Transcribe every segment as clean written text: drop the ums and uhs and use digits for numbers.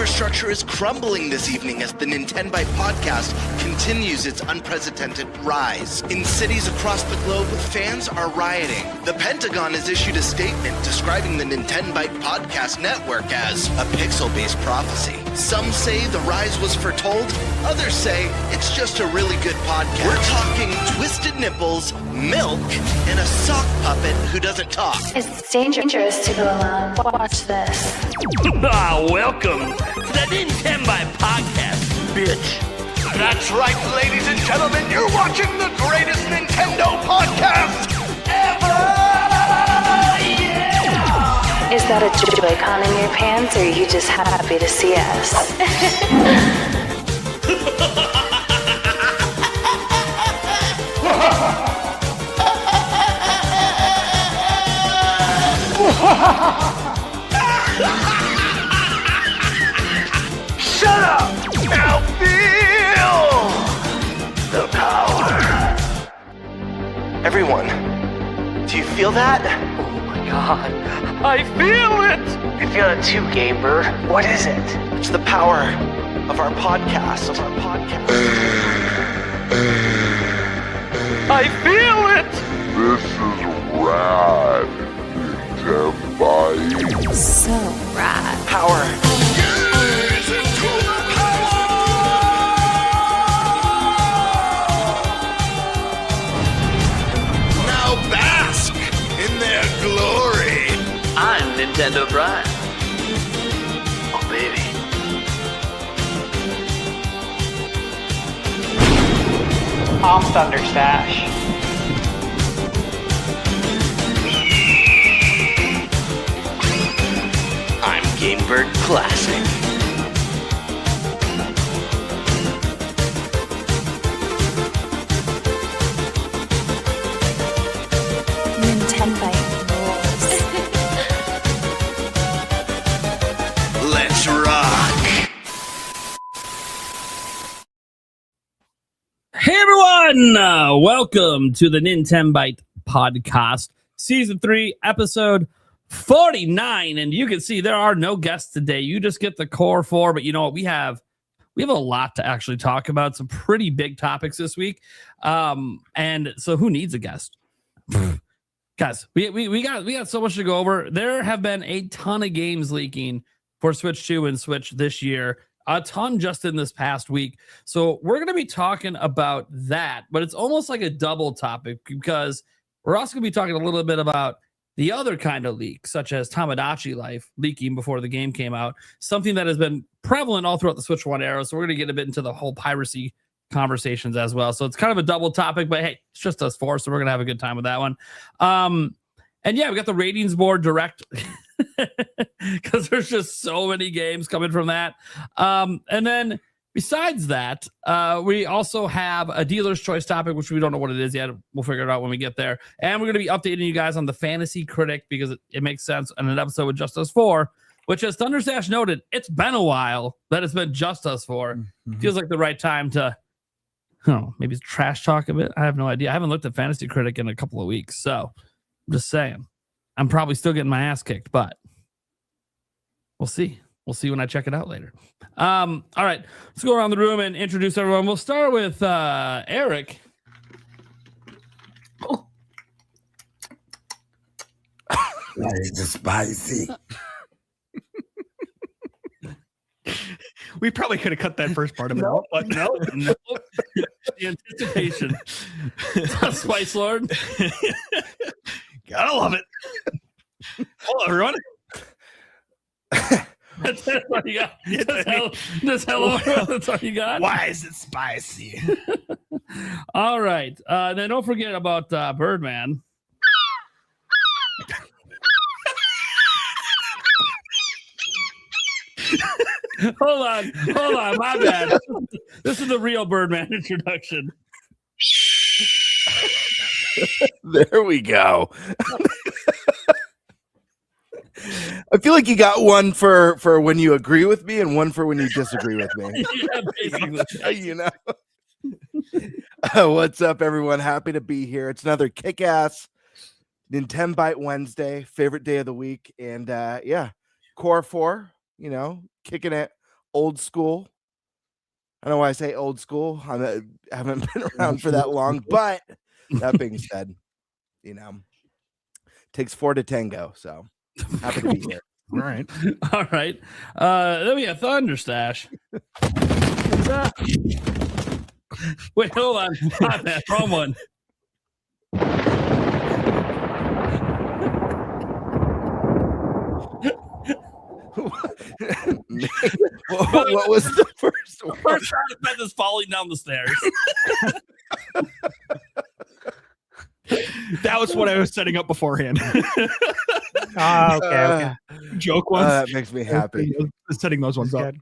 infrastructure is crumbling this evening as the NintenByte Podcast continues its unprecedented rise. In cities across the globe, fans are rioting. The Pentagon has issued a statement describing the NintenByte Podcast network as a pixel-based prophecy. Some say the rise was foretold, others say it's just a really good podcast. We're talking twisted nipples, milk, and a sock puppet who doesn't talk. It's dangerous to go alone. Watch this. Welcome to the NintenByte Podcast, bitch. That's right, ladies and gentlemen, you're watching the greatest Nintendo podcast ever! Yeah! Is that a Joy-Con in your pants, or are you just happy to see us? Shut up! Now feel the power. Everyone, do you feel that? Oh my god, I feel it! I feel it too, GameBird. What is it? It's the power of our podcast. I feel it! This is rad, NintenByte. So rad. Power. Now bask in their glory. I'm Nintendo Brian. Oh baby. I'm ThunderStash. I'm GameBird Classic. NintenByte rules. Let's rock. Hey everyone, welcome to the NintenByte Podcast, Season 3, Episode 49. And you can see there are no guests today. You just get the core four, but you know what? We have a lot to actually talk about. Some pretty big topics this week. And so who needs a guest? Guys, we got so much to go over. There have been a ton of games leaking for Switch 2 and Switch this year. A ton just in this past week. So we're going to be talking about that, but it's almost like a double topic because we're also going to be talking a little bit about the other kind of leak, such as Tamagotchi Life leaking before the game came out, something that has been prevalent all throughout the Switch 1 era. So we're going to get a bit into the whole piracy conversations as well. So it's kind of a double topic, but hey, it's just us four, so we're going to have a good time with that one. And yeah, we got the ratings board direct because there's just so many games coming from that. And then besides that, we also have a dealer's choice topic, which we don't know what it is yet. We'll figure it out when we get there. And we're going to be updating you guys on the Fantasy Critic because it makes sense in an episode with Just Us 4, which, as ThunderStash noted, it's been a while that it's been Just Us 4. Mm-hmm. Feels like the right time to, maybe trash talk a bit. I have no idea. I haven't looked at Fantasy Critic in a couple of weeks, so I'm just saying. I'm probably still getting my ass kicked, but we'll see. We'll see when I check it out later. All right, let's go around the room and introduce everyone. We'll start with Eric. Oh. It's spicy. We probably could have cut that first part of it out, but no. The anticipation. Spice Lord. Gotta love it. Hello, everyone. That's all you got. That's hello. That's all you got. Why is it spicy? All right. Then don't forget about Birdman. Hold on, my bad. This is the real Birdman introduction. There we go. I feel like you got one for when you agree with me and one for when you disagree with me. Yeah, basically. You know. What's up, everyone? Happy to be here. It's another kick-ass NintenByte Wednesday, favorite day of the week, and yeah, Core 4, you know, kicking it old school. I don't know why I say old school. I haven't been around for that long, but that being said, takes 4 to tango. So happy to be here. All right. All right. Then we have ThunderStash. What's up? Wait, hold on. My bad. Wrong one. What was the first one? First sound effect is falling down the stairs. That was what I was setting up beforehand. Okay. Joke ones. That makes me happy. Setting those ones up. Good.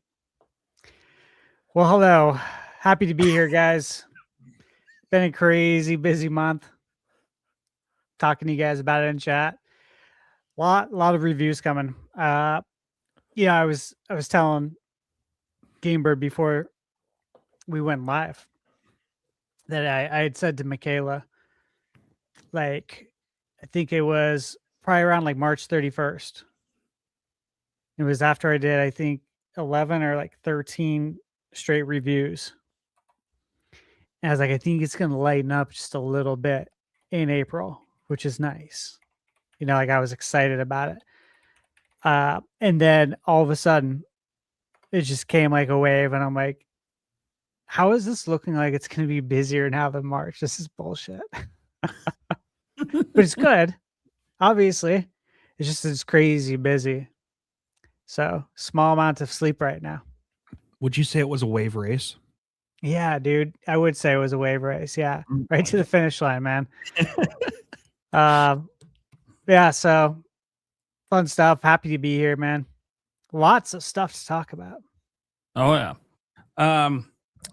Well, hello. Happy to be here, guys. Been a crazy busy month. Talking to you guys about it in chat. Lot of reviews coming. I was telling GameBird before we went live that I had said to Michaela, like, I think it was probably around like March 31st. It was after I did, I think, 11 or like 13 straight reviews. And I was like, I think it's going to lighten up just a little bit in April, which is nice. Like I was excited about it. And then all of a sudden, it just came like a wave. And I'm like, how is this looking like it's going to be busier now than March? This is bullshit. But it's good. Obviously, it's crazy busy. So small amount of sleep right now. Would you say it was a wave race? Yeah, dude. I would say it was a wave race. Yeah. Right to the finish line, man. Yeah, so fun stuff. Happy to be here, man. Lots of stuff to talk about. Oh, yeah. And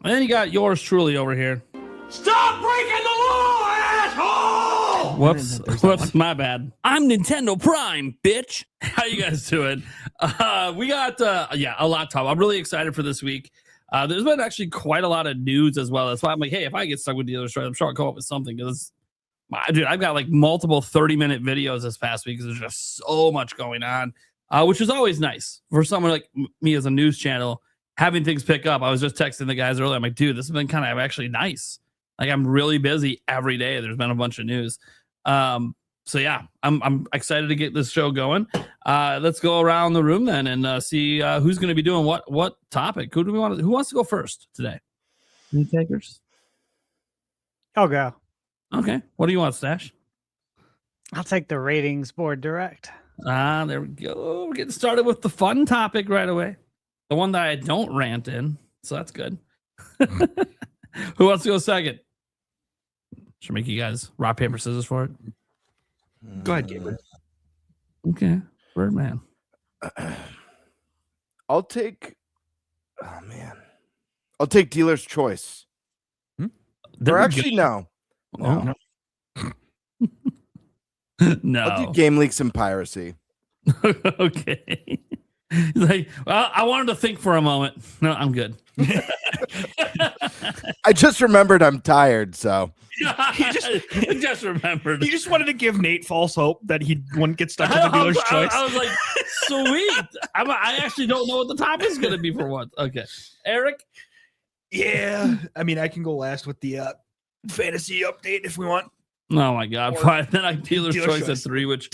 then you got yours truly over here. Stop breaking the law, asshole! Whoops, my bad. I'm Nintendo Prime, bitch. How you guys doing? We got, a lot to talk. I'm really excited for this week. There's been actually quite a lot of news as well. That's why I'm like, hey, if I get stuck with dealer strike, I'm sure I'll come up with something. Because, dude, I've got like multiple 30-minute videos this past week because there's just so much going on, which is always nice for someone like me as a news channel, having things pick up. I was just texting the guys earlier. I'm like, dude, this has been kind of actually nice. Like, I'm really busy every day. There's been a bunch of news. So yeah, I'm excited to get this show going. Let's go around the room then and see who's going to be doing what topic. Who wants to go first today? Any takers? I'll go. Okay. What do you want, Stash? I'll take the ratings board direct. There we go. We're getting started with the fun topic right away. The one that I don't rant in, so that's good. Who wants to go second? Should make you guys rock, paper, scissors for it. Go ahead, Gabriel. Okay, Birdman. I'll take dealer's choice. Or actually, no. No. No. I'll do Game Leaks and Piracy. Okay. He's like, well, I wanted to think for a moment. No, I'm good. I just remembered I'm tired, so. He just remembered. You just wanted to give Nate false hope that he wouldn't get stuck with the dealer's choice. I was like, sweet. I actually don't know what the topic is going to be for once. Okay. Eric? Yeah. I mean, I can go last with the fantasy update if we want. Oh my God! Fine. Then I dealer's choice at 3, which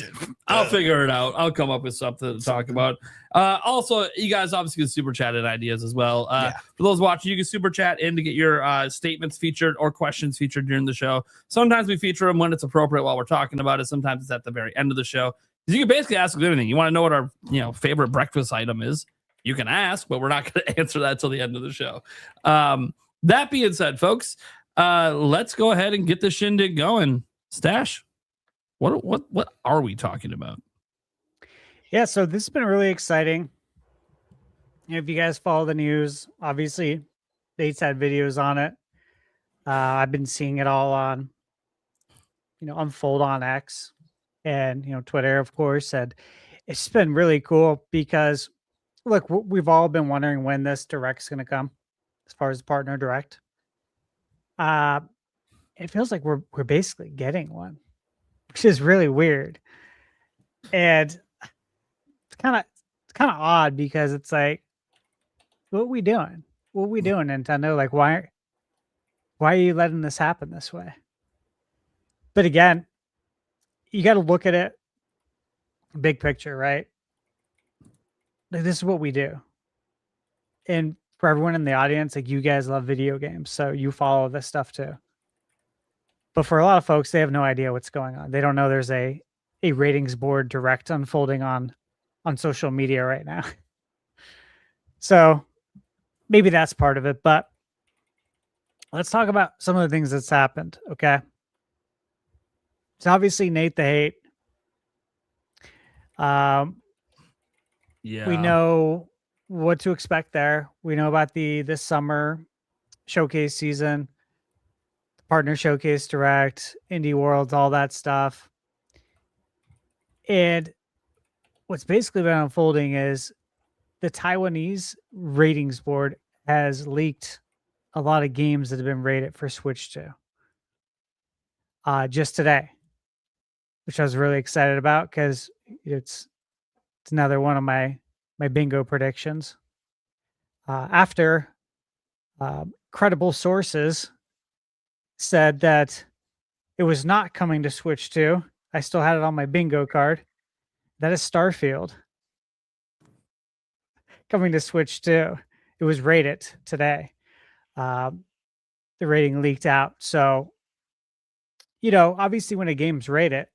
I'll figure it out. I'll come up with something to talk about. Also, you guys obviously can super chat in ideas as well. For those watching, you can super chat in to get your statements featured or questions featured during the show. Sometimes we feature them when it's appropriate while we're talking about it. Sometimes it's at the very end of the show. You can basically ask anything. You want to know what our favorite breakfast item is? You can ask, but we're not going to answer that till the end of the show. That being said, folks. Let's go ahead and get the shindig going. Stash, what are we talking about? Yeah, so this has been really exciting. If you guys follow the news, obviously Nate's had videos on it. I've been seeing it all on, unfold on X and Twitter, of course. And it's been really cool because, look, we've all been wondering when this direct's going to come, as far as the partner direct. It feels like we're basically getting one, which is really weird. And it's kind of odd because it's like what we doing? What we doing, Nintendo? Like, why are you letting this happen this way? But again, you got to look at it big picture, right? Like, this is what we do. And for everyone in the audience, like, you guys love video games, so you follow this stuff too. But for a lot of folks, they have no idea what's going on. They don't know there's a ratings board direct unfolding on social media right now. So maybe that's part of it. But let's talk about some of the things that's happened. Okay. It's obviously Nate the Hate. Yeah. We know what to expect there. We know about this summer showcase season, the partner showcase direct, indie worlds, all that stuff. And what's basically been unfolding is the Taiwanese ratings board has leaked a lot of games that have been rated for Switch 2 just today, which I was really excited about because it's another one of my bingo predictions. After credible sources said that it was not coming to Switch 2, I still had it on my bingo card. That is Starfield coming to Switch 2. It was rated today. The rating leaked out. So, obviously when a game's rated,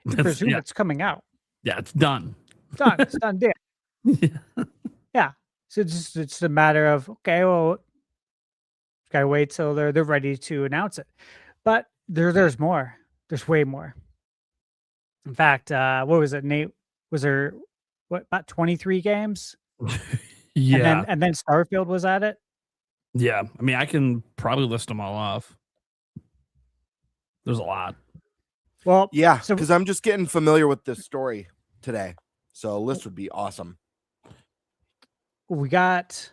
you presume it's coming out. Yeah, it's done. Done. It's done deal. Yeah. So it's a matter of, okay, well, gotta wait till they're ready to announce it. But there's more. There's way more. In fact, what was it, Nate? Was there about 23 games? Yeah. And then Starfield was at it? Yeah. I mean, I can probably list them all off. There's a lot. Well, Yeah, so because I'm just getting familiar with this story today. So a list would be awesome. you got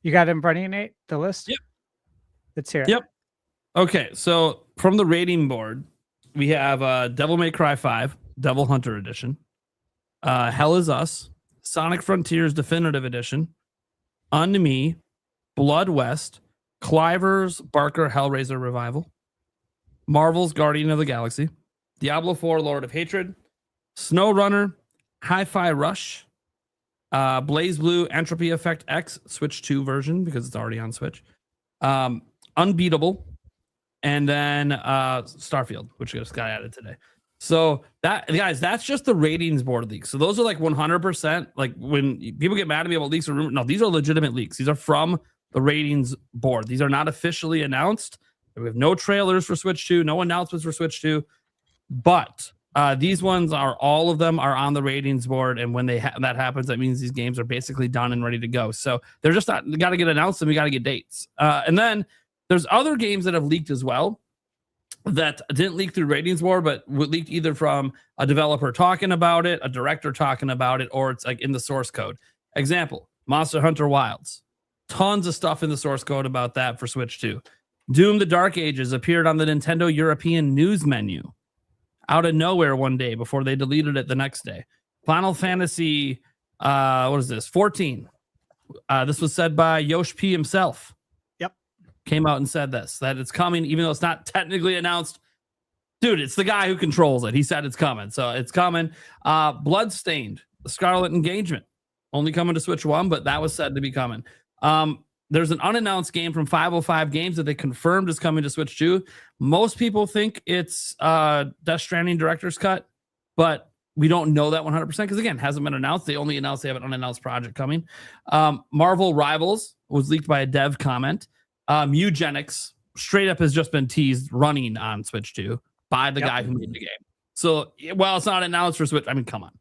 it in front of you, Nate, the list? Yep. Let's hear it. Yep. Okay, so from the rating board, we have Devil May Cry 5, Devil Hunter Edition, Hell Is Us, Sonic Frontiers Definitive Edition, Unme, Blood West, Cliver's Barker Hellraiser Revival, Marvel's Guardian of the Galaxy, Diablo 4 Lord of Hatred, SnowRunner, Hi-Fi Rush, Blaze Blue Entropy Effect X Switch 2 version because it's already on Switch, Unbeatable, and then Starfield, which just got added today. So that, guys, that's just the ratings board leaks. So those are like 100%. Like when people get mad at me about leaks or rumors, no, these are legitimate leaks. These are from the ratings board. These are not officially announced. We have no trailers for Switch 2, no announcements for Switch 2, but these ones are, all of them are on the ratings board. And when that happens, that means these games are basically done and ready to go. So they're just not, got to get announced and we got to get dates. And then there's other games that have leaked as well that didn't leak through ratings board, but leaked either from a developer talking about it, a director talking about it, or it's like in the source code. Example, Monster Hunter Wilds. Tons of stuff in the source code about that for Switch 2. Doom the Dark Ages appeared on the Nintendo European news menu out of nowhere one day before they deleted it the next day. Final Fantasy, 14. This was said by Yosh P himself. Yep. Came out and said this, that it's coming, even though it's not technically announced. Dude, it's the guy who controls it. He said it's coming. So it's coming. Bloodstained, the Scarlet Engagement, only coming to Switch 1, but that was said to be coming. There's an unannounced game from 505 Games that they confirmed is coming to Switch 2. Most people think it's Death Stranding Director's Cut, but we don't know that 100% because, again, it hasn't been announced. They only announced they have an unannounced project coming. Marvel Rivals was leaked by a dev comment. Mugenics straight up has just been teased running on Switch 2 by the guy who made the game. So, while it's not announced for Switch, I mean, come on.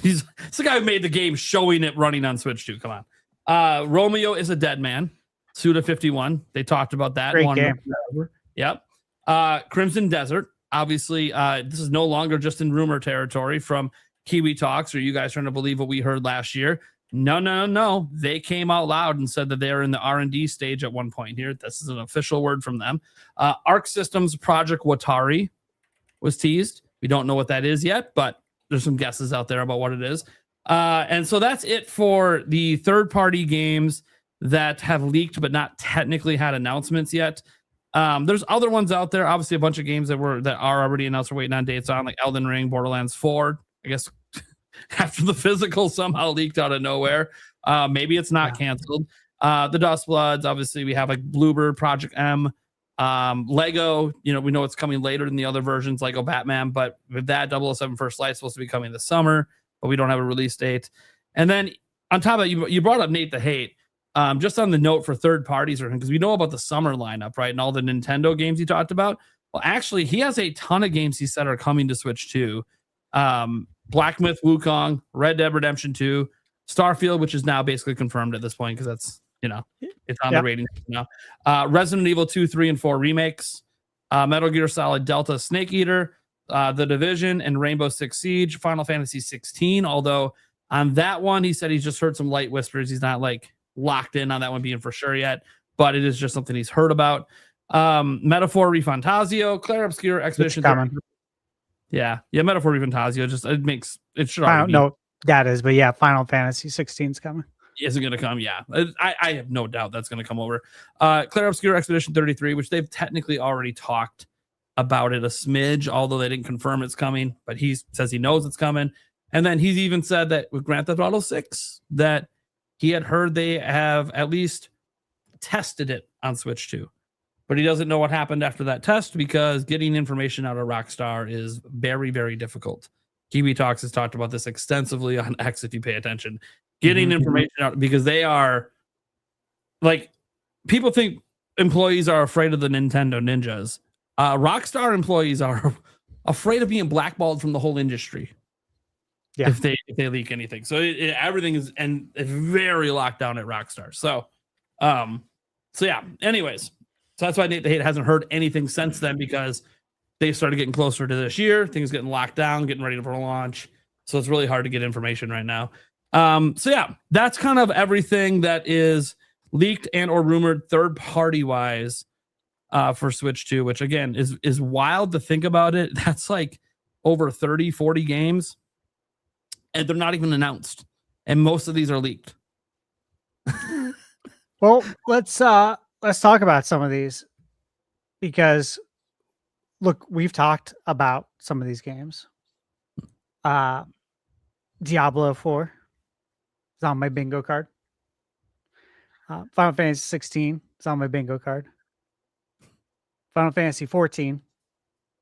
It's the guy who made the game showing it running on Switch 2. Come on. Romeo is a Dead Man, Suda 51. They talked about that. Great game. Yep. Crimson Desert. Obviously, this is no longer just in rumor territory from Kiwi Talks or you guys trying to believe what we heard last year. No. They came out loud and said that they're in the R&D stage at one point here. This is an official word from them. Arc Systems Project Watari was teased. We don't know what that is yet, but there's some guesses out there about what it is. And so that's it for the third-party games that have leaked but not technically had announcements yet. There's other ones out there. Obviously, a bunch of games that are already announced or waiting on dates on, like Elden Ring, Borderlands 4. I guess after the physical somehow leaked out of nowhere. Maybe it's not canceled. The Dust Bloods, obviously, we have like Bluebird, Project M, Lego. We know it's coming later than the other versions, Lego Batman, but with that, 007 First Light supposed to be coming this summer, but we don't have a release date. And then on top of that, you brought up Nate the Hate. Just on the note for third parties, because we know about the summer lineup, right? And all the Nintendo games you talked about. Well, actually, he has a ton of games he said are coming to Switch too. Black Myth Wukong, Red Dead Redemption 2, Starfield, which is now basically confirmed at this point because that's, it's on the ratings now. Resident Evil 2, 3, and 4 remakes, Metal Gear Solid Delta Snake Eater, The Division, and Rainbow Six Siege, Final Fantasy 16. Although on that one, he said he's just heard some light whispers. He's not like locked in on that one being for sure yet, but it is just something he's heard about. Metaphor Refantasio, Claire Obscure Expedition. Yeah, Metaphor Refantasio. It should. I don't know that is, but yeah, Final Fantasy 16 is coming. Is it going to come? Yeah, I have no doubt that's going to come over. Claire Obscure Expedition 33, which they've technically already talked about it a smidge, although they didn't confirm it's coming, but he says he knows it's coming. And then he's even said that with Grand Theft Auto 6 that he had heard they have at least tested it on Switch 2. But he doesn't know what happened after that test because getting information out of Rockstar is very, very difficult. Kiwi Talks has talked about this extensively on X if you pay attention. Getting information out because they are like, people think employees are afraid of the Nintendo ninjas. Rockstar employees are afraid of being blackballed from the whole industry. Yeah. If they leak anything. So everything is very locked down at Rockstar. So yeah, anyways. So that's why Nate the Hate hasn't heard anything since then because they started getting closer to this year. Things getting locked down, getting ready for a launch. So it's really hard to get information right now. So yeah, that's kind of everything that is leaked and or rumored third party wise for Switch 2, which again is wild to think about it. That's like over 30, 40 games. And they're not even announced. And most of these are leaked. Well, let's talk about some of these because look, we've talked about some of these games. Diablo 4 is on my bingo card. Final Fantasy 16 is on my bingo card. Final Fantasy 14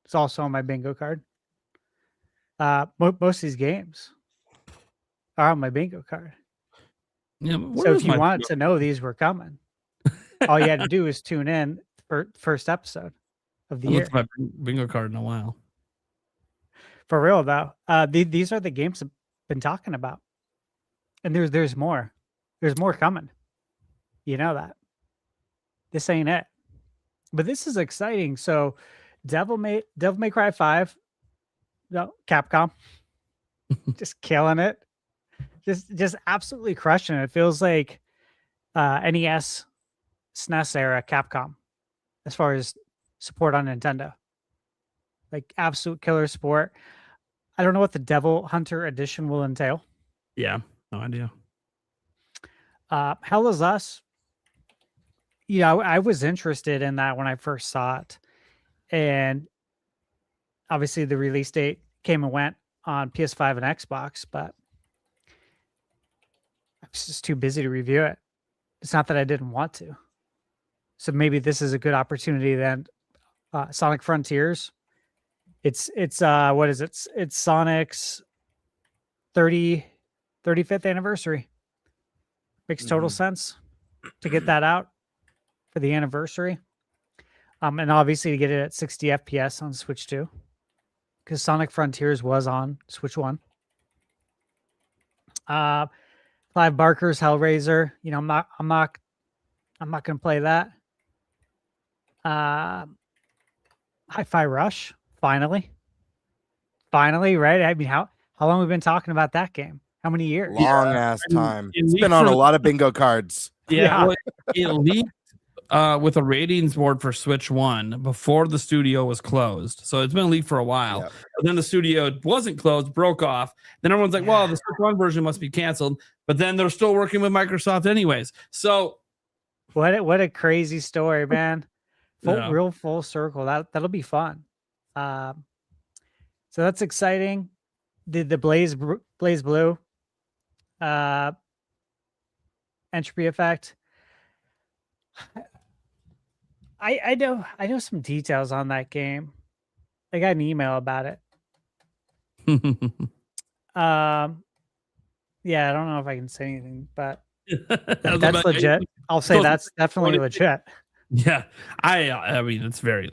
is also on my bingo card. Most of these games are on my bingo card. Yeah, so if you wanted to know these were coming, all you had to do is tune in for first episode of the year. My bingo card in a while. For real though, these are the games I've been talking about, and there's more. There's more coming. You know that. This ain't it, but this is exciting. So, Devil May Cry 5, no, Capcom, just killing it. Just absolutely crushing it. It feels like NES, SNES era Capcom as far as support on Nintendo. Like absolute killer support. I don't know what the Devil Hunter edition will entail. Yeah, no idea. Hell Is Us. Yeah, I was interested in that when I first saw it. And obviously the release date came and went on PS5 and Xbox, but I was just too busy to review it. It's not that I didn't want to. So maybe this is a good opportunity then. Sonic Frontiers. It's what is it? It's Sonic's 35th anniversary. Makes total sense to get that out for the anniversary. And obviously to get it at 60 FPS on Switch 2. Because Sonic Frontiers was on Switch 1. Clive Barker's Hellraiser. You know, I'm not gonna play that. Hi-Fi Rush, finally, right? I mean, how long have we been talking about that game? How many years? Long ass time. It's been on a lot of bingo cards. Yeah. Well, it leaked with a ratings board for Switch 1 before the studio was closed. So it's been leaked for a while. Yep. But then the studio wasn't closed, broke off. Then everyone's like, well, the Switch 1 version must be canceled. But then they're still working with Microsoft anyways. So what a crazy story, man. Real full circle. That'll be fun. So that's exciting. The Blaze Blue entropy effect. I know some details on that game. I got an email about it. Yeah, I don't know if I can say anything, but that's legit. I'll say that's definitely legit. Yeah, I mean, it's very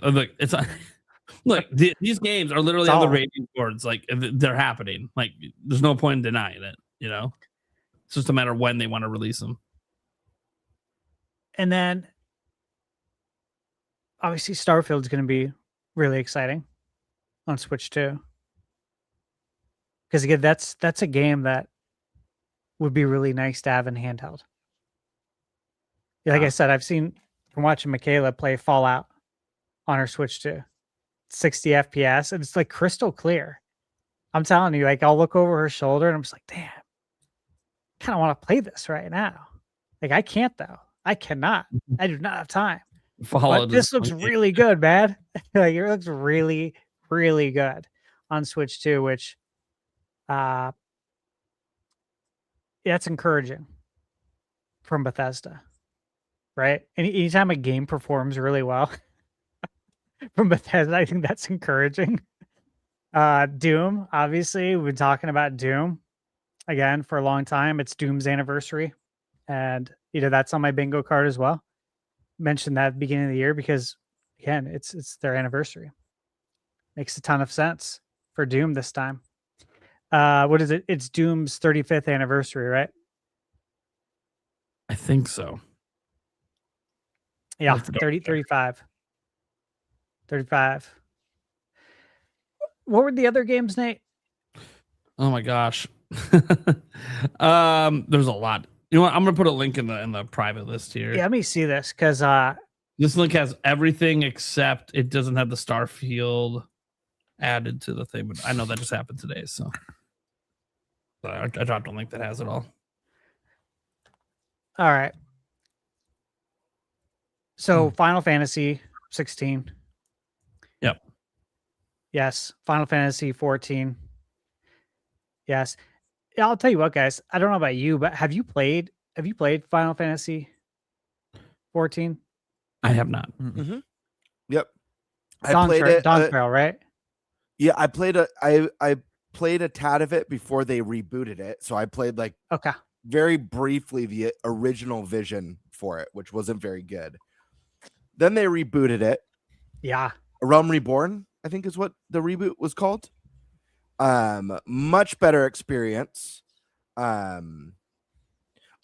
look. These games are literally on the rating boards. Like they're happening. Like there's no point in denying it. You know, it's just a matter of when they want to release them. And then, obviously, Starfield's going to be really exciting on Switch 2. Because again, that's a game that would be really nice to have in handheld. Like I said, I've seen from watching Michaela play Fallout on her Switch 2. 60 FPS, and it's like crystal clear. I'm telling you, like I'll look over her shoulder and I'm just like, damn, I kind of want to play this right now. Like I can't though. I cannot. I do not have time. But this looks really good, man. Like it looks really, really good on Switch 2, which that's encouraging from Bethesda. Right? Anytime a game performs really well from Bethesda, I think that's encouraging. Doom, obviously, we've been talking about Doom again for a long time. It's Doom's anniversary. And that's on my bingo card as well. Mentioned that at the beginning of the year because again, it's their anniversary. Makes a ton of sense for Doom this time. What is it? It's Doom's 35th anniversary, right? I think so. Yeah, 35. What were the other games, Nate? Oh my gosh. There's a lot. You know what? I'm gonna put a link in the private list here. Yeah, let me see this because this link has everything except it doesn't have the Starfield added to the thing, but I know that just happened today, so I dropped a link that has it all. All right. So Final Fantasy 16. Yep. Yes. Final Fantasy 14. Yes. Yeah, I'll tell you what, guys. I don't know about you, but have you played Final Fantasy 14? I have not. Mm-hmm. Yep. Dawn Trail, right? Yeah, I played a tad of it before they rebooted it. So I played very briefly the original vision for it, which wasn't very good. Then they rebooted it. Yeah. Realm Reborn, I think is what the reboot was called. Much better experience. I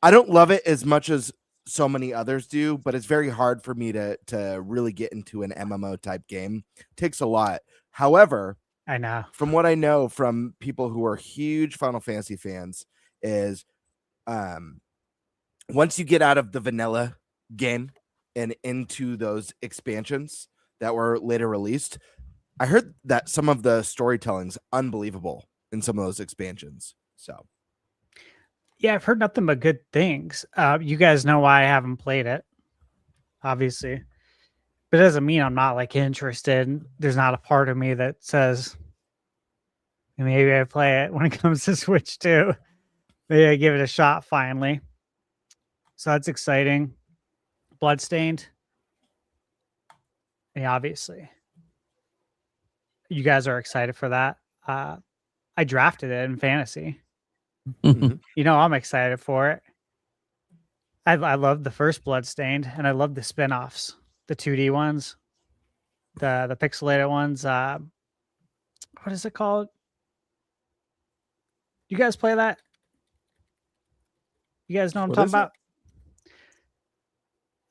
don't love it as much as so many others do, but it's very hard for me to really get into an MMO type game. It takes a lot. However, I know from what I know from people who are huge Final Fantasy fans is once you get out of the vanilla game and into those expansions that were later released, I heard that some of the storytelling's unbelievable in some of those expansions. So, yeah, I've heard nothing but good things. You guys know why I haven't played it, obviously, but it doesn't mean I'm not interested. There's not a part of me that says maybe I play it when it comes to Switch 2. Maybe I give it a shot finally. So that's exciting. Bloodstained. Yeah, obviously. You guys are excited for that. I drafted it in fantasy. mm-hmm. I'm excited for it. I love the first Bloodstained, and I love the spin-offs, the 2D ones, the pixelated ones. What is it called? You guys play that? You guys know what I'm talking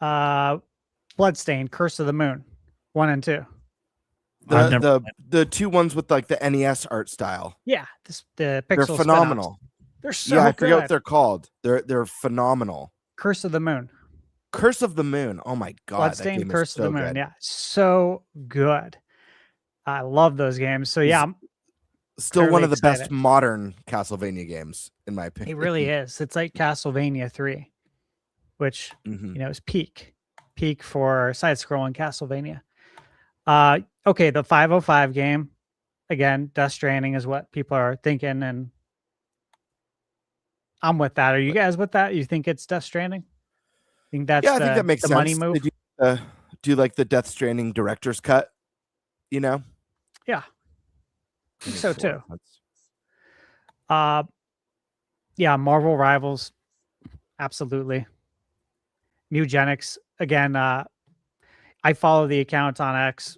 about? Bloodstained, Curse of the Moon, 1 and 2. The two ones with the NES art style. Yeah, the pixel. They're phenomenal. Spin-offs. They're so good. I forget what they're called. They're phenomenal. Curse of the Moon. Curse of the Moon. Oh my god, that Bloodstained game Curse is of the so Moon. good. Yeah, so good. I love those games. So yeah, I'm Still fairly one of the excited. best modern Castlevania games, in my It opinion. really is. It's like Castlevania 3, which is peak for side-scrolling Castlevania. Okay, the 505 game, again, Death Stranding is what people are thinking, and I'm with that. Are you guys with that? You think it's Death Stranding? Think that's Yeah, I think that makes the sense. money move? They do like the Death Stranding director's cut, you know? Yeah, I think so too. That's- Yeah, Marvel Rivals, absolutely. Mugenics, again, I follow the account on X.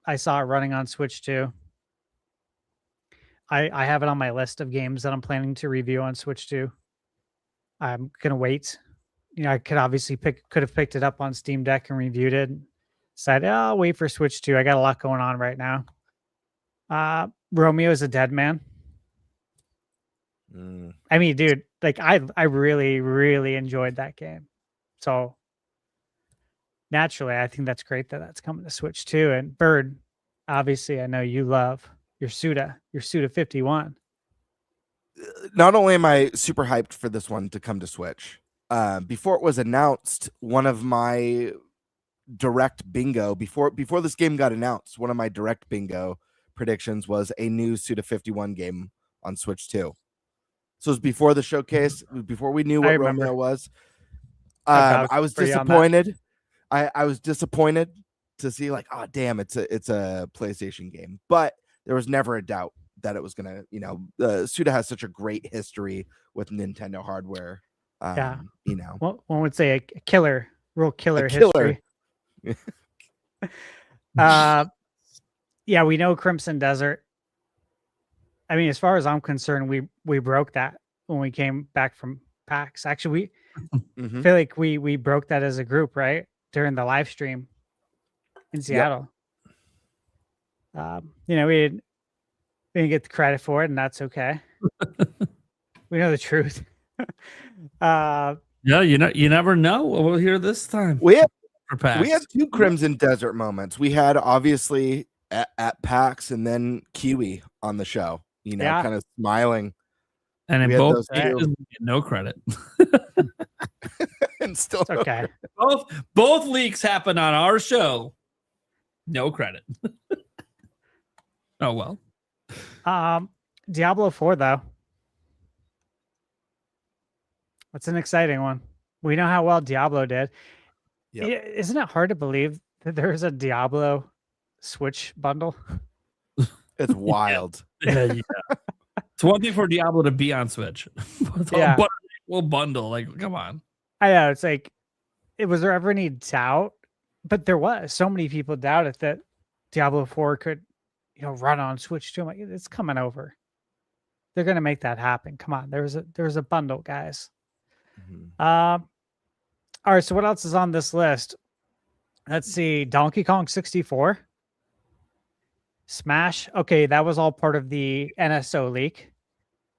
I saw it running on Switch too. I have it on my list of games that I'm planning to review on Switch too. I'm gonna wait. I could obviously could have picked it up on Steam Deck and reviewed it. Said, oh, I'll wait for Switch 2. I got a lot going on right now. Romeo is a Dead Man. I mean, dude, like I really, really enjoyed that game. So naturally, I think that's great that that's coming to Switch too. And Bird, obviously, I know you love your Suda 51. Not only am I super hyped for this one to come to Switch, before it was announced, one of my direct bingo before this game got announced, one of my direct bingo predictions was a new Suda 51 game on Switch 2. So it was before the showcase, before we knew what Romeo was. I was disappointed. I was disappointed to see like, oh damn, it's a PlayStation game, but there was never a doubt that it was gonna, Suda has such a great history with Nintendo hardware. Well, one would say a killer history. Yeah, we know Crimson Desert. I mean, as far as I'm concerned, we broke that when we came back from PAX. Actually, we feel like we broke that as a group, right? During the live stream in Seattle. Yep. We didn't get the credit for it, and that's okay. We know the truth. Yeah, you never know what we'll hear this time. We had two Crimson Desert moments. We had obviously at PAX and then Kiwi on the show, kind of smiling. And in both no credit. And still okay. Both leaks happen on our show. No credit. Oh well. Diablo 4 though. That's an exciting one. We know how well Diablo did. Yep. Isn't it hard to believe that there's a Diablo Switch bundle? It's wild. Yeah. It's one thing for Diablo to be on Switch. But we'll bundle. Like, come on. I know. It's like, was there ever any doubt? But there was. So many people doubted that Diablo 4 could, run on Switch too. I'm like, it's coming over. They're gonna make that happen. Come on. There was a bundle, guys. All right. So what else is on this list? Let's see. Donkey Kong 64. Smash. Okay, that was all part of the NSO leak.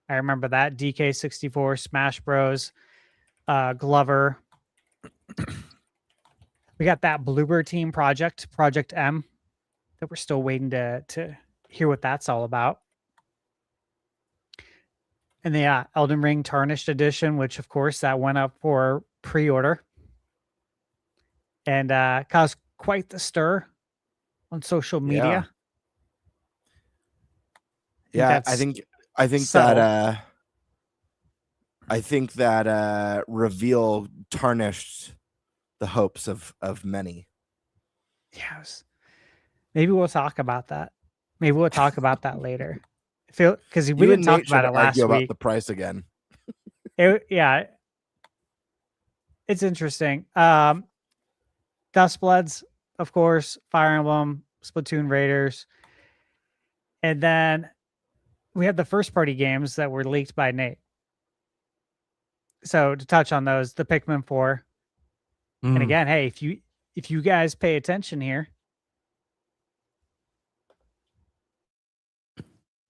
I remember that. DK64, Smash Bros, Glover. We got that Bloober Team Project M, that we're still waiting to hear what that's all about. And the Elden Ring Tarnished Edition, which of course that went up for pre-order and caused quite the stir on social media. Yeah, I think that reveal tarnished the hopes of many. Yes. Maybe we'll talk about that. Maybe we'll talk about that later. Because we didn't talk about it last week. About the price again. It's interesting. Dustbloods, of course, Fire Emblem, Splatoon Raiders, and then we had the first party games that were leaked by Nate. So to touch on those, the Pikmin 4. And again, hey, if you guys pay attention here,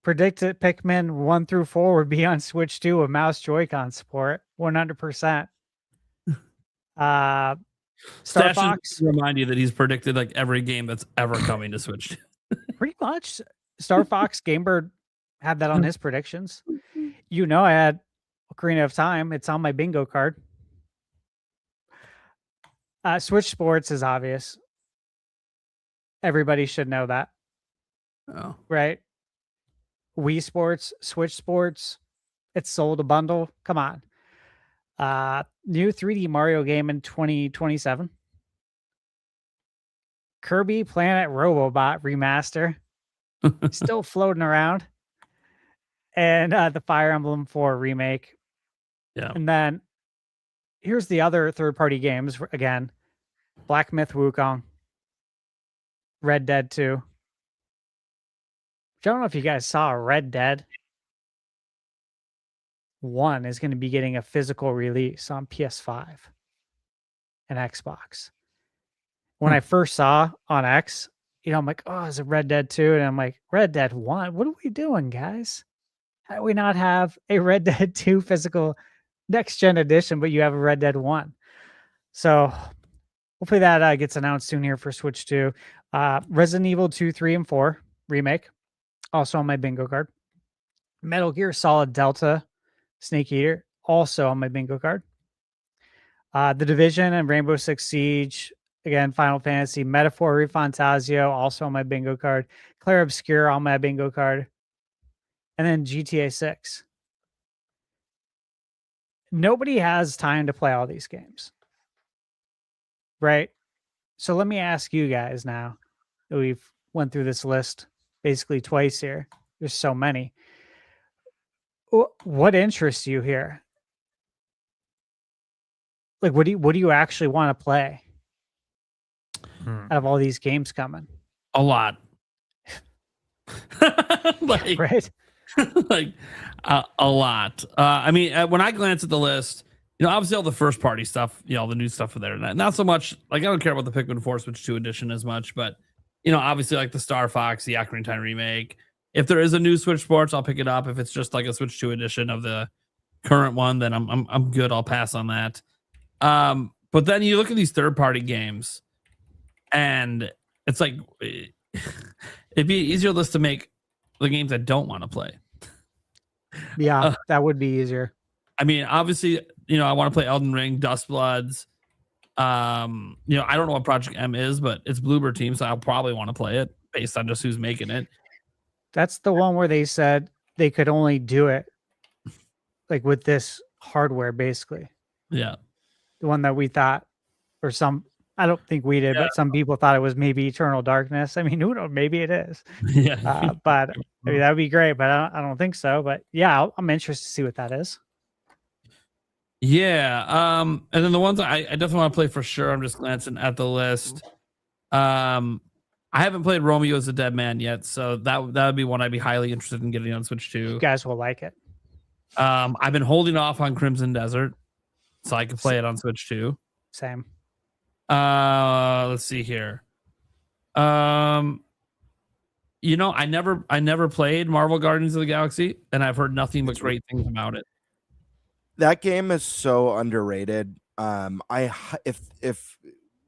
predicted Pikmin 1 through 4 would be on Switch 2 with mouse Joy-Con support, 100%. Star Stash Fox. to remind you that he's predicted like every game that's ever coming to Switch. Pretty much. Star Fox, GameBird had that on his predictions. You know, I had Ocarina of Time. It's on my bingo card. Switch Sports is obvious. Everybody should know that. Oh. Right? Wii Sports, Switch Sports. It's sold a bundle. Come on. New 3D Mario game in 2027. Kirby Planet Robobot remaster. Still floating around. And the Fire Emblem 4 remake. Yeah. And then here's the other third-party games. Again, Black Myth Wukong. Red Dead 2. I don't know if you guys saw Red Dead 1 is going to be getting a physical release on PS5 and Xbox. When I first saw on X, I'm like, oh, is it Red Dead 2? And I'm like, Red Dead 1? What are we doing, guys? How do we not have a Red Dead 2 physical next-gen edition, but you have a Red Dead 1? So hopefully that gets announced soon here for Switch 2. Resident Evil 2, 3, and 4 remake. Also on my bingo card. Metal Gear Solid Delta Snake Eater, also on my bingo card. The Division and Rainbow Six Siege, again, Final Fantasy, Metaphor ReFantazio, also on my bingo card. Clair Obscur on my bingo card. And then GTA 6. Nobody has time to play all these games. Right? So let me ask you guys now that we've went through this list basically twice here. There's so many. What interests you here? Like, what do you actually want to play out of all these games coming? A lot. Like, right? Like a lot. I mean, when I glance at the list, obviously all the first party stuff, all the new stuff are there. Not so much, like, I don't care about the Pikmin 4 Switch 2 edition as much, but, obviously like the Star Fox, the Ocarina of Time remake. If there is a new Switch Sports, I'll pick it up. If it's just like a Switch 2 edition of the current one, then I'm good. I'll pass on that. But then you look at these third party games, and it's like it'd be an easier list to make the games I don't want to play. Yeah, that would be easier. I mean, obviously, I want to play Elden Ring, Dust Bloods. I don't know what Project M is, but it's Bloober Team, so I'll probably want to play it based on just who's making it. That's the one where they said they could only do it like with this hardware, basically. Yeah. The one that we thought, or I don't think we did, but some people thought it was maybe Eternal Darkness. I mean, who knows? Maybe it is. Yeah. But I mean, that would be great, but I don't think so. But yeah, I'm interested to see what that is. Yeah. And then the ones I definitely want to play for sure. I'm just glancing at the list. I haven't played Romeo as a Dead Man yet, so that would be one I'd be highly interested in getting on Switch 2. You guys will like it. I've been holding off on Crimson Desert, so I can play it on Switch 2. Same. Let's see here. I never played Marvel Guardians of the Galaxy, and I've heard nothing but great things about it. That game is so underrated. If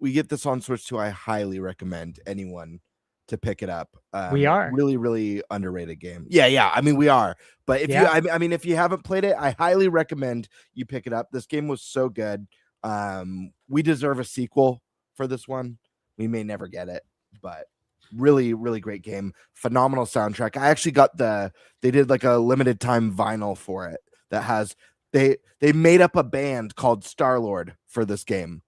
we get this on Switch 2, I highly recommend anyone to pick it up. We are really, really underrated game. Yeah. I mean, we are. But if you haven't played it, I highly recommend you pick it up. This game was so good. We deserve a sequel for this one. We may never get it, but really, really great game. Phenomenal soundtrack. I actually got they did like a limited time vinyl for it that has they made up a band called Star-Lord for this game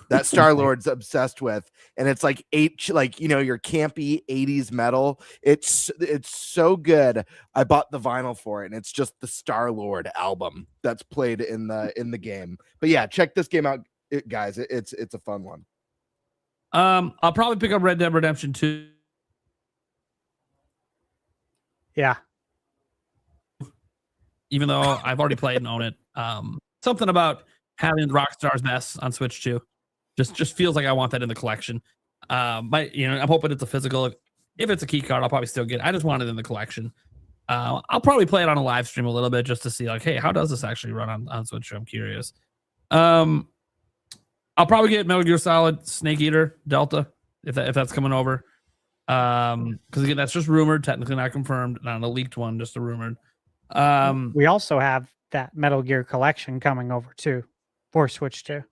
that Star-Lord's obsessed with, and it's like your campy 80s metal. It's so good. I bought the vinyl for it, and it's just the Star-Lord album that's played in the game. But yeah, check this game out, guys. It's a fun one. I'll probably pick up Red Dead Redemption 2. Yeah. Even though I've already played and own it. Something about having Rockstar's Nest on Switch 2 just feels like I want that in the collection. I'm hoping it's a physical. If it's a key card, I'll probably still get it. I just want it in the collection. I'll probably play it on a live stream a little bit just to see, like, hey, how does this actually run on Switch? I'm curious. I'll probably get Metal Gear Solid Snake Eater Delta if that's coming over. Because again, that's just rumored, technically not confirmed, not a leaked one, just a rumored. We also have that Metal Gear collection coming over too for Switch 2.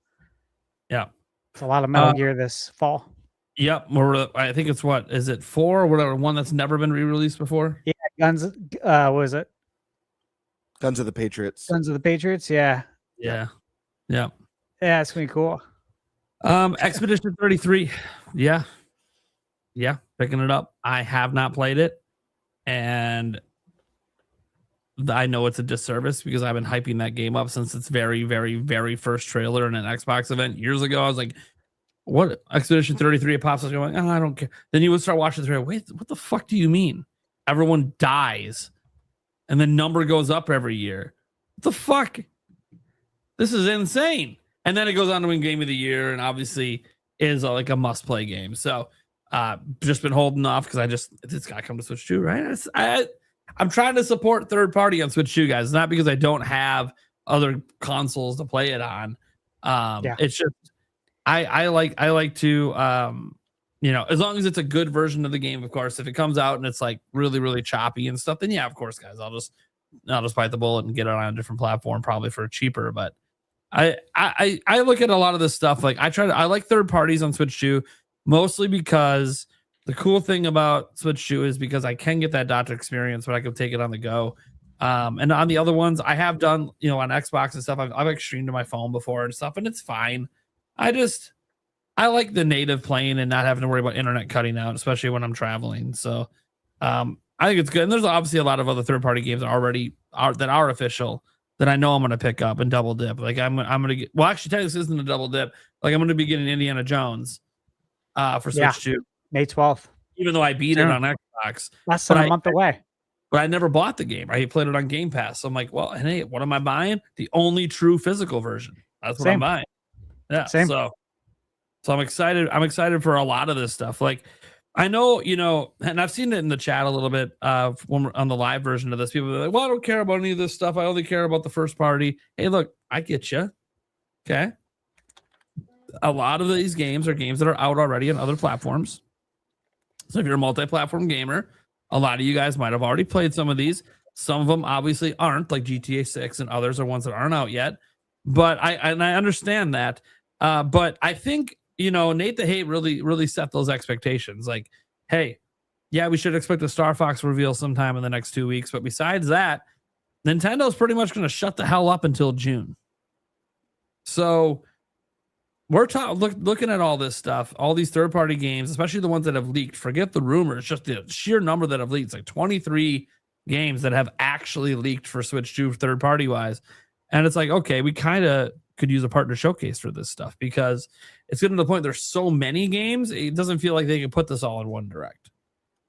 Yeah, it's a lot of Metal Gear this fall. Yep, I think it's what is it 4 or whatever, one that's never been re-released before. Yeah, Guns. What is it? Guns of the Patriots. Guns of the Patriots. Yeah. Yeah. It's gonna be cool. Expedition 33. Yeah, picking it up. I have not played it, and I know it's a disservice because I've been hyping that game up since its very, very, very first trailer in an Xbox event years ago. I was like, what? Expedition 33, it pops up going, oh, I don't care. Then you would start watching the trailer. Wait, what the fuck do you mean? Everyone dies and the number goes up every year. What the fuck? This is insane. And then it goes on to win Game of the Year and obviously is like a must play game. So just been holding off because it's got to come to Switch 2, right? I'm trying to support third party on Switch 2, guys. Not because I don't have other consoles to play it on. It's just I like to as long as it's a good version of the game, of course. If it comes out and it's like really, really choppy and stuff, then yeah, of course, guys, I'll just bite the bullet and get it on a different platform, probably for cheaper. But I look at a lot of this stuff. Like I like third parties on Switch 2, mostly because the cool thing about Switch 2 is because I can get that doctor experience, but I can take it on the go. And on the other ones, I have done, on Xbox and stuff, I've streamed to my phone before and stuff, and it's fine. I like the native playing and not having to worry about internet cutting out, especially when I'm traveling. So I think it's good. And there's obviously a lot of other third-party games that are official that I know I'm going to pick up and double dip. Like I'm going to get, well, actually, technically this isn't a double dip. Like I'm going to be getting Indiana Jones for Switch 2. May 12th. Even though I beat it on Xbox. Less than a month away. But I never bought the game. I played it on Game Pass. So I'm like, well, hey, what am I buying? The only true physical version. That's what I'm buying. Yeah. Same. So I'm excited. I'm excited for a lot of this stuff. Like I know, and I've seen it in the chat a little bit when we're on the live version of this. People are like, well, I don't care about any of this stuff. I only care about the first party. Hey, look, I get you. Okay. A lot of these games are games that are out already on other platforms. So if you're a multi-platform gamer, a lot of you guys might have already played some of these. Some of them obviously aren't, like GTA 6, and others are ones that aren't out yet. But I understand that. But I think, Nate the Hate really set those expectations. Like, hey, yeah, we should expect a Star Fox reveal sometime in the next 2 weeks. But besides that, Nintendo's pretty much going to shut the hell up until June. So we're looking at all this stuff, all these third-party games, especially the ones that have leaked. Forget the rumors, just the sheer number that have leaked. It's like 23 games that have actually leaked for Switch 2 third-party wise. And it's like, okay, we kind of could use a partner showcase for this stuff because it's getting to the point there's so many games, it doesn't feel like they can put this all in one direct.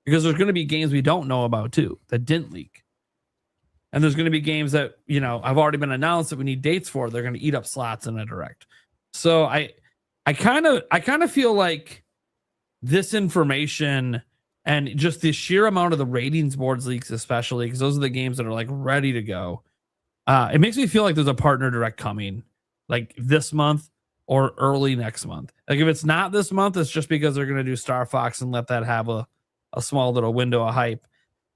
Because there's going to be games we don't know about too that didn't leak. And there's going to be games that, have already been announced that we need dates for. They're going to eat up slots in a direct. So I kind of feel like this information and just the sheer amount of the ratings boards leaks, especially because those are the games that are like ready to go. It makes me feel like there's a partner direct coming like this month or early next month. Like if it's not this month, it's just because they're going to do Star Fox and let that have a small little window of hype.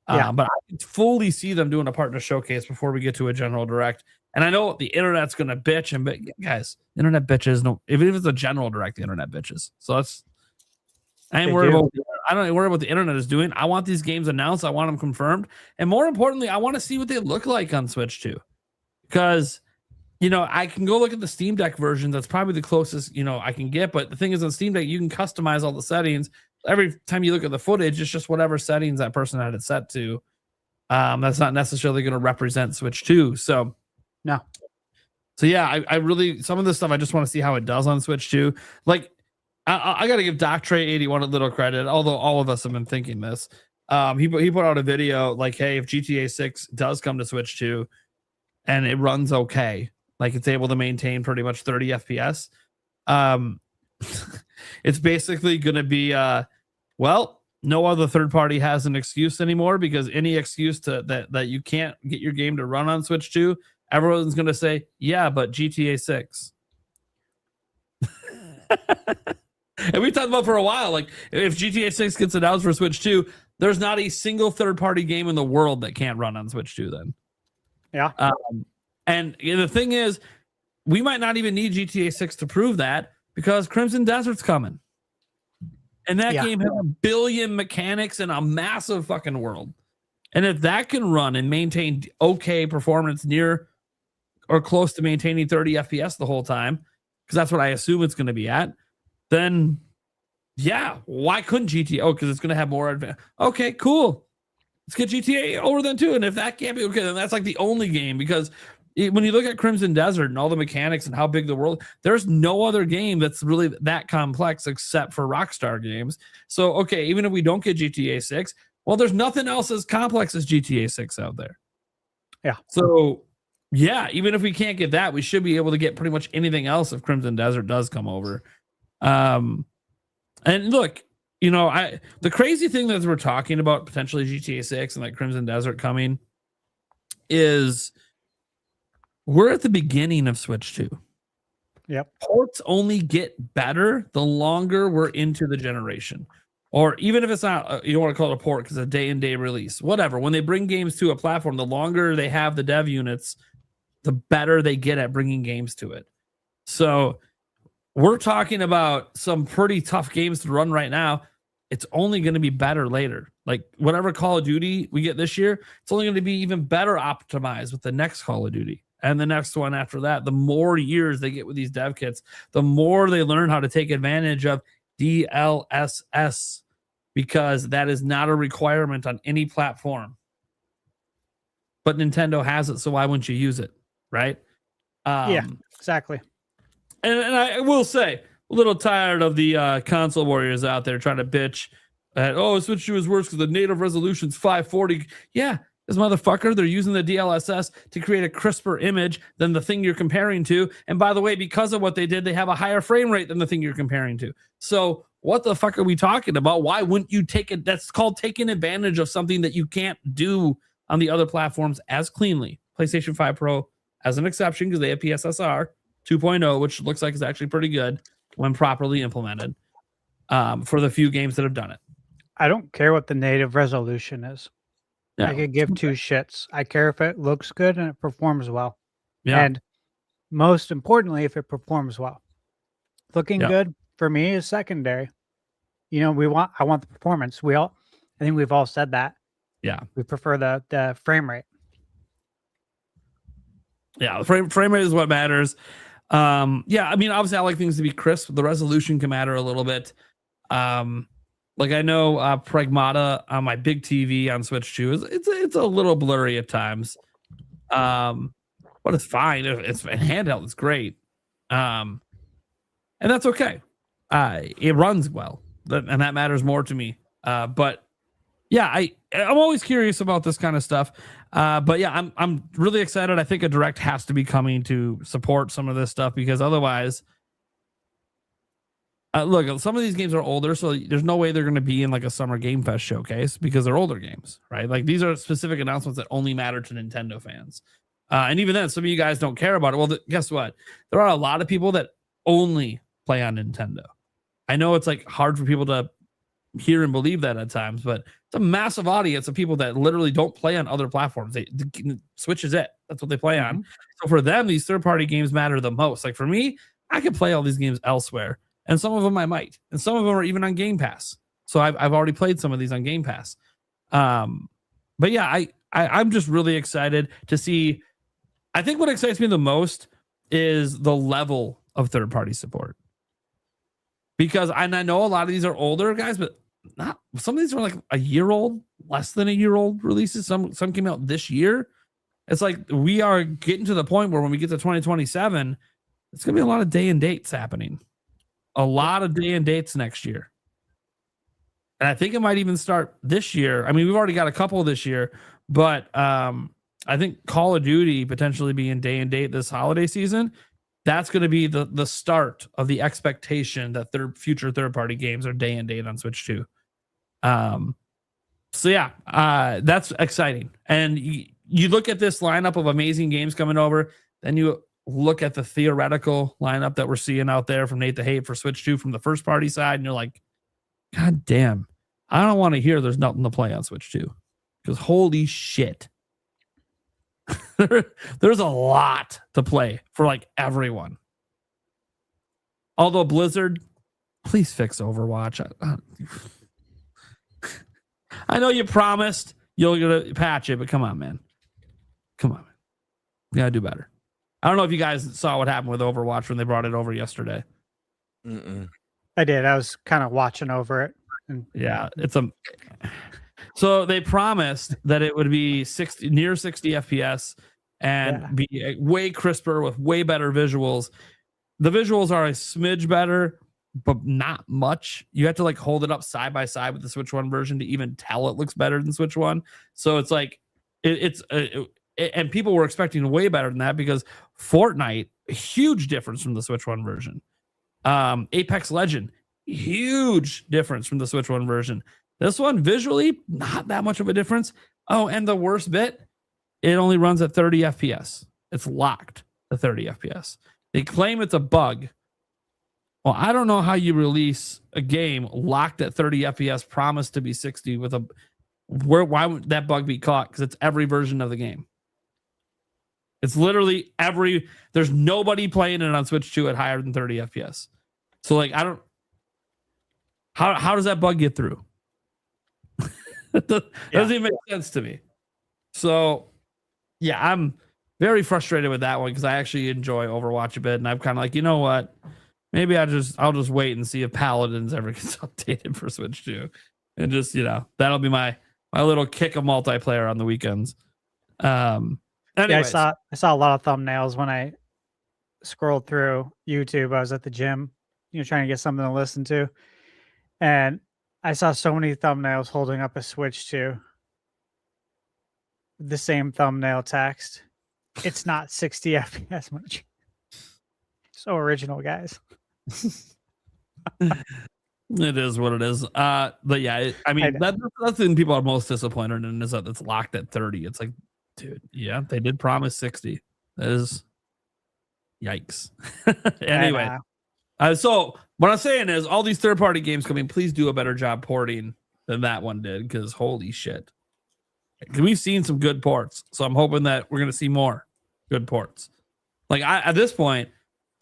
But I can fully see them doing a partner showcase before we get to a general direct. And I know the internet's going to bitch, and guys, internet bitches. No, even if it's a general direct, the internet bitches. So I don't worry about what the internet is doing. I want these games announced. I want them confirmed. And more importantly, I want to see what they look like on Switch 2. Because, I can go look at the Steam Deck version. That's probably the closest, I can get. But the thing is, on Steam Deck, you can customize all the settings. Every time you look at the footage, it's just whatever settings that person had it set to. That's not necessarily going to represent Switch 2. So, no. So, yeah, I really, some of this stuff, I just want to see how it does on Switch 2. Like, I got to give DocTray81 a little credit, although all of us have been thinking this. He put out a video like, hey, if GTA 6 does come to Switch 2 and it runs okay, like it's able to maintain pretty much 30 FPS, it's basically going to be, no other third party has an excuse anymore because any excuse that you can't get your game to run on Switch 2, everyone's going to say, yeah, but GTA 6. And we talked about for a while, like if GTA 6 gets announced for Switch 2, there's not a single third-party game in the world that can't run on Switch 2 then. Yeah. And the thing is, we might not even need GTA 6 to prove that because Crimson Desert's coming. And that game has 1 billion mechanics and a massive fucking world. And if that can run and maintain okay performance near or close to maintaining 30 FPS the whole time, because that's what I assume it's going to be at, then yeah, why couldn't GTA? Oh, because it's going to have more advanced. Okay, cool. Let's get GTA over then too. And if that can't be okay, then that's like the only game, because when you look at Crimson Desert and all the mechanics and how big the world, there's no other game that's really that complex except for Rockstar games. So, okay, even if we don't get GTA 6, well, there's nothing else as complex as GTA 6 out there. Yeah. So, yeah, even if we can't get that, we should be able to get pretty much anything else if Crimson Desert does come over. And look, you know, the crazy thing that we're talking about potentially GTA 6 and like Crimson Desert coming is we're at the beginning of Switch 2. Yep. Ports only get better the longer we're into the generation. Or even if it's not, you don't want to call it a port because it's a day-and-day release. Whatever. When they bring games to a platform, the longer they have the dev units, the better they get at bringing games to it. So we're talking about some pretty tough games to run right now. It's only going to be better later. Like whatever Call of Duty we get this year, it's only going to be even better optimized with the next Call of Duty. And the next one after that, the more years they get with these dev kits, the more they learn how to take advantage of DLSS, because that is not a requirement on any platform. But Nintendo has it, so why wouldn't you use it, right? Yeah, exactly. And I will say, a little tired of the console warriors out there trying to bitch at, Switch 2 is worse because the native resolution's 540. Yeah, this motherfucker, they're using the DLSS to create a crisper image than the thing you're comparing to. And by the way, because of what they did, they have a higher frame rate than the thing you're comparing to. So what the fuck are we talking about? Why wouldn't you take it? That's called taking advantage of something that you can't do on the other platforms as cleanly. PlayStation 5 Pro as an exception because they have PSSR 2.0, which looks like it's actually pretty good when properly implemented for the few games that have done it. I don't care what the native resolution is. Yeah. I could give two shits. I care if it looks good and it performs well. Yeah. And most importantly, if it performs well. Looking good for me is secondary. You know, I want the performance. I think we've all said that. Yeah. We prefer the frame rate. Yeah, the frame rate is what matters. I mean, obviously I like things to be crisp. The resolution can matter a little bit. Like I know Pragmata on my big TV on Switch 2 it's a little blurry at times. But it's fine. It's handheld, it's great. And that's okay. It runs well. And that matters more to me. But yeah, I'm always curious about this kind of stuff. But yeah, I'm really excited. I think a direct has to be coming to support some of this stuff because otherwise, look, some of these games are older, so there's no way they're going to be in like a Summer Game Fest showcase because they're older games, right? Like these are specific announcements that only matter to Nintendo fans. And even then, some of you guys don't care about it. Well, guess what? There are a lot of people that only play on Nintendo. I know it's like hard for people to hear and believe that at times, but it's a massive audience of people that literally don't play on other platforms. Switch is it. That's what they play on. So for them, these third-party games matter the most. Like for me, I could play all these games elsewhere, and some of them I might, and some of them are even on Game Pass. So I've already played some of these on Game Pass. But yeah, I'm just really excited to see. I think what excites me the most is the level of third-party support. Because I know a lot of these are older guys, but not some of these are like a year old, less than a year old releases. Some came out this year. It's like we are getting to the point where when we get to 2027, it's gonna be a lot of day and dates happening. A lot of day and dates next year. And I think it might even start this year. I mean, we've already got a couple this year, but I think Call of Duty potentially being day and date this holiday season. That's going to be the start of the expectation that future third-party games are day and date on Switch 2. So yeah, that's exciting. And you look at this lineup of amazing games coming over, then you look at the theoretical lineup that we're seeing out there from Nate the Hate for Switch 2 from the first party side, and you're like, God damn, I don't want to hear there's nothing to play on Switch 2. Because holy shit. There's a lot to play for like everyone. Although Blizzard, please fix Overwatch. I know you promised you're going to patch it, but come on, man. Come on, man. You got to do better. I don't know if you guys saw what happened with Overwatch when they brought it over yesterday. I did. I was kind of watching over it. Yeah, so they promised that it would be near 60 FPS and be way crisper with way better visuals. The visuals are a smidge better, but not much. You have to like hold it up side by side with the Switch 1 version to even tell it looks better than Switch 1. So it's like and people were expecting way better than that because Fortnite, a huge difference from the Switch 1 version. Apex Legend, huge difference from the Switch 1 version. This one, visually, not that much of a difference. Oh, and the worst bit, it only runs at 30 FPS. It's locked to 30 FPS. They claim it's a bug. Well, I don't know how you release a game locked at 30 FPS, promised to be 60 with why would that bug be caught? Because it's every version of the game. It's literally there's nobody playing it on Switch 2 at higher than 30 FPS. So like, how does that bug get through? It doesn't even make sense to me. So yeah, I'm very frustrated with that one because I actually enjoy Overwatch a bit, and I'm kind of like, you know what? Maybe I'll just wait and see if Paladins ever gets updated for Switch 2, and just that'll be my little kick of multiplayer on the weekends. Anyways. Yeah, I saw a lot of thumbnails when I scrolled through YouTube. I was at the gym, trying to get something to listen to, and I saw so many thumbnails holding up a Switch 2. The same thumbnail text. It's not 60 FPS much. So original, guys. It is what it is. But yeah, I mean, that's the thing people are most disappointed in is that it's locked at 30. It's like, dude, yeah, they did promise 60. That is yikes. Anyway. So what I'm saying is all these third-party games coming, please do a better job porting than that one did, because holy shit. We've seen some good ports, so I'm hoping that we're going to see more good ports. Like, at this point,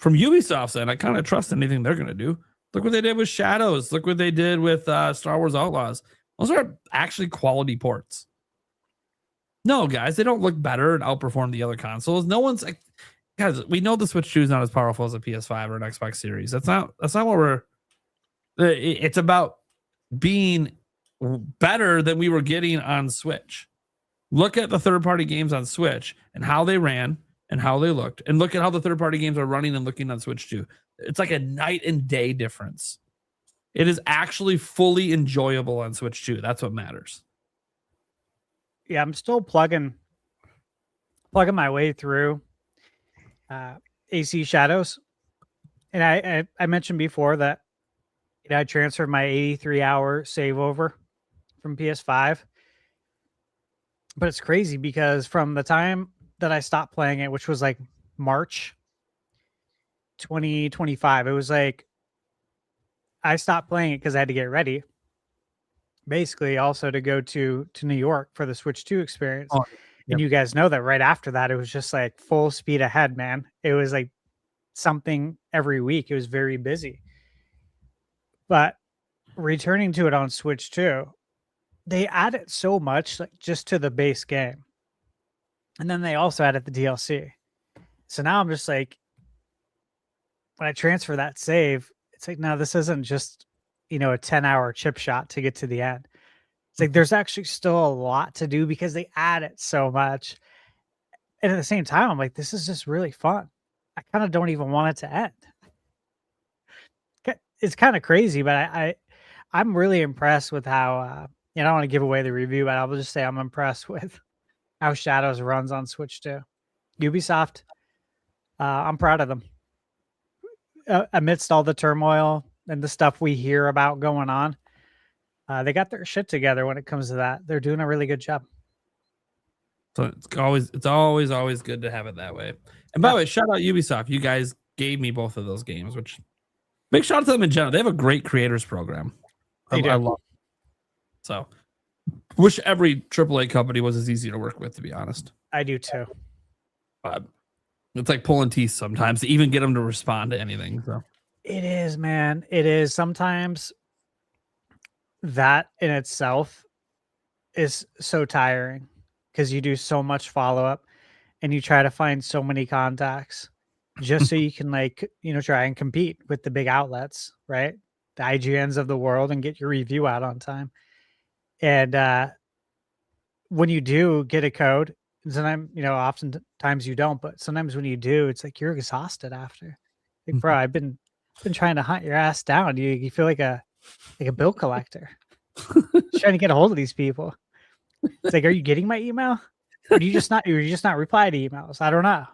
from Ubisoft's end, I kind of trust anything they're going to do. Look what they did with Shadows. Look what they did with Star Wars Outlaws. Those are actually quality ports. No, guys, they don't look better and outperform the other consoles. No one's like, guys, we know the Switch 2 is not as powerful as a PS5 or an Xbox Series. That's not what we're. It's about being better than we were getting on Switch. Look at the third-party games on Switch and how they ran and how they looked, and look at how the third-party games are running and looking on Switch 2. It's like a night and day difference. It is actually fully enjoyable on Switch 2. That's what matters. Yeah, I'm still plugging my way through AC Shadows, and I mentioned before that I transferred my 83-hour save over from PS5. But it's crazy because from the time that I stopped playing it, which was like March 2025, it was like I stopped playing it because I had to get ready. Basically, also to go to New York for the Switch 2 experience. Oh, yep. And you guys know that right after that, it was just like full speed ahead, man. It was like something every week. It was very busy. But returning to it on Switch 2, they added so much, like just to the base game. And then they also added the DLC. So now I'm just like, when I transfer that save, it's like, no, this isn't just, a 10-hour chip shot to get to the end. It's like, there's actually still a lot to do because they added so much. And at the same time, I'm like, this is just really fun. I kind of don't even want it to end. It's kind of crazy, but I'm really impressed with how, I don't want to give away the review, but I'll just say I'm impressed with how Shadows runs on Switch 2. Ubisoft, I'm proud of them. Amidst all the turmoil and the stuff we hear about going on, they got their shit together when it comes to that. They're doing a really good job. So it's always good to have it that way. And by the way, shout out Ubisoft. You guys gave me both of those games, which big shout out to them in general. They have a great creators program. I love it. So wish every AAA company was as easy to work with, to be honest. I do too. But it's like pulling teeth sometimes to even get them to respond to anything. So it is, man. It is. Sometimes that in itself is so tiring because you do so much follow-up and you try to find so many contacts just so you can try and compete with the big outlets, right? The IGNs of the world and get your review out on time. And when you do get a code, sometimes, oftentimes you don't, but sometimes when you do, it's like you're exhausted after. Like, bro, I've been trying to hunt your ass down. You feel like a bill collector. Just trying to get a hold of these people. It's like, are you getting my email? Or do you just not reply to emails? I don't know.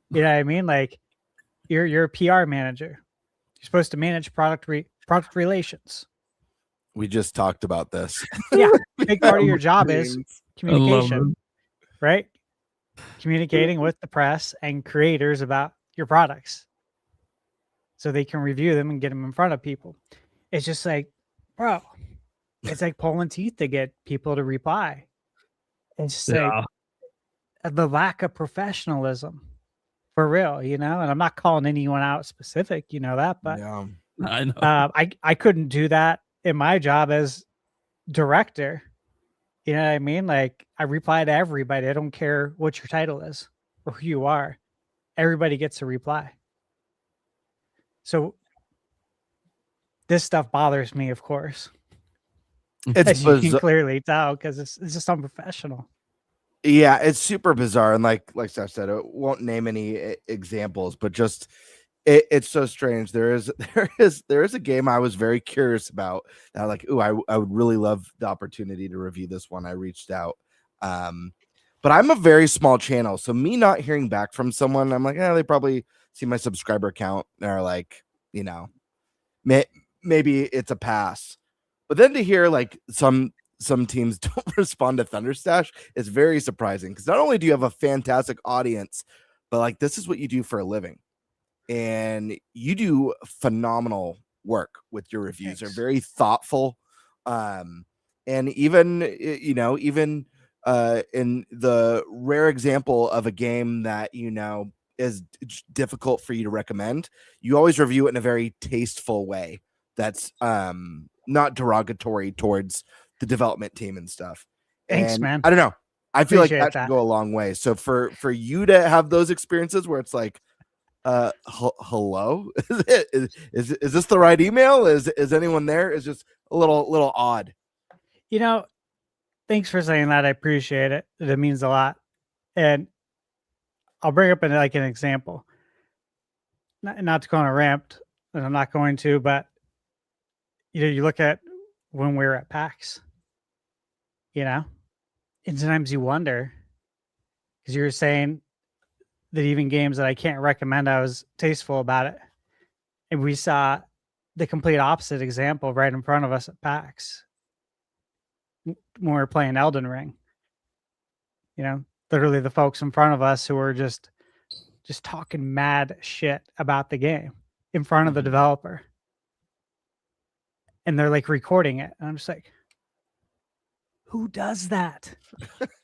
You know what I mean? Like you're a PR manager. You're supposed to manage product relations. We just talked about this. Yeah. Big part of your job is communication, right? Communicating with the press and creators about your products so they can review them and get them in front of people. It's just like, bro, it's like pulling teeth to get people to reply. It's just like the lack of professionalism for real, and I'm not calling anyone out specific, that, but yeah, I know. I couldn't do that in my job as director. You know what I mean? Like I reply to everybody. I don't care what your title is or who you are. Everybody gets a reply. So this stuff bothers me, of course. As you can clearly tell, because it's just unprofessional. Yeah, it's super bizarre, and like Steph said, I won't name any examples, but just it's so strange. There is a game I was very curious about. That I would really love the opportunity to review this one. I reached out, but I'm a very small channel, so me not hearing back from someone, I'm like, they probably see my subscriber count. They're like, maybe it's a pass. But then to hear like some teams don't respond to ThunderStash is very surprising, because not only do you have a fantastic audience, but like this is what you do for a living, and you do phenomenal work with your reviews. They're very thoughtful, and even in the rare example of a game that is difficult for you to recommend, you always review it in a very tasteful way that's not derogatory towards the development team and stuff. Thanks, man. I don't know. I feel Appreciate like that should go a long way. So for you to have those experiences where it's like, hello, is this the right email? Is anyone there? Is just a little odd. Thanks for saying that. I appreciate it. It means a lot. And I'll bring up an example. Not to go on a rant, and I'm not going to, but you look at when we were at PAX, and sometimes you wonder, because you were saying that even games that I can't recommend, I was tasteful about it. And we saw the complete opposite example right in front of us at PAX when we were playing Elden Ring. Literally the folks in front of us who were just talking mad shit about the game in front of the developer. And they're like recording it. And I'm just like, who does that?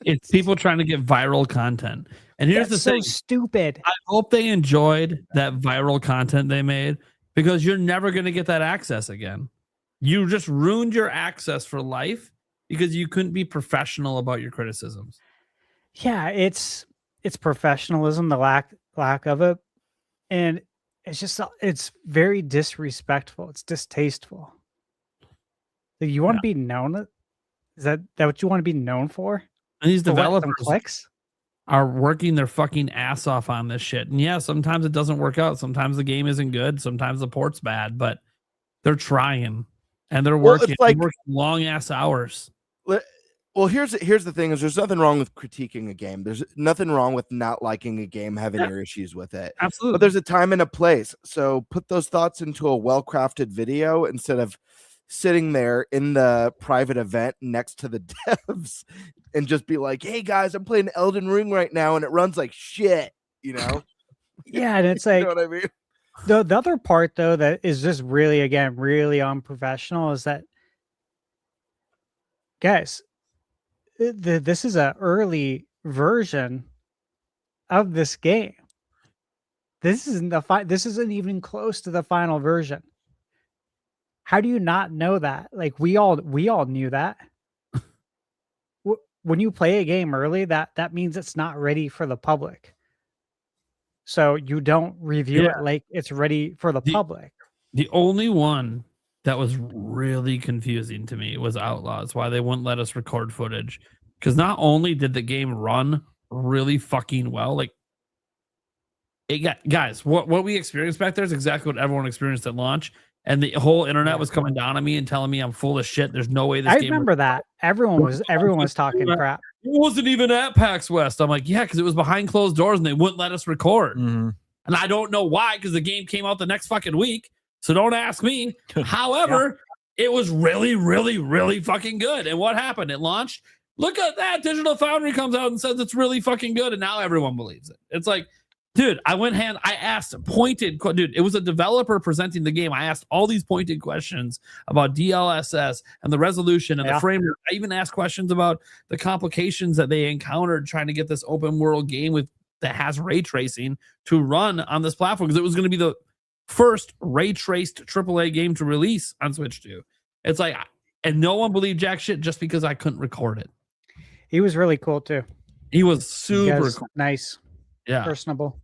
It's people trying to get viral content. And here's That's the thing. so stupid. I hope they enjoyed that viral content they made, because you're never going to get that access again. You just ruined your access for life because you couldn't be professional about your criticisms. Yeah, it's professionalism, the lack of it. And it's very disrespectful. It's distasteful. You want to be known? Is that what you want to be known for? And these For what, some developers clicks? are working their fucking ass off on this shit. And yeah, sometimes it doesn't work out. Sometimes the game isn't good. Sometimes the port's bad, but they're trying and they're working, long ass hours. Well, here's the thing: is there's nothing wrong with critiquing a game. There's nothing wrong with not liking a game, having your issues with it. Absolutely. But there's a time and a place. So put those thoughts into a well-crafted video instead of sitting there in the private event next to the devs and just be like, hey guys, I'm playing Elden Ring right now and it runs like shit, you know? Yeah, and it's like, you know what I mean? The other part though that is just really, again, really unprofessional is that, guys, this is an early version of this game. This isn't this isn't even close to the final version. How do you not know that? Like we all knew that. When you play a game early, that means it's not ready for the public. So you don't review it like it's ready for the public. The only one that was really confusing to me was Outlaws, why they wouldn't let us record footage. Because not only did the game run really fucking well, like guys, what we experienced back there is exactly what everyone experienced at launch. And the whole internet was coming down on me and telling me I'm full of shit. There's no way this game. I remember that. Everyone was talking crap. It wasn't even at PAX West. I'm like, yeah, because it was behind closed doors and they wouldn't let us record. And I don't know why, because the game came out the next fucking week. So don't ask me. However, it was really, really, really fucking good. And what happened? It launched. Look at that. Digital Foundry comes out and says it's really fucking good. And now everyone believes it. It's like, dude, I asked dude, it was a developer presenting the game. I asked all these pointed questions about DLSS and the resolution and the frame rate. I even asked questions about the complications that they encountered trying to get this open world game that has ray tracing to run on this platform, because it was going to be the first ray traced AAA game to release on Switch 2. It's like, and no one believed jack shit just because I couldn't record it. He was really cool too. He was super cool. Nice. Yeah, personable.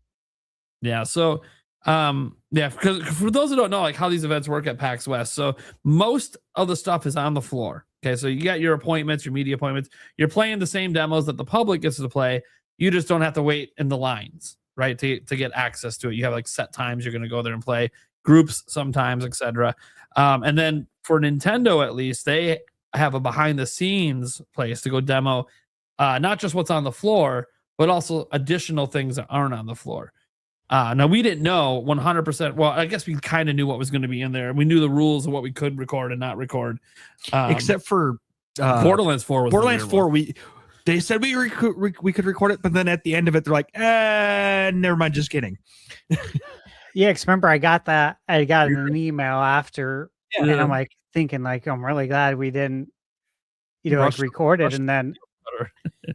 Yeah, so because for those who don't know like how these events work at PAX West, so most of the stuff is on the floor. Okay, so you got your appointments, your media appointments, you're playing the same demos that the public gets to play. You just don't have to wait in the lines, right, to get access to it. You have like set times you're going to go there and play, groups sometimes, etc. And then for Nintendo, at least, they have a behind the scenes place to go demo not just what's on the floor, but also additional things that aren't on the floor. Now, we didn't know 100%. Well, I guess we kind of knew what was going to be in there. We knew the rules of what we could record and not record. Except for Borderlands 4 was Borderlands 4. They said we could record it, but then at the end of it, they're like, never mind, just kidding. Yeah, because remember, I got an email after, and I'm like thinking, like, I'm really glad we didn't, like record it and then,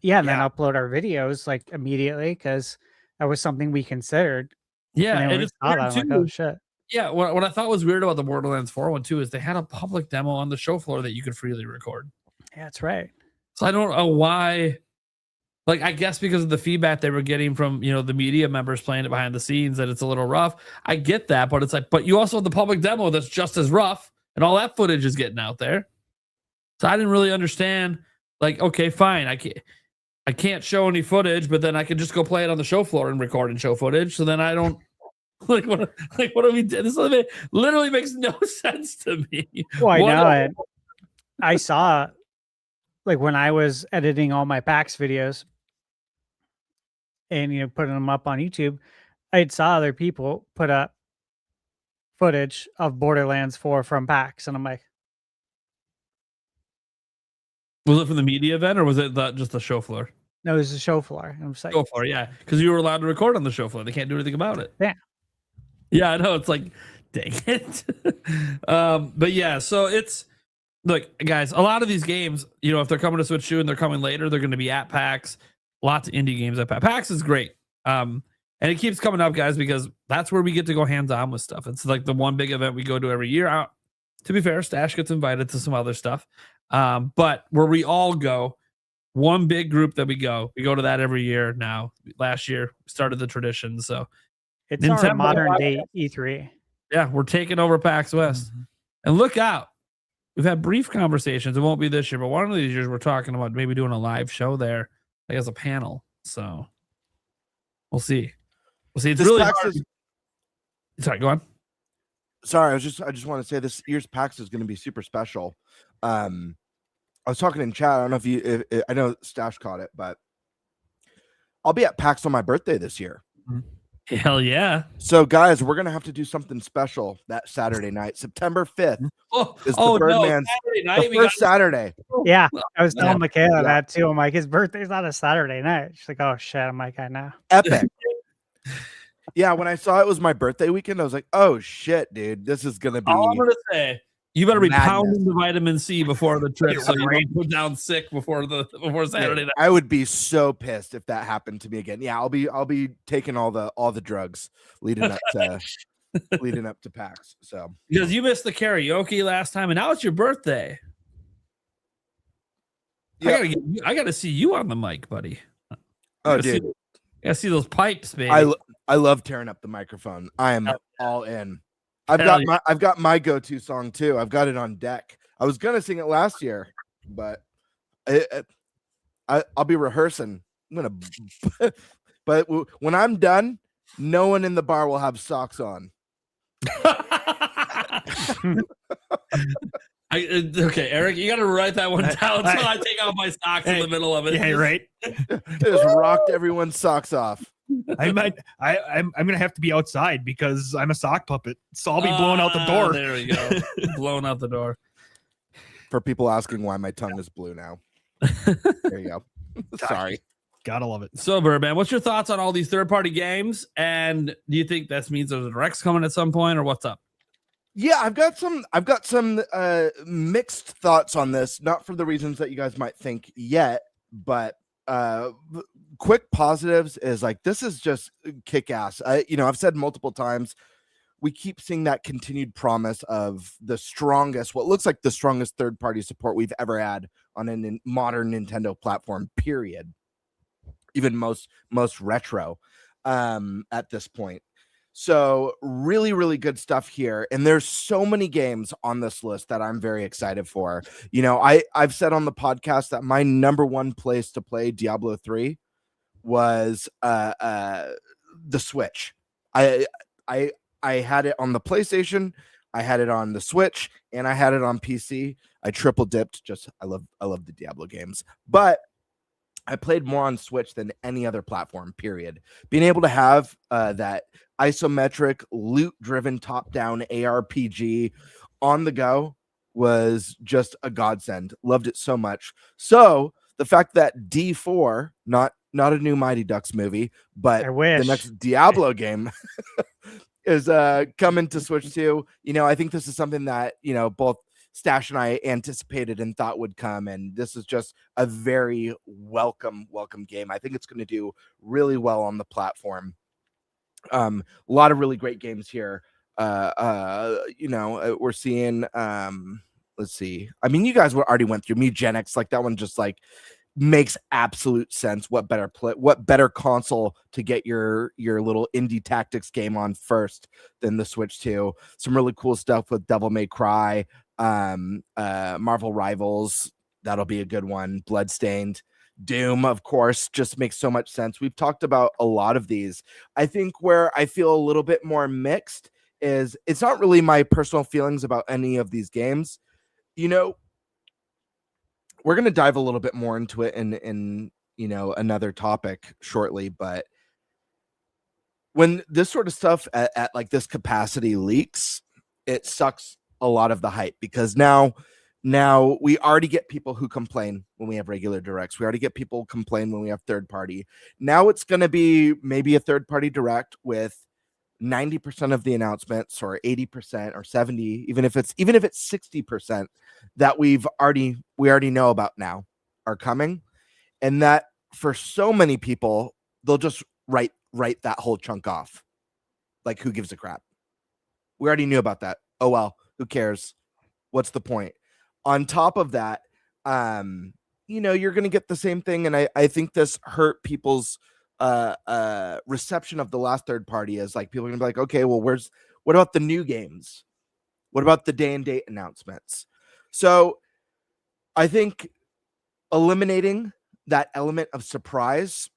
then upload our videos like immediately, because that was something we considered. Yeah, and it's like, oh shit. Yeah, what I thought was weird about the Borderlands 4 one too is they had a public demo on the show floor that you could freely record. Yeah, that's right. So I don't know why. Like, I guess because of the feedback they were getting from, the media members playing it behind the scenes, that it's a little rough. I get that, but it's like, but you also have the public demo that's just as rough, and all that footage is getting out there. So I didn't really understand. Like, okay, fine, I can't show any footage, but then I can just go play it on the show floor and record and show footage. So then I don't what do we do? This literally makes no sense to me. Well, I know it. I saw, like, when I was editing all my PAX videos and putting them up on YouTube, I saw other people put up footage of Borderlands 4 from PAX, and I'm like, was it from the media event or was it just the show floor? No, it was the show floor. I'm just like, show floor, yeah, because you were allowed to record on the show floor. They can't do anything about it. Yeah, I know. It's like, dang it. But yeah, so it's, look, guys, a lot of these games, if they're coming to Switch 2 and they're coming later, they're going to be at PAX. Lots of indie games at PAX. PAX is great. And it keeps coming up, guys, because that's where we get to go hands-on with stuff. It's like the one big event we go to every year. To be fair, Stash gets invited to some other stuff. But where we all go, one big group that we go to that every year now. Last year, started the tradition. So it's our modern day E3. Yeah, we're taking over PAX West. Mm-hmm. And look out. We've had brief conversations. It won't be this year, but one of these years we're talking about maybe doing a live show there, like as a panel. So we'll see. It's this really hard. Sorry, go on. Sorry, I just want to say this year's PAX is going to be super special. I was talking in chat. I don't know I know Stash caught it, but I'll be at PAX on my birthday this year. Mm-hmm. Hell yeah. So, guys, we're going to have to do something special that Saturday night. September 5th is the Birdman's the first Saturday. Yeah, I was telling Michaela that too. I'm like, his birthday's not a Saturday night. She's like, oh, shit. I'm like, I know. Epic. Yeah, when I saw it was my birthday weekend, I was like, oh, shit, dude. This is going to be... All I'm going to say, you better be madness. Pounding the vitamin C before the trip so you don't go down sick before Saturday night. I would be so pissed if that happened to me again. Yeah, I'll be taking all the drugs leading up to PAX. So because you missed the karaoke last time, and now it's your birthday. Yeah. I gotta see you on the mic, buddy. Oh, dude, I gotta see those pipes, baby. I love tearing up the microphone. I am all in. I've got my go-to song too. I've got it on deck. I was gonna sing it last year, but I'll be rehearsing. But when I'm done, no one in the bar will have socks on. Okay, Eric, you got to write that one down until I take off my socks in the middle of it. Yeah, right. Just rocked everyone's socks off. I'm gonna have to be outside because I'm a sock puppet, so I'll be blowing out the door. There we go, blowing out the door. For people asking why my tongue is blue now. There you go. Sorry. Gotta love it. So, Birdman, what's your thoughts on all these third-party games? And do you think that means there's a direct's coming at some point, or what's up? Yeah, I've got some mixed thoughts on this, not for the reasons that you guys might think yet, but quick positives is like this is just kick-ass. I've said multiple times, we keep seeing that continued promise of what looks like the strongest third-party support we've ever had on a modern Nintendo platform, period. Even most retro at this point. So really, really good stuff here. And there's so many games on this list that I'm very excited for. I've said on the podcast that my number one place to play Diablo 3 was the Switch. I had it on the PlayStation, I had it on the Switch, and I had it on PC. I triple dipped. I love the Diablo games. But I played more on Switch than any other platform, period. Being able to have that isometric, loot-driven, top-down ARPG on the go was just a godsend. Loved it so much. So the fact that D4, not a new Mighty Ducks movie, but the next Diablo game is coming to Switch too. I think this is something that, both Stash and I anticipated and thought would come, and this is just a very welcome game. I think it's going to do really well on the platform. A lot of really great games here. We're seeing let's see. I mean, you guys already went through Mugenics, like that one just like makes absolute sense. What better console to get your little indie tactics game on first than the Switch 2? Some really cool stuff with Devil May Cry, Marvel Rivals, that'll be a good one. Bloodstained, Doom, of course, just makes so much sense. We've talked about a lot of these. I think where I feel a little bit more mixed is it's not really my personal feelings about any of these games. We're going to dive a little bit more into it in another topic shortly, but when this sort of stuff at like this capacity leaks, it sucks a lot of the hype, because now we already get people who complain when we have regular directs. We already get people complain when we have third party. Now it's going to be maybe a third party direct with 90% of the announcements, or 80% or 70, even if it's 60% that we already know about now are coming. And that for so many people, they'll just write that whole chunk off. Like, who gives a crap? We already knew about that. Oh, well, who cares? What's the point? On top of that, you're going to get the same thing. And I think this hurt people's reception of the last third party, is like people are going to be like, okay, well, what about the new games? What about the day and date announcements? So I think eliminating that element of surprise,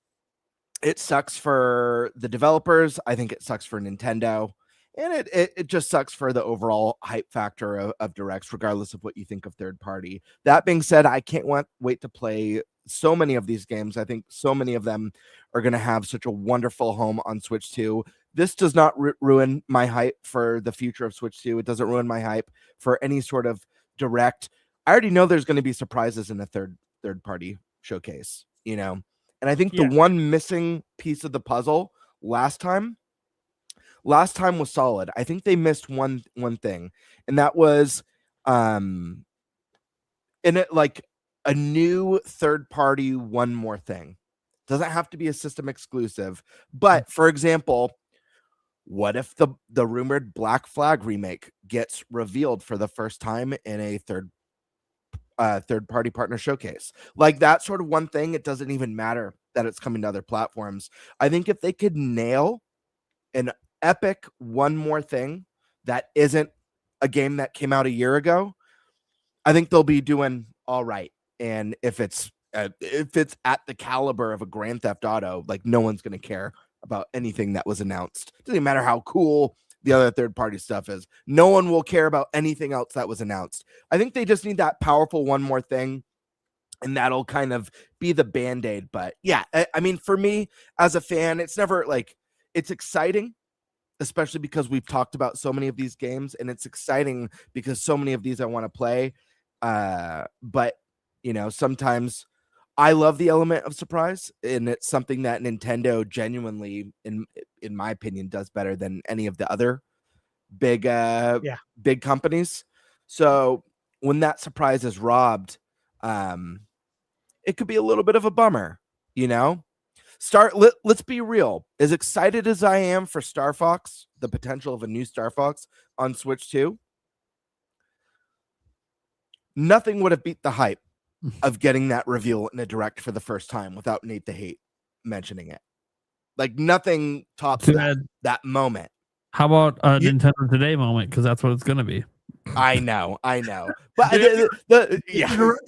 it sucks for the developers. I think it sucks for Nintendo. And it just sucks for the overall hype factor of directs, regardless of what you think of third party. That being said, I can't wait to play so many of these games. I think so many of them are going to have such a wonderful home on Switch 2. This does not ruin my hype for the future of Switch 2. It doesn't ruin my hype for any sort of direct. I already know there's going to be surprises in a third party showcase, you know. And I think the one missing piece of the puzzle last time was solid. I think they missed one thing, and that was in it like a new third party one more thing. Doesn't have to be a system exclusive, but for example, what if the rumored Black Flag remake gets revealed for the first time in a third party partner showcase? Like that sort of one thing. It doesn't even matter that it's coming to other platforms. I think if they could nail an epic one more thing that isn't a game that came out a year ago, I think they'll be doing all right. And if it's at the caliber of a Grand Theft Auto, like no one's going to care about anything that was announced. Doesn't matter how cool the other third party stuff is. No one will care about anything else that was announced. I think they just need that powerful one more thing, and that'll kind of be the Band-Aid. But yeah, I mean, for me as a fan, it's never like, it's exciting, especially because we've talked about so many of these games, and it's exciting because so many of these I want to play. But you know, sometimes I love the element of surprise, and it's something that Nintendo genuinely, in my opinion, does better than any of the other big companies. So when that surprise is robbed, it could be a little bit of a bummer, you know. Let's be real. As excited as I am for Star Fox, the potential of a new Star Fox on Switch 2, nothing would have beat the hype of getting that reveal in a direct for the first time without Nate the Hate mentioning it. Like nothing tops that moment. How about a Nintendo Today moment? Because that's what it's going to be. I know. But it wasn't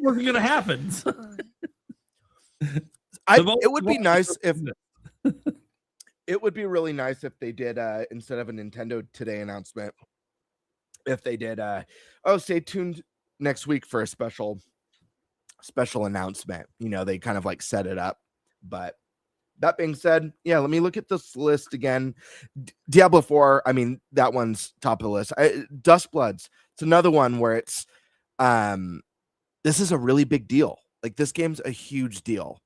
going to happen. It would be nice if it would be really nice if they did instead of a Nintendo Today announcement, if they did stay tuned next week for a special announcement. You know, they kind of like set it up. But that being said, yeah, let me look at this list again. Diablo 4, I mean, that one's top of the list. Dustbloods, it's another one where it's this is a really big deal. Like this game's a huge deal.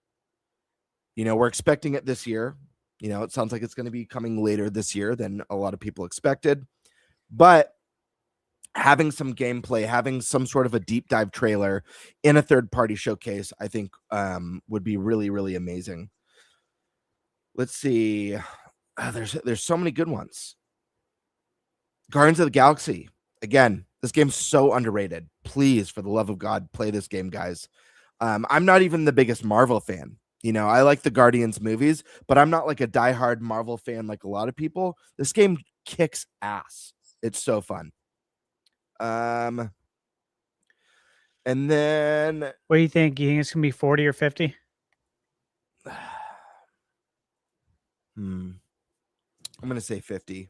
You know, we're expecting it this year. You know, it sounds like it's going to be coming later this year than a lot of people expected. But having some gameplay, having some sort of a deep dive trailer in a third party showcase, I think would be really, really amazing. Let's see. There's so many good ones. Guardians of the Galaxy. Again, this game's so underrated. Please, for the love of God, play this game, guys. I'm not even the biggest Marvel fan. You know, I like the Guardians movies, but I'm not like a diehard Marvel fan like a lot of people. This game kicks ass. It's so fun. And then what do you think? You think it's gonna be 40 or 50? I'm gonna say 50.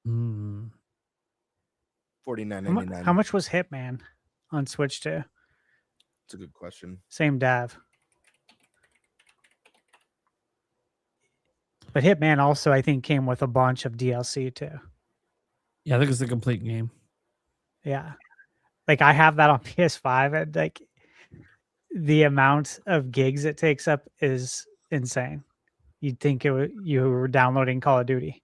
49.99. How much was Hitman on Switch 2? It's a good question. Same dive. But Hitman also, I think, came with a bunch of DLC too. Yeah, I think it's a complete game. Yeah. Like I have that on PS5, and like the amount of gigs it takes up is insane. You'd think you were downloading Call of Duty.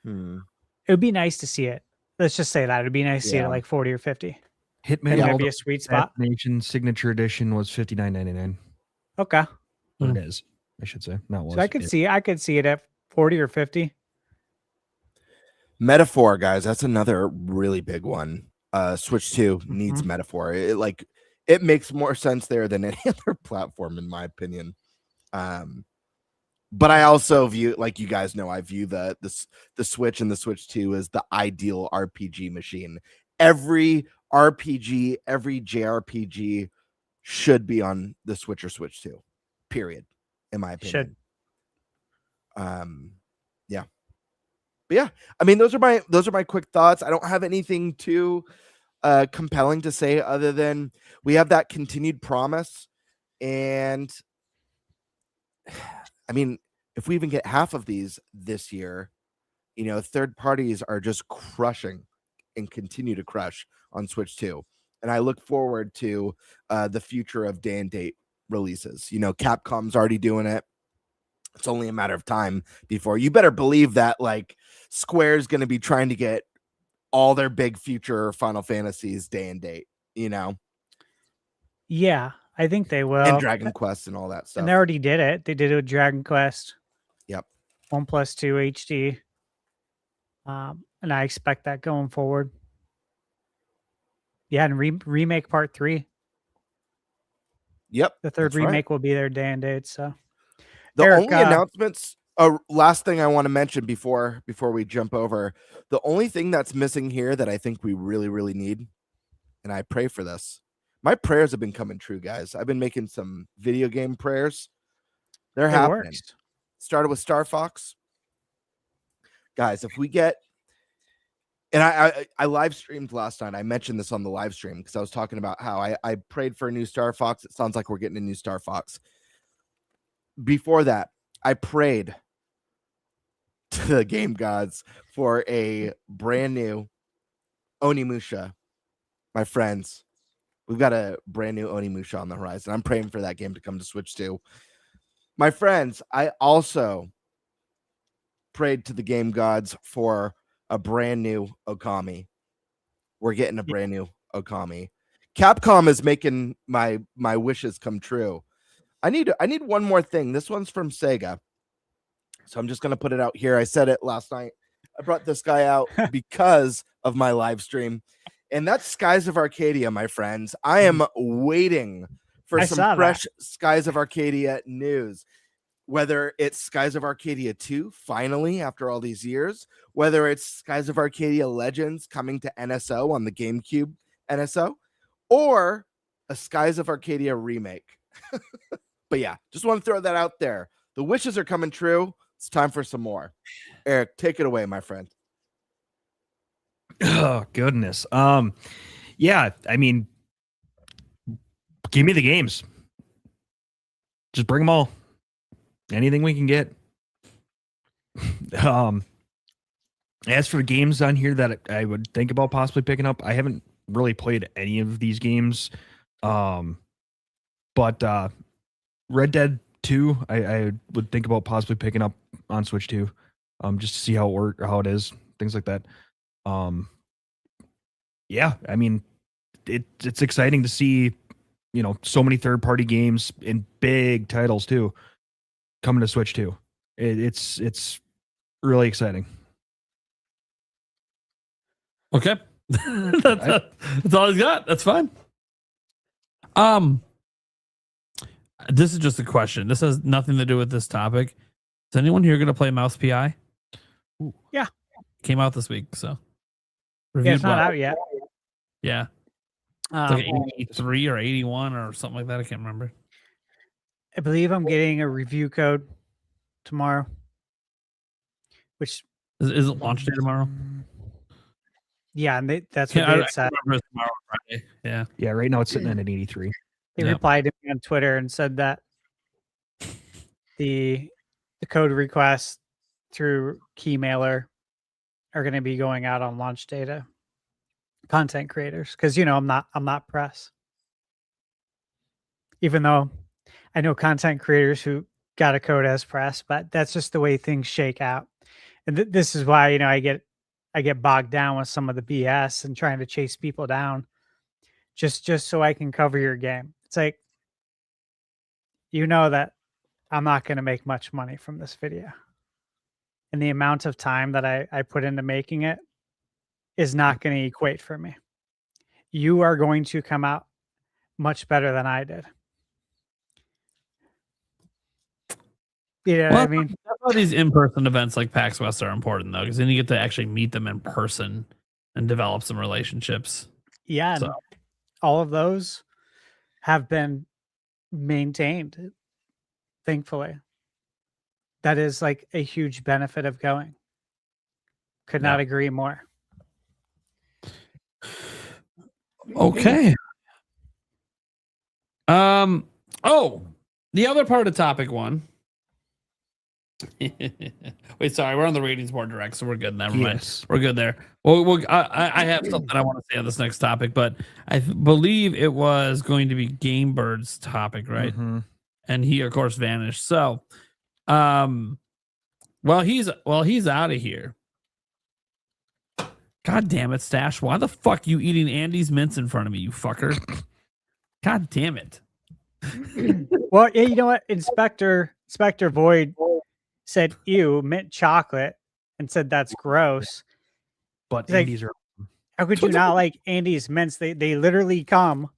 It would be nice to see it. Let's just say that. It'd be nice to see it at like 40 or 50. Hitman might be a sweet spot. Nation Signature Edition was $59.99. Okay. It is, I should say. Not was. So I could see it at 40 or 50. Metaphor, guys, that's another really big one. Switch 2 needs Metaphor. It makes more sense there than any other platform, in my opinion. But I also view, like you guys know, I view the Switch and the Switch 2 as the ideal RPG machine. Every RPG, every JRPG should be on the Switch or Switch 2. Period, in my opinion. But yeah, I mean, those are my quick thoughts. I don't have anything too compelling to say other than we have that continued promise. And I mean, if we even get half of these this year, third parties are just crushing and continue to crush on Switch 2. And I look forward to the future of day and date releases. Capcom's already doing it. It's only a matter of time before you better believe that like Square's going to be trying to get all their big future Final Fantasies day and date, Yeah, I think they will. And Dragon Quest and all that stuff. And they already did it. They did it with Dragon Quest. Yep. 1+2 HD. And I expect that going forward. Yeah, and remake part 3. Yep. The third remake will be there day and date. So the Eric, only announcements, last thing I want to mention before we jump over, the only thing that's missing here that I think we really, really need, and I pray for this. My prayers have been coming true, guys. I've been making some video game prayers. They're happening. Works. Started with Star Fox. Guys, if we get, and I live streamed last night. I mentioned this on the live stream because I was talking about how I prayed for a new Star Fox. It sounds like we're getting a new Star Fox. Before that, I prayed to the game gods for a brand new Onimusha. My friends, we've got a brand new Onimusha on the horizon. I'm praying for that game to come to Switch 2. My friends, I also prayed to the game gods for a brand new Okami. We're getting a brand new Okami. Capcom is making my wishes come true. I need one more thing. This one's from Sega. So I'm just going to put it out here. I said it last night. I brought this guy out because of my live stream. And that's Skies of Arcadia, my friends. I am waiting for some fresh Skies of Arcadia news. Whether it's Skies of Arcadia 2, finally, after all these years, whether it's Skies of Arcadia Legends coming to NSO on the GameCube NSO, or a Skies of Arcadia remake. But yeah, just want to throw that out there. The wishes are coming true. It's time for some more. Eric, take it away, my friend. Oh, goodness. Yeah, I mean, give me the games. Just bring them all. Anything we can get. As for games on here that I would think about possibly picking up, I haven't really played any of these games. But Red Dead 2, I would think about possibly picking up on Switch 2, just to see how it works or how it is, things like that. Yeah, I mean, it's exciting to see, so many third-party games and big titles too coming to Switch 2. It's really exciting. Okay. That's all he's got. That's fine. This is just a question. This has nothing to do with this topic. Is anyone here going to play Mouse PI? Ooh. Yeah. Came out this week, so. Yeah, it's not out yet. Yeah. It's like 83 or 81 or something like that. I can't remember. I believe I'm getting a review code tomorrow. Which is it launch day tomorrow? Yeah, and that's what they said. Tomorrow, Friday. Yeah. Yeah, right now it's sitting at an 83. They replied to me on Twitter and said that the code requests through Keymailer are going to be going out on launch day to content creators because I'm not press. Even though I know content creators who got a code as press, but that's just the way things shake out. And this is why I get bogged down with some of the BS and trying to chase people down just so I can cover your game. It's like, that I'm not going to make much money from this video. And the amount of time that I put into making it is not going to equate for me. You are going to come out much better than I did. What I mean? That's why these in-person events like PAX West are important, though, because then you get to actually meet them in person and develop some relationships. Yeah, so. All of those have been maintained, thankfully. That is like a huge benefit of going. Could not agree more. Okay. Oh, the other part of topic one. Wait, sorry, we're on the ratings board direct, so we're good. Never mind. We're good there. Well, I have something I want to say on this next topic, but I believe it was going to be GameBird's topic, right? Mm-hmm. And he, of course, vanished. So, he's out of here. God damn it, Stash! Why the fuck you eating Andy's mints in front of me, you fucker? God damn it! Well, yeah, you know what? Inspector Void said, "Ew, mint chocolate," and said that's gross. But He's Andy's are. How could you not like Andy's mints? They literally come,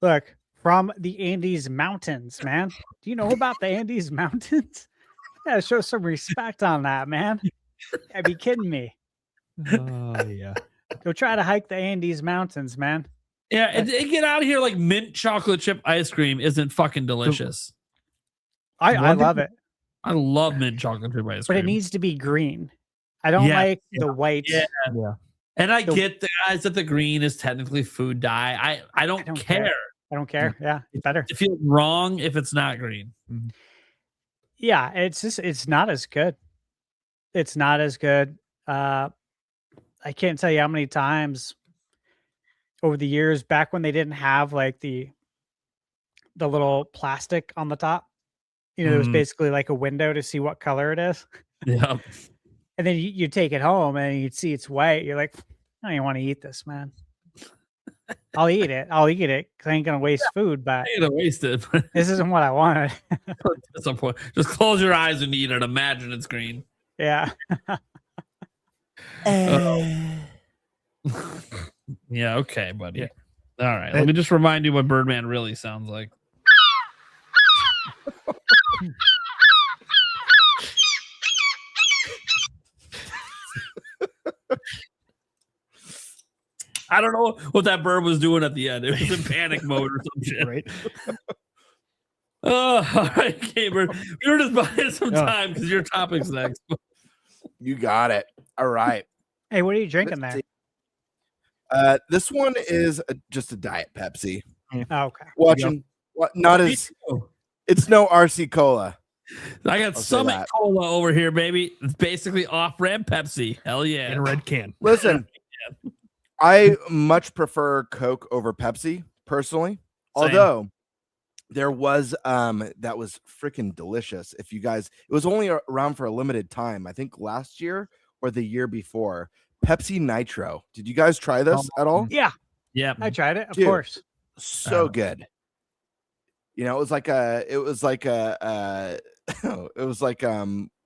look, from the Andes Mountains, man. Do you know about the Andes Mountains? Yeah, show some respect on that, man. I'd be kidding me. Oh yeah. Go try to hike the Andes Mountains, man. Yeah, and get out of here! Like mint chocolate chip ice cream isn't fucking delicious. I love it. I love mint chocolate chip ice cream, but it needs to be green. I don't like the white. Yeah. And I get the guys that the green is technically food dye. I don't care. I don't care. Yeah, it's better. It feels wrong if it's not green. Mm-hmm. Yeah, it's not as good. It's not as good. I can't tell you how many times over the years, back when they didn't have like the little plastic on the top, it was basically like a window to see what color it is. Yeah. And then you take it home and you'd see it's white. You're like, I don't even want to eat this, man. I'll eat it because I ain't gonna waste food. But I ain't gonna waste it. This isn't what I wanted. At some point, just close your eyes and eat it. Imagine it's green. Yeah. Yeah. Okay, buddy. Yeah. All right. Let me just remind you what Birdman really sounds like. I don't know what that bird was doing at the end. It was in panic mode or some shit. Right. Oh, all right, GameBird. We were just buying some time because your topic's next. You got it. All right. Hey, what are you drinking there? This one is just a Diet Pepsi. Oh, okay. Watching, not as it's no RC Cola. I got Summit Cola over here, baby. It's basically off-brand Pepsi. Hell yeah. In a red can. Listen, I much prefer Coke over Pepsi personally. Same. Although there was that was freaking delicious. If you guys, it was only around for a limited time. I think last year or the year before. Pepsi Nitro. Did you guys try this at all? Yeah. Yeah. I tried it, of course. So good. It was like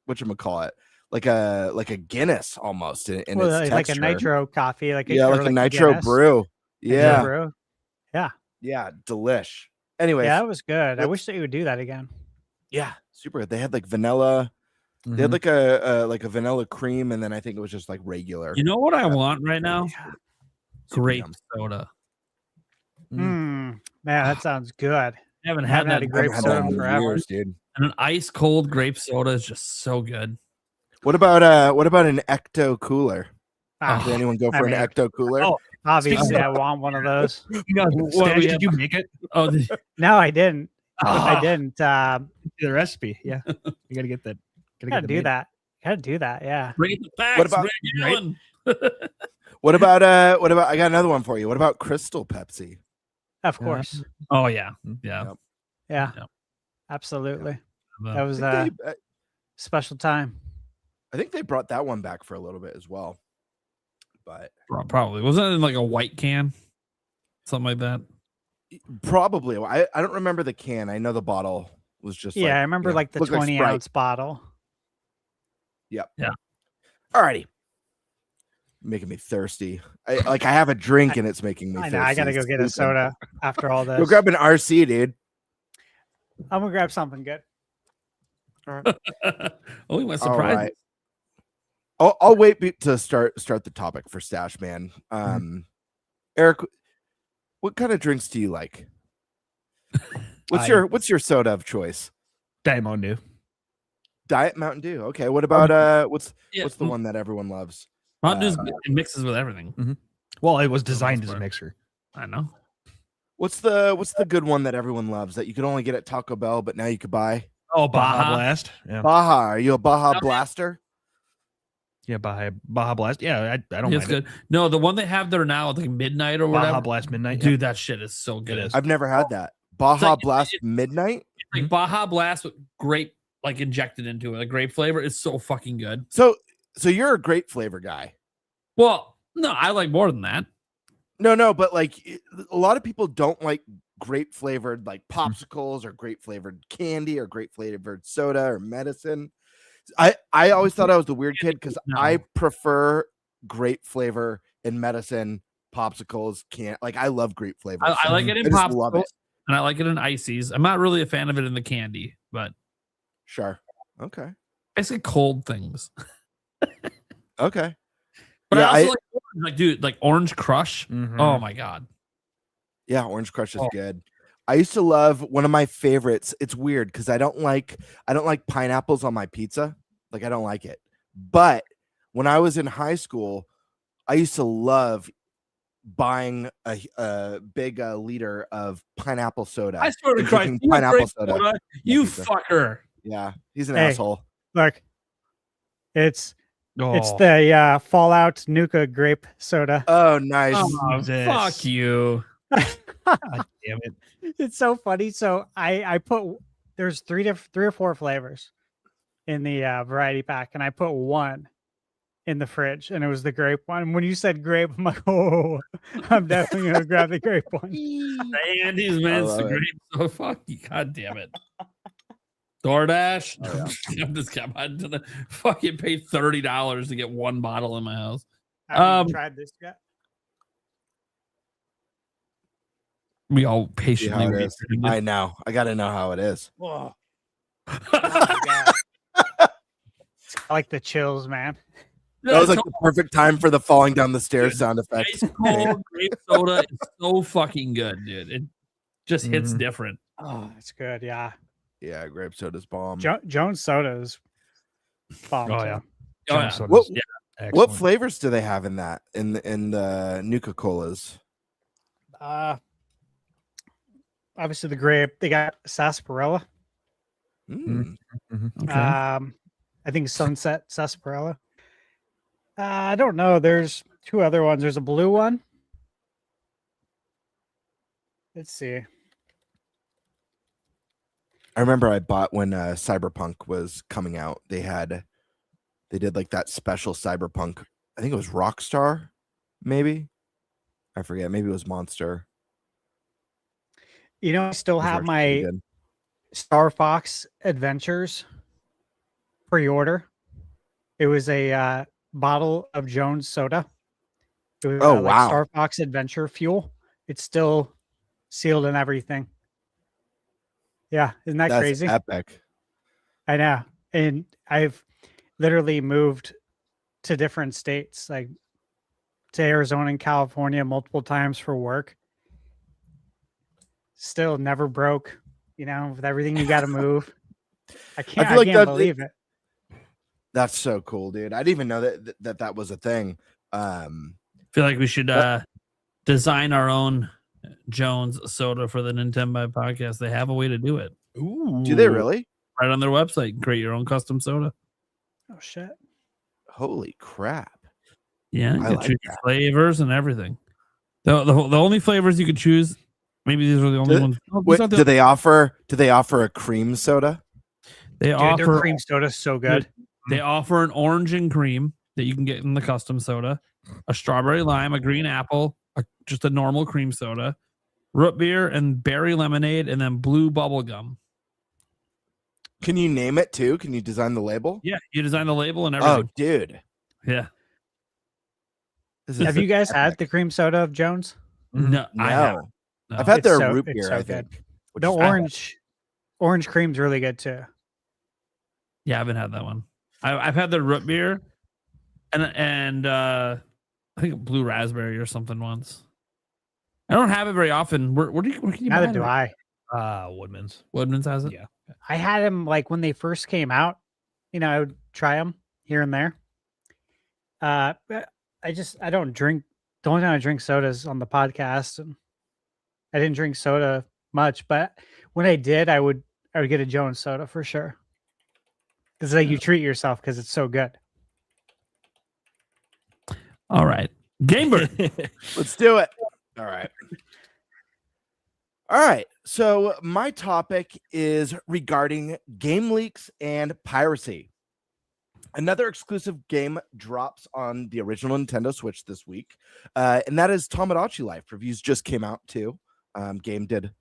whatchamacallit? Like a Guinness almost in its like texture. a nitro coffee, like a nitro brew. Yeah. Brew. Yeah. Yeah, delish. Anyways. Yeah, that was good. I wish that you would do that again. Yeah, super good. They had like vanilla. Mm-hmm. They had like a vanilla cream, and then I think it was just like regular. You know what I want right now? Grape soda. Man, that sounds good. I haven't had that grape soda in forever, years, dude. And an ice cold grape soda is just so good. What about an Ecto cooler? Did anyone go for an Ecto cooler? Oh, obviously, I want one of those. Did you make it? Oh, no, I didn't. I didn't. The recipe, yeah. You gotta get that. Gotta do that. Gotta do that. Yeah. Bring it the facts. What about I got another one for you. What about Crystal Pepsi? Of course. Oh yeah. Yeah. Yeah. Absolutely. That was a special time. I think they brought that one back for a little bit as well. But probably wasn't it in like a white can? Something like that. Probably. I don't remember the can. I know the bottle was just I remember like the 20-ounce bottle. Yep. Yeah. Alrighty. Making me thirsty. I have a drink and it's making me thirsty. I gotta go get a soda after all this. Go grab an RC, dude. I'm gonna grab something good. All right. Oh, we went surprised. Right. I'll wait to start the topic for Stash Man. Eric, what kind of drinks do you like? What's your soda of choice? Diamond. Diet Mountain Dew. Okay. What about what's the one that everyone loves? Mountain Dew mixes with everything. Mm-hmm. Well, it was designed as a mixer. I know. What's the good one that everyone loves that you could only get at Taco Bell, but now you could buy? Oh, Baja Blast. Yeah. Baja. Are you a Baja Blaster? Yeah, Baja Blast. Yeah, I don't It's mind good. No, the one they have there now, like midnight or whatever. Baja Blast Midnight. Dude, that shit is so good. It is. I've never had that. Baja Blast Midnight. It's like Baja Blast with grape like injected into it. A grape flavor is so fucking good. So you're a grape flavor guy. Well, no, I like more than that. No, but like a lot of people don't like grape flavored like popsicles or grape flavored candy or grape flavored soda or medicine. I always thought I was the weird kid because I prefer grape flavor in medicine, popsicles. I love grape flavor. I like it in popsicles and I like it in ices. I'm not really a fan of it in the candy, but sure. Okay. Basically cold things. Okay. But yeah, I also like dude, like Orange Crush. Mm-hmm. Oh my god. Yeah, Orange Crush is good. I used to love one of my favorites. It's weird because I don't like pineapples on my pizza. Like I don't like it. But when I was in high school, I used to love buying a big liter of pineapple soda. I started crying. Pineapple soda. You fucker. Yeah, he's an asshole. Look, it's the Fallout Nuka grape soda. Oh, nice. Oh, fuck you. God damn it. It's so funny. So I put there's three or four flavors in the variety pack, and I put one in the fridge, and it was the grape one. When you said grape, I'm like, oh, I'm definitely gonna grab the grape one. Andy's man, it's the grape. So fuck you. God damn it. DoorDash. Oh, yeah. I'm just kidding. Fucking pay $30 to get one bottle in my house. Have you tried this yet? We all patiently wait. I know. I got to know how it is. Whoa. I like the chills, man. That was like the perfect time for the falling down the stairs sound effect. Ice cold grape soda is so fucking good, dude. It just hits different. Oh, it's good. Yeah. Yeah, grape soda's bomb. Jones soda is bomb. Oh yeah. What flavors do they have in that in the Nuka Colas? Obviously the grape. They got sarsaparilla. Okay. I think Sunset sarsaparilla. I don't know. There's two other ones. There's a blue one. Let's see. I remember I bought when Cyberpunk was coming out. They did like that special Cyberpunk. I think it was Rockstar, maybe. I forget. Maybe it was Monster. You know, I still have my Star Fox Adventures pre-order. It was a bottle of Jones soda. It was, wow! Like Star Fox Adventure Fuel. It's still sealed and everything. Yeah, isn't that crazy? Epic. I know, and I've literally moved to different states, like to Arizona and California, multiple times for work. Still never broke. You know, with everything you got to move. I can't believe it. That's so cool, dude. I didn't even know that was a thing. I feel like we should design our own Jones soda for the NintenByte Podcast. They have a way to do it. Ooh. Do they really? Right on their website. You can create your own custom soda. Oh shit. Holy crap. Yeah, you can choose flavors and everything. The only flavors you could choose, maybe these are the only ones. Do they offer a cream soda? They offer their cream soda is so good. They offer an orange and cream that you can get in the custom soda, a strawberry lime, a green apple, just a normal cream soda, root beer and berry lemonade, and then blue bubble gum. Can you name it too? Can you design the label? Yeah, you design the label and everything. Oh, dude. Yeah. Have you guys had the cream soda of Jones? No. I haven't. No. I've had their root beer, I think. The orange cream's really good too. Yeah, I haven't had that one. I've had the root beer and I think blue raspberry or something once. I don't have it very often. Where can you buy it? Neither do I. Woodman's. Woodman's has it? Yeah. I had them like when they first came out I would try them here and there. But I don't drink. The only time I drink sodas on the podcast, and I didn't drink soda much, but when I did, I would get a Jones soda for sure. It's like you treat yourself because it's so good. All right. GameBird. Let's do it. All right. All right. So my topic is regarding game leaks and piracy. Another exclusive game drops on the original Nintendo Switch this week, and that is Tamagotchi Life. Reviews just came out too. Game did,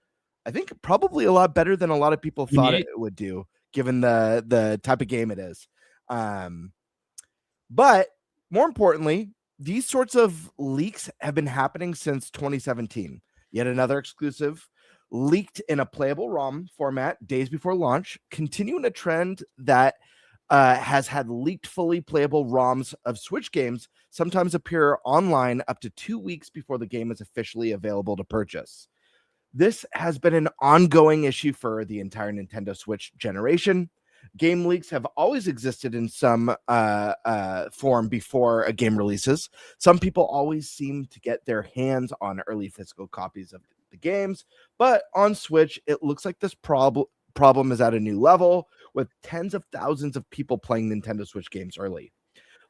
I think, probably a lot better than a lot of people thought it would do, given the type of game it is. But more importantly, these sorts of leaks have been happening since 2017. Yet another exclusive leaked in a playable ROM format days before launch, continuing a trend that has had leaked fully playable ROMs of Switch games sometimes appear online up to 2 weeks before the game is officially available to purchase. This has been an ongoing issue for the entire Nintendo Switch generation. Game leaks have always existed in some form before a game releases. Some people always seem to get their hands on early physical copies of the games, but on Switch, it looks like this problem is at a new level, with tens of thousands of people playing Nintendo Switch games early,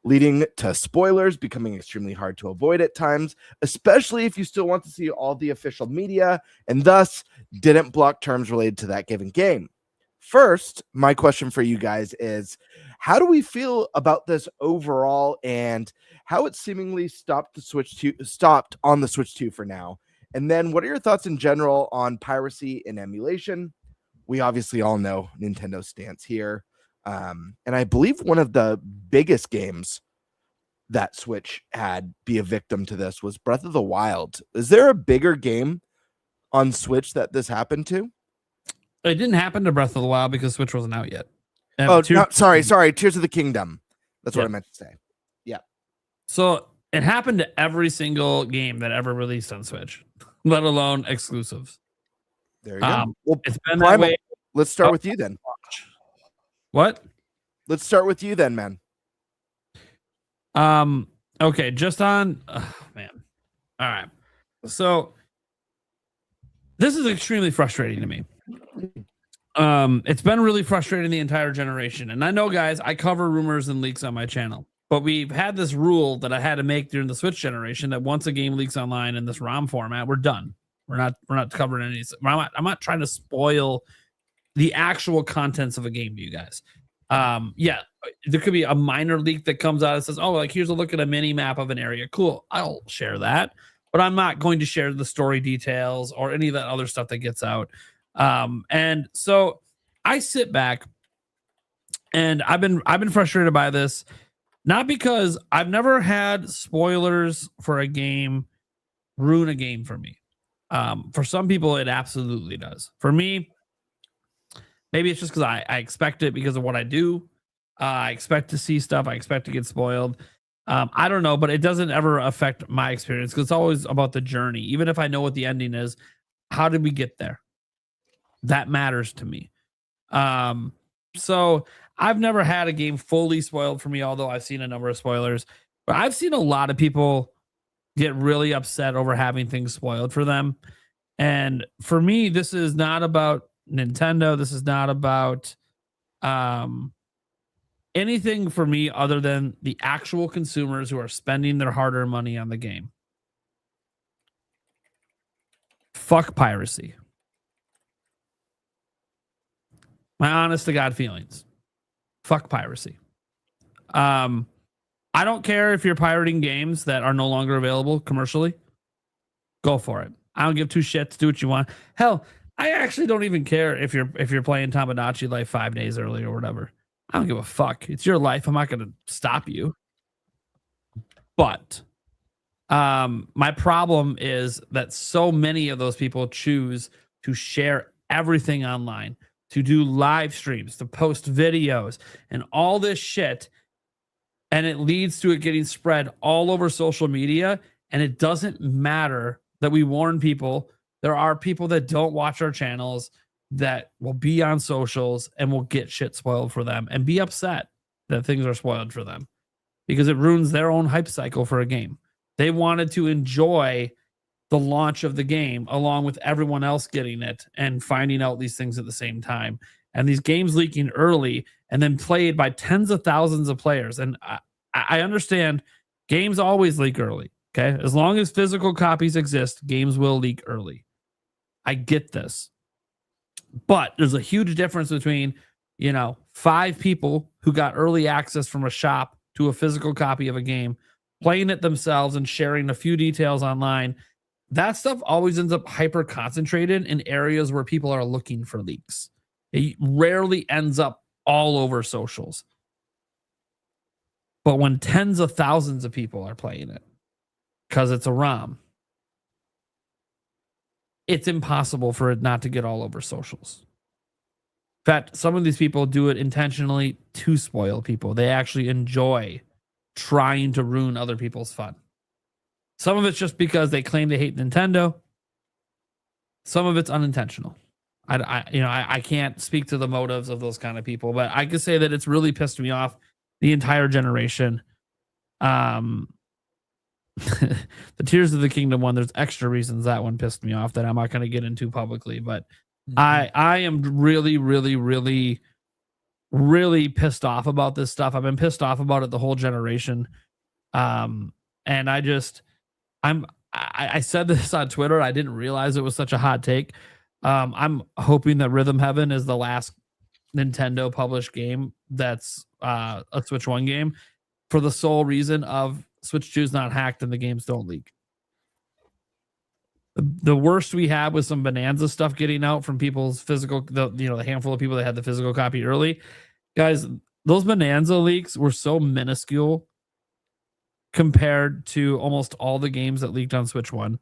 leading to spoilers becoming extremely hard to avoid at times, especially if you still want to see all the official media and thus didn't block terms related to that given game. First, my question for you guys is, how do we feel about this overall and how it seemingly stopped on the Switch 2 for now? And then what are your thoughts in general on piracy and emulation? We obviously all know Nintendo's stance here. And I believe one of the biggest games that Switch had be a victim to this was Breath of the Wild. Is there a bigger game on Switch that this happened to? It didn't happen to Breath of the Wild because Switch wasn't out yet. Sorry. Tears of the Kingdom. That's what I meant to say. Yeah. So it happened to every single game that ever released on Switch, let alone exclusives. There you go. Well, it's been that way. Let's start with you then. What? Let's start with you then, man. Okay, just on man. All right. So this is extremely frustrating to me. It's been really frustrating the entire generation. And I know, guys, I cover rumors and leaks on my channel, but we've had this rule that I had to make during the Switch generation that once a game leaks online in this ROM format, we're done. We're not covering any. I'm not trying to spoil the actual contents of a game to you guys. Yeah, there could be a minor leak that comes out and says, "Oh, like here's a look at a mini map of an area." Cool, I'll share that, but I'm not going to share the story details or any of that other stuff that gets out. And so I sit back, and I've been frustrated by this, not because I've never had spoilers for a game ruin a game for me. For some people, it absolutely does. For me, maybe it's just because I expect it because of what I do. I expect to see stuff. I expect to get spoiled. I don't know, but it doesn't ever affect my experience because it's always about the journey. Even if I know what the ending is, how did we get there? That matters to me. So I've never had a game fully spoiled for me, although I've seen a number of spoilers. But I've seen a lot of people get really upset over having things spoiled for them. And for me, this is not about Nintendo. This is not about anything for me other than the actual consumers who are spending their hard-earned money on the game. Fuck piracy. My honest to God feelings. Fuck piracy. I don't care if you're pirating games that are no longer available commercially. Go for it. I don't give two shits. Do what you want. Hell, I actually don't even care if you're playing Tamagotchi Life 5 days early or whatever. I don't give a fuck. It's your life. I'm not going to stop you. But my problem is that so many of those people choose to share everything online, to do live streams, to post videos, and all this shit. And it leads to it getting spread all over social media. And it doesn't matter that we warn people. There are people that don't watch our channels that will be on socials and will get shit spoiled for them and be upset. that things are spoiled for them because it ruins their own hype cycle for a game. They wanted to enjoy the launch of the game along with everyone else getting it and finding out these things at the same time. And these games leaking early and then played by tens of thousands of players. And I understand games always leak early. Okay. As long as physical copies exist, games will leak early. I get this. But there's a huge difference between, 5 people who got early access from a shop to a physical copy of a game, playing it themselves and sharing a few details online. That stuff always ends up hyper concentrated in areas where people are looking for leaks. It rarely ends up all over socials. But when tens of thousands of people are playing it because it's a ROM, it's impossible for it not to get all over socials. In fact, some of these people do it intentionally to spoil people. They actually enjoy trying to ruin other people's fun. Some of it's just because they claim they hate Nintendo. Some of it's unintentional. I can't speak to the motives of those kind of people, but I can say that it's really pissed me off the entire generation. The Tears of the Kingdom one, there's extra reasons that one pissed me off that I'm not going to get into publicly, but I am really, really, really, really pissed off about this stuff. I've been pissed off about it the whole generation. And I said this on Twitter. I didn't realize it was such a hot take. I'm hoping that Rhythm Heaven is the last Nintendo published game that's a Switch 1 game for the sole reason of Switch 2 is not hacked and the games don't leak. The worst we had was some Bonanza stuff getting out from people's physical, the handful of people that had the physical copy early. Guys, those Bonanza leaks were so minuscule compared to almost all the games that leaked on Switch 1.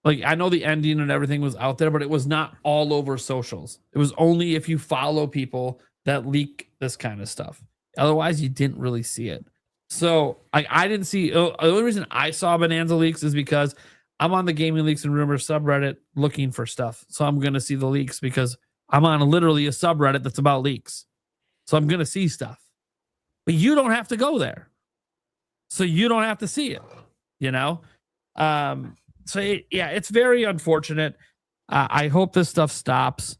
Like, I know the ending and everything was out there, but it was not all over socials. It was only if you follow people that leak this kind of stuff. Otherwise, you didn't really see it. So I didn't see. The only reason I saw Bonanza leaks is because I'm on the Gaming Leaks and Rumors subreddit looking for stuff. So I'm going to see the leaks because I'm on literally a subreddit that's about leaks. So I'm going to see stuff. But you don't have to go there. So you don't have to see it, it's very unfortunate. I hope this stuff stops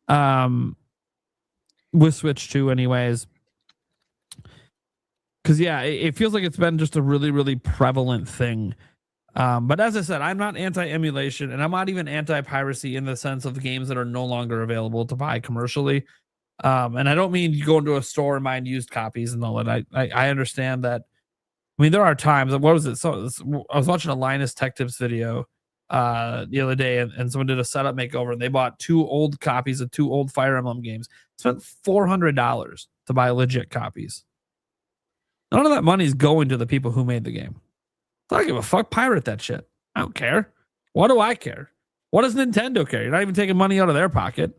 with Switch 2 anyways. Because, it feels like it's been just a really, really prevalent thing. But as I said, I'm not anti-emulation, and I'm not even anti-piracy in the sense of games that are no longer available to buy commercially. And I don't mean you go into a store and find used copies and all that. I understand that. I mean, there are times. What was it? So I was watching a Linus Tech Tips video the other day, and someone did a setup makeover, and they bought 2 old copies of 2 old Fire Emblem games. Spent $400 to buy legit copies. None of that money is going to the people who made the game. I don't give a fuck. Pirate that shit. I don't care. What do I care? What does Nintendo care? You're not even taking money out of their pocket.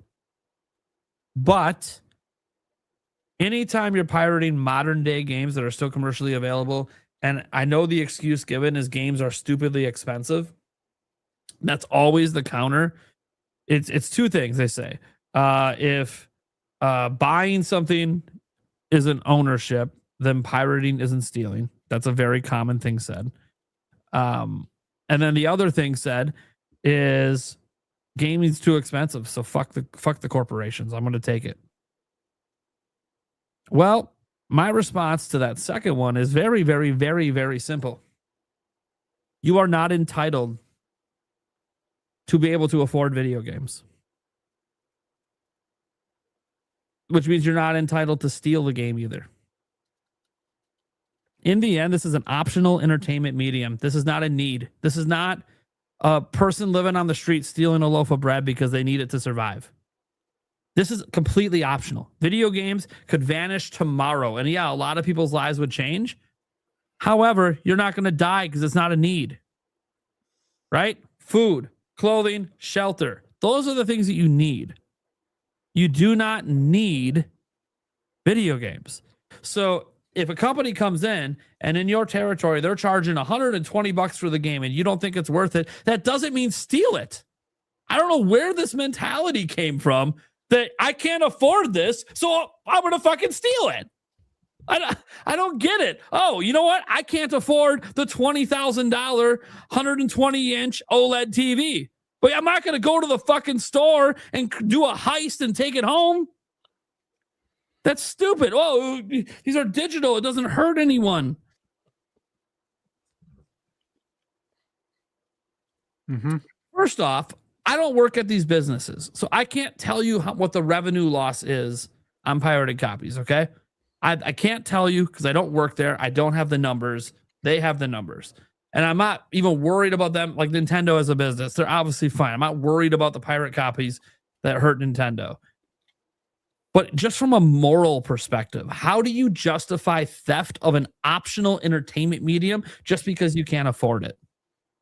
But anytime you're pirating modern day games that are still commercially available, and I know the excuse given is games are stupidly expensive. That's always the counter. It's 2 things they say. If buying something isn't ownership, then pirating isn't stealing. That's a very common thing said. And then the other thing said is gaming's too expensive, so fuck the corporations. I'm going to take it. Well, my response to that second one is very, very, very, very simple. You are not entitled to be able to afford video games. Which means you're not entitled to steal the game either. In the end, this is an optional entertainment medium. This is not a need. This is not a person living on the street stealing a loaf of bread because they need it to survive. This is completely optional. Video games could vanish tomorrow. And a lot of people's lives would change. However, you're not going to die because it's not a need. Right? Food, clothing, shelter. Those are the things that you need. You do not need video games. So if a company comes in and in your territory, they're charging $120 for the game and you don't think it's worth it, that doesn't mean steal it. I don't know where this mentality came from that I can't afford this, so I'm going to fucking steal it. I don't get it. Oh, you know what? I can't afford the $20,000 120-inch OLED TV. But I'm not going to go to the fucking store and do a heist and take it home. That's stupid. Oh, these are digital. It doesn't hurt anyone. Mm-hmm. First off, I don't work at these businesses, so I can't tell you what the revenue loss is on pirated copies, okay? I can't tell you because I don't work there. I don't have the numbers. They have the numbers. And I'm not even worried about them like Nintendo as a business. They're obviously fine. I'm not worried about the pirate copies that hurt Nintendo. But just from a moral perspective, how do you justify theft of an optional entertainment medium just because you can't afford it?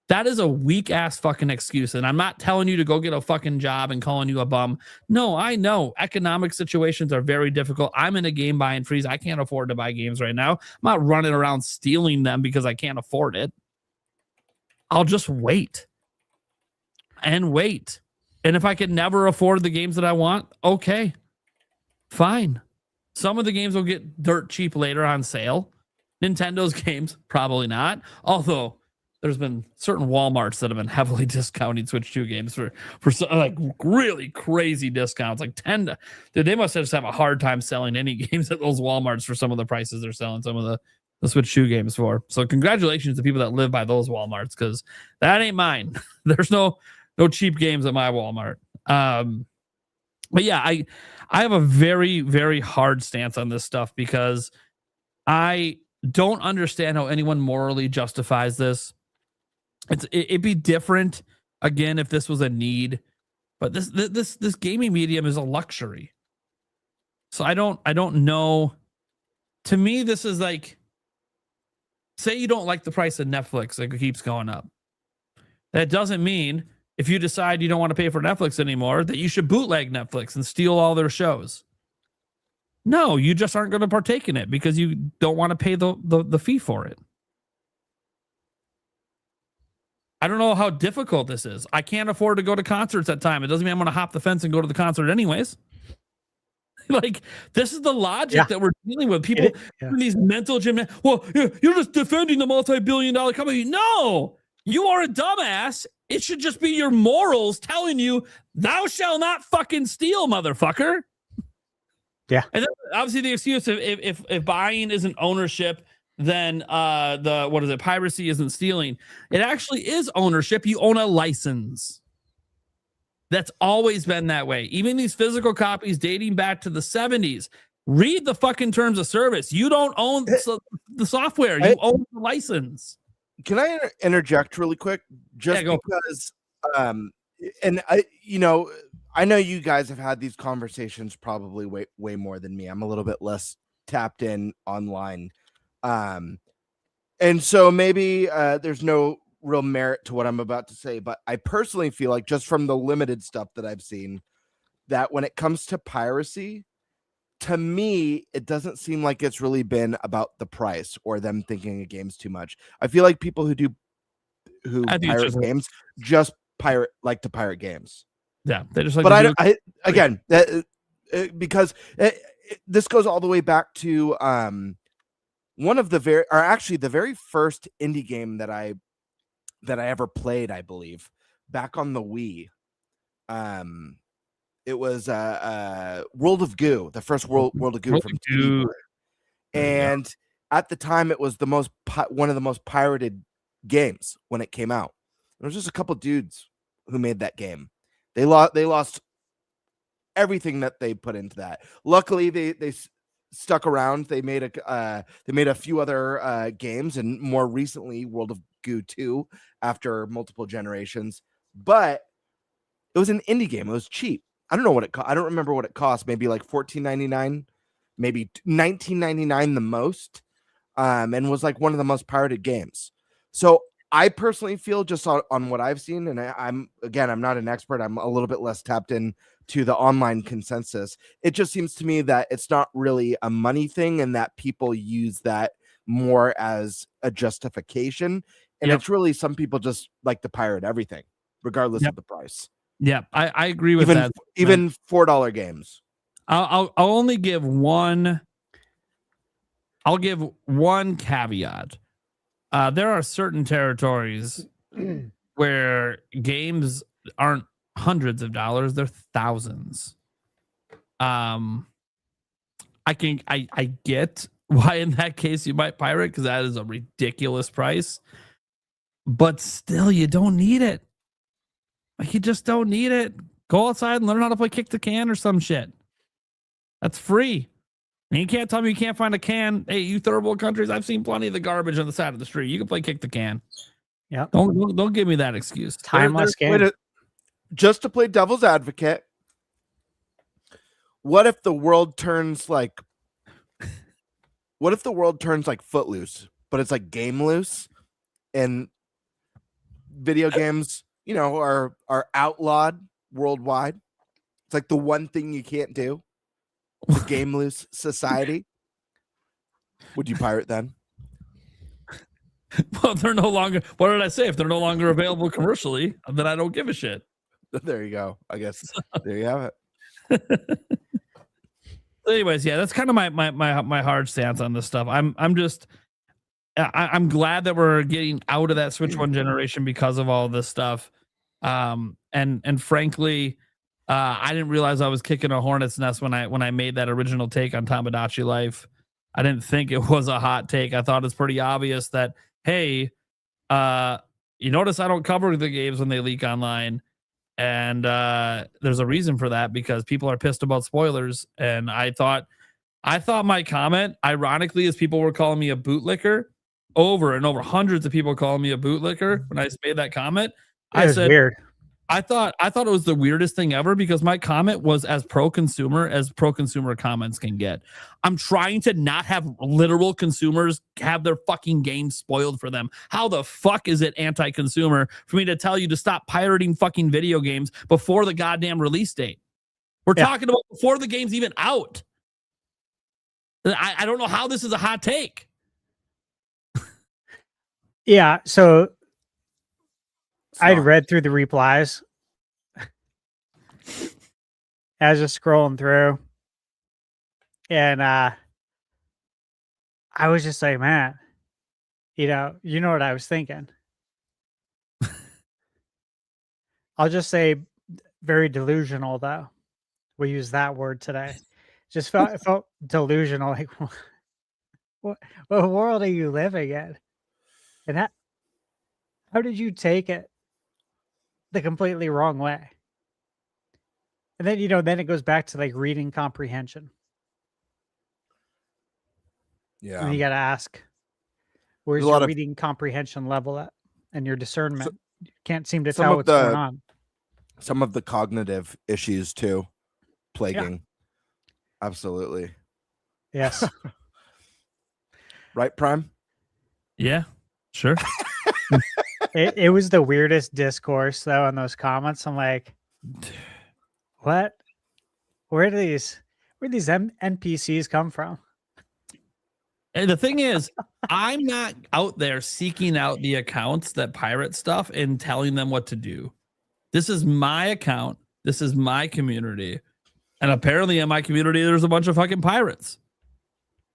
That is a weak ass fucking excuse. And I'm not telling you to go get a fucking job and calling you a bum. No, I know economic situations are very difficult. I'm in a game buying freeze. I can't afford to buy games right now. I'm not running around stealing them because I can't afford it. I'll just wait and wait. And if I can never afford the games that I want, okay, fine. Some of the games will get dirt cheap later on sale. Nintendo's games, probably not. Although there's been certain Walmarts that have been heavily discounting Switch 2 games for like really crazy discounts, like 10. Dude, they must just have a hard time selling any games at those Walmarts for some of the prices they're selling some of the Switch 2 games for. So congratulations to people that live by those Walmarts, because that ain't mine. There's no cheap games at my Walmart. But yeah, I have a very, very hard stance on this stuff because I don't understand how anyone morally justifies this. It'd be different again if this was a need, but this gaming medium is a luxury. So I don't know. To me, this is like, say you don't like the price of Netflix, like it keeps going up. That doesn't mean if you decide you don't want to pay for Netflix anymore that you should bootleg Netflix and steal all their shows. No, you just aren't going to partake in it because you don't want to pay the fee for it. I don't know how difficult this is. I can't afford to go to concerts at time. It doesn't mean I'm going to hop the fence and go to the concert anyways. Like, this is the logic that we're dealing with. People in these mental gymnastics. Well, you're just defending the multi-billion-dollar company. No, you are a dumbass. It should just be your morals telling you, thou shalt not fucking steal, motherfucker. Yeah. And then obviously the excuse if buying isn't ownership, then piracy isn't stealing. It actually is ownership. You own a license. That's always been that way. Even these physical copies dating back to the 70s. Read the fucking terms of service. You don't own the software. You own the license. Can I interject really quick? Just because, and I know you guys have had these conversations probably way more than me. I'm a little bit less tapped in online. And so maybe there's no real merit to what I'm about to say, but I personally feel like, just from the limited stuff that I've seen, that when it comes to piracy, to me, it doesn't seem like it's really been about the price or them thinking a game's too much. I feel like people who pirate games just like to pirate games. Yeah, they just like. But because this goes all the way back to one of the very first indie game that I ever played, I believe, back on the Wii. It was World of Goo, the first World of Goo from GameBird. And at the time, it was one of the most pirated games when it came out. There was just a couple dudes who made that game. They lost everything that they put into that. Luckily, they stuck around. They made a few other games, and more recently, World of Goo 2 after multiple generations. But it was an indie game. It was cheap. I don't know what it cost. I don't remember what it cost. Maybe like $14.99, maybe $19.99 the most, and was like one of the most pirated games. So I personally feel, just on what I've seen, and I'm not an expert. I'm a little bit less tapped in to the online consensus. It just seems to me that it's not really a money thing, and that people use that more as a justification. And it's really, some people just like to pirate everything, regardless of the price. Yeah, I agree with even, that. Even $4 games. I'll only give one. I'll give one caveat. There are certain territories where games aren't hundreds of dollars; they're thousands. I get why in that case you might pirate, because that is a ridiculous price. But still, you don't need it. Like, you just don't need it. Go outside and learn how to play kick the can or some shit. That's free. And you can't tell me you can't find a can. Hey, you third world countries, I've seen plenty of the garbage on the side of the street. You can play kick the can. Yeah. Don't give me that excuse. Timeless game. Just to play devil's advocate, what if the world turns like Footloose, but it's like Game Loose, and video games, are outlawed worldwide. It's like the one thing you can't do. The Game Loose society. Would you pirate then? Well, they're no longer. What did I say? If they're no longer available commercially, then I don't give a shit. There you go. I guess there you have it. Anyways, yeah, that's kind of my hard stance on this stuff. I'm glad that we're getting out of that Switch 1 generation because of all this stuff. And frankly, I didn't realize I was kicking a hornet's nest when I made that original take on Tamagotchi Life. I didn't think it was a hot take. I thought it's pretty obvious that, hey, you notice I don't cover the games when they leak online. And there's a reason for that, because people are pissed about spoilers. And I thought my comment, ironically, as people were calling me a bootlicker over and over, hundreds of people calling me a bootlicker when I made that comment. I said, weird. I thought it was the weirdest thing ever, because my comment was as pro-consumer as pro-consumer comments can get. I'm trying to not have literal consumers have their fucking games spoiled for them. How the fuck is it anti-consumer for me to tell you to stop pirating fucking video games before the goddamn release date? We're talking about before the game's even out. I don't know how this is a hot take. Yeah, so I'd read through the replies. I was just scrolling through, and I was just like, man, you know what I was thinking. I'll just say very delusional, though. We use that word today. Just felt delusional. Like, what world are you living in? And how did you take it the completely wrong way? And then, then it goes back to like reading comprehension. Yeah. And you got to ask, where's your reading comprehension level at, and your discernment? You can't seem to tell what's going on. Some of the cognitive issues too, plaguing. Yeah. Absolutely. Yes. Right, Prime? Yeah, sure. It was the weirdest discourse though in those comments. I'm like, what? Where do these NPCs come from? And the thing is, I'm not out there seeking out the accounts that pirate stuff and telling them what to do. This is my account. This is my community. And apparently in my community, there's a bunch of fucking pirates.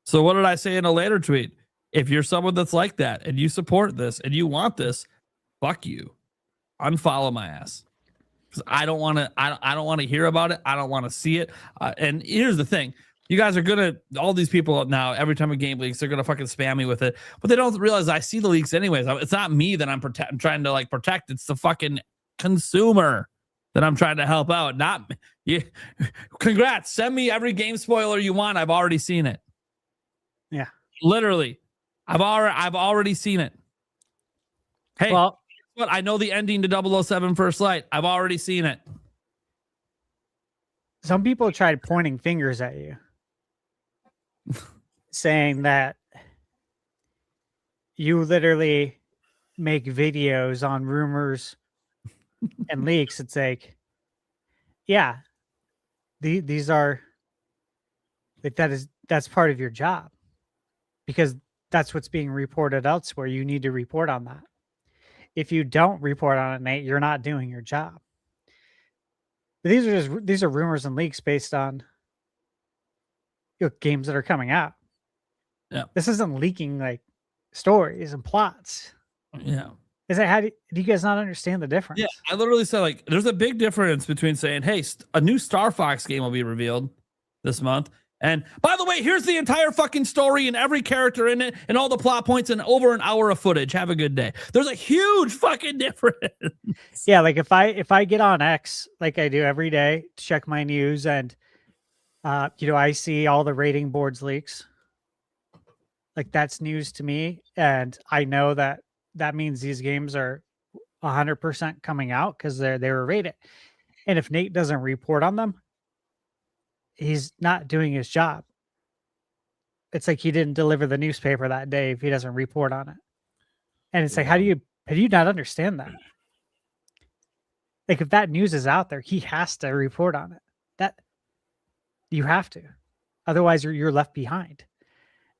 So what did I say in a later tweet? If you're someone that's like that and you support this and you want this, fuck you. Unfollow my ass. Because I don't want to hear about it. I don't want to see it. And here's the thing. You guys are going to, all these people now, every time a game leaks, they're going to fucking spam me with it. But they don't realize I see the leaks anyways. It's not me that I'm trying to like protect. It's the fucking consumer that I'm trying to help out. Not you. Congrats. Send me every game spoiler you want. I've already seen it. Yeah. Literally. I've already seen it. Hey, well, but I know the ending to 007 First Light. I've already seen it. Some people tried pointing fingers at you, saying that you literally make videos on rumors and leaks. It's like, yeah, these are like that's part of your job, because that's what's being reported elsewhere. You need to report on that. If you don't report on it, Nate, you're not doing your job. But these are rumors and leaks based on games that are coming out. Yeah. This isn't leaking like stories and plots. Yeah. Is that do you guys not understand the difference? Yeah, I literally said like there's a big difference between saying, "Hey, a new Star Fox game will be revealed this month." And by the way, here's the entire fucking story and every character in it and all the plot points and over an hour of footage. Have a good day. There's a huge fucking difference. Yeah, like if I get on X like I do every day to check my news and I see all the rating boards leaks. Like that's news to me, and I know that means these games are 100% coming out because they were rated. And if Nate doesn't report on them, he's not doing his job. It's like he didn't deliver the newspaper that day if he doesn't report on it. And it's like, how do you not understand that? Like if that news is out there, he has to report on it. That you have to. Otherwise you're left behind.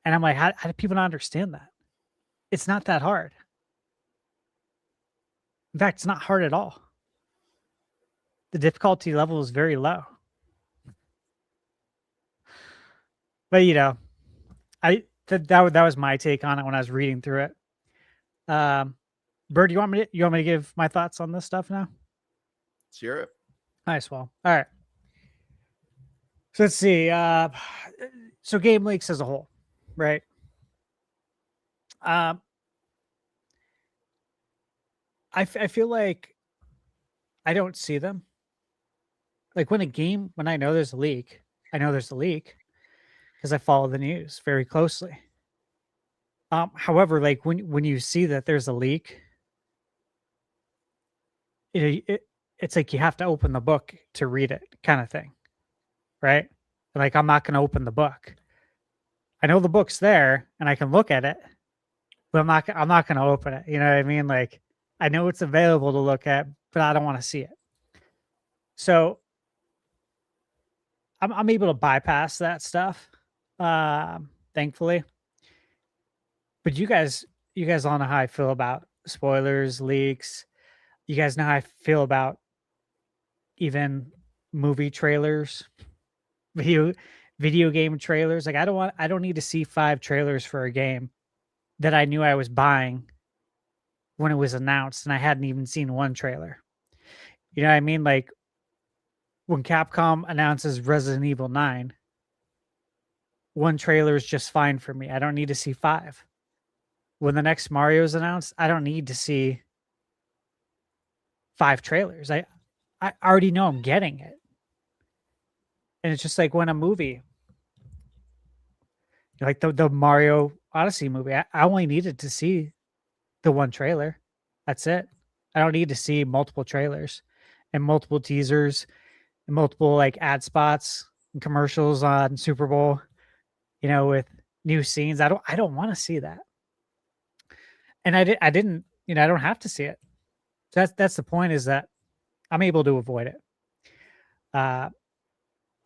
And I'm like, how do people not understand that? It's not that hard. In fact, it's not hard at all. The difficulty level is very low. But that was my take on it when I was reading through it. Bird, you want me to give my thoughts on this stuff now? Let's hear it. Nice. Well, all right. So let's see. So Game Leaks as a whole, right? I feel like I don't see them. Like when I know there's a leak, I know there's a leak because I follow the news very closely. However, like when you see that there's a leak, it's like you have to open the book to read it, kind of thing, right? Like I'm not going to open the book. I know the book's there and I can look at it, but I'm not going to open it. You know what I mean? Like I know it's available to look at, but I don't want to see it. So I'm able to bypass that stuff, thankfully. But you guys all know how I feel about spoilers, leaks. You guys know how I feel about even movie trailers, video game trailers. Like I don't need to see 5 trailers for a game that I knew I was buying when it was announced and I hadn't even seen one trailer. You know what I mean? Like when Capcom announces Resident Evil 9, one trailer is just fine for me. I don't need to see 5. When the next Mario is announced, I don't need to see 5 trailers. I already know I'm getting it. And it's just like when a movie, like the Mario Odyssey movie, I only needed to see the one trailer. That's it. I don't need to see multiple trailers and multiple teasers and multiple like ad spots and commercials on Super Bowl, with new scenes. I don't want to see that. And I didn't, I don't have to see it. That's the point, is that I'm able to avoid it.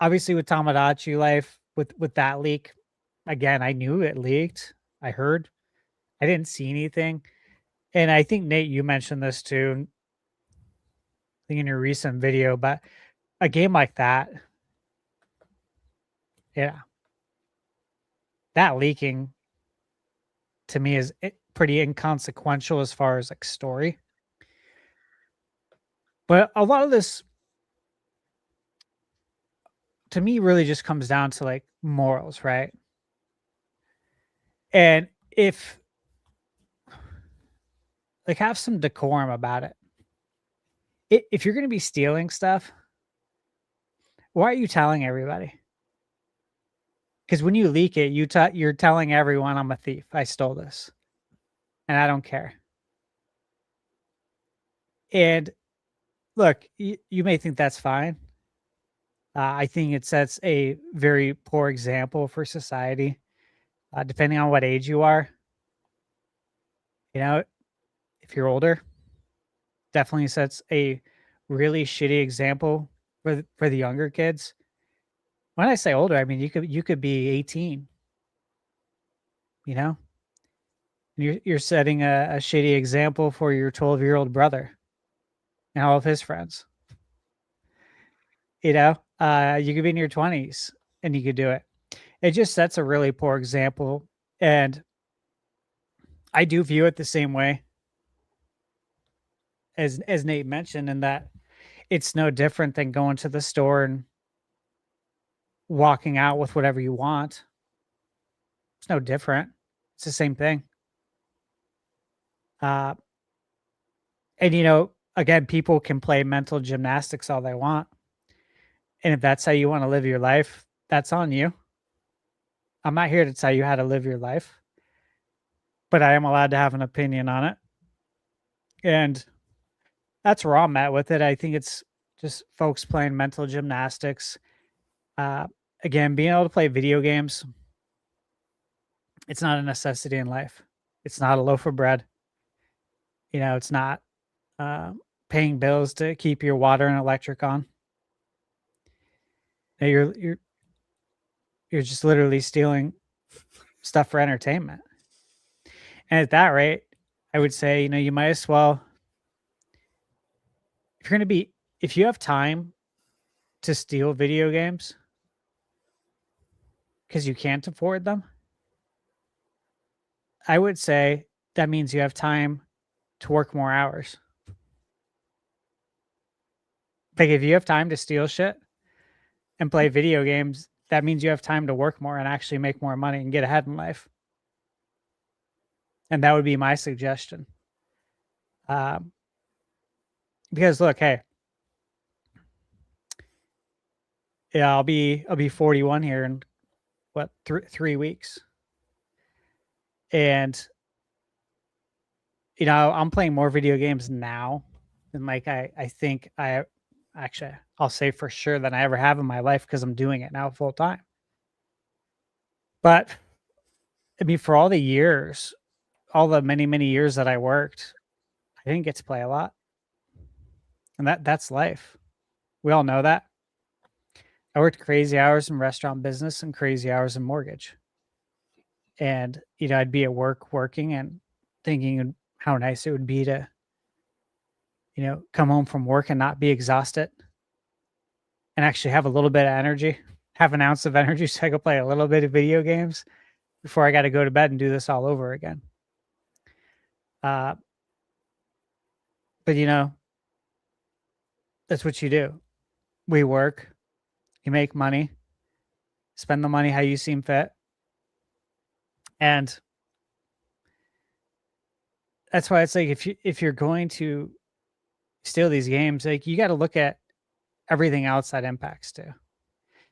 Obviously with Tamagotchi Life, with that leak, again, I knew it leaked. I heard. I didn't see anything. And I think, Nate, you mentioned this too, I think in your recent video, but a game like that, yeah, that leaking to me is pretty inconsequential as far as like story. But a lot of this, to me, really just comes down to like morals, right? And if like have some decorum about it. If you're going to be stealing stuff, why are you telling everybody? Because when you leak it, you're telling everyone I'm a thief. I stole this. And I don't care. And look, you may think that's fine. I think it sets a very poor example for society, depending on what age you are. If you're older, definitely sets a really shitty example for the younger kids. When I say older, I mean you could be 18. You're setting a shitty example for your 12-year-old brother and all of his friends. You know, you could be in your 20s and you could do it. It just sets a really poor example. And I do view it the same way as Nate mentioned, in that it's no different than going to the store and walking out with whatever you want. It's no different. It's the same thing. And you know, again, people can play mental gymnastics all they want. And if that's how you want to live your life, that's on you. I'm not here to tell you how to live your life, but I am allowed to have an opinion on it. And that's where I'm at with it. I think it's just folks playing mental gymnastics. Again, being able to play video games, it's not a necessity in life. It's not a loaf of bread. You know, it's not paying bills to keep your water and electric on. You're just literally stealing stuff for entertainment. And at that rate, I would say, you know, you might as well, if you have time to steal video games because you can't afford them, I would say that means you have time to work more hours. Like if you have time to steal shit and play video games, that means you have time to work more and actually make more money and get ahead in life. And that would be my suggestion. Because look, hey, yeah, I'll be 41 here in what, 3 weeks. And you know, I'm playing more video games now than like I think I'll say for sure than I ever have in my life, because I'm doing it now full time. But I mean, for all the years, all the many years that I worked, I didn't get to play a lot. And that's life. We all know that. I worked crazy hours in restaurant business and crazy hours in mortgage. And, you know, I'd be at work working and thinking how nice it would be to, you know, come home from work and not be exhausted and actually have a little bit of energy, have an ounce of energy so I could play a little bit of video games before I got to go to bed and do this all over again. But, you know, that's what you do. We work, you make money, spend the money how you seem fit. And that's why it's like, if you're going to steal these games, like you got to look at everything else that impacts too.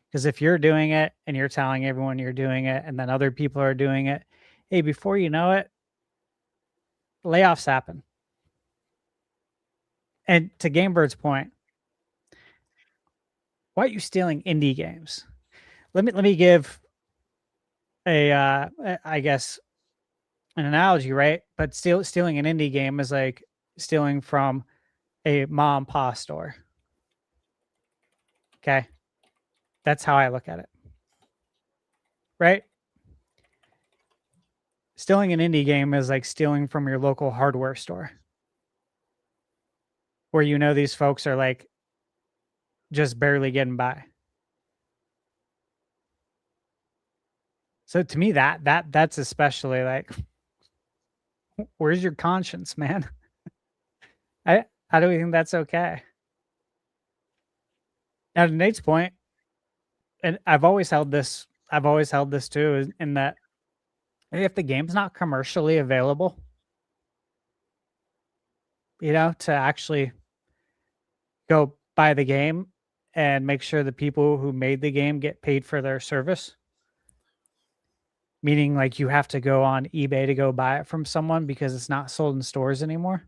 Because if you're doing it and you're telling everyone you're doing it, and then other people are doing it, hey, before you know it, layoffs happen. And to GameBird's point, why are you stealing indie games? Let me give I guess an analogy, right? But stealing an indie game is like stealing from a mom and pop store. Okay. That's how I look at it. Right? Stealing an indie game is like stealing from your local hardware store, where you know these folks are like just barely getting by. So to me, that's especially like, where's your conscience, man? How do we think that's okay? Now, to Nate's point, and I've always held this too, is in that if the game's not commercially available, you know, to actually go buy the game and make sure the people who made the game get paid for their service. Meaning like you have to go on eBay to go buy it from someone because it's not sold in stores anymore.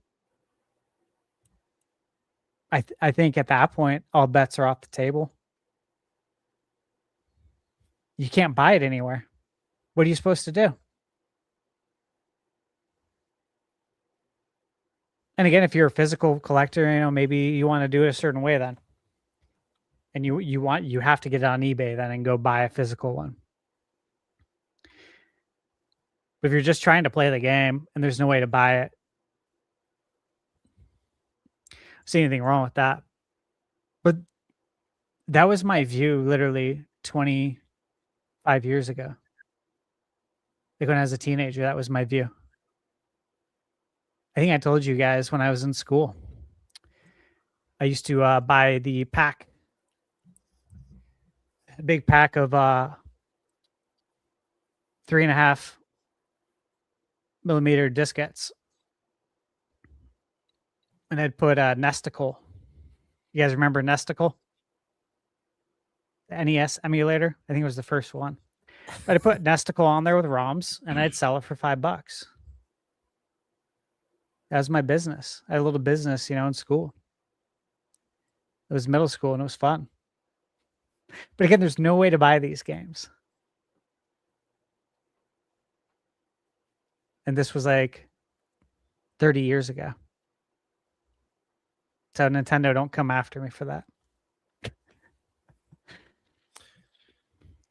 I think at that point, all bets are off the table. You can't buy it anywhere. What are you supposed to do? And again, if you're a physical collector, you know, maybe you want to do it a certain way then. And you have to get it on eBay then and go buy a physical one. But if you're just trying to play the game and there's no way to buy it, I don't see anything wrong with that. But That was my view literally 25 years ago. Like when I was a teenager, that was my view. I think I told you guys when I was in school, I used to buy the pack, a big pack of 3.5 millimeter diskettes. And I'd put Nesticle. You guys remember Nesticle? The NES emulator? I think it was the first one. But I put Nesticle on there with ROMs and I'd sell it for $5. That was my business. I had a little business, in school. It was middle school and it was fun. But again, there's no way to buy these games. And this was like 30 years ago. So Nintendo, don't come after me for that.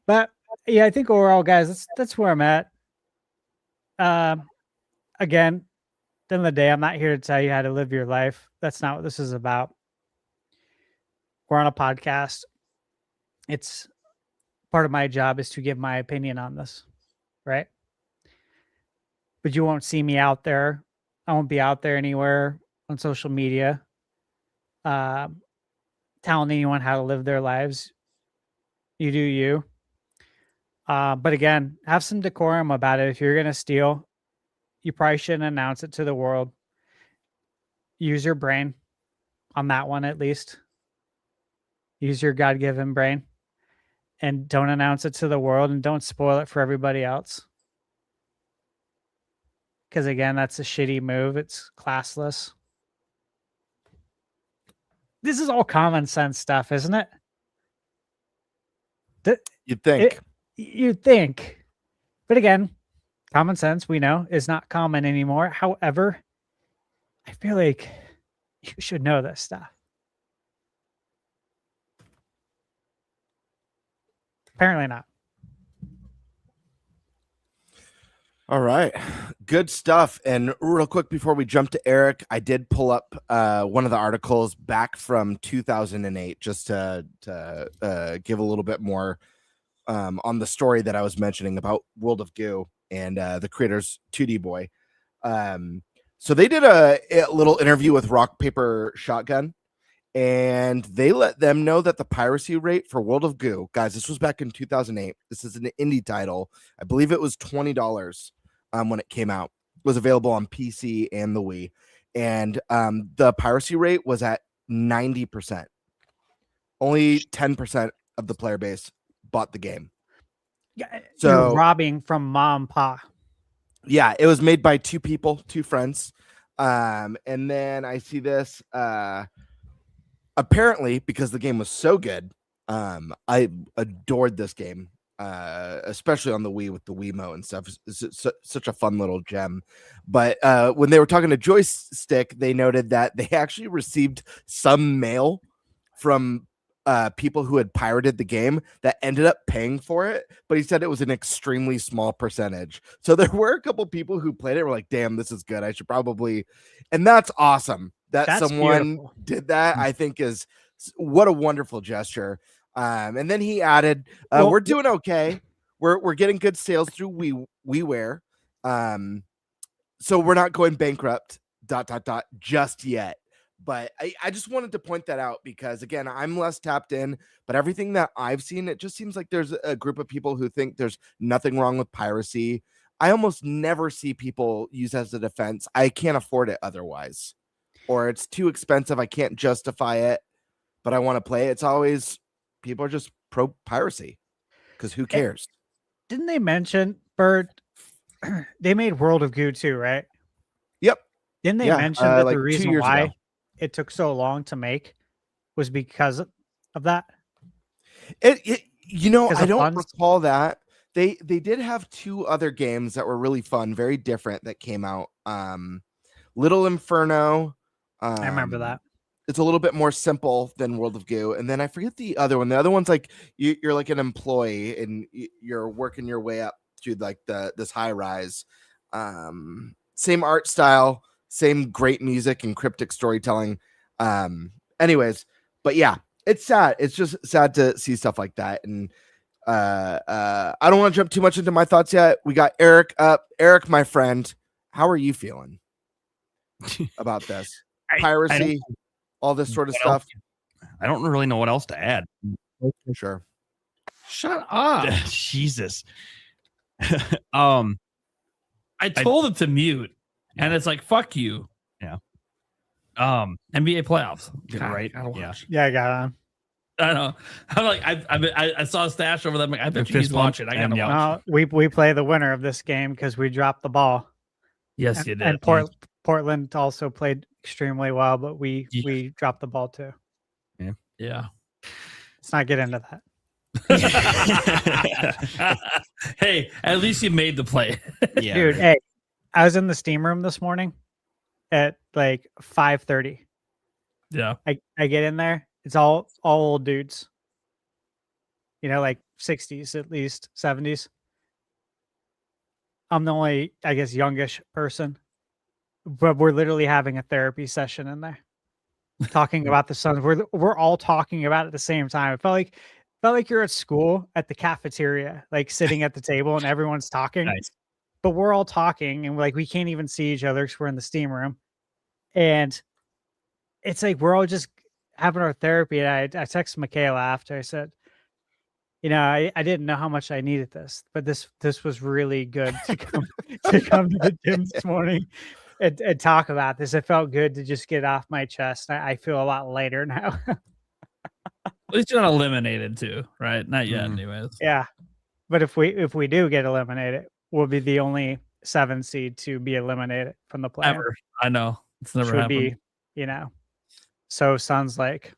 But yeah, I think overall, guys, that's where I'm at. Again, at the end of the day, I'm not here to tell you how to live your life. That's not what this is about. We're on a podcast. It's part of my job is to give my opinion on this, right? But you won't see me out there. I won't be out there anywhere on social media telling anyone how to live their lives. You do you. But again, have some decorum about it. If you're going to steal, you probably shouldn't announce it to the world. Use your brain on that one, at least. Use your God-given brain and don't announce it to the world and don't spoil it for everybody else. Because again, that's a shitty move. It's classless. This is all common sense stuff, isn't it? You'd think. You'd think. But again, common sense, we know, is not common anymore. However, I feel like you should know this stuff. Apparently not. All right. Good stuff. And real quick before we jump to Eric, I did pull up one of the articles back from 2008 just to give a little bit more on the story that I was mentioning about World of Goo and the creators 2D Boy. So they did a little interview with Rock Paper Shotgun, and they let them know that the piracy rate for World of Goo, guys, this was back in 2008. This is an indie title. I believe it was $20 when it came out. It was available on PC and the Wii. And the piracy rate was at 90%. Only 10% of the player base bought the game. Yeah, so you're robbing from mom and pa. Yeah, it was made by two people, two friends. And then I see this apparently because the game was so good. I adored this game, especially on the Wii with the Wiimote and stuff. It's such a fun little gem. But when they were talking to Joystick, they noted that they actually received some mail from people who had pirated the game that ended up paying for it, but he said it was an extremely small percentage. So there were a couple people who played it and were like, damn, this is good. I should probably, and that's awesome that someone did that. I think is what a wonderful gesture. And then he added, we're doing okay. We're getting good sales through WiiWare. So we're not going bankrupt, ... just yet. But I just wanted to point that out because, again, I'm less tapped in, but everything that I've seen, it just seems like there's a group of people who think there's nothing wrong with piracy. I almost never see people use as a defense. I can't afford it otherwise, or it's too expensive. I can't justify it, but I want to play it. It's always people are just pro piracy because who cares? Didn't they mention, Bert, they made World of Goo too, right? Yep. Didn't they mention that like the reason why it took so long to make was because of that? I don't recall that. They did have two other games that were really fun, very different, that came out. Little Inferno. I remember that. It's a little bit more simple than World of Goo. And then I forget the other one. The other one's like you're like an employee and you're working your way up through like this high rise. Same art style, same great music and cryptic storytelling. Anyways, but yeah, it's sad. It's just sad to see stuff like that. And I don't want to jump too much into my thoughts yet. We got Eric up. Eric, my friend, how are you feeling about this? Piracy, all this sort of stuff. I don't really know what else to add. Sure. Shut up. Jesus. I told it to mute, and it's like, fuck you. Yeah. NBA playoffs. Right. Yeah, I got on. I know. I'm like, I saw a stash over there. I'm like, I bet you he's watching. I gotta watch. We play the winner of this game because we dropped the ball. Yes, you did. And Portland also played extremely well, but we dropped the ball too. Yeah. Let's not get into that. Hey, at least you made the play. Yeah, dude. Hey, I was in the steam room this morning at like 5:30. Yeah. I get in there. It's all old dudes. You know, like 60s at least, 70s. I'm the only, I guess, youngish person. But we're literally having a therapy session in there. Talking about the Suns. We're all talking about it at the same time. It felt like you're at school at the cafeteria, like sitting at the table and everyone's talking. Nice. But we're all talking and like we can't even see each other because we're in the steam room. And it's like we're all just having our therapy. And I texted Michaela after. I said, you know, I didn't know how much I needed this, but this was really good to come to the gym this morning and talk about this. It felt good to just get off my chest. I feel a lot lighter now. At least you're not eliminated too, right? Not yet, anyways. Yeah. But if we do get eliminated, we'll be the only 7 seed to be eliminated from the play. Ever. I know. It's never happened. Be, you know. So Suns like.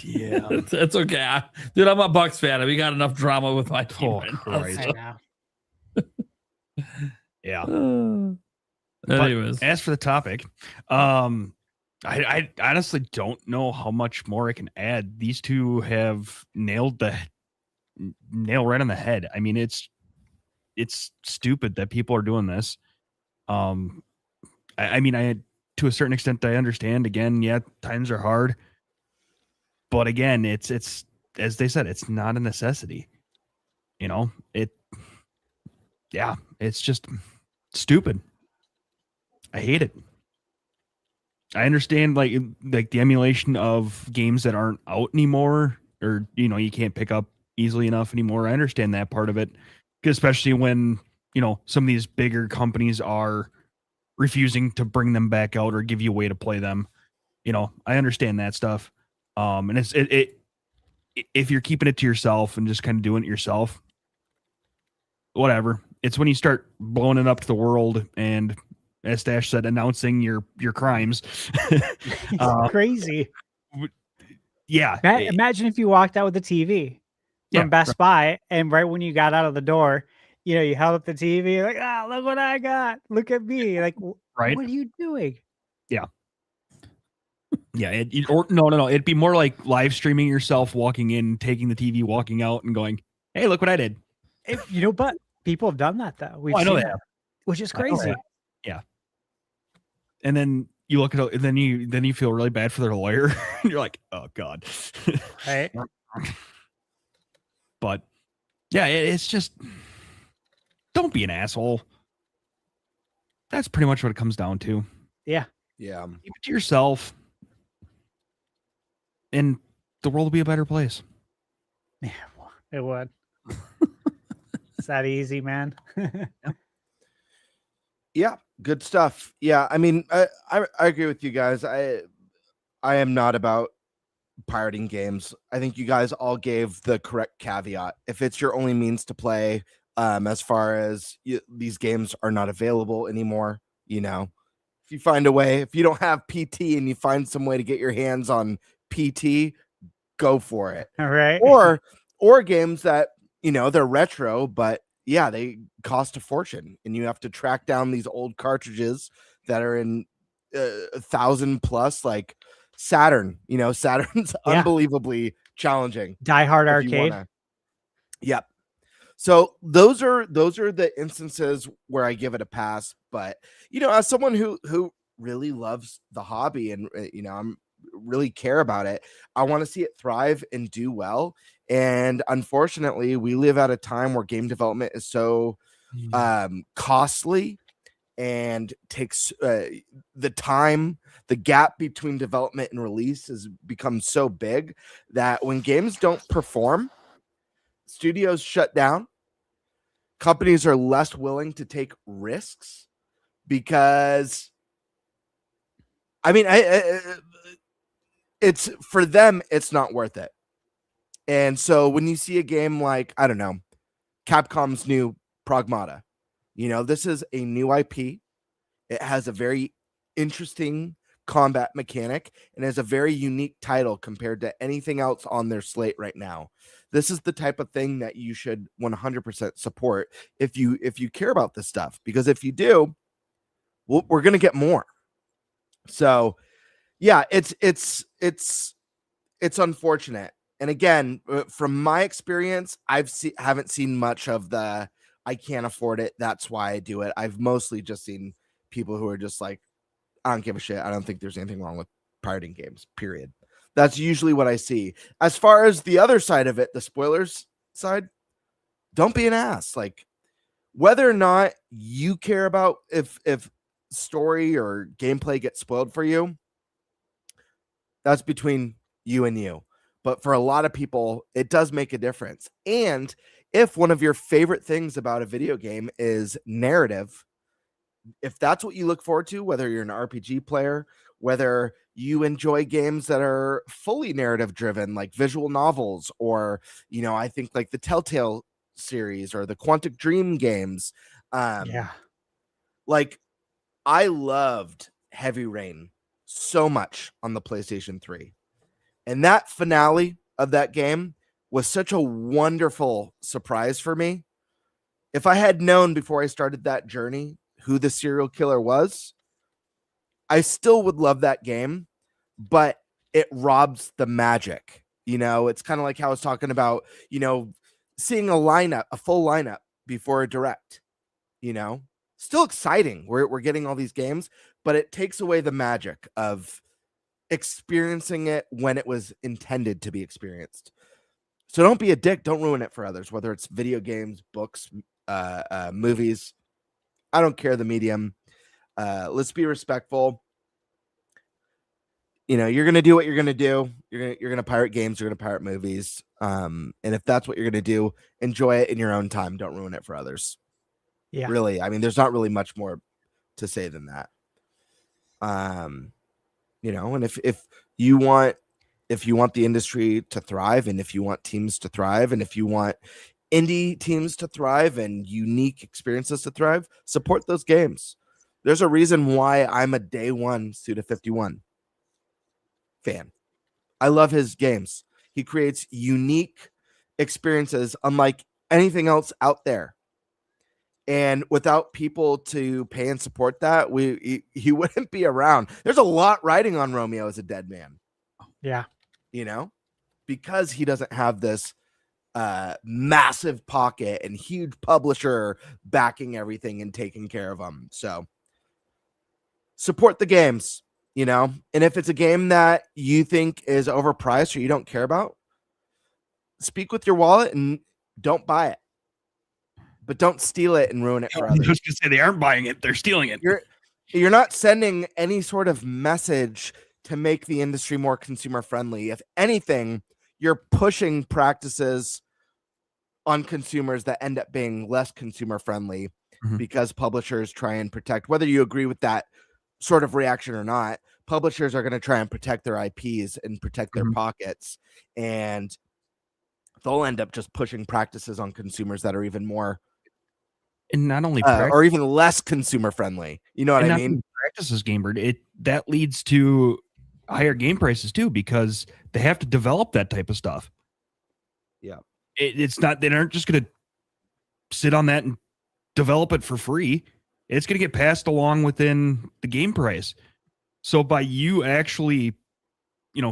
Yeah. It's okay. Dude, I'm a Bucks fan. We got enough drama with my team. I know. Yeah. Anyways. As for the topic, I honestly don't know how much more I can add. These two have nailed the nail right on the head. I mean, it's stupid that people are doing this. I mean, to a certain extent, I understand. Again, yeah, times are hard, but again, it's as they said, it's not a necessity. You know, it's just stupid. I hate it. I understand like the emulation of games that aren't out anymore, or you know, you can't pick up easily enough anymore. I understand that part of it, especially when you know some of these bigger companies are refusing to bring them back out or give you a way to play them. You know, I understand that stuff. And it's if you're keeping it to yourself and just kind of doing it yourself, whatever. It's when you start blowing it up to the world and, as Stash said, announcing your crimes. Crazy. Yeah. Imagine if you walked out with a TV from Best Buy, and right when you got out of the door, you know, you held up the TV, like, look what I got. Look at me. Like, right. What are you doing? Yeah. Yeah. No. It'd be more like live streaming yourself, walking in, taking the TV, walking out, and going, "Hey, look what I did." But people have done that though. I know that, which is crazy. Yeah. And then you look at it, and then you feel really bad for their lawyer. You're like, "Oh God." Right. But yeah, it's just don't be an asshole. That's pretty much what it comes down to. Yeah. Yeah. Keep it to yourself, and the world will be a better place. Yeah, it would. It's that easy, man. Yeah, good stuff. Yeah, I mean, I agree with you guys. I am not about pirating games. I think you guys all gave the correct caveat. If it's your only means to play, as far as these games are not available anymore, you know, if you find a way, if you don't have PT and you find some way to get your hands on PT, go for it. All right. Or games that, you know, they're retro, but yeah, they cost a fortune, and you have to track down these old cartridges that are in 1,000+, like Saturn. You know, Saturn's unbelievably challenging. Die Hard Arcade. Yep. So those are the instances where I give it a pass. But you know, as someone who really loves the hobby and I'm really care about it, I want to see it thrive and do well. And unfortunately, we live at a time where game development is so costly and takes the time. The gap between development and release has become so big that when games don't perform, studios shut down. Companies are less willing to take risks because, I mean, it's for them, it's not worth it. And so when you see a game like, I don't know, Capcom's new Pragmata, this is a new IP. It has a very interesting combat mechanic and has a very unique title compared to anything else on their slate right now. This is the type of thing that you should 100% support if you care about this stuff, because if you do, we're going to get more. So yeah, it's unfortunate. And again, from my experience, haven't seen much of the I can't afford it, that's why I do it. I've mostly just seen people who are just like, I don't give a shit. I don't think there's anything wrong with pirating games, period. That's usually what I see. As far as the other side of it, the spoilers side, don't be an ass. Like, whether or not you care about if story or gameplay gets spoiled for you, that's between you and you. But for a lot of people, it does make a difference. And if one of your favorite things about a video game is narrative, if that's what you look forward to, whether you're an RPG player, whether you enjoy games that are fully narrative driven, like visual novels, or, I think like the Telltale series or the Quantic Dream games. Like, I loved Heavy Rain so much on the PlayStation 3. And that finale of that game was such a wonderful surprise for me. If I had known before I started that journey who the serial killer was, I still would love that game, but it robs the magic. It's kind of like how I was talking about, seeing a full lineup before a direct, still exciting. We're getting all these games, but it takes away the magic of experiencing it when it was intended to be experienced. So don't be a dick. Don't ruin it for others, whether it's video games, books, movies. I don't care the medium. Let's be respectful. You're going to do what you're going to do. You're going to pirate games. You're going to pirate movies. And if that's what you're going to do, enjoy it in your own time. Don't ruin it for others. Yeah. Really. I mean, there's not really much more to say than that. And if you want the industry to thrive, and if you want teams to thrive, and if you want indie teams to thrive and unique experiences to thrive, support those games. There's a reason why I'm a day one Suda 51 fan. I love his games. He creates unique experiences unlike anything else out there. And without people to pay and support that, he wouldn't be around. There's a lot riding on Romeo as a dead man. Yeah. Because he doesn't have this massive pocket and huge publisher backing everything and taking care of them. So support the games, and if it's a game that you think is overpriced or you don't care about, speak with your wallet and don't buy it. But don't steal it and ruin it for others. I was going to say, they aren't buying it, they're stealing it. You're not sending any sort of message to make the industry more consumer friendly. If anything, you're pushing practices on consumers that end up being less consumer friendly because publishers try and protect, whether you agree with that sort of reaction or not, publishers are going to try and protect their IPs and protect their pockets. And they'll end up just pushing practices on consumers that are even more, and not only or even less consumer friendly. You know what I mean? Practices, GameBird, that leads to higher game prices too, because they have to develop that type of stuff. Yeah. It's not, they aren't just going to sit on that and develop it for free. It's going to get passed along within the game price. So by you actually,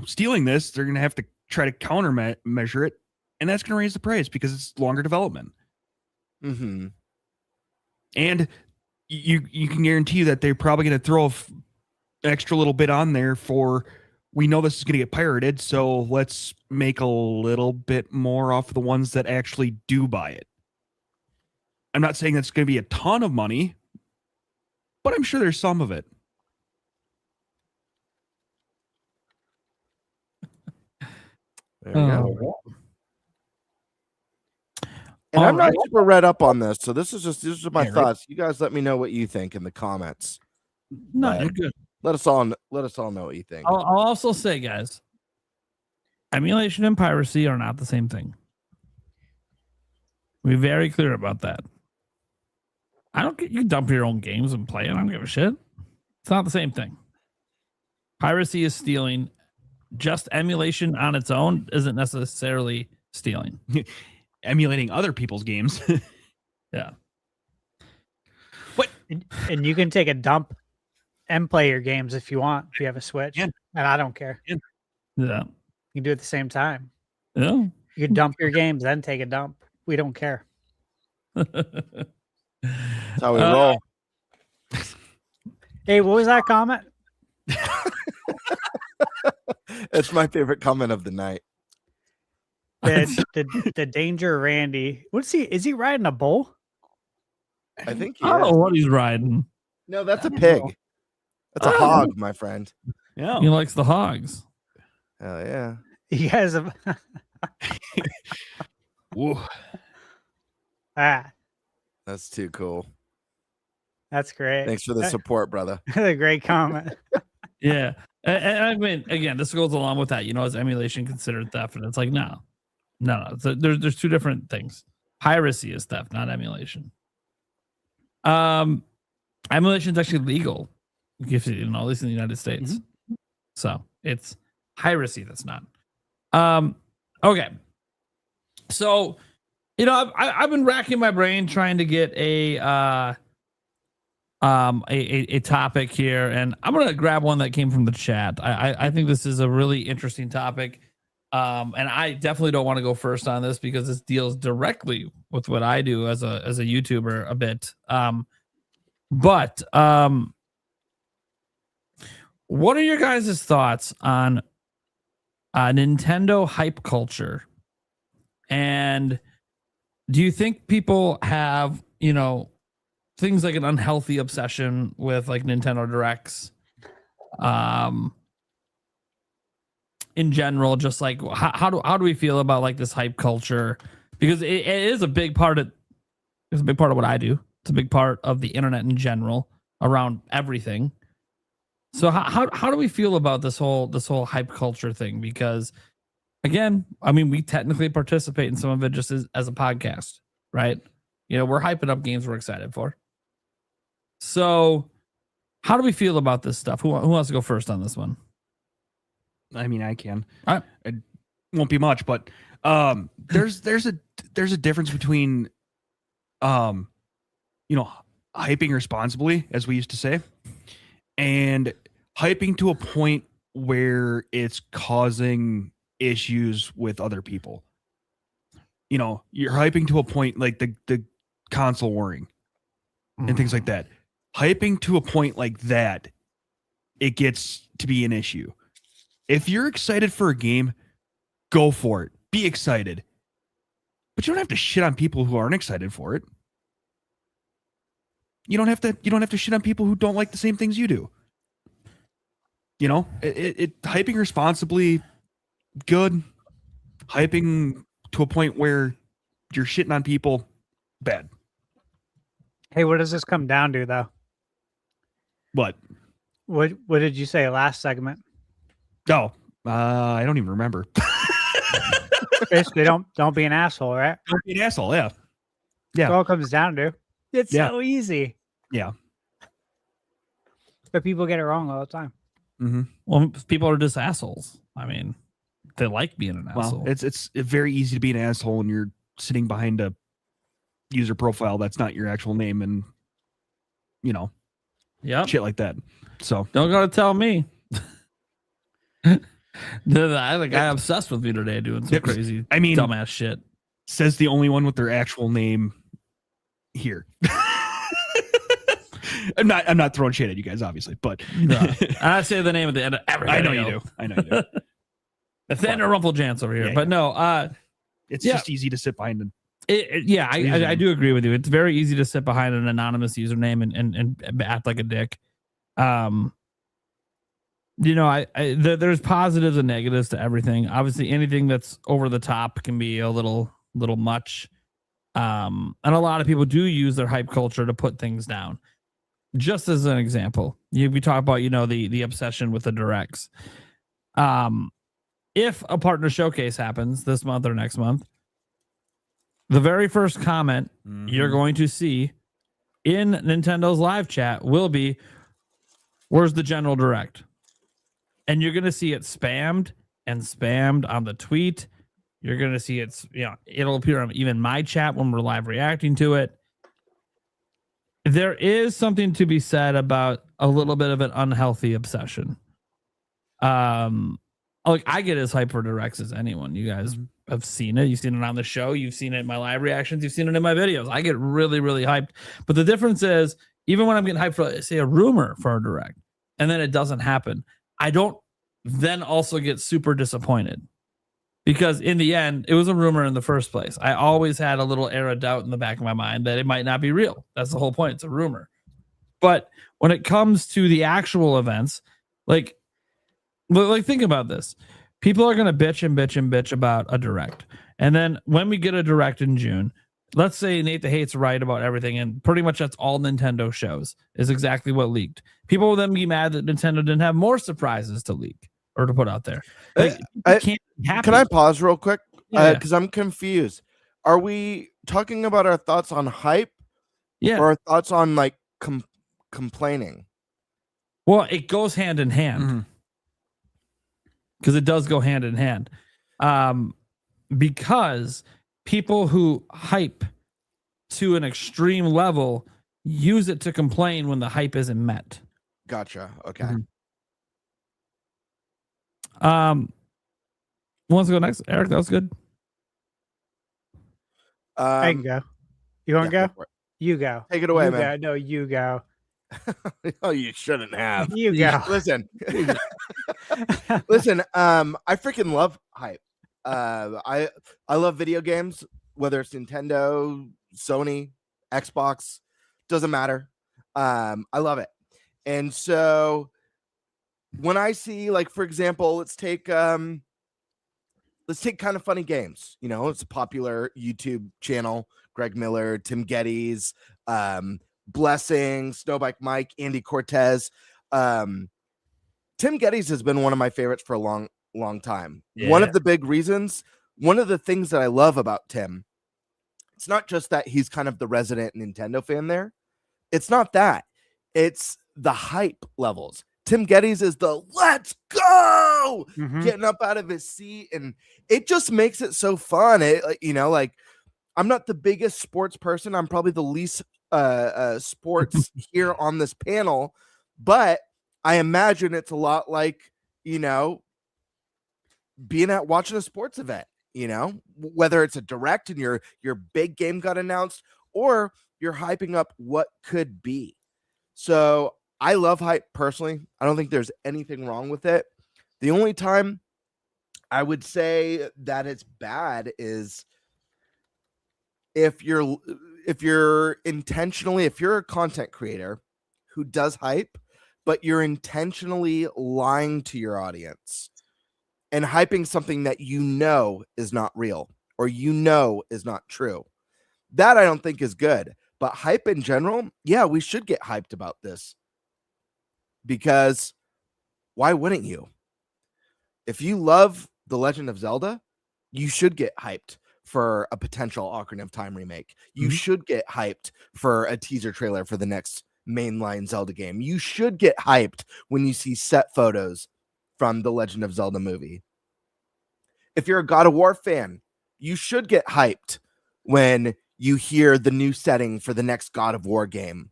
stealing this, they're going to have to try to counter measure it. And that's going to raise the price because it's longer development. And you can guarantee that they're probably going to throw extra little bit on there for, we know this is going to get pirated, so let's make a little bit more off the ones that actually do buy it. I'm not saying that's going to be a ton of money, but I'm sure there's some of it. There we go. And I'm not super read up on this, so these are my thoughts. You guys let me know what you think in the comments. No, you're good. Let us all know what you think. I'll also say, guys, emulation and piracy are not the same thing. Be very clear about that. You can dump your own games and play it. I don't give a shit. It's not the same thing. Piracy is stealing. Just emulation on its own isn't necessarily stealing. Emulating other people's games. Yeah. And you can take a dump and play your games if you want, if you have a Switch. Yeah. And I don't care. Yeah. You can do it at the same time. Yeah. You can dump your games, then take a dump. We don't care. That's how we roll. Hey, what was that comment? It's my favorite comment of the night. The Danger Randy. What's he? Is he riding a bull? I think I don't know what he's riding. No, that's a pig. That's a hog, my friend. Yeah. He likes the hogs. Hell yeah. You guys have Whoa. That's too cool. That's great. Thanks for the support, brother. A great comment. Yeah. And I mean, again, this goes along with that. Is emulation considered theft? And it's like, no. So there's two different things. Piracy is theft, not emulation. Emulation is actually legal, at least in the United States. Mm-hmm. So it's piracy that's not. Okay. So, I've been racking my brain trying to get a topic here, and I'm gonna grab one that came from the chat. I think this is a really interesting topic, and I definitely don't want to go first on this because this deals directly with what I do as a YouTuber a bit. But what are your guys' thoughts on Nintendo hype culture? And do you think people have, things like an unhealthy obsession with like Nintendo Directs? In general, just like how do we feel about like this hype culture? Because it is a big part of what I do. It's a big part of the internet in general around everything. So how do we feel about this whole hype culture thing? Because again, I mean, we technically participate in some of it just as a podcast, right? We're hyping up games we're excited for. So how do we feel about this stuff? Who wants to go first on this one? I mean, I can. All right. It won't be much, but there's a difference between hyping responsibly, as we used to say, and hyping to a point where it's causing issues with other people. You're hyping to a point like the console warring and things like that. Hyping to a point like that, it gets to be an issue. If you're excited for a game, go for it. Be excited. But you don't have to shit on people who aren't excited for it. You don't have to shit on people who don't like the same things you do. Hyping responsibly, good. Hyping to a point where you're shitting on people, bad. Hey, what does this come down to, though? What did you say last segment? Oh, I don't even remember. Basically, don't be an asshole, right? Don't be an asshole, yeah. That's all it comes down to. It's so easy. Yeah. But people get it wrong all the time. Mm-hmm. Well, people are just assholes. I mean, they like being an asshole. It's very easy to be an asshole when you're sitting behind a user profile that's not your actual name and shit like that. So don't gotta tell me. The guy obsessed with me today doing some crazy dumbass shit. Says the only one with their actual name here. I'm not throwing shade at you guys, obviously, but No. I say the name at the end of every I know video. you do. I know you do. The Thunder Rumpeljans over here. Yeah, but no, it's just easy to sit behind and I do agree with you. It's very easy to sit behind an anonymous username and act like a dick. There's positives and negatives to everything. Obviously, anything that's over the top can be a little much. And a lot of people do use their hype culture to put things down. Just as an example, we talk about, the obsession with the directs. If a partner showcase happens this month or next month, the very first comment you're going to see in Nintendo's live chat will be, "Where's the general direct?" And you're going to see it spammed on the tweet. You're going to see it'll appear on even my chat when we're live reacting to it. There is something to be said about a little bit of an unhealthy obsession. I get as hyped for directs as anyone. You guys have seen it. You've seen it on the show. You've seen it in my live reactions. You've seen it in my videos. I get really, really hyped. But the difference is, even when I'm getting hyped for, say, a rumor for a direct, and then it doesn't happen, I don't then also get super disappointed. Because in the end, it was a rumor in the first place. I always had a little air of doubt in the back of my mind that it might not be real. That's the whole point. It's a rumor. But when it comes to the actual events, like think about this. People are going to bitch about a direct. And then when we get a direct in June, let's say Nate the Hate's right about everything, and pretty much that's all Nintendo shows is exactly what leaked. People will then be mad that Nintendo didn't have more surprises to leak or to put out there. Can I pause real quick? Yeah. Because I'm confused. Are we talking about our thoughts on hype? Yeah. Or our thoughts on complaining? Well, it goes hand in hand. Because it does go hand in hand. Because people who hype to an extreme level use it to complain when the hype isn't met. Gotcha. Okay. Who wants to go next? Eric, that was good. I can go. You want to go? go? You go. Take it away, you man. Go. No, you go. Oh, you shouldn't have. You go. Listen. Listen, I freaking love hype. I love video games, whether it's Nintendo, Sony, Xbox, doesn't matter. I love it. And so when I see, like, for example, let's take Kind of Funny Games. It's a popular YouTube channel. Greg Miller, Tim Geddes, Blessing, Snowbike Mike, Andy Cortez. Tim Geddes has been one of my favorites for a long time. Yeah. One of the big reasons, one of the things that I love about Tim, it's not just that he's kind of the resident Nintendo fan there. It's not that. It's the hype levels. Tim Geddes is the let's go getting up out of his seat, and it just makes it so fun. I'm not the biggest sports person. I'm probably the least sports here on this panel, but I imagine it's a lot like, being at watching a sports event, whether it's a direct and your big game got announced or you're hyping up what could be. So I love hype personally. I don't think there's anything wrong with it. The only time I would say that it's bad is if you're a content creator who does hype, but you're intentionally lying to your audience and hyping something that is not real or is not true. That I don't think is good. But hype in general, yeah, we should get hyped about this. Because why wouldn't you? If you love The Legend of Zelda, you should get hyped for a potential Ocarina of Time remake. You should get hyped for a teaser trailer for the next mainline Zelda game. You should get hyped when you see set photos from the Legend of Zelda movie. If you're a God of War fan, you should get hyped when you hear the new setting for the next God of War game.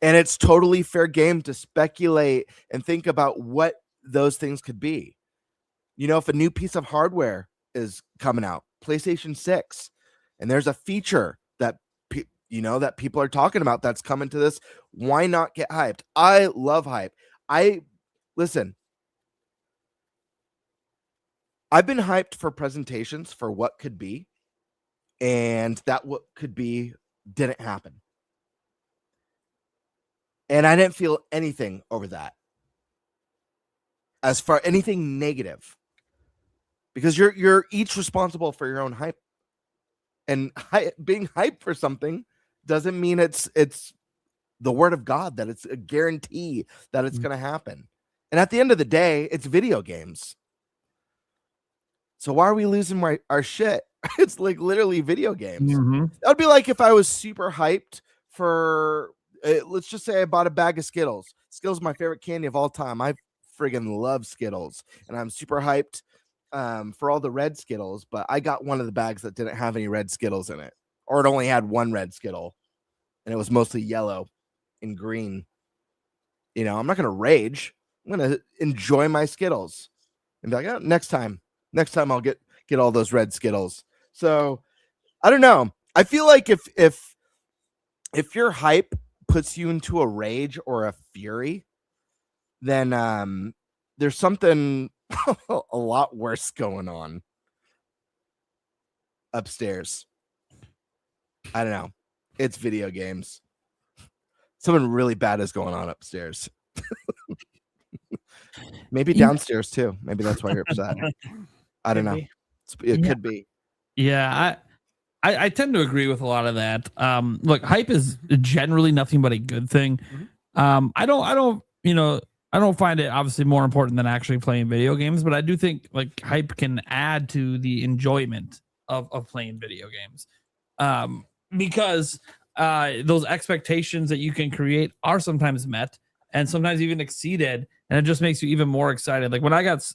And it's totally fair game to speculate and think about what those things could be. If a new piece of hardware is coming out, PlayStation 6, and there's a feature that that people are talking about that's coming to this. Why not get hyped? I love hype. Listen, I've been hyped for presentations for what could be, and that what could be didn't happen. And I didn't feel anything over that. As far anything negative. Because you're each responsible for your own hype. And being hyped for something doesn't mean it's the word of God, that it's a guarantee that it's going to happen. And at the end of the day, it's video games. So why are we losing our shit? It's like literally video games. That would be like if I was super hyped for, let's just say I bought a bag of Skittles. Skittles is my favorite candy of all time. I friggin' love Skittles. And I'm super hyped for all the red Skittles, but I got one of the bags that didn't have any red Skittles in it, or it only had one red Skittle, and it was mostly yellow and green. I'm not going to rage. I'm going to enjoy my Skittles and be like, oh, next time I'll get all those red Skittles. So I don't know. I feel like if your hype puts you into a rage or a fury, then there's something a lot worse going on upstairs. I don't know. It's video games. Something really bad is going on upstairs. Maybe downstairs too. Maybe that's why you're upset. I don't know. It could be. Yeah, I tend to agree with a lot of that. Look, hype is generally nothing but a good thing. I don't find it obviously more important than actually playing video games, but I do think like hype can add to the enjoyment of playing video games. Because those expectations that you can create are sometimes met and sometimes even exceeded, and it just makes you even more excited. Like when I got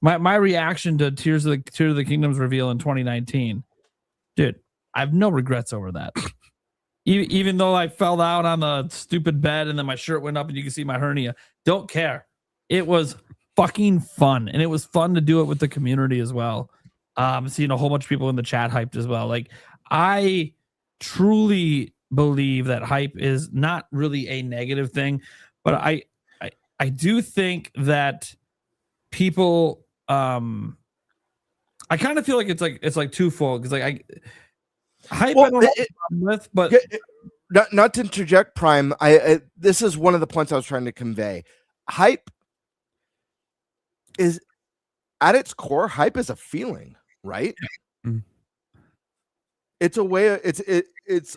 my reaction to Tears of the Kingdom's reveal in 2019, dude, I have no regrets over that. Even though I fell out on the stupid bed and then my shirt went up and you can see my hernia, don't care. It was fucking fun, and it was fun to do it with the community as well. Seeing a whole bunch of people in the chat hyped as well. Like, I truly believe that hype is not really a negative thing, but I do think that people I kind of feel like it's like twofold, because like hype I don't know with, but not to interject, Prime. This is one of the points I was trying to convey. Hype is at its core. Hype is a feeling, right? Mm-hmm. It's a way. It's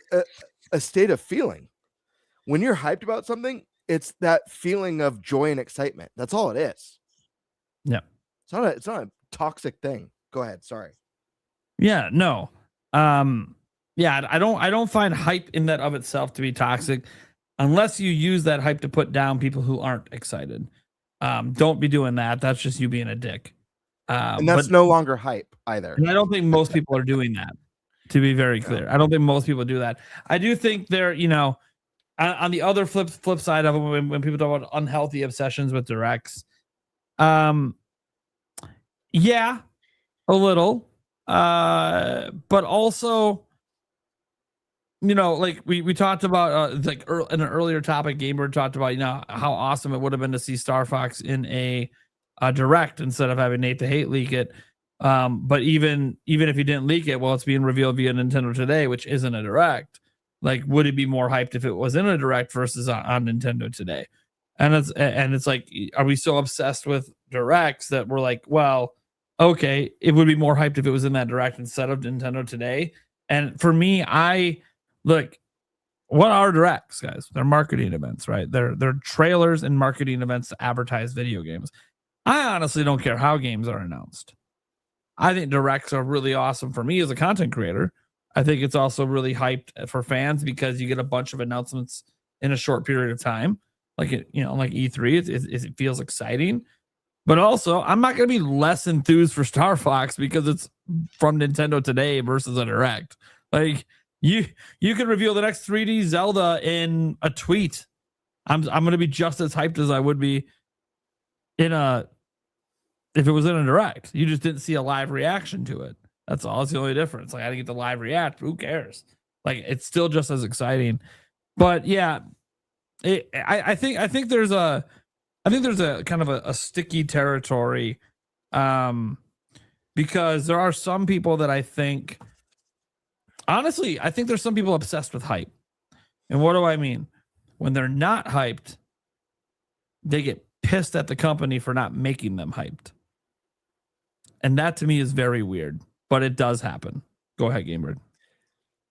a state of feeling. When you're hyped about something, it's that feeling of joy and excitement. That's all it is. Yeah, it's not a toxic thing. Go ahead. Sorry. Yeah. No. Yeah, I don't find hype in that of itself to be toxic, unless you use that hype to put down people who aren't excited. Don't be doing that. That's just you being a dick. And that's no longer hype either. And I don't think most people are doing that, to be very clear. I don't think most people do that. I do think they're, on the other flip side of it, when people talk about unhealthy obsessions with directs, yeah, a little, but also, like we talked about, like in an earlier topic, GameBird talked about, how awesome it would have been to see Star Fox in a direct instead of having Nate the Hate leak it. But even if he didn't leak it, well, it's being revealed via Nintendo Today, which isn't a direct. Like, would it be more hyped if it was in a direct versus on Nintendo Today? And it's like, are we so obsessed with directs that we're like, well, okay, it would be more hyped if it was in that direct instead of Nintendo Today? And for me, look, what are directs, guys? They're marketing events, right? They're trailers and marketing events to advertise video games. I honestly don't care how games are announced. I think directs are really awesome for me as a content creator. I think it's also really hyped for fans because you get a bunch of announcements in a short period of time. Like like E3, it feels exciting. But also, I'm not going to be less enthused for Star Fox because it's from Nintendo Today versus a direct. Like, you could reveal the next 3D Zelda in a tweet. I'm going to be just as hyped as I would be if it was in a direct. You just didn't see a live reaction to it. That's all. It's the only difference. Like, I didn't get the live react. Who cares? Like it's still just as exciting. But yeah, I think there's a kind of a sticky territory, because there are some people that I think there's some people obsessed with hype. And what do I mean? When they're not hyped, they get pissed at the company for not making them hyped. And that to me is very weird, but it does happen. Go ahead, GameBird.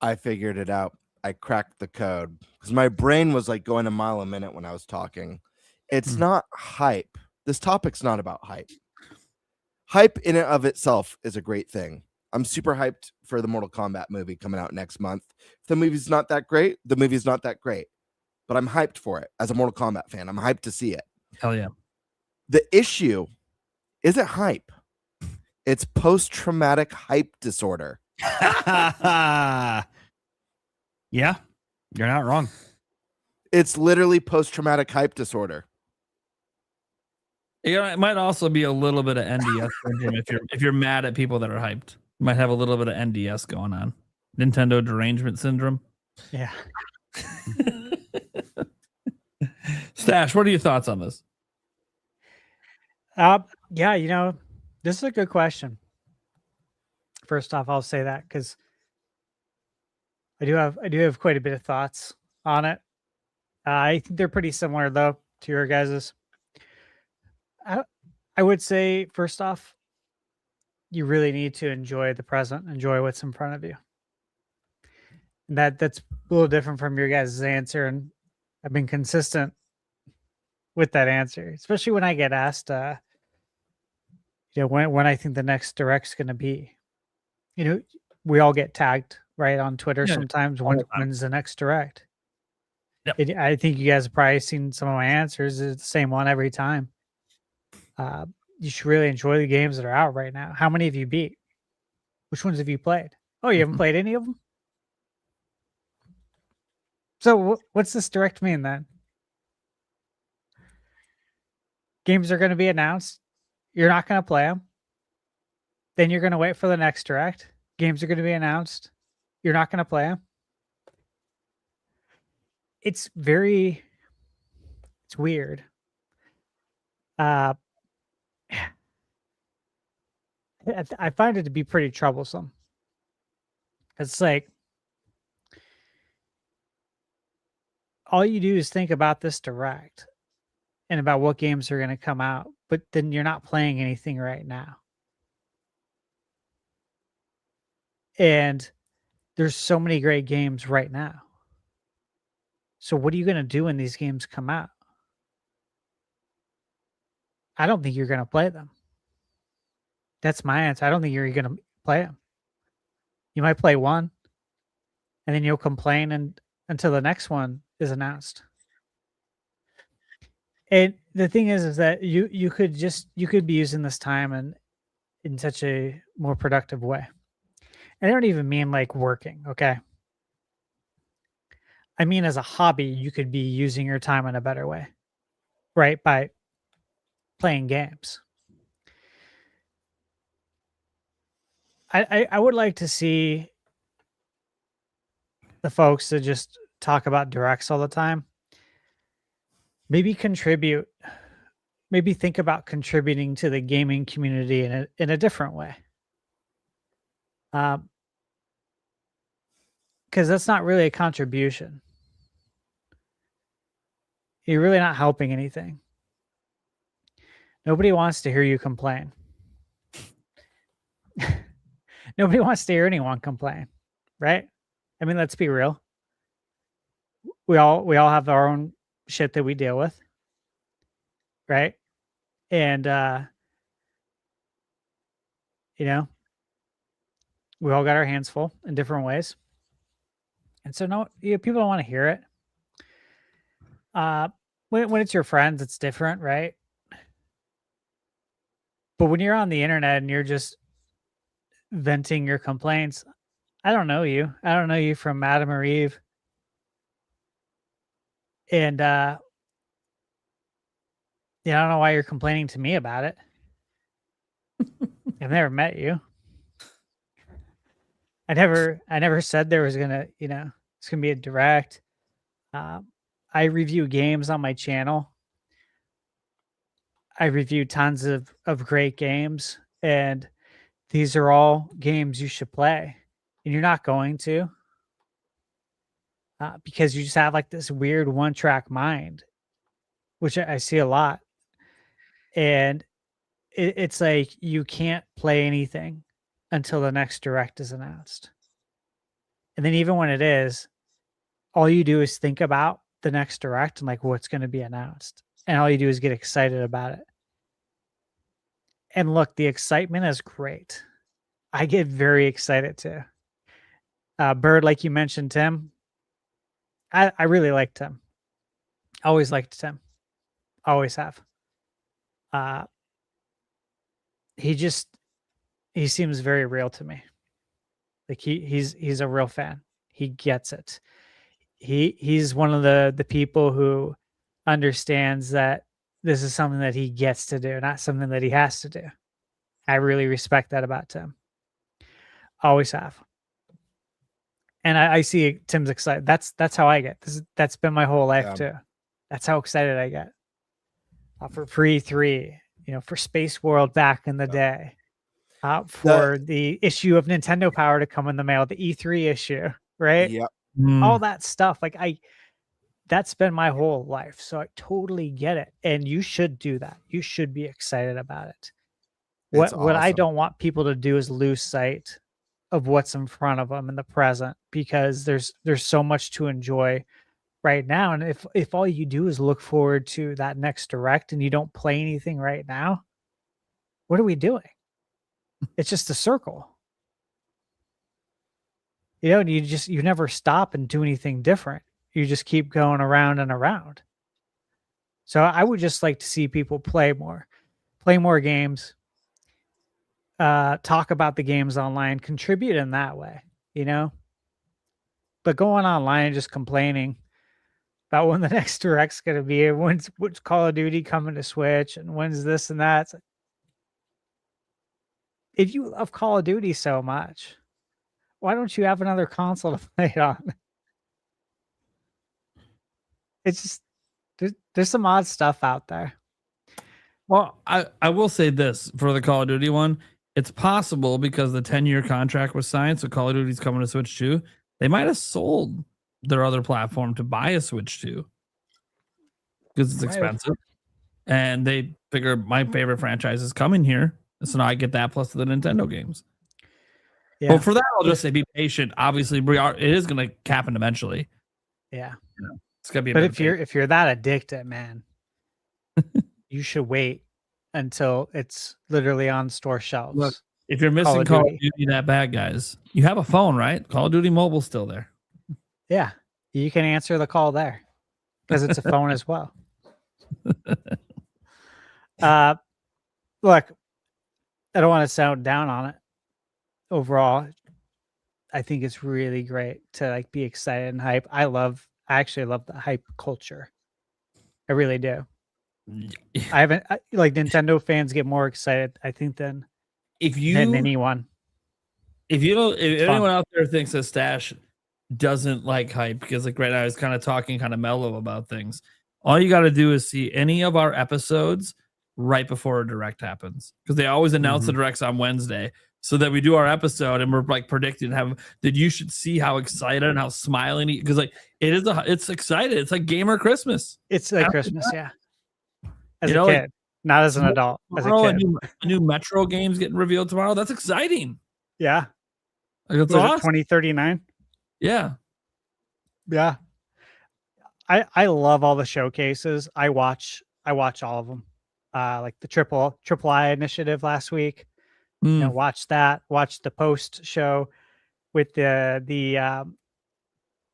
I figured it out. I cracked the code because my brain was like going a mile a minute when I was talking. It's not hype. This topic's not about hype. Hype in and of itself is a great thing. I'm super hyped for the Mortal Kombat movie coming out next month. If the movie's not that great, the movie's not that great. But I'm hyped for it as a Mortal Kombat fan. I'm hyped to see it. Hell yeah. The issue isn't hype. It's post-traumatic hype disorder. Yeah, you're not wrong. It's literally post-traumatic hype disorder. You know, it might also be a little bit of NDS syndrome if you're mad at people that are hyped. You might have a little bit of NDS going on. Nintendo derangement syndrome. Yeah. Stash, what are your thoughts on this? Yeah, you know, this is a good question. First off, I'll say that because I do have quite a bit of thoughts on it. I think they're pretty similar though to your guys's. I would say first off, you really need to enjoy the present, enjoy what's in front of you. And that's a little different from your guys' answer, and I've been consistent with that answer, especially when I get asked, you know, when I think the next direct's going to be. You know, we all get tagged right on Twitter sometimes. When's the next direct? Yep. I think you guys have probably seen some of my answers. It's the same one every time. You should really enjoy the games that are out right now. How many have you beat? Which ones have you played? Oh, you haven't played any of them? So what's this direct mean then? Games are going to be announced. You're not going to play them. Then you're going to wait for the next direct. Games are going to be announced. You're not going to play them. It's weird. I find it to be pretty troublesome. It's like all you do is think about this direct and about what games are going to come out, but then you're not playing anything right now. And there's so many great games right now. So what are you going to do when these games come out? I don't think you're going to play them. That's my answer. I don't think you're going to play them. You might play one, and then you'll complain until the next one is announced. And the thing is that you could be using this time in such a more productive way. And I don't even mean like working, okay? I mean as a hobby, you could be using your time in a better way, right? By playing games. I would like to see the folks that just talk about directs all the time maybe contribute, maybe think about contributing to the gaming community in a different way. Because that's not really a contribution. You're really not helping anything. Nobody wants to hear you complain. Nobody wants to hear anyone complain, right? I mean, let's be real. We all have our own shit that we deal with, right? And you know, we all got our hands full in different ways, and so people don't want to hear it. When it's your friends, it's different, right? But when you're on the internet and you're just venting your complaints, I don't know you. I don't know you from Adam or Eve. And yeah, I don't know why you're complaining to me about it. I've never met you. I never said there was gonna, it's gonna be a direct. I review games on my channel. I review tons of great games, and these are all games you should play, and you're not going to, because you just have like this weird one-track mind, which I see a lot, and it's like you can't play anything until the next direct is announced, and then even when it is, all you do is think about the next direct and like what's going to be announced, and all you do is get excited about it. And look, the excitement is great. I get very excited too. Bird, like you mentioned, Tim. I really like Tim. Always liked Tim. Always have. He seems very real to me. Like he's a real fan. He gets it. He's one of the people who understands that this is something that he gets to do, not something that he has to do. I really respect that about Tim. Always have. And I see Tim's excited. That's how I get. That's been my whole life too. That's how excited I get. For pre-3, for Space World back in the day. For the issue of Nintendo Power to come in the mail, the E3 issue, right? Yep. All that stuff. Like that's been my whole life. So I totally get it. And you should do that. You should be excited about it. What I don't want people to do is lose sight of what's in front of them in the present, because there's so much to enjoy right now. And if all you do is look forward to that next direct and you don't play anything right now, what are we doing? It's just a circle. And you never stop and do anything different. You just keep going around and around. So I would just like to see people play more games, talk about the games online, contribute in that way, but going online and just complaining about when the next direct's going to be, when's Call of Duty coming to Switch, and when's this and that. If you love Call of Duty so much, why don't you have another console to play it on? It's just, there's some odd stuff out there. Well, I will say this for the Call of Duty one. It's possible because the 10-year contract was signed, so Call of Duty's coming to Switch 2. They might have sold their other platform to buy a Switch 2 because it's expensive. And they figure my favorite franchise is coming here. So now I get that plus the Nintendo games. Yeah. Well, for that, I'll just say be patient. Obviously, it is going to happen eventually. Yeah. It's going to be. But if you're that addicted, man, you should wait until it's literally on store shelves. Look, if you're missing Call of Duty that bad, guys, you have a phone, right? Call of Duty Mobile's still there. Yeah, you can answer the call there because it's a phone as well. Look, I don't want to sound down on it. Overall, I think it's really great to be excited and hype. I actually love the hype culture. I really do. I haven't Nintendo fans get more excited, I think, than anyone. If anyone out there thinks that Stash doesn't like hype, because right now he's kind of talking kind of mellow about things, all you got to do is see any of our episodes right before a direct happens, because they always announce the directs on Wednesday, so that we do our episode and we're predicting that you should see how excited and how smiling, because it's excited. It's like gamer Christmas. It's like Christmas, yeah. As a kid, not as an adult. As a kid. A new Metro game's getting revealed tomorrow. That's exciting. Yeah. That's awesome. 2039. Yeah. Yeah. I love all the showcases. I watch all of them. Like the Triple I initiative last week. Watch that. Watch the post show with the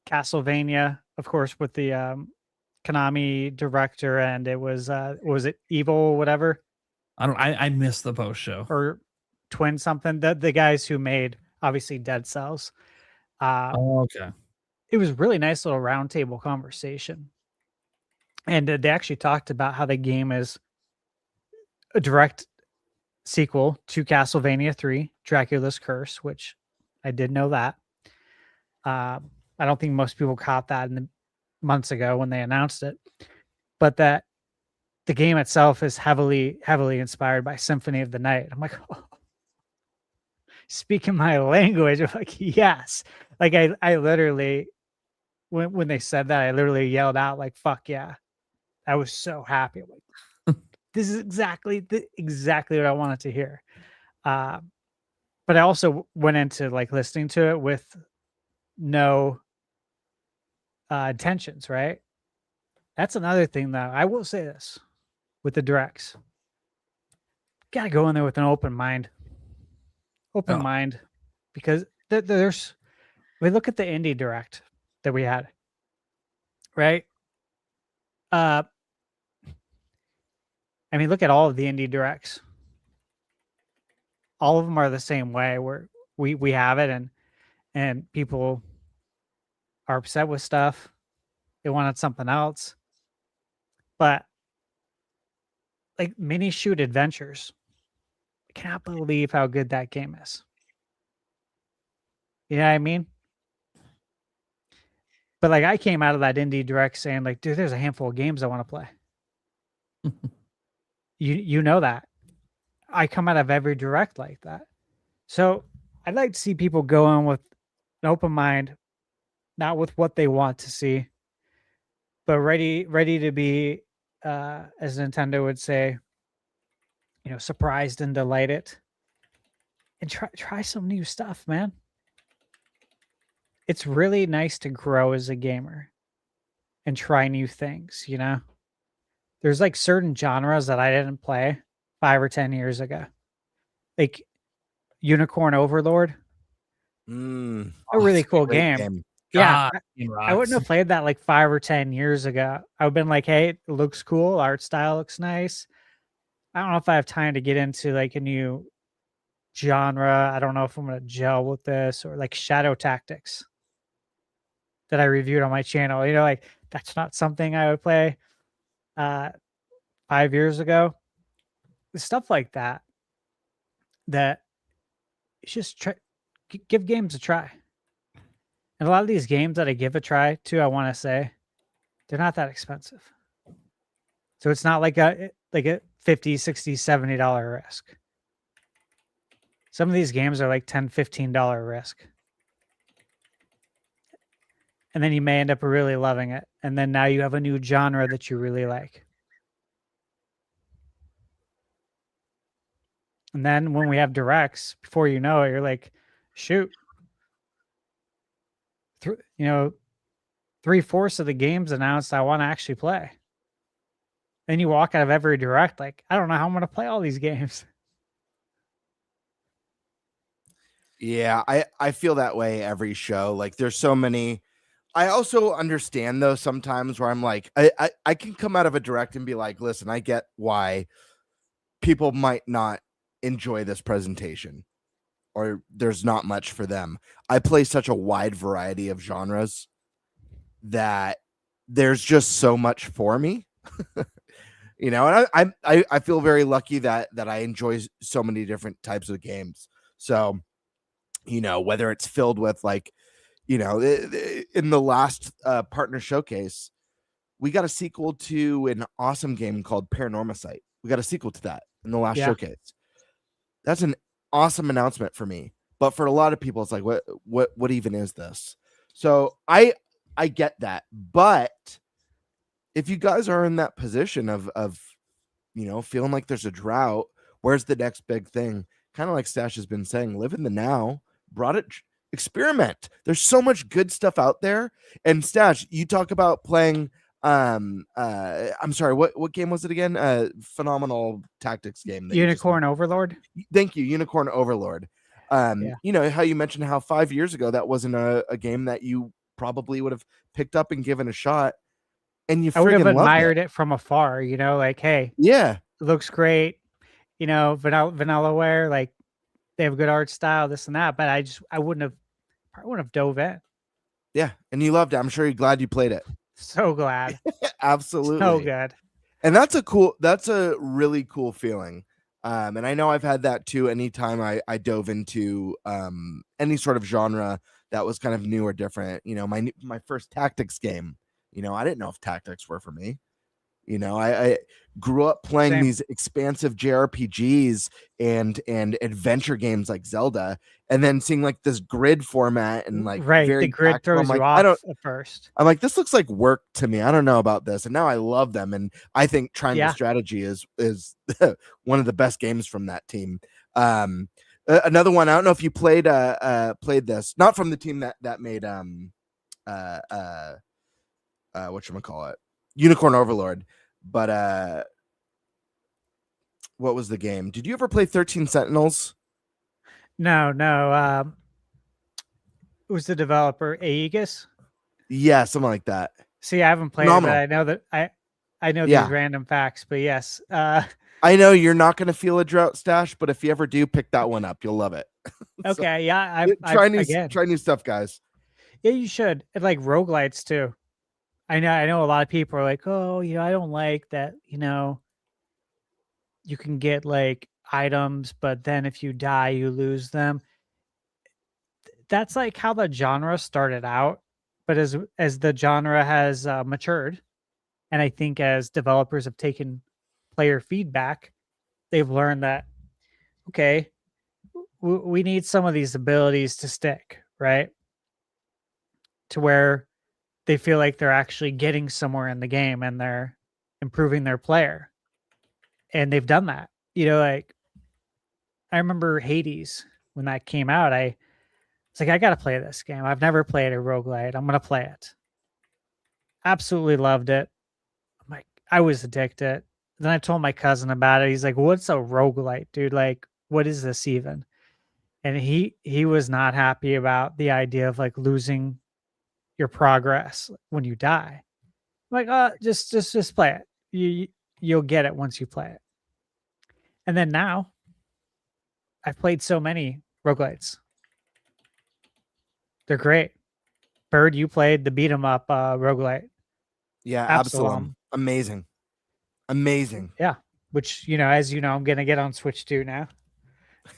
Castlevania, of course, with the Konami director, and it was it Evil whatever? I missed the post show, or Twin something. The guys who made obviously Dead Cells. Okay. It was really nice little roundtable conversation, and they actually talked about how the game is a direct sequel to Castlevania 3, Dracula's Curse, which I did know that. I don't think most people caught that in the months ago when they announced it, but that the game itself is heavily inspired by Symphony of the Night. I'm like, oh, speaking my language. I'm like, yes. Like I literally, when they said that, I literally yelled out like, fuck yeah. I was so happy. I'm like, this is exactly what I wanted to hear. But I also went into like listening to it with no intentions, right? That's another thing, though. I will say this with the directs. Got to go in there with an open mind. Mind. Because there's, we look at the indie direct that we had, right? I mean, look at all of the indie directs. All of them are the same way, where we have it and people are upset with stuff. They wanted something else. But like Mini Shoot Adventures, I cannot believe how good that game is. You know what I mean? But like I came out of that indie direct saying like, dude, there's a handful of games I want to play. You know that. I come out of every direct like that. So I'd like to see people go in with an open mind, not with what they want to see, but ready to be, as Nintendo would say, surprised and delighted, and try some new stuff, man. It's really nice to grow as a gamer and try new things, There's like certain genres that I didn't play 5 or 10 years ago. Like Unicorn Overlord. A really cool game. Yeah. I wouldn't have played that like 5 or 10 years ago. I would have been like, hey, it looks cool. Art style looks nice. I don't know if I have time to get into like a new genre. I don't know if I'm going to gel with this, or like Shadow Tactics that I reviewed on my channel. Like that's not something I would play 5 years ago. Stuff like that it's just give games a try. And a lot of these games that I give a try to, I want to say, they're not that expensive. So it's not like a $50, $60, $70 risk. Some of these games are like $10, $15 risk. And then you may end up really loving it. And then now you have a new genre that you really like. And then when we have directs, before you know it, you're like, shoot. 3/4 of the games announced I want to actually play. Then you walk out of every direct like, I don't know how I'm going to play all these games. Yeah, I feel that way every show. Like there's so many. I also understand though sometimes where I'm like, I can come out of a direct and be like, listen, I get why people might not enjoy this presentation, or there's not much for them. I play such a wide variety of genres that there's just so much for me. And I feel very lucky that I enjoy so many different types of games. So, whether it's filled with like, in the last partner showcase, we got a sequel to an awesome game called Paranormasight. We got a sequel to that in the last showcase. That's an awesome announcement for me, but for a lot of people, it's like, what even is this? So I get that, but if you guys are in that position of feeling like there's a drought, where's the next big thing? Kind of like Stash has been saying, live in the now, experiment. There's so much good stuff out there. And Stash, you talk about playing I'm sorry, what game was it again? Phenomenal tactics game. Unicorn Overlord. Thank you, Unicorn Overlord. How you mentioned how 5 years ago that wasn't a game that you probably would have picked up and given a shot, and I would have admired it from afar. Like, hey, yeah, it looks great. Vanillaware, like they have good art style, this and that. But I wouldn't have dove in. Yeah, and you loved it. I'm sure you're glad you played it. So glad. Absolutely. So good. And that's a really cool feeling. And I know I've had that too. Anytime I dove into any sort of genre that was kind of new or different, my first tactics game, I didn't know if tactics were for me. I grew up playing these expansive JRPGs and adventure games like Zelda, and then seeing like this grid format and like the grid tactical. throws I'm you like, off at first. I'm like, this looks like work to me. I don't know about this, and now I love them. And I think Triangle Strategy is one of the best games from that team. Another one, I don't know if you played this, not from the team that made whatchamacallit, Unicorn Overlord, but what was the game? Did you ever play 13 Sentinels? No. It was the developer Aegis. Yeah, something like that. See, I haven't played it, but I know that I know these random facts, but yes. I know you're not going to feel a drought stash, but if you ever do, pick that one up. You'll love it. Okay, yeah. Try new stuff, guys. Yeah, you should. And like roguelites too. I know a lot of people are like, oh, I don't like that, you can get like items, but then if you die, you lose them. That's like how the genre started out. But as the genre has matured, and I think as developers have taken player feedback, they've learned that, okay, we need some of these abilities to stick, right? To where they feel like they're actually getting somewhere in the game and they're improving their player. And they've done that. Like I remember Hades when that came out. I was like, I got to play this game. I've never played a roguelite. I'm going to play it. Absolutely loved it. I'm like, I was addicted. Then I told my cousin about it. He's like, what's a roguelite, dude? Like, what is this even? And he was not happy about the idea of like losing your progress when you die. I'm like, just play it. You'll get it once you play it. And then now I've played so many roguelites. They're great. Bird, you played the beat 'em up roguelite. Yeah, Absalom. Amazing. Yeah. Which, as you know, I'm gonna get on Switch 2 now.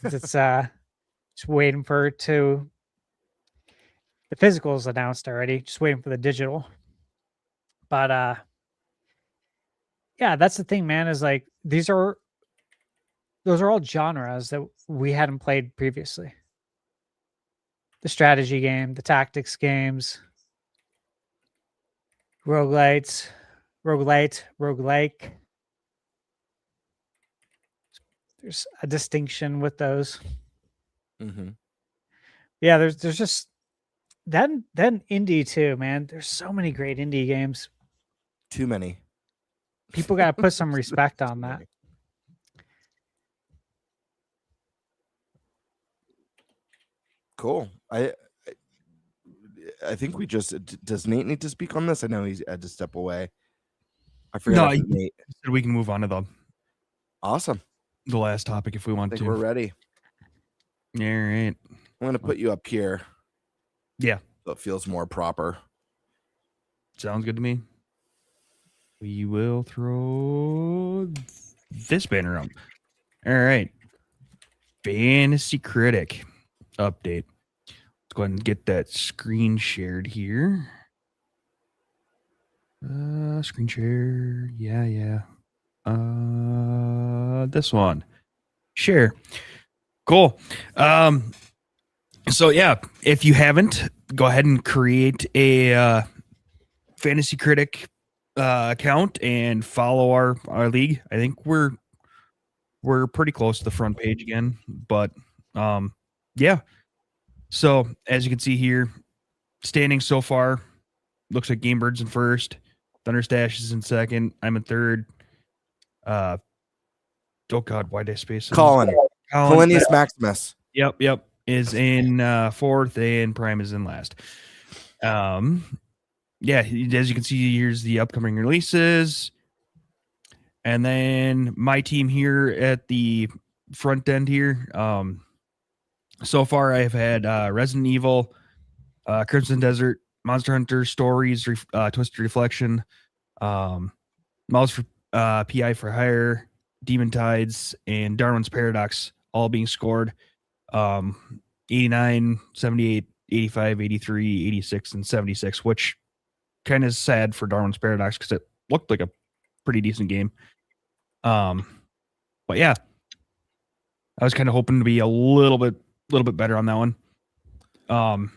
It's just waiting for it to. The physical is announced already. Just waiting for the digital. But yeah, that's the thing, man. Is like those are all genres that we hadn't played previously. The strategy game, the tactics games, roguelites, roguelike. There's a distinction with those. Mm-hmm. Yeah, there's just then indie too, man. There's so many great indie games. Too many. People got to put some respect on that. Cool. I think we just does Nate need to speak on this? I know he had to step away. I forgot. No, Nate said we can move on to the last topic if we want to. We're ready. All right. I'm gonna put you up here. Yeah, so it feels more proper. Sounds good to me. We will throw this banner up. All right. Fantasy Critic update. Let's go ahead and get that screen shared here. Screen share. Yeah. This one. Share. Cool. So yeah, if you haven't, go ahead and create a Fantasy Critic account and follow our league. I think we're pretty close to the front page again, but yeah. So as you can see here, standing so far, looks like GameBird's in first, ThunderStash is in second, I'm in third. Oh God, why did I space Polonius Maximus. Yep, is in fourth, and Prime is in last. Yeah, as you can see, here's the upcoming releases. And then my team here at the front end here. So far, I've had Resident Evil, Crimson Desert, Monster Hunter Stories, Twisted Reflection, Mouse for PI for Hire, Demon Tides, and Darwin's Paradox all being scored 89, 78, 85, 83, 86, and 76, which kind of sad for Darwin's Paradox because it looked like a pretty decent game. But yeah, I was kind of hoping to be a little bit better on that one. How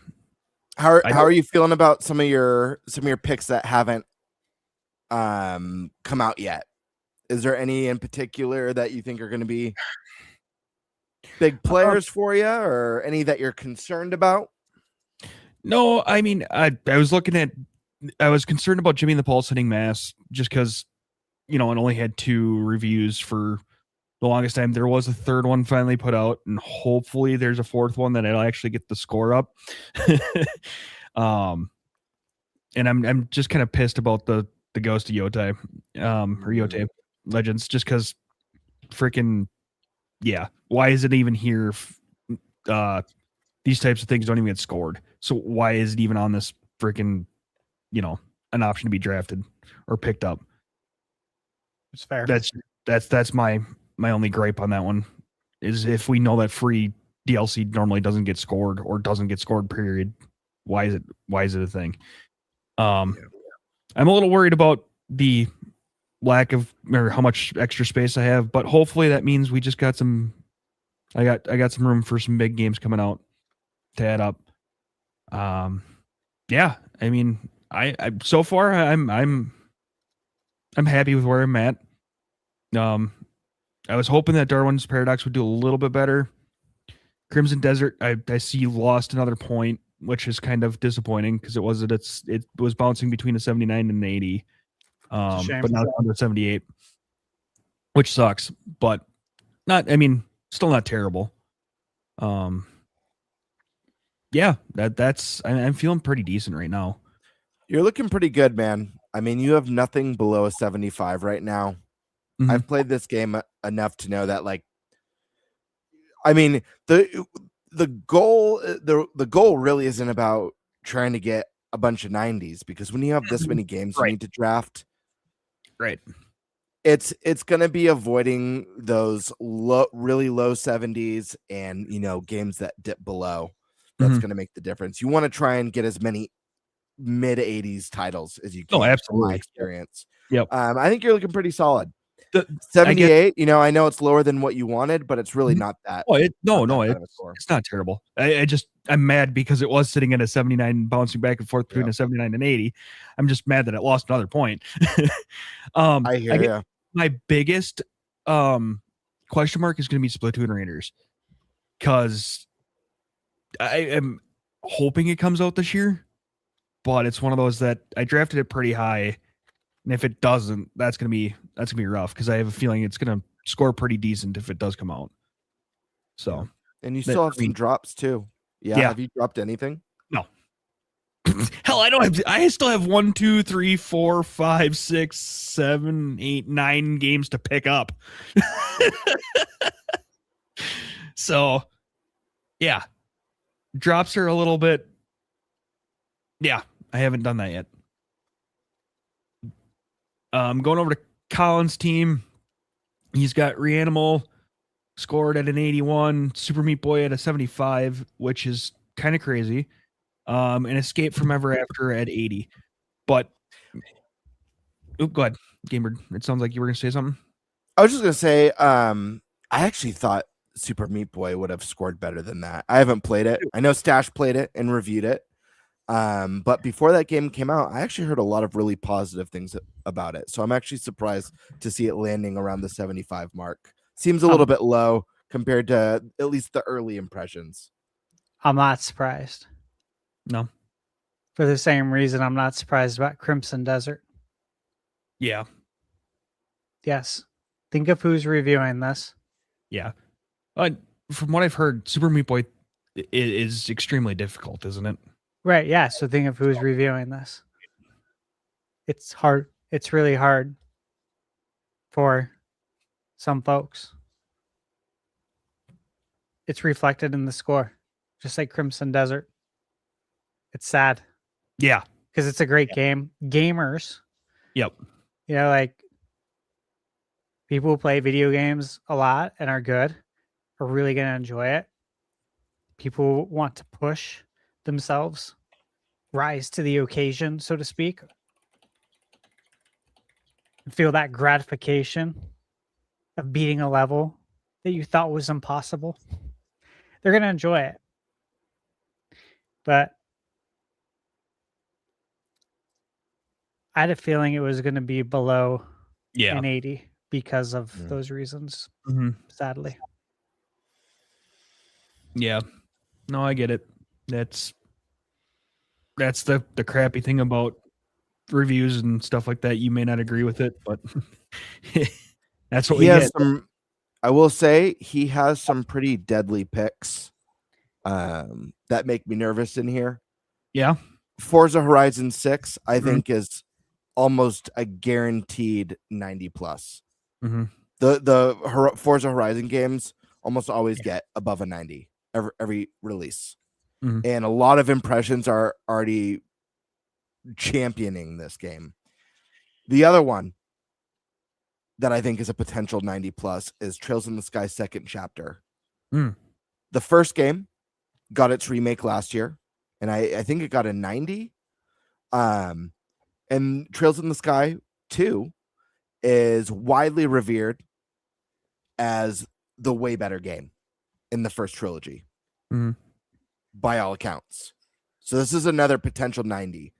are you feeling about some of your picks that haven't come out yet? Is there any in particular that you think are going to be big players for you, or any that you're concerned about? No, I mean, I was concerned about Jimmy and the Pulse hitting mass just because, it only had 2 reviews for the longest time. There was a third one finally put out, and hopefully there's a fourth one that I'll actually get the score up. And I'm just kind of pissed about the Ghost of Yotai, or Yotai Legends, just because freaking, yeah, why is it even here? These types of things don't even get scored. So why is it even on this freaking, an option to be drafted or picked up? It's fair. That's my only gripe on that one, is if we know that free DLC normally doesn't get scored or doesn't get scored, period. Why is it a thing? I'm a little worried about the lack of, or how much extra space I have, but hopefully that means we just got some. I got some room for some big games coming out to add up. Yeah, I mean, I so far I'm happy with where I'm at. I was hoping that Darwin's Paradox would do a little bit better. Crimson Desert, I see lost another point, which is kind of disappointing because it was bouncing between a 79 and an 80. But now it's under 78, which sucks, but still not terrible. Yeah, I'm feeling pretty decent right now. You're looking pretty good, man. I mean, you have nothing below a 75 right now. Mm-hmm. I've played this game enough to know that, like, I mean, the goal really isn't about trying to get a bunch of 90s, because when you have this many games you need to draft, right, it's going to be avoiding those really low 70s and games that dip below. That's going to make the difference. You want to try and get as many mid 80s titles as you can. Oh, absolutely. My experience. Yep. I think you're looking pretty solid. 78, I know it's lower than what you wanted, but it's really not that. Oh, it's not terrible. I'm mad because it was sitting at a 79, bouncing back and forth between a 79 and 80. I'm just mad that it lost another point. I hear you. My biggest question mark is going to be Splatoon Raiders, because I am hoping it comes out this year, but it's one of those that I drafted it pretty high. And if it doesn't, that's gonna be rough, because I have a feeling it's gonna score pretty decent if it does come out. So, and you still have some drops too. Yeah. Have you dropped anything? No. Hell, I don't have. I still have 1, 2, 3, 4, 5, 6, 7, 8, 9 games to pick up. So, yeah, drops are a little bit. Yeah, I haven't done that yet. Going over to Colin's team, he's got Reanimal scored at an 81, Super Meat Boy at a 75, which is kind of crazy, and Escape from Ever After at 80. But go ahead, GameBird. It sounds like you were going to say something. I was just going to say, I actually thought Super Meat Boy would have scored better than that. I haven't played it. I know Stash played it and reviewed it. But before that game came out, I actually heard a lot of really positive things about it. So I'm actually surprised to see it landing around the 75 mark. Seems a little bit low compared to at least the early impressions. I'm not surprised. No. For the same reason I'm not surprised about Crimson Desert. Yeah. Yes. Think of who's reviewing this. Yeah. From what I've heard, Super Meat Boy is extremely difficult, isn't it? Right, yeah. So think of who's reviewing this. It's hard. It's really hard for some folks. It's reflected in the score, just like Crimson Desert. It's sad. Yeah. Because it's a great game. Gamers. Yep. Like, People who play video games a lot and are good are really going to enjoy it. People who want to push themselves, rise to the occasion, so to speak, and feel that gratification of beating a level that you thought was impossible. They're going to enjoy it. But I had a feeling it was going to be below an 80 because of those reasons, sadly. Yeah. No, I get it. That's the crappy thing about reviews and stuff like that. You may not agree with it, but that's what we get. I will say he has some pretty deadly picks that make me nervous in here. Yeah. Forza Horizon 6, I think, is almost a guaranteed 90 plus. The Forza Horizon games almost always get above a 90 every release. And a lot of impressions are already championing this game. The other one that I think is a potential 90 plus is Trails in the Sky second chapter. The first game got its remake last year, and I think it got a 90. And Trails in the Sky 2 is widely revered as the way better game in the first trilogy. By all accounts. So this is another potential 90.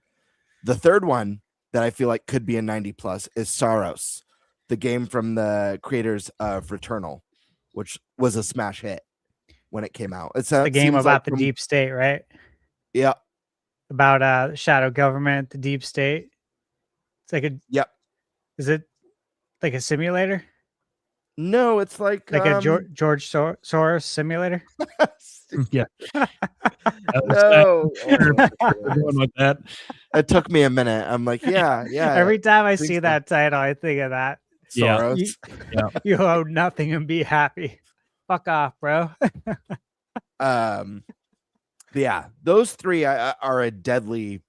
The third one that I feel like could be a 90 plus is Saros, the game from the creators of Returnal, which was a smash hit when it came out. It's the game about the deep state, right? Yeah. About shadow government, the deep state. It's like a Is it like a simulator? No, it's like a George Soros simulator. Yeah. No. Going with that. It took me a minute. I'm like, yeah. Every time I see that title, I think of that. Soros. You owe nothing and be happy. Fuck off, bro. Yeah, those three are a deadly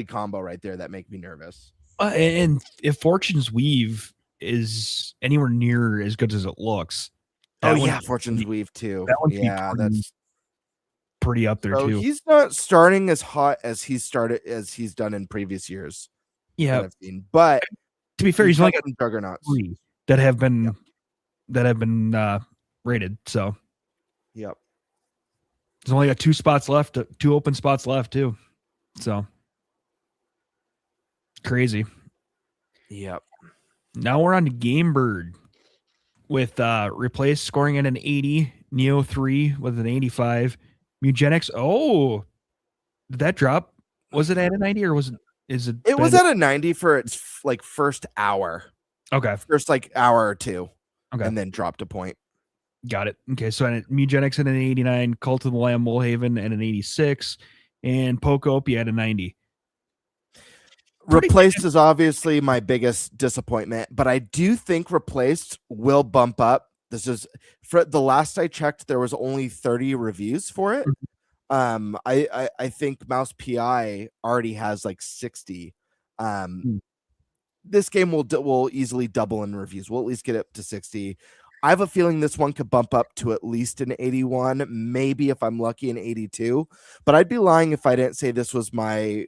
combo right there that make me nervous. And if Fortune's Weave is anywhere near as good as it looks, Fortune's Weave too. That's pretty up there too. He's not starting as hot as he's done in previous years. Yeah, I've seen. But to be fair, he's only got juggernauts that have been rated. So, yep. There's only got 2 spots left, 2 open spots left too. So crazy. Yep. Now we're on to GameBird with Replace scoring at an 80, Neo 3 with an 85, Mugenics. Oh, did that drop? Was it at a 90 or was it? It was at a 90 for its first hour. Okay, first hour or two. Okay, and then dropped a point. Got it. Okay, so Mugenics at an 89, Cult of the Lamb Woolhaven at an 86, and Pokopia at a 90. Replaced is obviously my biggest disappointment, but I do think Replaced will bump up. This is for the last I checked, there was only 30 reviews for it. I think Mouse PI already has 60. This game will easily double in reviews. We'll at least get up to 60. I have a feeling this one could bump up to at least an 81, maybe if I'm lucky an 82. But I'd be lying if I didn't say this was my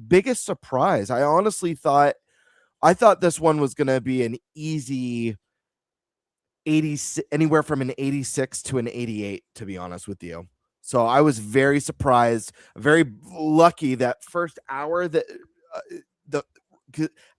biggest surprise. I honestly thought this one was going to be an easy 80, anywhere from an 86 to an 88, to be honest with you. So I was very surprised, very lucky that first hour that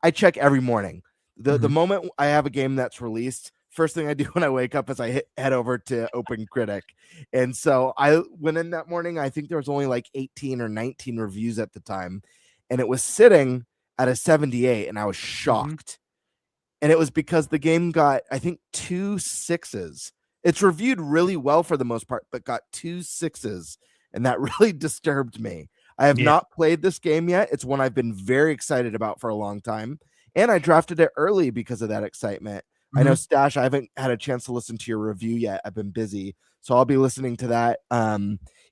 I check every morning. The moment I have a game that's released, first thing I do when I wake up is I head over to Open Critic. And so I went in that morning. I think there was only 18 or 19 reviews at the time. And it was sitting at a 78. And I was shocked. And it was because the game got, I think, 2 6s. It's reviewed really well for the most part, but got 2 6s. And that really disturbed me. I have not played this game yet. It's one I've been very excited about for a long time. And I drafted it early because of that excitement. I know, Stash, I haven't had a chance to listen to your review yet. I've been busy. So I'll be listening to that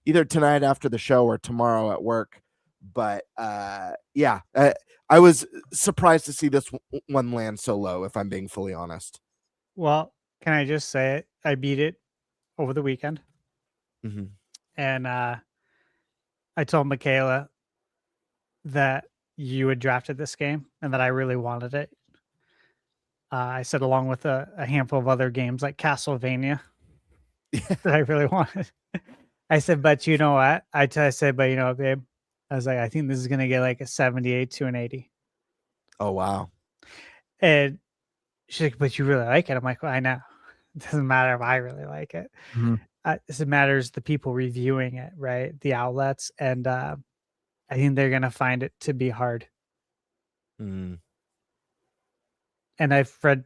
either tonight after the show or tomorrow at work. But yeah, I was surprised to see this one land so low, if I'm being fully honest. Well, can I just say it? I beat it over the weekend. Mm-hmm. And I told Michaela that you had drafted this game and that I really wanted it. I said, along with a handful of other games like Castlevania that I really wanted. I said, but you know what? I said, but you know what, babe? I was like, I think this is going to get like a 78 to an 80. Oh, wow. And she's like, but you really like it. I'm like, well, I know. It doesn't matter if I really like it. It matters the people reviewing it, right? The outlets. And I think they're going to find it to be hard. Mm. And I've read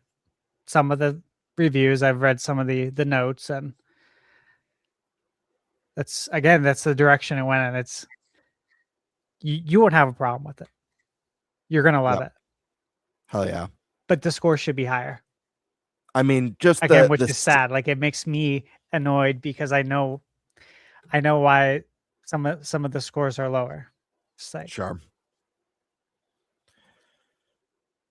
some of the reviews. I've read some of the notes, and that's the direction it went in. It's you won't have a problem with it. You're going to love it. Hell yeah. But the score should be higher. I mean, just again, which is sad. Like, it makes me annoyed because I know why some of the scores are lower. It's like, sure.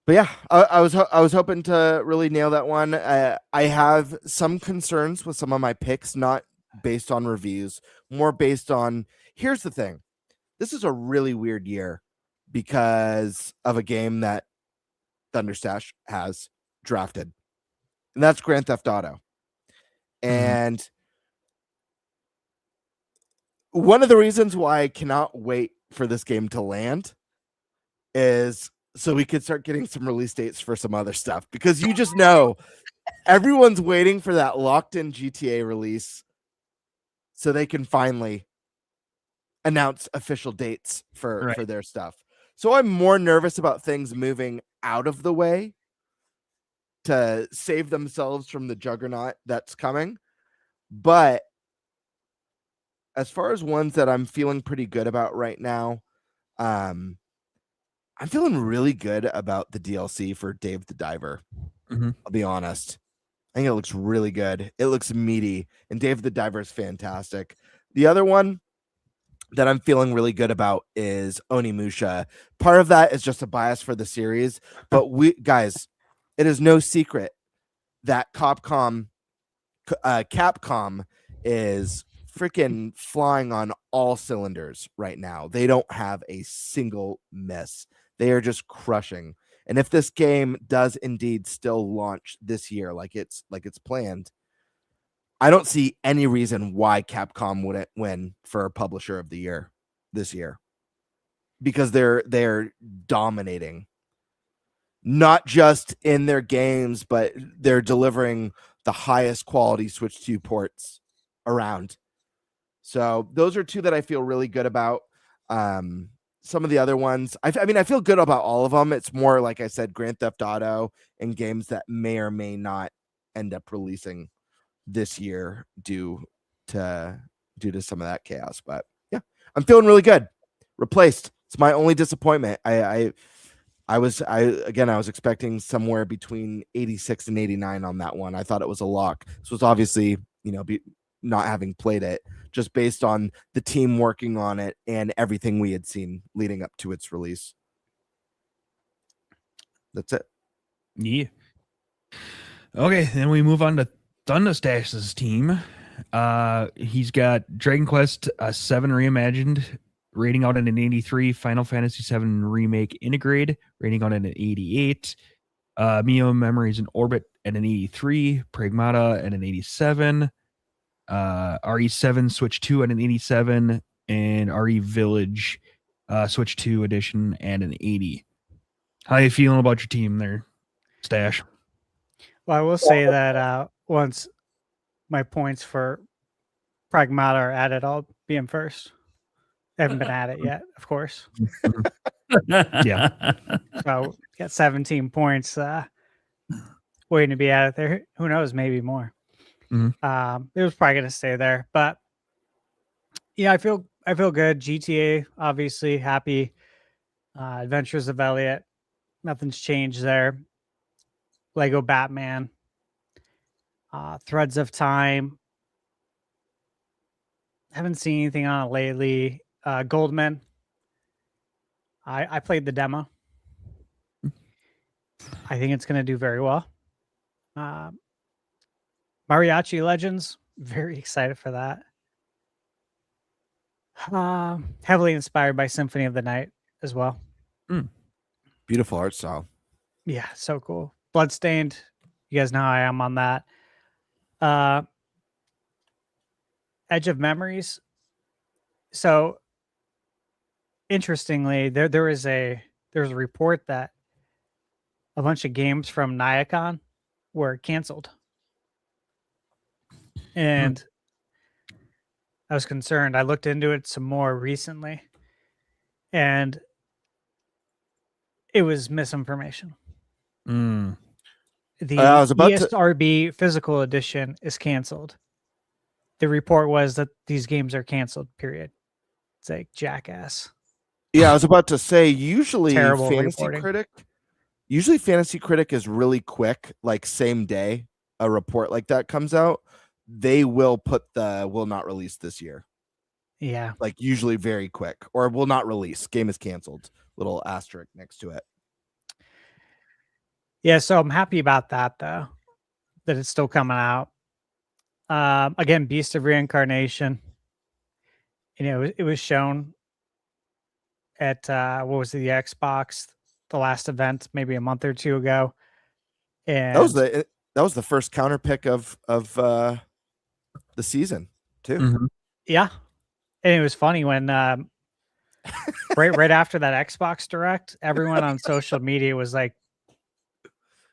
But yeah, I was hoping to really nail that one. I have some concerns with some of my picks, not based on reviews, more based on, here's the thing. This is a really weird year because of a game that ThunderStash has drafted, and that's Grand Theft Auto. And one of the reasons why I cannot wait for this game to land is so we could start getting some release dates for some other stuff, because you just know everyone's waiting for that locked in GTA release so they can finally announce official dates for their stuff. So I'm more nervous about things moving out of the way to save themselves from the juggernaut that's coming. But as far as ones that I'm feeling pretty good about right now, I'm feeling really good about the DLC for Dave the Diver. I'll be honest. I think it looks really good. It looks meaty, and Dave the Diver is fantastic. The other one that I'm feeling really good about is Onimusha. Part of that is just a bias for the series, but guys, it is no secret that Capcom is freaking flying on all cylinders right now. They don't have a single miss. They are just crushing. And if this game does indeed still launch this year like it's planned, I don't see any reason why Capcom wouldn't win for Publisher of the Year this year, because they're dominating, not just in their games, but they're delivering the highest quality Switch 2 ports around. So those are two that I feel really good about. Some of the other ones, I mean, I feel good about all of them. It's more, like I said, Grand Theft Auto and games that may or may not end up releasing this year due to some of that chaos. But yeah, I'm feeling really good. Replaced. It's my only disappointment. I was expecting somewhere between 86 and 89 on that one. I thought it was a lock. This was obviously, not having played it, just based on the team working on it and everything we had seen leading up to its release. That's it. Yeah. Okay, then we move on to ThunderStash's team. He's got Dragon Quest 7 Reimagined, rating out at an 83, Final Fantasy 7 Remake Integrate, rating out at an 88, Mio Memories in Orbit at an 83, Pragmata at an 87, RE7 Switch 2 at an 87, and RE Village Switch 2 edition at an 80. How you feeling about your team there, Stash? Well, I will say that once my points for Pragmata are added, I'll be in first. I haven't been at it yet, of course. Yeah. So got 17 points waiting to be added there. Who knows? Maybe more. It was probably going to stay there, but yeah, I feel good. GTA, obviously happy. Adventures of Elliot, nothing's changed there. Lego Batman, Threads of Time. Haven't seen anything on it lately. Goldman, I played the demo. I think it's going to do very well. Mariachi Legends, very excited for that. Heavily inspired by Symphony of the Night as well. Beautiful art style. Yeah, so cool. Bloodstained, you guys know how I am on that. Edge of Memories. So interestingly, there was a report that a bunch of games from Nyakan were canceled. And I was concerned. I looked into it some more recently, and it was misinformation. The I was about ESRB physical edition is canceled. The report was that these games are canceled, period. It's like jackass. Yeah, I was about to say, usually Terrible Fantasy reporting. Critic is really quick, like same day a report like that comes out, they will put the will not release this year. Yeah. Like usually very quick, or will not release. Game is canceled. Little asterisk next to it. Yeah, so I'm happy about that though, that it's still coming out. Again, Beast of Reincarnation. You know, it was shown at what was it, the Xbox, the last event, maybe a month or two ago. And that was the first counter pick of the season too. Mhm. yeah. And it was funny when right after that Xbox Direct, everyone on social media was like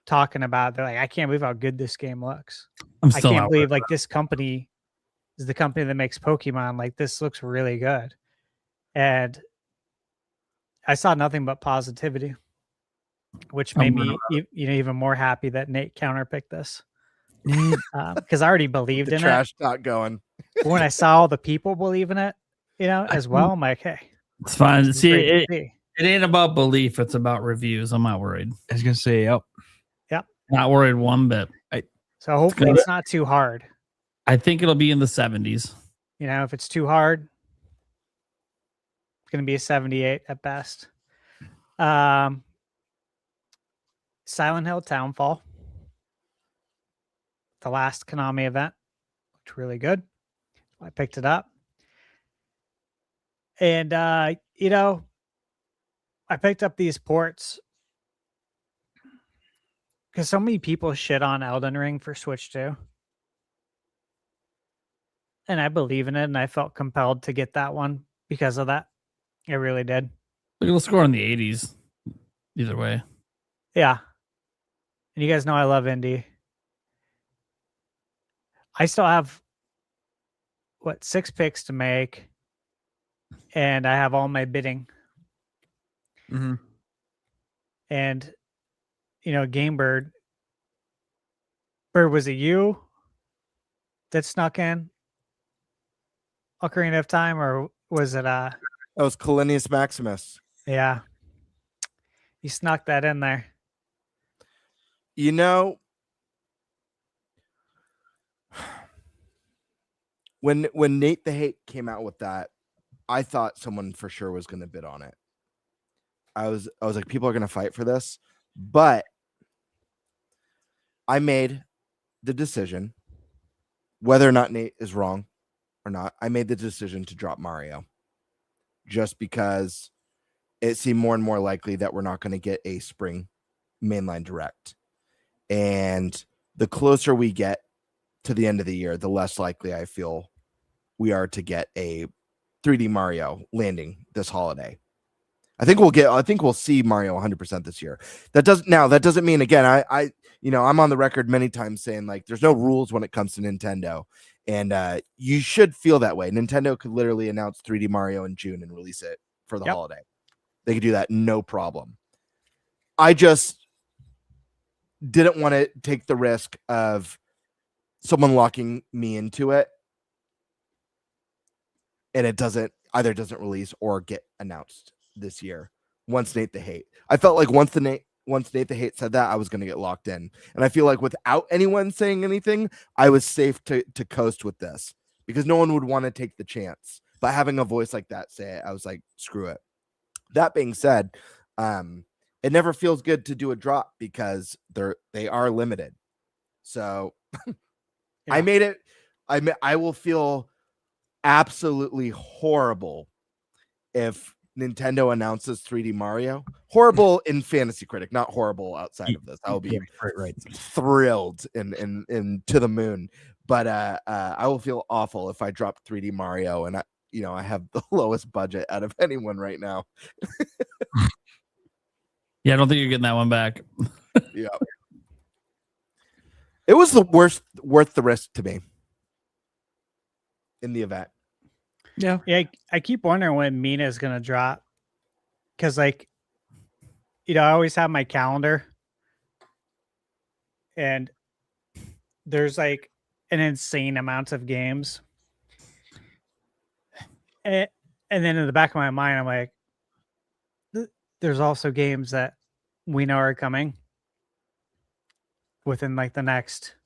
talking about, they're like, I can't believe how good this game looks. I can't believe like this company is the company that makes Pokemon. Like this looks really good. And I saw nothing but positivity, which made me even more happy that Nate counterpicked this. Because I already believed The in trash it. talk going. But when I saw all the people believe in it, you know, as well, I'm like, hey, it's fine. this is See, great to see. it ain't about belief. It's about reviews. I'm not worried. I was gonna say, yep. Not worried one bit. So hopefully it's not too hard. I think it'll be in the 70s. You know, if it's too hard, it's going to be a 78 at best. Silent Hill Townfall, the last Konami event, looked really good. I picked it up. And, you know, I picked up these ports because so many people shit on Elden Ring for Switch 2. And I believe in it, and I felt compelled to get that one because of that. I really did. Look at the score in the 80s. Either way. Yeah. And you guys know I love indie. I still have, 6 picks to make. And I have all my bidding. Mm-hmm. And, you know, GameBird. Bird, was it you that snuck in Ocarina of Time, or was it That was Calinius Maximus. Yeah. You snuck that in there. You know, when Nate the Hate came out with that, I thought someone for sure was going to bid on it. I was like, people are going to fight for this, but I made the decision, whether or not Nate is wrong or not, I made the decision to drop Mario just because it seemed more and more likely that we're not going to get a spring mainline direct. And the closer we get to the end of the year, the less likely I feel we are to get a 3D Mario landing this holiday. I think we'll see Mario 100% this year. That doesn't mean, again, I I'm on the record many times saying like there's no rules when it comes to Nintendo, and you should feel that way. Nintendo could literally announce 3D Mario in June and release it for the holiday. They could do that, no problem. I just didn't want to take the risk of someone locking me into it, and it doesn't release or get announced this year. Once Nate the Hate, I felt like once Nate the Hate said that, I was going to get locked in, and I feel like without anyone saying anything, I was safe to coast with this because no one would want to take the chance. But having a voice like that say it, I was like, screw it. That being said, it never feels good to do a drop because they are limited. So I made it. I will feel absolutely horrible if Nintendo announces 3D Mario. Horrible in Fantasy Critic, not horrible outside of this. I'll be thrilled and to the moon. But I will feel awful if I drop 3D Mario and I have the lowest budget out of anyone right now. Yeah, I don't think you're getting that one back. Yeah. It was the worth the risk to me in the event. Yeah. I keep wondering when Mina is gonna drop, because I always have my calendar, and there's like an insane amount of games, and then in the back of my mind, I'm like, there's also games that we know are coming within like the next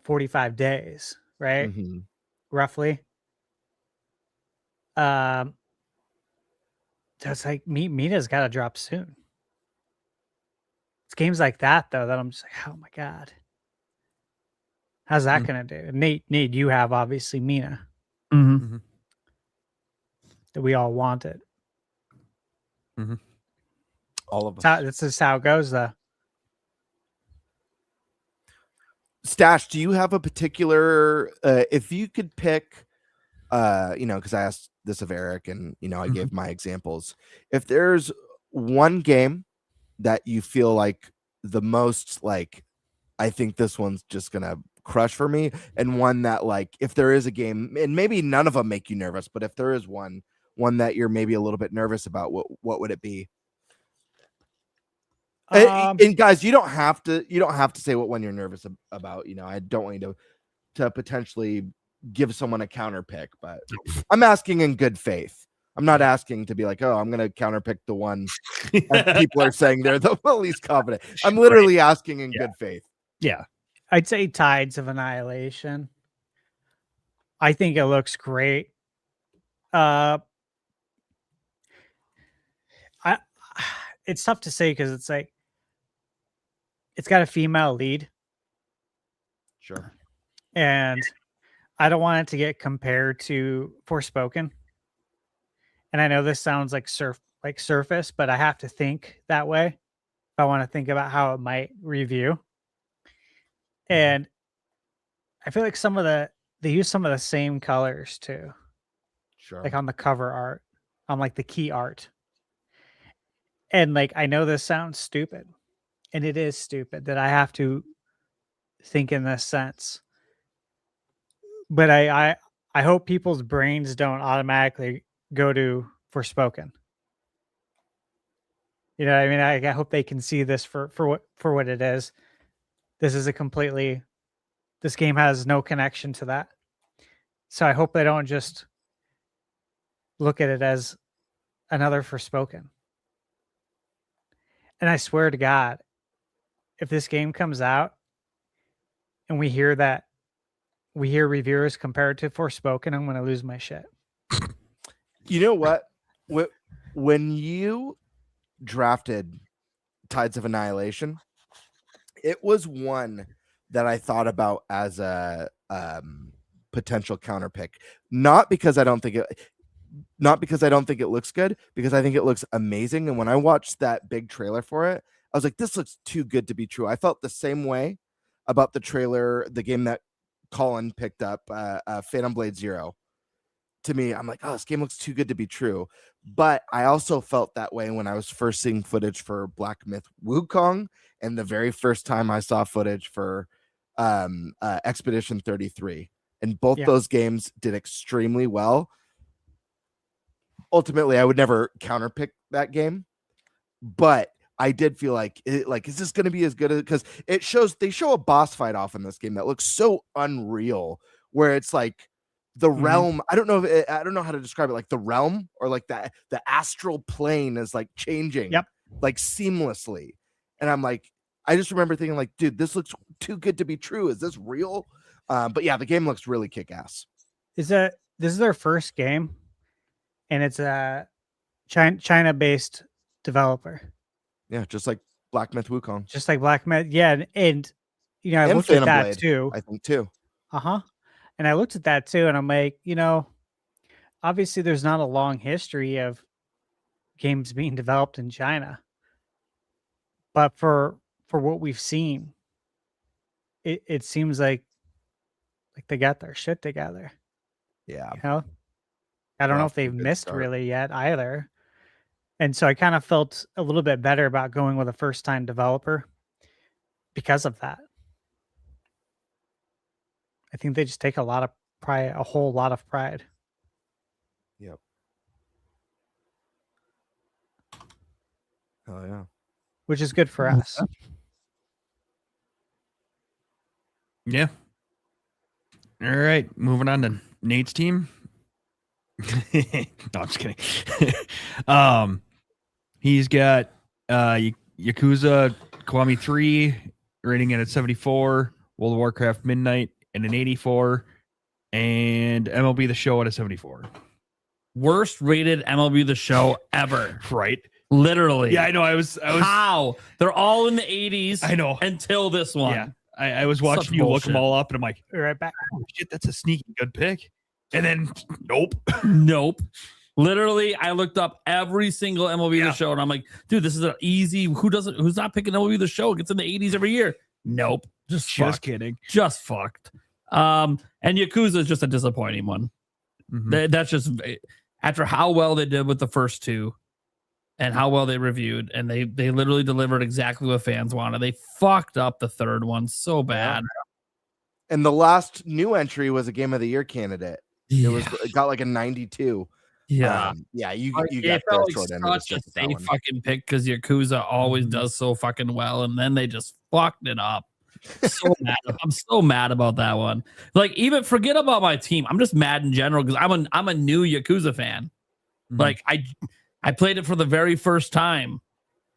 45 days, right? Mm-hmm. Roughly. So it's like Mina's got to drop soon. It's games like that though that I'm just like, oh my god, how's that gonna do? Nate, you have obviously Mina that we all wanted. All of us. That's just how it goes, though. Stash, do you have a particular? If you could pick, because I asked this of Eric, and I gave my examples. If there's one game that you feel like the most, like, I think this one's just gonna crush for me, and one that, like, if there is a game, and maybe none of them make you nervous, but if there is one that you're maybe a little bit nervous about, what would it be? And guys, you don't have to say what one you're nervous about. I don't want you to potentially give someone a counter pick, but I'm asking in good faith. I'm not asking to be like, oh, I'm going to counter pick the one that people are saying they're the least confident. I'm literally asking in good faith. Yeah. I'd say Tides of Annihilation. I think it looks great. It's tough to say because it's like, it's got a female lead. Sure. And I don't want it to get compared to Forspoken. And I know this sounds like surface, but I have to think that way if I want to think about how it might review. And I feel like they use some of the same colors too. Sure. Like on the cover art, on like the key art. And like, I know this sounds stupid, and it is stupid that I have to think in this sense. But I hope people's brains don't automatically go to Forspoken. You know what I mean? I hope they can see this for what it is. This game has no connection to that. So I hope they don't just look at it as another Forspoken. And I swear to God, if this game comes out and we hear reviewers compare it to Forspoken, I'm going to lose my shit. You know what? When you drafted Tides of Annihilation, it was one that I thought about as a potential counter pick. Not because I don't think it looks good, because I think it looks amazing. And when I watched that big trailer for it, I was like, this looks too good to be true. I felt the same way about the trailer, the game that Colin picked up, Phantom Blade Zero. To me, I'm like, oh, this game looks too good to be true. But I also felt that way when I was first seeing footage for Black Myth Wukong, and the very first time I saw footage for Expedition 33. And both those games did extremely well. Ultimately, I would never counterpick that game, but I did feel like is this going to be as good as, because they show a boss fight off in this game that looks so unreal, where it's like the realm. I don't know how to describe it. Like the realm, or like the astral plane is like changing, like seamlessly. And I'm like, I just remember thinking like, dude, this looks too good to be true. Is this real? But yeah, the game looks really kick ass. This is their first game, and it's China-based developer. Yeah, just like Black Myth Wukong. Just like Black Myth. Yeah, and you know, I looked Phantom at that Blade, too. I think too. And I looked at that too, and I'm like, you know, obviously there's not a long history of games being developed in China. But for what we've seen, it seems like they got their shit together. Yeah. You know? I don't know if they've missed really yet either. And so I kind of felt a little bit better about going with a first-time developer because of that. I think they just take a lot of pride, a whole lot of pride. Yep. Oh yeah. Which is good for us. Yeah. All right, moving on to Nate's team. No, I'm just kidding. He's got Yakuza Kiwami 3 rating it at 74, World of Warcraft Midnight at an 84, and MLB The Show at a 74. Worst rated MLB The Show ever. Right. Literally. Yeah, I know. I was How? They're all in the 80s. I know. Until this one. Yeah. I was watching you look them all up, and I'm like, right back. Oh, shit, that's a sneaky good pick. And then, nope. Nope. Literally, I looked up every single MLB The Show, and I'm like, dude, this is an easy. Who's not picking MLB The Show? It gets in the 80s every year. Nope. Just kidding. Just fucked. And Yakuza is just a disappointing one. Mm-hmm. That's just after how well they did with the first two and how well they reviewed, and they literally delivered exactly what fans wanted. They fucked up the third one so bad. And the last new entry was a Game of the Year candidate. It got like a 92. Yeah. You it got felt the short like end of the such a stick with that safe one. fucking pick because Yakuza always does so fucking well, and then they just fucked it up. So mad. I'm so mad about that one. Like, even forget about my team. I'm just mad in general because I'm a new Yakuza fan. Like I played it for the very first time,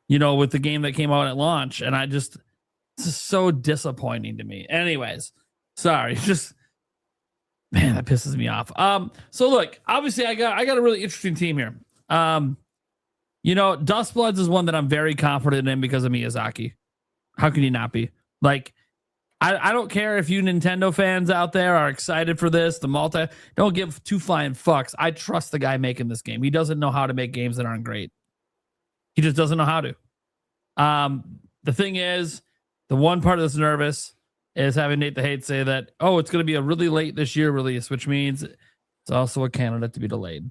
you know, with the game that came out at launch, and it's just so disappointing to me. Anyways, sorry, just man, that pisses me off. So look, obviously I got a really interesting team here. You know, Dustbloods is one that I'm very confident in because of Miyazaki. How can you not be? Like, I don't care if you Nintendo fans out there are excited for this. Don't give two flying fucks. I trust the guy making this game. He doesn't know how to make games that aren't great. He just doesn't know how to. The thing is, the one part that's nervous is having Nate the Hate say that, oh, it's going to be a really late this year release, which means it's also a candidate to be delayed.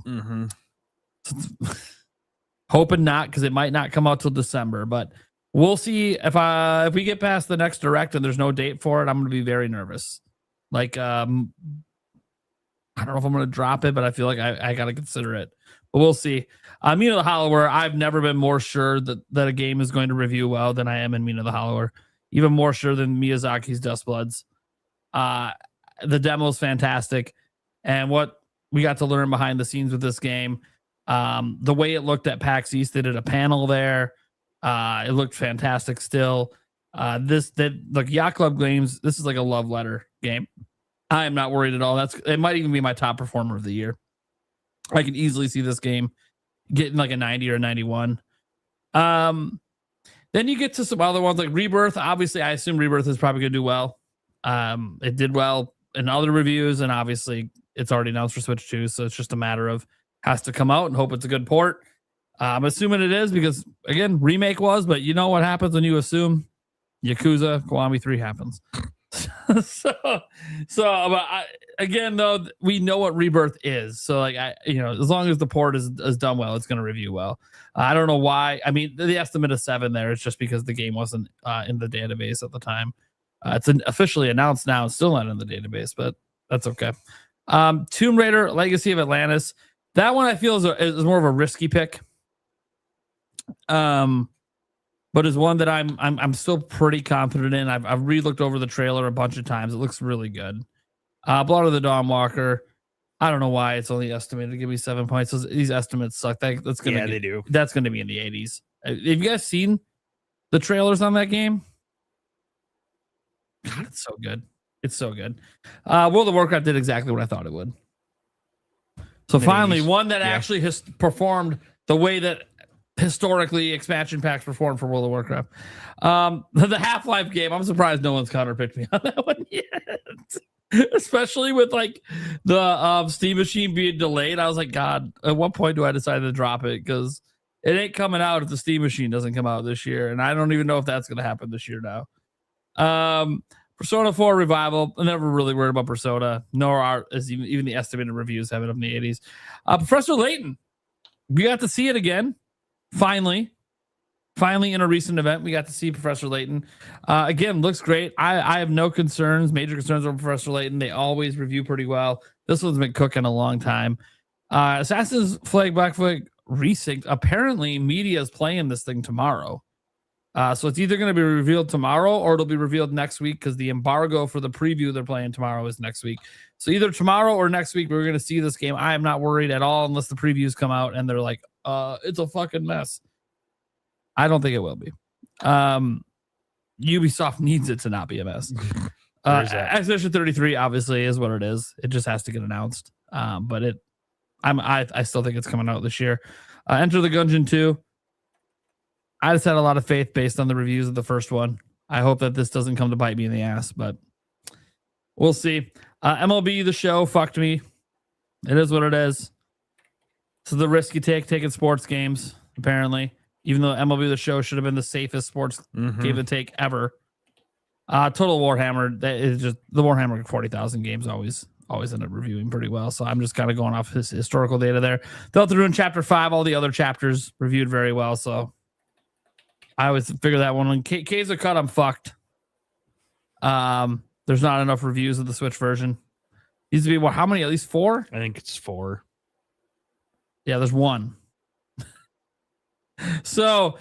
Hoping not, because it might not come out till December, but we'll see. If we get past the next direct and there's no date for it, I'm going to be very nervous. Like, I don't know if I'm going to drop it, but I feel like I got to consider it. But we'll see. Mina the Hollower, I've never been more sure that a game is going to review well than I am in Mina the Hollower. Even more sure than Miyazaki's Dustbloods. The demo's fantastic. And what we got to learn behind the scenes with this game, the way it looked at PAX East, they did a panel there. It looked fantastic still. Yacht Club Games, this is like a love letter game. I am not worried at all. It might even be my top performer of the year. I can easily see this game getting like a 90 or a 91. Then you get to some other ones like Rebirth. Obviously, I assume Rebirth is probably going to do well. It did well in other reviews, and obviously it's already announced for Switch 2, so it's just a matter of has to come out and hope it's a good port. I'm assuming it is because, again, remake was, but you know what happens when you assume Yakuza Kiwami 3 happens. Again, though, we know what Rebirth is. So, like, as long as the port is done well, it's going to review well. I don't know why. I mean, the estimate of 7 there is just because the game wasn't in the database at the time. It's officially announced now. It's still not in the database, but that's okay. Tomb Raider Legacy of Atlantis. That one I feel is more of a risky pick. But is one that I'm still pretty confident in. I've re-looked over the trailer a bunch of times. It looks really good. Blood of the Dawnwalker. I don't know why it's only estimated to give me 7 points. These estimates suck. They do. That's going to be in the 80s. Have you guys seen the trailers on that game? God, it's so good. It's so good. World of Warcraft did exactly what I thought it would. So finally, one that actually has performed the way that historically expansion packs perform for World of Warcraft. The Half-Life game, I'm surprised no one's counterpicked me on that one yet. Especially with like the Steam machine being delayed. I was like, God, at what point do I decide to drop it? Because it ain't coming out if the Steam machine doesn't come out this year. And I don't even know if that's going to happen this year now. Persona 4 Revival. I'm never really worried about Persona, nor are even the estimated reviews have it up in the 80s. Professor Layton, we got to see it again. Finally, in a recent event, we got to see Professor Layton. Again, looks great. I have no major concerns over Professor Layton. They always review pretty well. This one's been cooking a long time. Assassin's Flag Black Flag Resynced. Apparently, media is playing this thing tomorrow. So it's either going to be revealed tomorrow or it'll be revealed next week because the embargo for the preview they're playing tomorrow is next week. So either tomorrow or next week, we're going to see this game. I am not worried at all unless the previews come out and they're like, it's a fucking mess. I don't think it will be. Ubisoft needs it to not be a mess. Expedition 33 obviously is what it is. It just has to get announced. But I still think it's coming out this year. Enter the Gungeon 2. I just had a lot of faith based on the reviews of the first one. I hope that this doesn't come to bite me in the ass, but we'll see. MLB The Show fucked me. It is what it is. So the risk you taking sports games, apparently. Even though MLB The Show should have been the safest sports game to take ever. Total Warhammer, that is just the Warhammer 40,000 games always end up reviewing pretty well. So I'm just kind of going off his historical data there. Delta Rune Chapter 5, all the other chapters reviewed very well. So I always figure that one. When K's are cut, I'm fucked. There's not enough reviews of the Switch version. Needs to be how many? At least 4? I think it's 4. Yeah, there's 1. So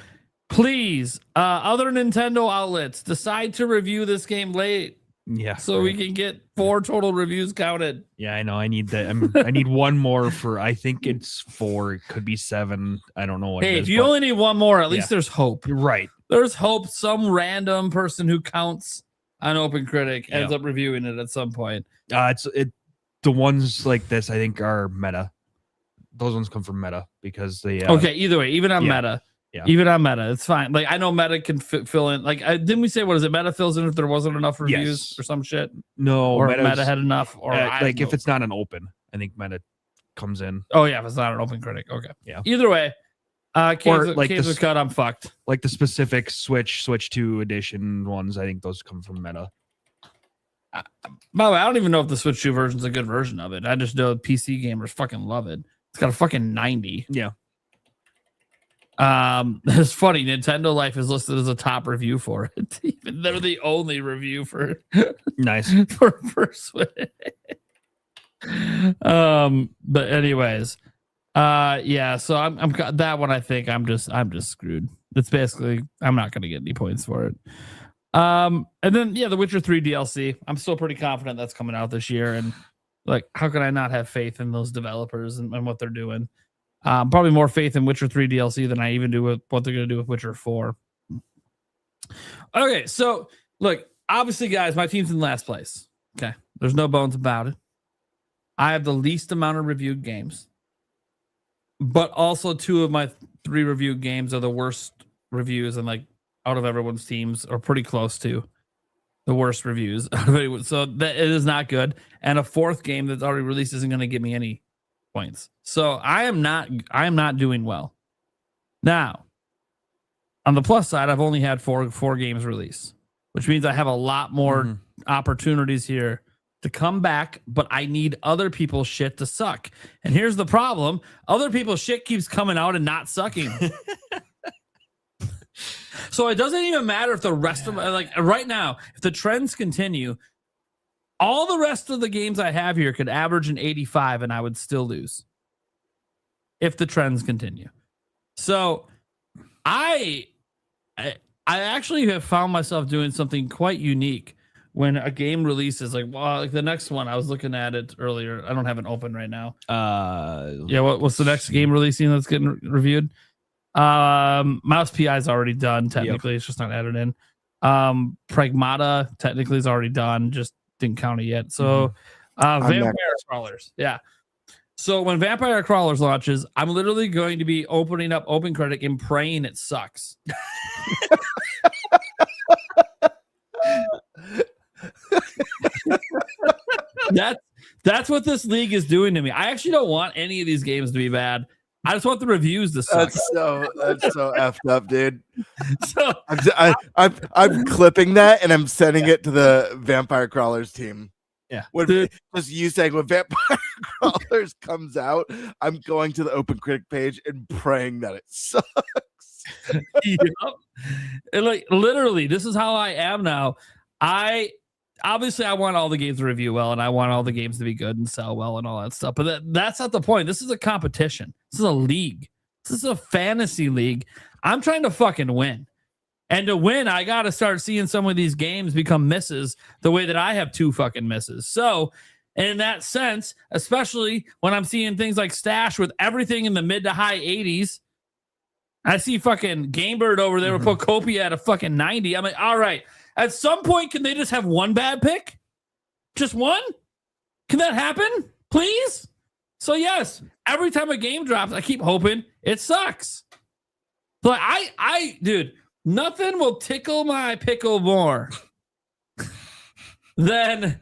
please, other Nintendo outlets, decide to review this game late. Yeah. So we can get 4 total reviews counted. Yeah, I know. I need that. I need one more for, I think it's 4. It could be 7. I don't know what it is. If you only need one more, at least there's hope. Right. There's hope. Some random person who counts on Open Critic ends up reviewing it at some point. The ones like this, I think, are meta. Those ones come from meta because they. Okay, either way, even on meta. Yeah. Even on meta, it's fine. Like, I know meta can fill in. Like, didn't we say, what is it? Meta fills in if there wasn't enough reviews or some shit? No. Or meta had enough? Or like, if it's not an open, I think meta comes in. Oh, yeah, if it's not an Open Critic. Okay. Yeah. Either way, Caves are cut, I'm fucked. Like the specific Switch 2 edition ones, I think those come from meta. By the way, I don't even know if the Switch 2 version is a good version of it. I just know PC gamers fucking love it. It's got a fucking 90. Yeah. It's funny. Nintendo Life is listed as a top review for it. Even they're the only review for nice for Switch. But anyways, yeah. So I'm that one. I think I'm just screwed. It's basically I'm not going to get any points for it. And then the Witcher 3 DLC. I'm still pretty confident that's coming out this year. And like, how can I not have faith in those developers and what they're doing? Probably more faith in Witcher 3 DLC than I even do with what they're going to do with Witcher 4. Okay, so look, obviously, guys, my team's in last place. Okay, there's no bones about it. I have the least amount of reviewed games, but also 2 of my 3 reviewed games are the worst reviews, and like out of everyone's teams, are pretty close to the worst reviews. So that it is not good. And a 4th game that's already released isn't going to give me any points. So I am not doing well. Now, on the plus side, I've only had four games released, which means I have a lot more opportunities here to come back, but I need other people's shit to suck. And here's the problem. Other people's shit keeps coming out and not sucking. So it doesn't even matter if the rest of like right now, if the trends continue, all the rest of the games I have here could average an 85 and I would still lose if the trends continue. So I actually have found myself doing something quite unique when a game releases. Like, well, like the next one, I was looking at it earlier. I don't have it open right now. What's the next game releasing that's getting reviewed? Mouse PI is already done. Technically, it's just not added in. Pragmata technically is already done. Just didn't count it yet. So, Vampire Scholars. Yeah. So when Vampire Crawlers launches, I'm literally going to be opening up Open Critic and praying it sucks. That's what this league is doing to me. I actually don't want any of these games to be bad. I just want the reviews to suck. That's so effed up, dude. So I'm clipping that and I'm sending it to the Vampire Crawlers team. Yeah. Just you saying when Vampire Crawlers comes out, I'm going to the Open Critic page and praying that it sucks. Yep. And like literally, this is how I am now. I want all the games to review well, and I want all the games to be good and sell well and all that stuff. But that's not the point. This is a competition. This is a league. This is a fantasy league. I'm trying to fucking win. And to win, I got to start seeing some of these games become misses the way that I have 2 fucking misses. So in that sense, especially when I'm seeing things like Stash with everything in the mid to high 80s, I see fucking GameBird over there with Pocopia at a fucking 90. I'm like, all right, at some point, can they just have one bad pick? Just one? Can that happen? Please? So yes, every time a game drops, I keep hoping it sucks. But dude, nothing will tickle my pickle more than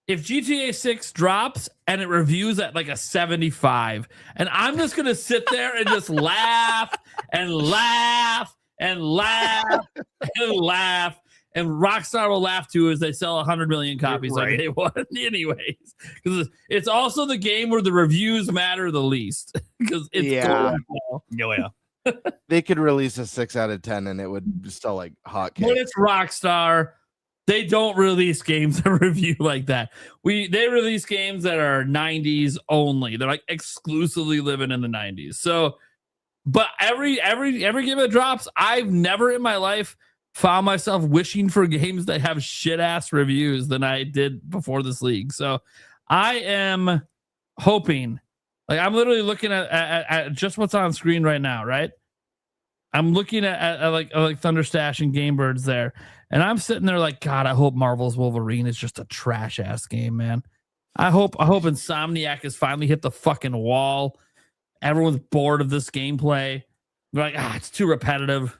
if GTA 6 drops and it reviews at like a 75. And I'm just going to sit there and just laugh and laugh and laugh and laugh. And Rockstar will laugh too as they sell 100 million copies like they want anyways. Because it's also the game where the reviews matter the least. Because it's They could release a 6 out of 10 and it would still like hotcakes. But it's Rockstar. They don't release games that review like that. They release games that are 90s only. They're like exclusively living in the 90s. So, but every game that drops, I've never in my life found myself wishing for games that have shit ass reviews than I did before this league. So I am hoping, like I'm literally looking at just what's on screen right now, right? I'm looking at like ThunderStash and GameBirds there, and I'm sitting there like, God, I hope Marvel's Wolverine is just a trash ass game, man. I hope Insomniac has finally hit the fucking wall. Everyone's bored of this gameplay. They're like, it's too repetitive.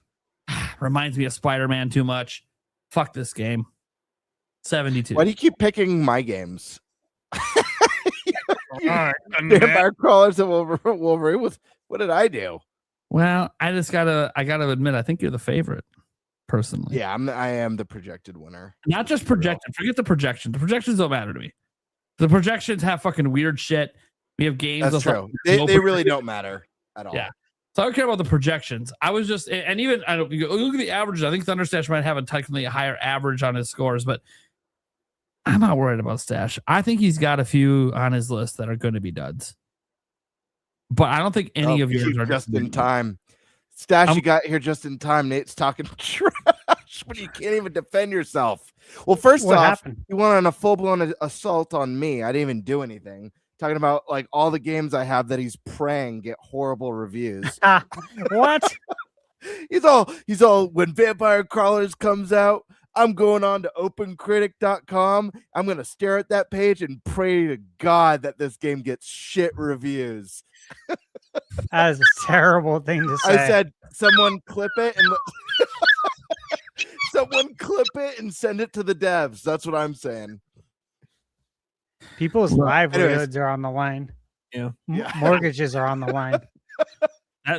Reminds me of Spider-Man too much. Fuck this game. 72. Why do you keep picking my games? Vampire Crawlers and Wolverine. What did I do? Well, I gotta admit, I think you're the favorite, personally. Yeah, I am the projected winner. Not just projected. Forget the projection. The projections don't matter to me. The projections have fucking weird shit. We have games. That's true. They really don't matter at all. Yeah. So I don't care about the projections. I was just, and even I don't look at the averages. I think ThunderStash might have technically a higher average on his scores, but I'm not worried about Stash. I think he's got a few on his list that are going to be duds. But I don't think any of yours are just in time. Stash, you got here just in time. Nate's talking trash, but you can't even defend yourself. Well, first off, you went on a full-blown assault on me. I didn't even do anything. Talking about like all the games I have that he's praying get horrible reviews. What? He's all when Vampire Crawlers comes out, I'm going on to opencritic.com. I'm going to stare at that page and pray to God that this game gets shit reviews. That is a terrible thing to say. I said, someone clip it and someone clip it and send it to the devs. That's what I'm saying. People's livelihoods are on the line. Yeah. Mortgages are on the line.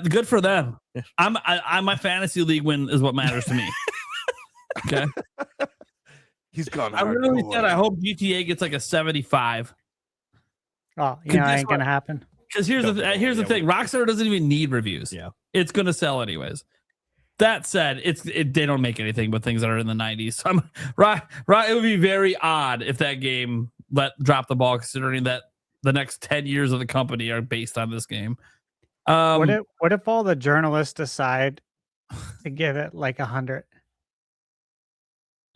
Good for them. I'm my fantasy league win is what matters to me. Okay. He's gone. I really said I hope GTA gets like a 75. Oh, that ain't gonna happen. Because here's the thing: Rockstar doesn't even need reviews. Yeah, it's gonna sell anyways. That said, they don't make anything but things that are in the 90s. So it would be very odd if that game drop the ball, considering that the next 10 years of the company are based on this game. What if all the journalists decide to give it like 100?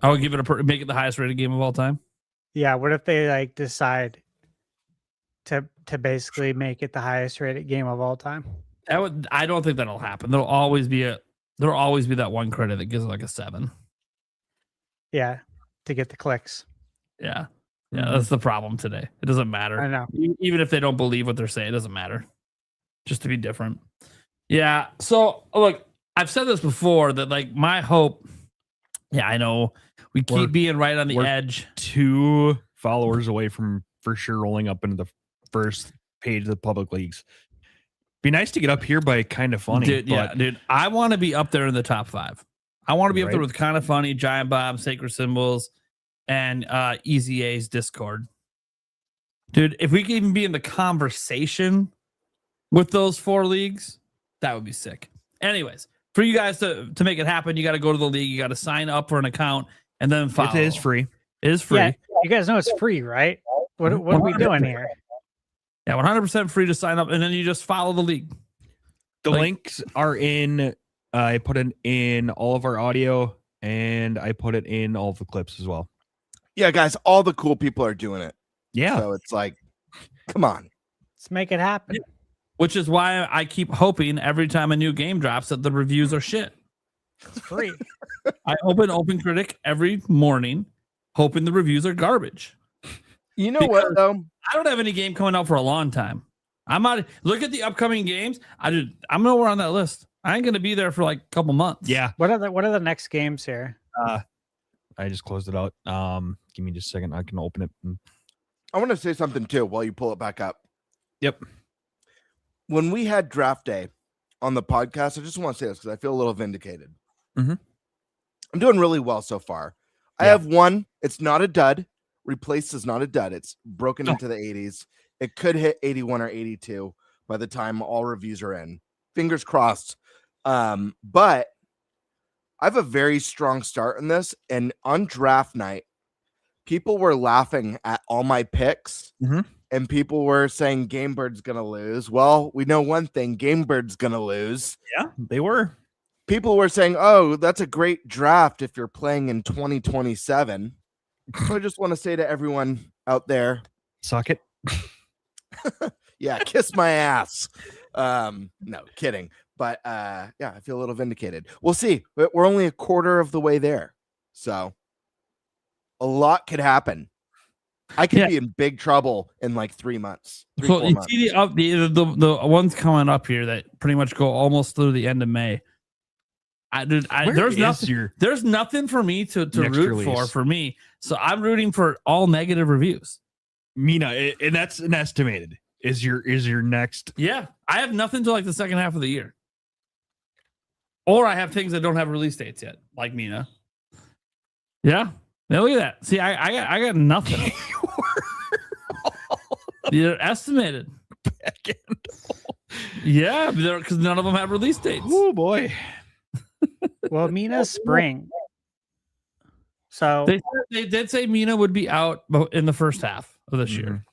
I would give it make it the highest rated game of all time. Yeah. What if they like decide to basically make it the highest rated game of all time? I don't think that'll happen. There'll always be that one critic that gives it like a 7. Yeah, to get the clicks. Yeah. Yeah, that's the problem today. It doesn't matter. I know. Even if they don't believe what they're saying, it doesn't matter. Just to be different. Yeah. So look, I've said this before that like my hope. Yeah, I know we keep being right on the edge. 2 followers away from for sure rolling up into the first page of the public leagues. Be nice to get up here by Kind of Funny. Dude, yeah, dude. I want to be up there in the top 5. I want to be up there with Kind of Funny, Giant Bomb, Sacred Symbols, and Easy A's Discord. Dude, if we could even be in the conversation with those 4 leagues, that would be sick. Anyways, for you guys to make it happen, you got to go to the league. You got to sign up for an account and then follow. It is free. It is free. Yeah, you guys know it's free, right? What are we doing here? Yeah, 100% free to sign up, and then you just follow the league. The links are in. I put it in all of our audio, and I put it in all of the clips as well. Yeah, guys, all the cool people are doing it. Yeah. So it's like, come on. Let's make it happen. Yeah. Which is why I keep hoping every time a new game drops that the reviews are shit. It's free. I open Critic every morning, hoping the reviews are garbage. You know what, though? I don't have any game coming out for a long time. I'm out. Look at the upcoming games. I'm nowhere on that list. I ain't gonna be there for like a couple months. Yeah. What are the next games here? I just closed it out. Give me just a second. I can open it. I want to say something too while you pull it back up. Yep. When we had draft day on the podcast, I just want to say this because I feel a little vindicated. Mm-hmm. I'm doing really well so far. I have one. It's not a dud. Replaced is not a dud. It's broken into the 80s. It could hit 81 or 82 by the time all reviews are in. Fingers crossed. But I have a very strong start in this. And on draft night, people were laughing at all my picks. Mm-hmm. And people were saying GameBird's going to lose. Well, we know one thing. GameBird's going to lose. Yeah, they were. People were saying, oh, that's a great draft if you're playing in 2027. So I just want to say to everyone out there, suck it. Yeah, kiss my ass. No, kidding. But yeah, I feel a little vindicated. We'll see. We're only a quarter of the way there. So a lot could happen. I could be in big trouble in like 3 months. So you see the ones coming up here that pretty much go almost through the end of May. There's nothing for me to root for me. So I'm rooting for all negative reviews. Mina, and that's an estimated. Is your next? Yeah, I have nothing to like the second half of the year, or I have things that don't have release dates yet, like Mina. Yeah, now look at that. See, I got nothing. They're estimated. Yeah, because none of them have release dates. Oh boy. Well, Mina's spring. So they did say Mina would be out in the first half of this year.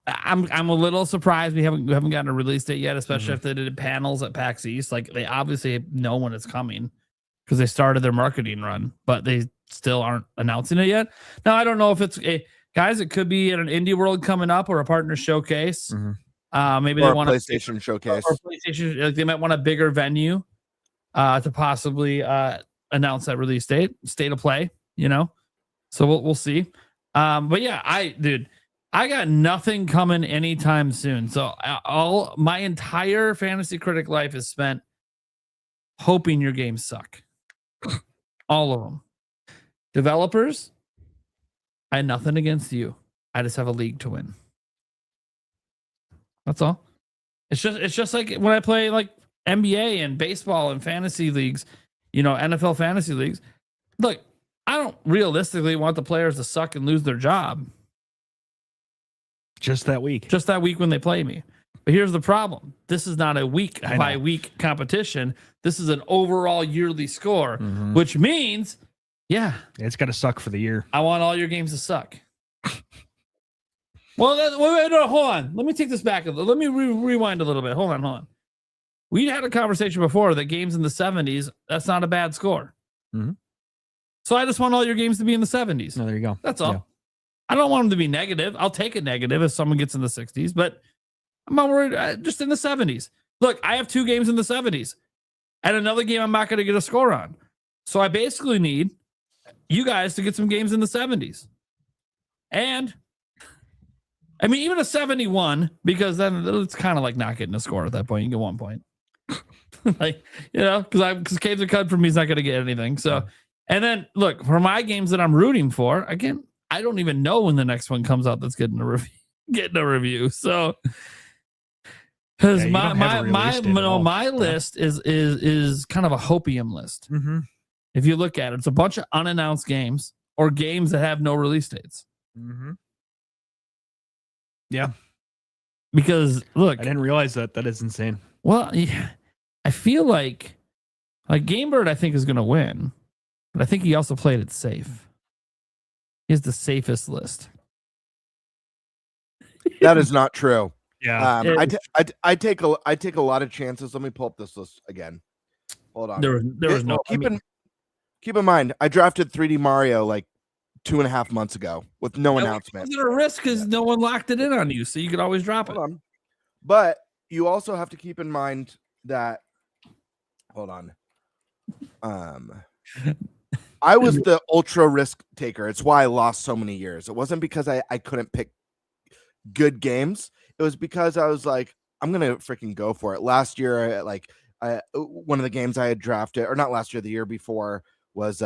I'm a little surprised we haven't gotten a release date yet, especially if they did panels at PAX East. Like they obviously know when it's coming because they started their marketing run, but they still aren't announcing it yet. Now I don't know if it's guys. It could be at an indie world coming up or a partner showcase. Maybe they want a PlayStation showcase. Or PlayStation. Like they might want a bigger venue to possibly announce that release date, state of play. So we'll see. But yeah, I got nothing coming anytime soon. So all my entire Fantasy Critic life is spent hoping your games suck. All of them. Developers, I had nothing against you. I just have a league to win. That's all. It's just like when I play like NBA and baseball and fantasy leagues, NFL fantasy leagues. Look, I don't realistically want the players to suck and lose their job. Just that week when they play me. But here's the problem. This is not a week by week competition. This is an overall yearly score, which means, it's got to suck for the year. I want all your games to suck. Well, no, hold on. Let me take this back. Let me rewind a little bit. Hold on. We had a conversation before that games in the 70s, that's not a bad score. So I just want all your games to be in the 70s. No, there you go. That's all. Yeah. I don't want them to be negative. I'll take a negative if someone gets in the 60s, but I'm not worried. Just in the 70s. Look, I have 2 games in the 70s and another game I'm not going to get a score on. So I basically need you guys to get some games in the 70s. And I mean, even a 71, because then it's kind of like not getting a score at that point. You get 1 point. Like, because Caves and Cud for me is not going to get anything. So, and then look, for my games that I'm rooting for, again, I don't even know when the next one comes out that's getting a review. So, because my list is kind of a hopium list. Mm-hmm. If you look at it, it's a bunch of unannounced games or games that have no release dates. Mm-hmm. Yeah. Because look, I didn't realize that. That is insane. Well, yeah, I feel like GameBird, I think, is going to win, but I think he also played it safe. He has the safest list. That is not true. Yeah. I take a lot of chances. Let me pull up this list again. Hold on. There was no. Keep in mind, I drafted 3D Mario like 2.5 months ago with no announcement. It was a risk because no one locked it in on you, so you could always drop it. Hold on. But you also have to keep in mind that. Hold on. I was the ultra risk taker. It's why I lost so many years. It wasn't because I couldn't pick good games. It was because I was like, I'm gonna freaking go for it. Last year, one of the games I had drafted, or not last year, the year before, was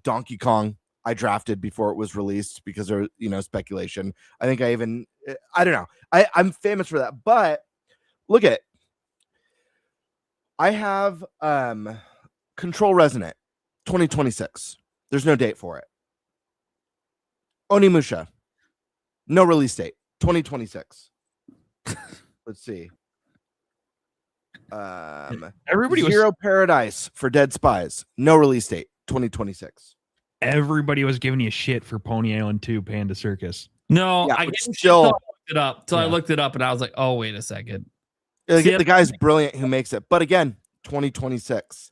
Donkey Kong. I drafted before it was released because there was, speculation. I think I don't know. I'm famous for that. But look at it. I have Control Resonant 2026. There's no date for it. Onimusha. No release date. 2026. Let's see. Everybody Zero Paradise for Dead Spies. No release date. 2026. Everybody was giving you shit for Pony Island 2 Panda Circus. No, Yeah, I still looked it up. So I looked it up and I was like, oh, wait a second. The guy's brilliant who makes it. But again, 2026.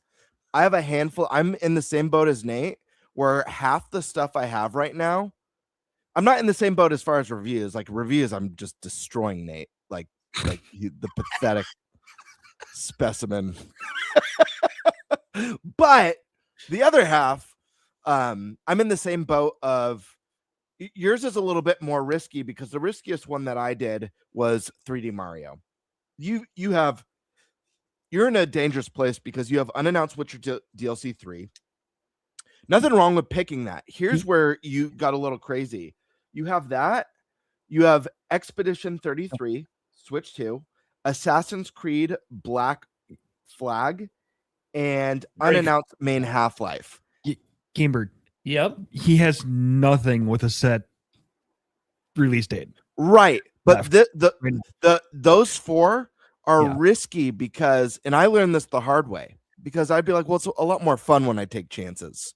I have a handful. I'm in the same boat as Nate, where half the stuff I have right now, I'm not in the same boat as far as reviews. Like reviews, I'm just destroying Nate. Like the pathetic specimen. But the other half, I'm in the same boat of yours is a little bit more risky because the riskiest one that I did was 3D Mario. You're in a dangerous place because you have unannounced Witcher DLC 3. Nothing wrong with picking that. Here's where you got a little crazy. You have that. You have Expedition 33, Switch 2, Assassin's Creed Black Flag, and unannounced main Half-Life. GameBird. Yep. He has nothing with a set release date. Right. But those four are risky because, and I learned this the hard way, because I'd be like, well, it's a lot more fun when I take chances.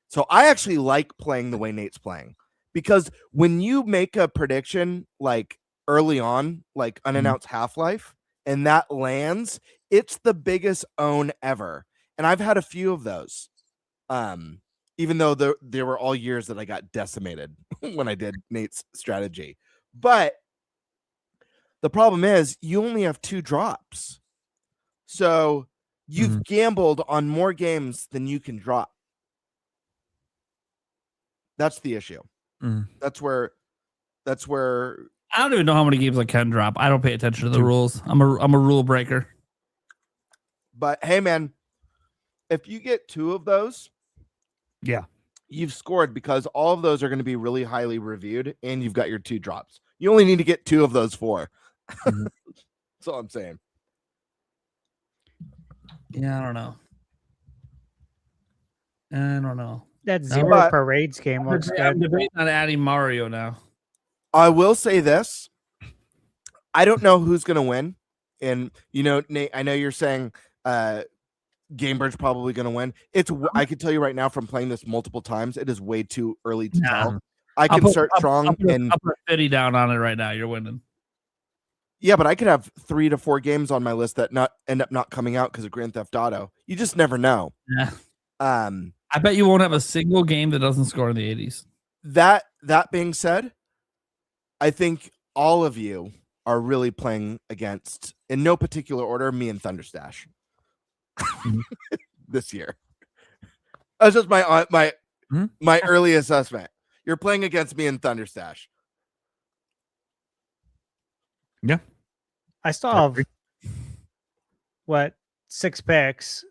So I actually like playing the way Nate's playing, because when you make a prediction like early on, like unannounced Half-Life, and that lands, it's the biggest own ever. And I've had a few of those. Even though there were all years that I got decimated when I did Nate's strategy. But the problem is you only have 2 drops. So you've gambled on more games than you can drop. That's the issue. That's where I don't even know how many games I can drop. I don't pay attention to the rules. I'm a rule breaker. But hey man, if you get 2 of those, you've scored, because all of those are going to be really highly reviewed and you've got your 2 drops. You only need to get 2 of those 4. That's all I'm saying. Yeah, I don't know. That Zero Parades game looks good. I'm debating on adding Mario now. I will say this. I don't know who's going to win. And, Nate, I know you're saying GameBird's probably going to win. I can tell you right now from playing this multiple times, it is way too early to tell. I can start strong. I'll put 50 down on it right now. You're winning. Yeah, but I could have 3 to 4 games on my list that end up not coming out because of Grand Theft Auto. You just never know. Yeah. I bet you won't have a single game that doesn't score in the 80s. That being said, I think all of you are really playing against, in no particular order, me and ThunderStash this year. That's just my early assessment. You're playing against me in ThunderStash. Yeah. I still have, 6 picks.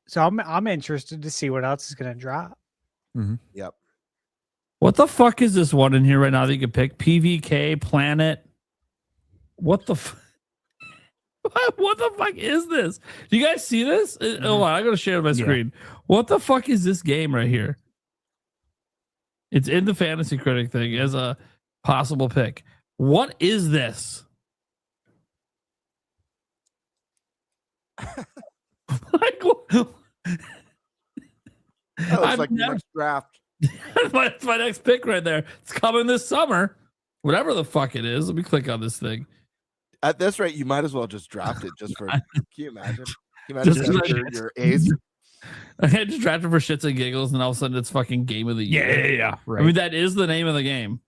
So I'm interested to see what else is going to drop. Mm-hmm. Yep. What the fuck is this one in here right now that you can pick? PVK, Planet. What the what the fuck is this? Do you guys see this? Oh, I gotta share my screen. What the fuck is this game right here? It's in the Fantasy Critic thing as a possible pick. What is this? Like, That looks like your next draft. That's my next pick right there. It's coming this summer. Whatever the fuck it is. Let me click on this thing. At this rate, you might as well just draft it just for. Can you imagine? Can you imagine your ace? I just drafted for shits and giggles, and all of a sudden it's fucking game of the year. Yeah. Right. I mean, that is the name of the game.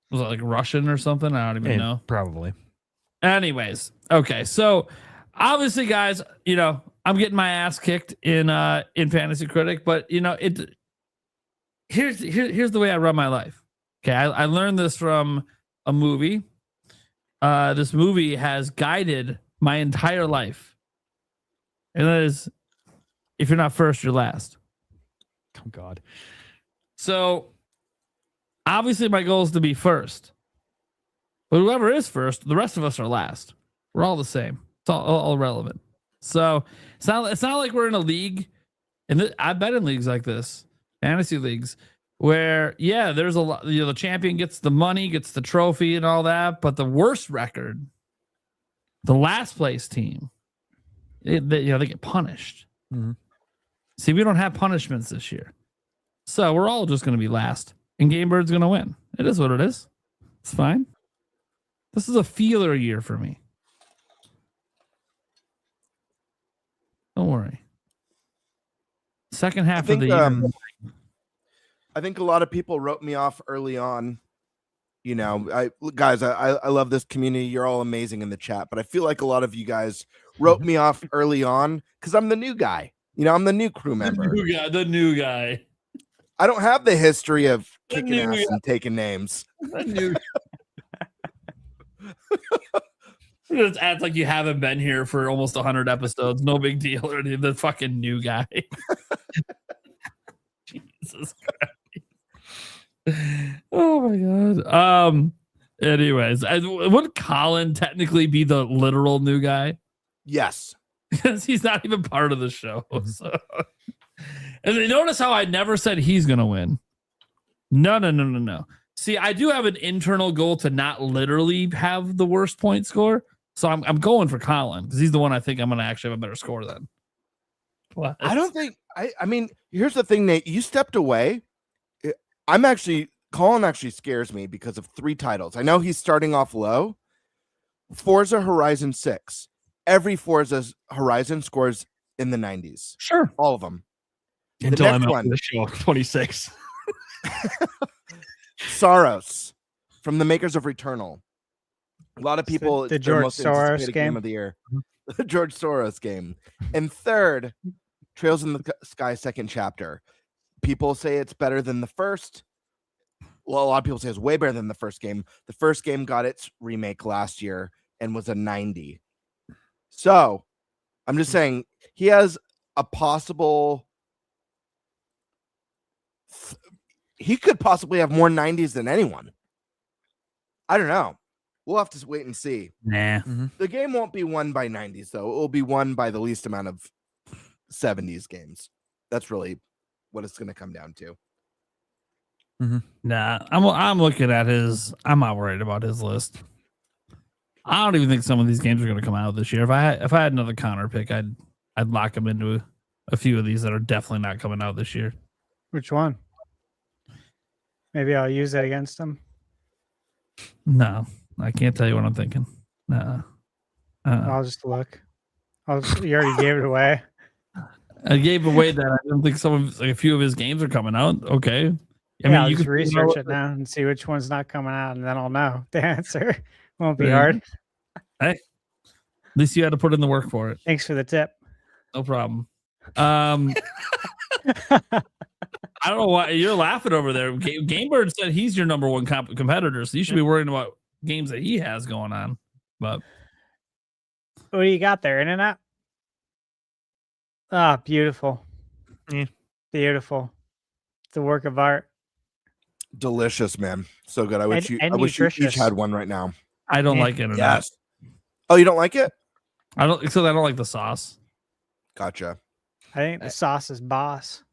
Was it like Russian or something? I don't even know. Probably. Anyways, okay. So obviously, guys, you know, I'm getting my ass kicked in Fantasy Critic, but you know, here's the way I run my life. Okay, I learned this from a movie. This movie has guided my entire life, and that is, if you're not first, you're last. Oh God. So obviously, my goal is to be first, but whoever is first, the rest of us are last. We're all the same. It's all relevant. So it's not like we're in a league, and I've been in leagues like this, fantasy leagues, where there's a lot. You know, the champion gets the money, gets the trophy, and all that. But the worst record, the last place team, they get punished. Mm-hmm. See, we don't have punishments this year, so we're all just going to be last, and GameBird's going to win. It is what it is. It's fine. This is a feeler year for me. Don't worry. Second half of the year. I think a lot of people wrote me off early on. You know, I love this community. You're all amazing in the chat, but I feel like a lot of you guys wrote me off early on because I'm the new guy. You know, I'm the new crew member. The new guy. I don't have the history of kicking ass and taking names. Just act like you haven't been here for almost 100 episodes. No big deal. Or the fucking new guy. Jesus Christ. Oh my God. Anyways, would Colin technically be the literal new guy? Yes. Because he's not even part of the show. So. And then notice how I never said he's gonna win. No. See, I do have an internal goal to not literally have the worst point score. So I'm going for Colin because he's the one I think I'm going to actually have a better score than. What? I don't think I mean, here's the thing, Nate. You stepped away. Colin actually scares me because of 3 titles. I know he's starting off low. Forza Horizon 6. Every Forza Horizon scores in the 90s. Sure. All of them. Until I'm out of the show, 26. Soros from the makers of Returnal. A lot of people, the George Soros game of the year. The George Soros game. And third, Trails in the Sky second chapter. People say it's better than the first. Well, a lot of people say it's way better than the first game. The first game got its remake last year and was a 90. So I'm just saying he has a possible. He could possibly have more 90s than anyone. I don't know. We'll have to wait and see. Nah. Mm-hmm. The game won't be won by 90s, though. It will be won by the least amount of 70s games. That's really what it's going to come down to. Mm-hmm. Nah, I'm looking at his. I'm not worried about his list. I don't even think some of these games are going to come out this year. If I had another counter pick, I'd lock him into a few of these that are definitely not coming out this year. Which one? Maybe I'll use that against him. No, I can't tell you what I'm thinking. No. I'll just look. You already gave it away. I gave away that I don't think a few of his games are coming out. Okay. I mean, you just can research it now and see which one's not coming out, and then I'll know the answer. Won't be hard. Hey, at least you had to put in the work for it. Thanks for the tip. No problem. I don't know why you're laughing over there. GameBird said he's your number one competitor, so you should be worrying about games that he has going on. But what do you got there? Internet? Ah, beautiful. Yeah. Beautiful. It's a work of art. Delicious, man. So good. I wish you nutritious. each had one right now. I don't like Internet. Yes. Oh, you don't like it? I don't like the sauce. Gotcha. I think the sauce is boss.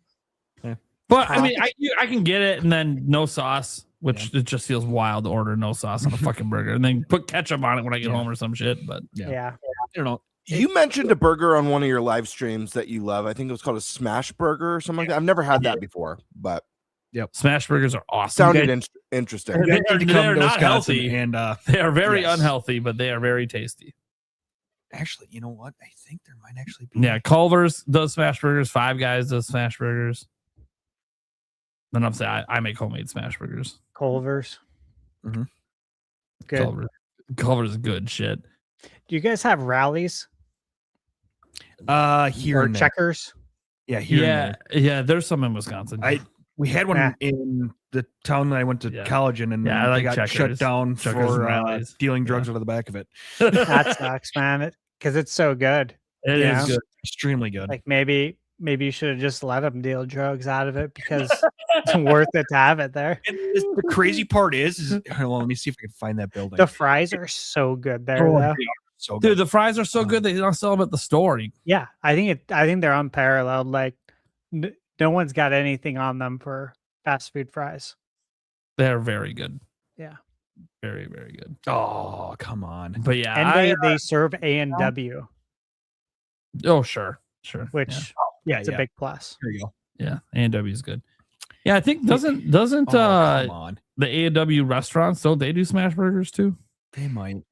But I mean, I can get it, and then no sauce, which it just feels wild to order no sauce on a fucking burger, and then put ketchup on it when I get home or some shit. But Yeah. I don't know. You mentioned a burger on one of your live streams that you love. I think it was called a smash burger or something like that. I've never had that before, but smash burgers are awesome. sounded interesting. They're not healthy, and they are very unhealthy, but they are very tasty. actually, you know what? I think there might actually be. Yeah, Culver's does smash burgers. Five Guys does smash burgers. Then I'm saying I make homemade smash burgers. Culver's. Mm-hmm. Good. Culver's good shit. Do you guys have rallies? Here or and there. checkers? Yeah, here and there. Yeah. There's some in Wisconsin. We had one in the town that I went to college in, and I like they got checkers. shut down Checkers for and rallies. dealing drugs out of the back of it. That sucks, man. Because it's so good. It is good. Extremely good. Like maybe you should have just let them deal drugs out of it because it's worth it to have it there. The crazy part is hold on, let me see if I can find that building. The fries are so good there, though. So good. Dude, the fries are so good they don't sell them at the store. Yeah, I think they're unparalleled. Like no one's got anything on them for fast food fries. They're very good. Yeah. Very, very good. Oh, come on. But yeah, and they serve A&W. Oh, sure. Which it's a big plus. Here you go. Yeah, A&W is good. Yeah, I think doesn't come on. the A&W restaurants, don't they do smash burgers too? They might.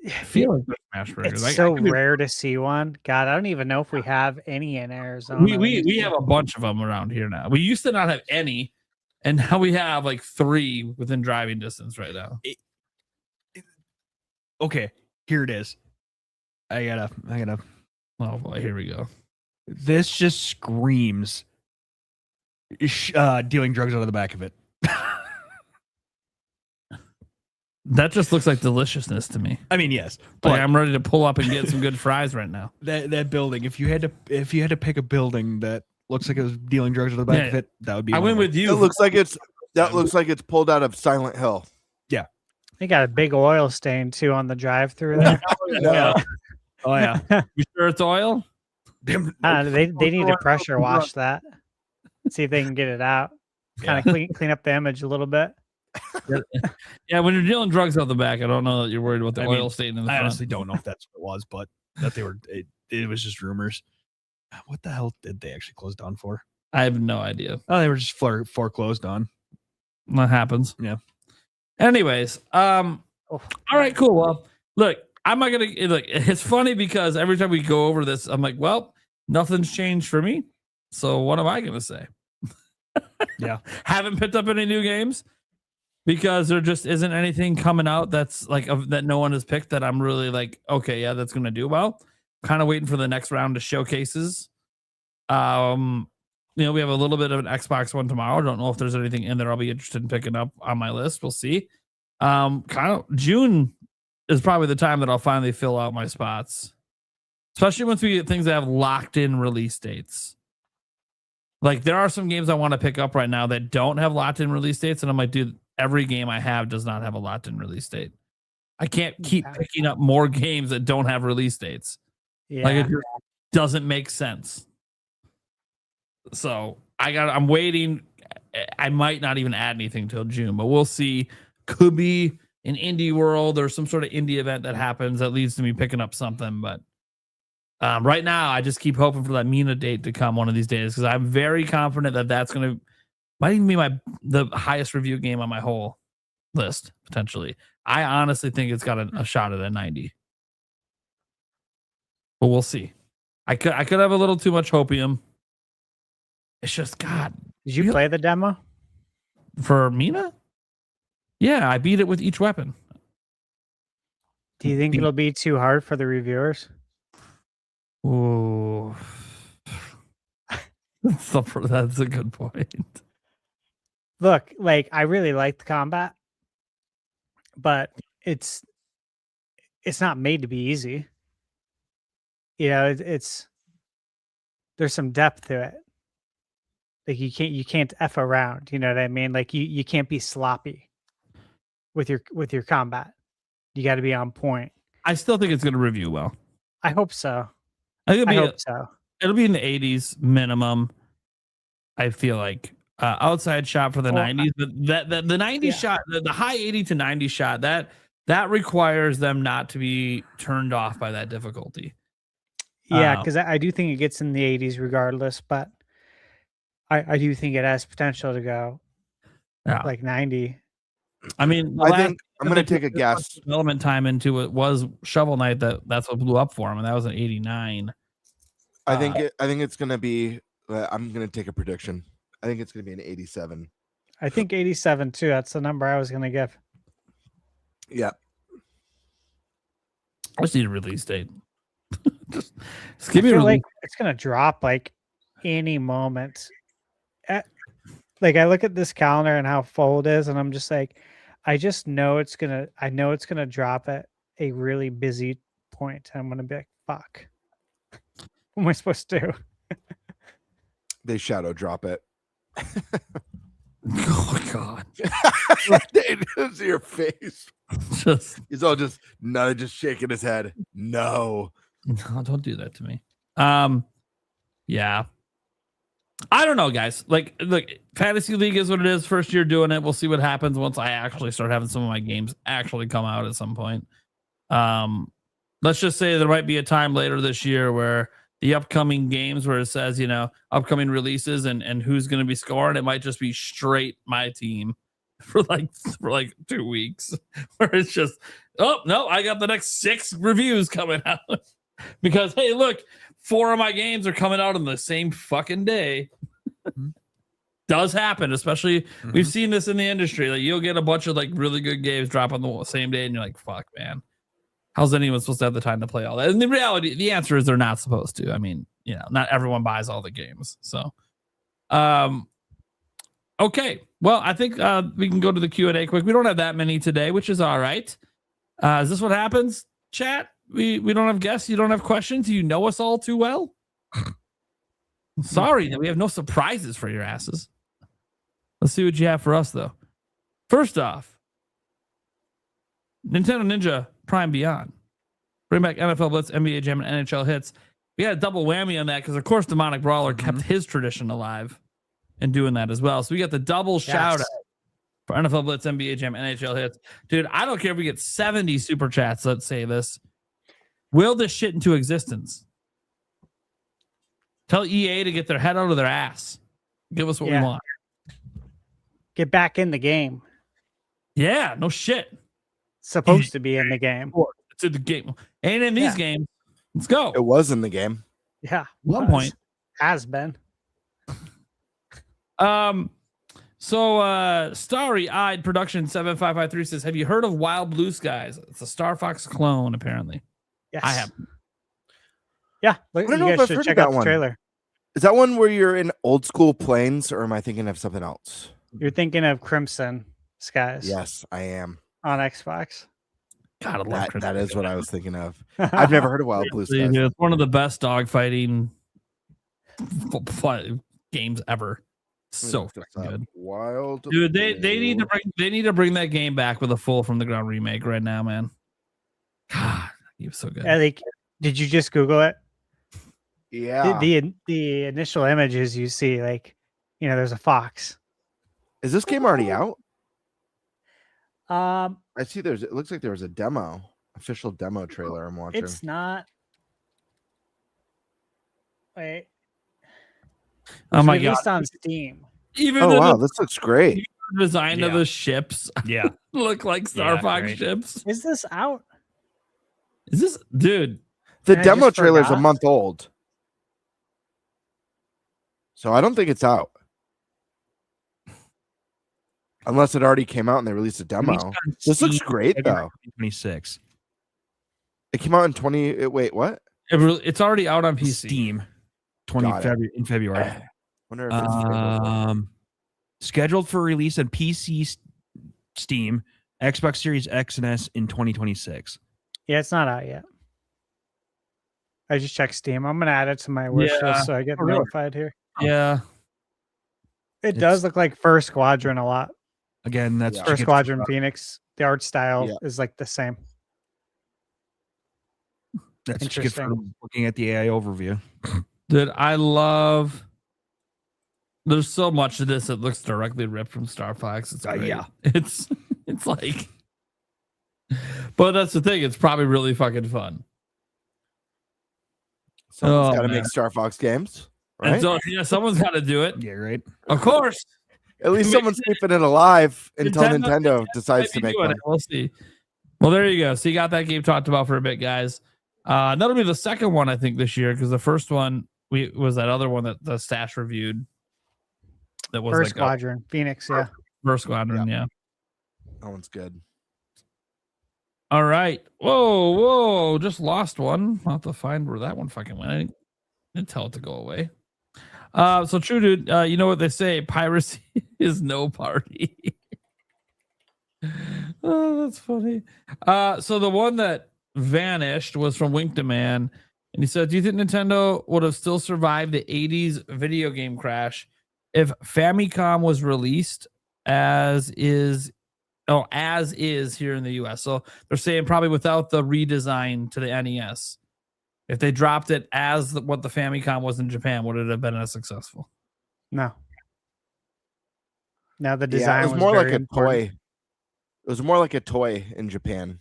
I feel like they're smash burgers. It's so rare to see one. God, I don't even know if we have any in Arizona. We have a bunch of them around here now. We used to not have any, and now we have like 3 within driving distance right now. Okay, here it is. I gotta. Oh boy, here we go. This just screams dealing drugs out of the back of it. That just looks like deliciousness to me. I mean, yes, but but I'm ready to pull up and get some good fries right now. that building. If you had to pick a building that looks like it was dealing drugs out of the back of it, that would be. I went with you. It looks like it's pulled out of Silent Hill. Yeah, they got a big oil stain too on the drive-through there. Oh yeah. You sure it's oil? They need to pressure wash that. See if they can get it out. Kind of clean up the image a little bit. Yeah, when you're dealing drugs out the back, I don't know that you're worried about the oil stain in the front. I honestly don't know if that's what it was, but that they were. It was just rumors. What the hell did they actually close down for? I have no idea. Oh, they were just foreclosed on. That happens. Yeah. Anyways, all right, cool. Well, look, I'm not gonna look. It's funny because every time we go over this, I'm like, well, nothing's changed for me. So what am I gonna say? Yeah. Haven't picked up any new games because there just isn't anything coming out that's like that no one has picked that I'm really like, okay, yeah, that's gonna do well. Kind of waiting for the next round of showcases. We have a little bit of an Xbox One tomorrow. Don't know if there's anything in there I'll be interested in picking up on my list. We'll see. Kind of June is probably the time that I'll finally fill out my spots, especially once we get things that have locked in release dates. Like there are some games I want to pick up right now that don't have locked in release dates, and I'm like, dude, every game I have does not have a locked in release date. I can't keep picking up more games that don't have release dates. Yeah. Like it just doesn't make sense. So I'm waiting. I might not even add anything till June, but we'll see. Could be an indie world or some sort of indie event that happens that leads to me picking up something. But right now, I just keep hoping for that Mina date to come one of these days because I'm very confident that that's going to might even be the highest review game on my whole list potentially. I honestly think it's got a shot at a 90, but we'll see. I could have a little too much hopium. It's just God. Did you play the demo for Mina? Yeah, I beat it with each weapon. Do you think it'll be too hard for the reviewers? Ooh. That's a good point. Look, like I really like the combat, but it's not made to be easy. You know, it's there's some depth to it. Like you can't F around, you know what I mean? Like you can't be sloppy with your combat. You got to be on point. I still think it's going to review well. I hope so. I hope so. It'll be in the 80s minimum. I feel like outside shot for the 90s, but the 90s shot, the high 80 to 90 shot, that requires them not to be turned off by that difficulty. Yeah, because I do think it gets in the 80s regardless, but I do think it has potential to go like 90. I mean, I think I'm going to take a guess. Development time into it was Shovel Knight. That's what blew up for him, and that was an 89. I think it's going to be. I'm going to take a prediction. I think it's going to be an 87. I think 87 too. That's the number I was going to give. Yeah. I just need a release date. just give me a like it's going to drop like any moment. Like I look at this calendar and how full it is, and I'm just like, I know it's gonna drop at a really busy point. I'm gonna be like, fuck. What am I supposed to do? They shadow drop it. Oh God. It's your face. He's all just shaking his head. No, don't do that to me. Yeah. I don't know, guys. Like, look, Fantasy League is what it is. First year doing it. We'll see what happens once I actually start having some of my games actually come out at some point. Let's just say there might be a time later this year where the upcoming games where it says, you know, upcoming releases and who's going to be scoring. It might just be straight my team for like 2 weeks where it's just, oh, no, I got the next 6 reviews coming out because, hey, look, 4 of my games are coming out on the same fucking day. Does happen, especially we've seen this in the industry. Like you'll get a bunch of like really good games drop on the same day, and you're like, "Fuck, man, how's anyone supposed to have the time to play all that?" And the reality, the answer is they're not supposed to. I mean, you know, not everyone buys all the games. So, okay, well, I think we can go to the Q&A quick. We don't have that many today, which is all right. Is this what happens, chat? We don't have guests. You don't have questions. You know us all too well. Sorry that we have no surprises for your asses. Let's see what you have for us, though. First off, Nintendo Ninja Prime Beyond. Bring back NFL Blitz, NBA Jam, and NHL hits. We had a double whammy on that because, of course, Demonic Brawler kept his tradition alive and doing that as well. So we got the double shout out for NFL Blitz, NBA Jam, NHL hits. Dude, I don't care if we get 70 super chats. Let's say this. Will this shit into existence? Tell EA to get their head out of their ass. Give us what we want. Get back in the game. Yeah, no shit. Supposed to be in the game. It's in the game. Ain't in these games. Let's go. It was in the game. Yeah. One point. Has been. So Starry-Eyed Production 7553 says, have you heard of Wild Blue Skies? It's a Star Fox clone, apparently. Yes. I have. Yeah. I don't know if I've heard check of out that the one. trailer. Is that one where you're in old school planes, or am I thinking of something else? You're thinking of Crimson Skies. Yes, I am. On Xbox. God, I love that is what I was thinking of. I've never heard of Wild Blue Skies. It's one of the best dogfighting games ever. So good. Wild. Dude, they need to bring that game back with a full from the ground remake right now, man. God, he was so good. Did you just Google it? Yeah. The initial images you see, like, you know, there's a fox. Is this game already out? I see it looks like there was a official demo trailer I'm watching. It's not. Wait. Oh my God. God. On Steam. Wow, this looks great. Design of the ships. Yeah. Look like Star Fox ships. Is this out? Is this, dude? The demo trailer is a month old. So I don't think it's out. Unless it already came out and they released a demo. This looks great, though. 26. It came out in wait, what? It's already out on PC. Steam. In February. Wonder if it's favorable. Scheduled for release on PC, Steam, Xbox Series X and S in 2026. Yeah, it's not out yet. I just checked Steam. I'm gonna add it to my wish list so I get notified here. Yeah. It does look like First Squadron a lot. Again, that's First Squadron Phoenix. The art style is like the same. That's what you get for looking at the AI overview. Dude, I love. There's so much of this that looks directly ripped from Star Fox. It's great. It's like, but that's the thing. It's probably really fucking fun. Someone's got to make Star Fox games, right? So, someone's got to do it. Yeah, right. Of course. At least someone's keeping it alive until Nintendo decides to make one. We'll see. Well, there you go. So you got that game talked about for a bit, guys. That'll be the second one, I think, this year, because the first one was that other one that the Stash reviewed. That was First Squadron, Phoenix, yeah. First Squadron, yeah. That one's good. All right. Whoa. Just lost one. I'll have to find where that one fucking went. I didn't tell it to go away. So true, dude. You know what they say? Piracy is no party. Oh, that's funny. So the one that vanished was from Wink Demand, and he said, "Do you think Nintendo would have still survived the '80s video game crash if Famicom was released as is here in the US?" So they're saying probably without the redesign to the NES. If they dropped it as what the Famicom was in Japan, would it have been as successful? No. Now the design it was more like a toy. It was more like a toy in Japan.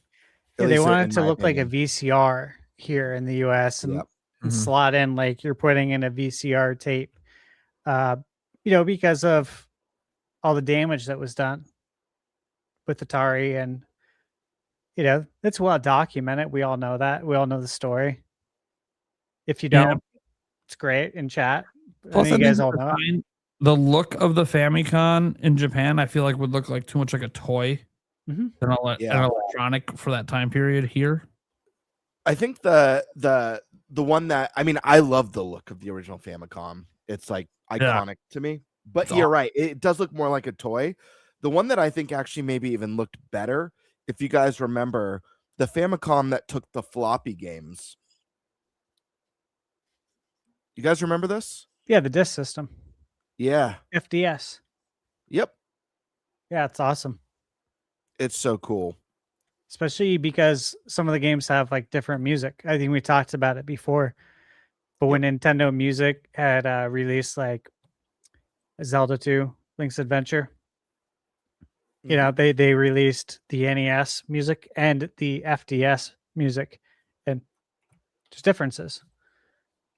Yeah, they wanted it to look like a VCR here in the US and slot in like you're putting in a VCR tape. Because of all the damage that was done with Atari, and it's well documented. We all know that. We all know the story. If you don't, it's great in chat. Plus, you guys all know it. The look of the Famicom in Japan, I feel like would look like too much like a toy. An electronic for that time period here. I think the one that I love the look of the original Famicom. It's like iconic to me. But you're right, it does look more like a toy. The one that I think actually maybe even looked better, if you guys remember, the Famicom that took the floppy games. You guys remember this? Yeah, the disc system. Yeah. FDS. Yep. Yeah, it's awesome. It's so cool. Especially because some of the games have like different music. I think we talked about it before. But when Nintendo Music had released like Zelda 2, Link's Adventure, they released the NES music and the FDS music, and just differences.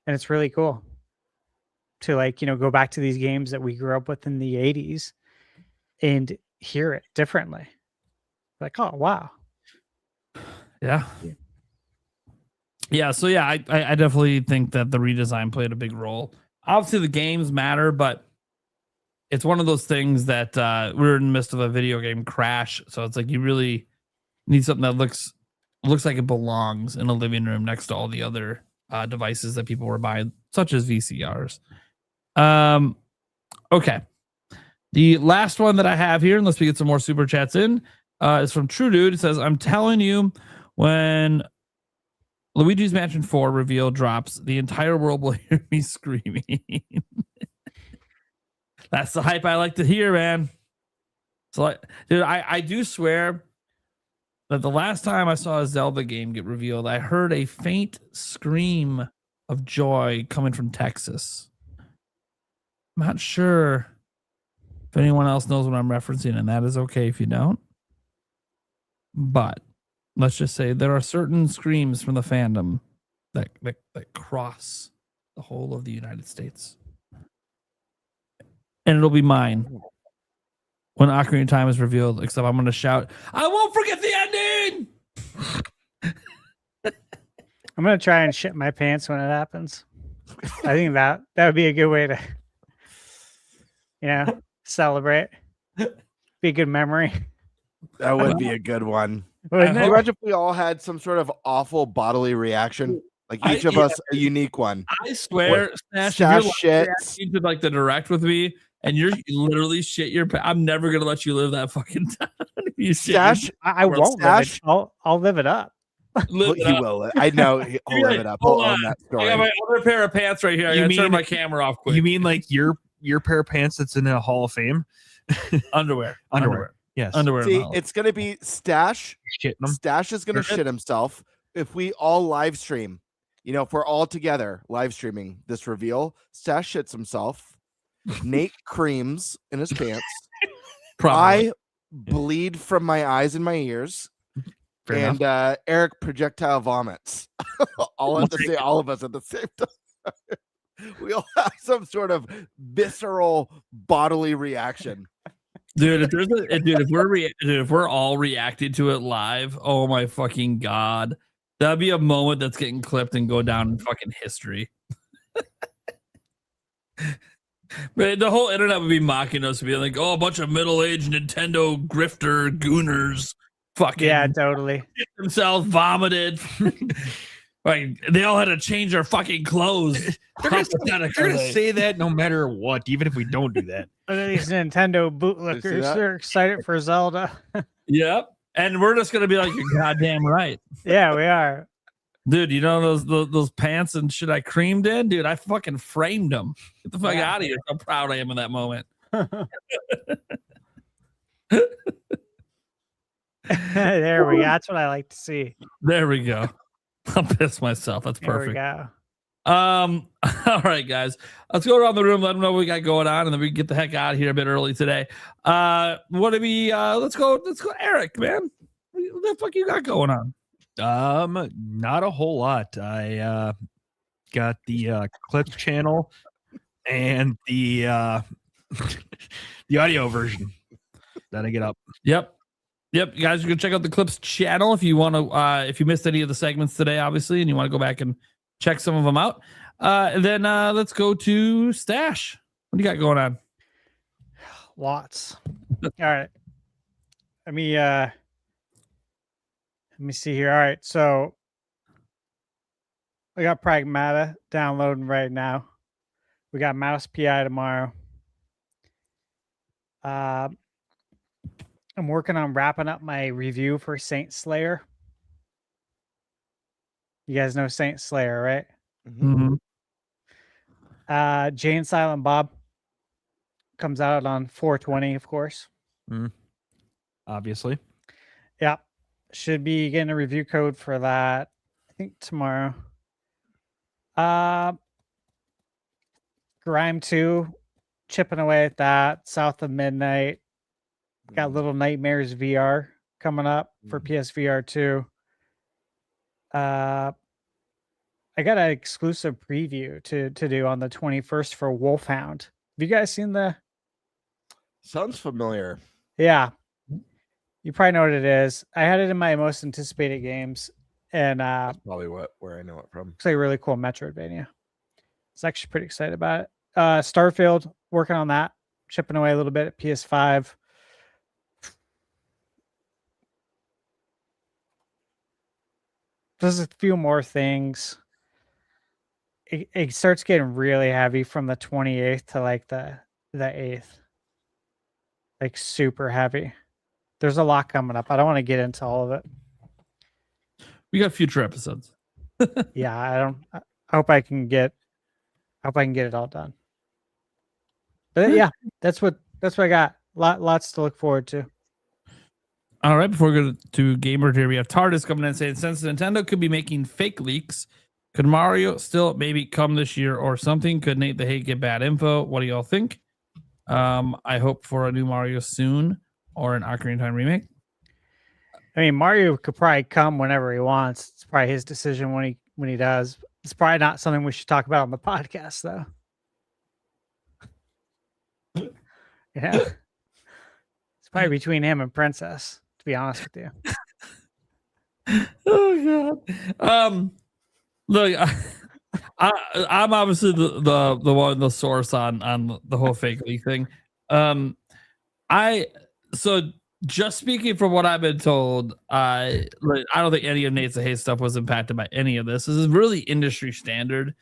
And it's really cool to go back to these games that we grew up with in the 80s and hear it differently. Like, oh, wow. Yeah. So I definitely think that the redesign played a big role. Obviously the games matter, but it's one of those things that we're in the midst of a video game crash. So it's like you really need something that looks like it belongs in a living room next to all the other devices that people were buying, such as VCRs. Okay. The last one that I have here, unless we get some more super chats in, is from True Dude. It says, "I'm telling you, when Luigi's Mansion 4 reveal drops, the entire world will hear me screaming." That's the hype I like to hear, man. So, dude, I do swear that the last time I saw a Zelda game get revealed, I heard a faint scream of joy coming from Texas. I'm not sure if anyone else knows what I'm referencing, and that is okay if you don't. But let's just say there are certain screams from the fandom that cross the whole of the United States. And it'll be mine when Ocarina of Time is revealed, except I'm going to shout, "I won't forget the ending!" I'm going to try and shit my pants when it happens. I think that would be a good way to, celebrate. Be a good memory. That would be a good one. Wouldn't it? Imagine if we all had some sort of awful bodily reaction. Like each of us a unique one. I swear, Stash, if you're reacting to like the direct with me and you literally shit your pants, I'm never gonna let you live that fucking time. You Stash, I won't live it. I'll live it up. Will. I know he'll live it up. He'll own that story. I got my other pair of pants right here. I gotta turn my camera off quick. You mean like your pair of pants that's in the Hall of Fame? Underwear. Yes. Underwear. See, it's gonna be Stash. Stash is gonna shit himself if we all live stream. You know, if we're all together live streaming this reveal, Stash shits himself. Nate creams in his pants. I bleed from my eyes and my ears. Fair and Eric projectile vomits. All of us at the same time. We all have some sort of visceral bodily reaction. Dude, if we're all reacting to it live, oh my fucking god. That'd be a moment that's getting clipped and go down in fucking history. But the whole internet would be mocking us, being like, "Oh, a bunch of middle-aged Nintendo grifter gooners, fucking totally themselves vomited." Like they all had to change their fucking clothes. They're gonna say that no matter what, even if we don't do that. Look at these Nintendo bootlickers. They're excited for Zelda. Yep. And we're just gonna be like, "You're goddamn right." Yeah, we are. Dude, you know those pants and shit I creamed in? Dude, I fucking framed them. Get the fuck out of here. How proud I am in that moment. There we go. That's what I like to see. There we go. I'll piss myself. That's perfect. There we go. All right, guys. Let's go around the room, let them know what we got going on, and then we can get the heck out of here a bit early today. Let's go, Eric, man. What the fuck you got going on? Not a whole lot. I got the clips channel and the the audio version that I get up. Yep, you guys, you can check out the clips channel if you want to. If you missed any of the segments today, obviously, and you want to go back and check some of them out. And then let's go to Stash. What do you got going on? Lots. All right. Let me see here. All right, so I got Pragmata downloading right now. We got Mouse PI tomorrow. I'm working on wrapping up my review for Saint Slayer. You guys know Saint Slayer, right? Mm-hmm. Jane Silent Bob comes out on 4/20, of course. Obviously. Yeah. Should be getting a review code for that, I think, tomorrow. Grime 2, chipping away at that. South of Midnight. Got Little Nightmares VR coming up for PSVR 2. I got an exclusive preview to do on the 21st for Wolfhound. Have you guys seen the? Sounds familiar. Yeah. You probably know what it is. I had it in my most anticipated games, and that's probably where I know it from. It's like a really cool Metroidvania. I was actually pretty excited about it. Starfield, working on that, chipping away a little bit at PS5. There's a few more things. It starts getting really heavy from the 28th to like the 8th. Like super heavy. There's a lot coming up. I don't want to get into all of it. We got future episodes. Yeah, I hope I can get it all done. But yeah, that's what I got. Lots to look forward to. All right, before we go to GameBird here, we have TARDIS coming in saying, since Nintendo could be making fake leaks, could Mario still maybe come this year or something? Could Nate the Hate get bad info? What do y'all think? I hope for a new Mario soon or an Ocarina of Time remake. I mean, Mario could probably come whenever he wants. It's probably his decision when he does. It's probably not something we should talk about on the podcast, though. Yeah. It's probably between him and Princess, to be honest with you. Oh god. Look, I'm obviously the one, the source on the whole fake leak thing. So just speaking from what I've been told, I don't think any of Nate's the Hate stuff was impacted by any of this. This is really industry standard.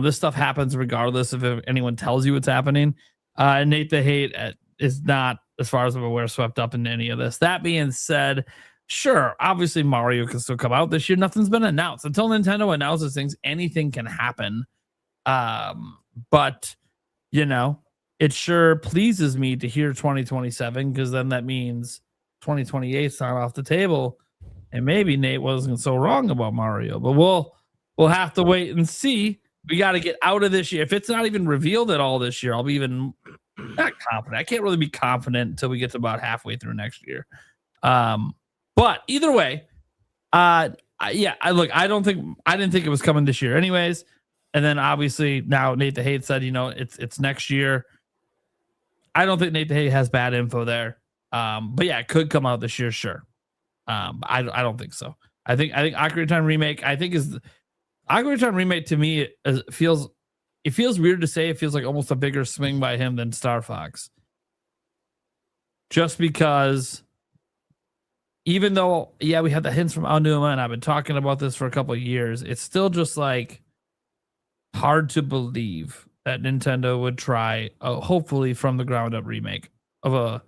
This stuff happens regardless if anyone tells you it's happening. Nate the Hate is not, as far as I'm aware, swept up in any of this. That being said, sure, obviously Mario can still come out this year. Nothing's been announced. Until Nintendo announces things, anything can happen. But, you know, it sure pleases me to hear 2027, because then that means 2028 is not off the table. And maybe Nate wasn't so wrong about Mario. But we'll have to wait and see. We got to get out of this year. If it's not even revealed at all this year, I'll be even not confident. I can't really be confident until we get to about halfway through next year. But either way, I didn't think it was coming this year anyways. And then obviously now Nate the Hate said, it's next year. I don't think Nate the Hate has bad info there. But yeah, it could come out this year, sure. I don't think so. I think Ocarina of Time remake, Ocarina of Time remake to me feels weird to say. It feels like almost a bigger swing by him than Star Fox. Just because, even though, yeah, we had the hints from Aonuma, and I've been talking about this for a couple of years, it's still just like hard to believe that Nintendo would try a hopefully from the ground up remake of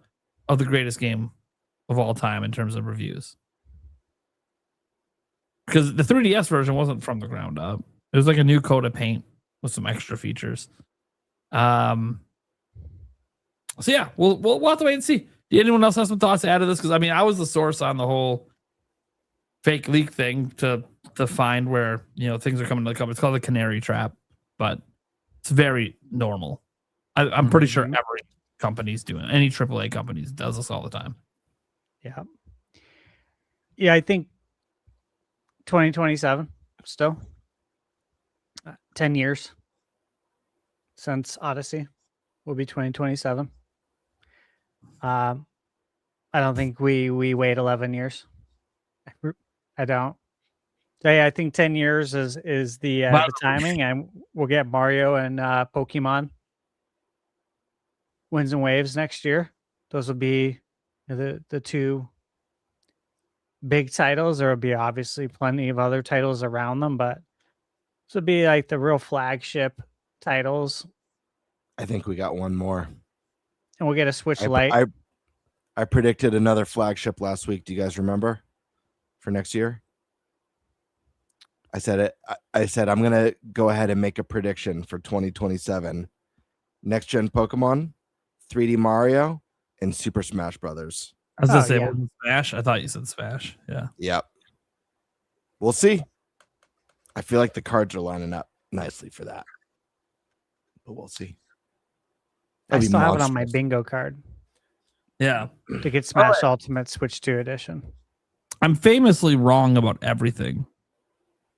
the greatest game of all time in terms of reviews. Because the 3DS version wasn't from the ground up. It was like a new coat of paint with some extra features. So yeah, we'll have to wait and see. Did anyone else have some thoughts to add to this? Because I was the source on the whole fake leak thing to find where things are coming to the company. It's called the Canary Trap, but it's very normal. I'm pretty sure every company's doing it. Any AAA companies does this all the time. Yeah, I think 2027 still 10 years since Odyssey will be 2027. I don't think we wait 11 years. I don't. So yeah, I think 10 years is the timing, and we'll get Mario and Pokemon Winds and Waves next year. Those will be the two big titles. There will be obviously plenty of other titles around them, but this would be like the real flagship titles. I think we got one more. And we'll get a Switch Lite. I predicted another flagship last week. Do you guys remember? For next year? I said it. I said I'm gonna go ahead and make a prediction for 2027. Next gen Pokemon, 3D Mario, and Super Smash Brothers. I was gonna say Smash. I thought you said Smash. Yeah. Yep. We'll see. I feel like the cards are lining up nicely for that, but we'll see. I still have it on my bingo card. Yeah. To get Smash Ultimate Switch 2 edition. I'm famously wrong about everything.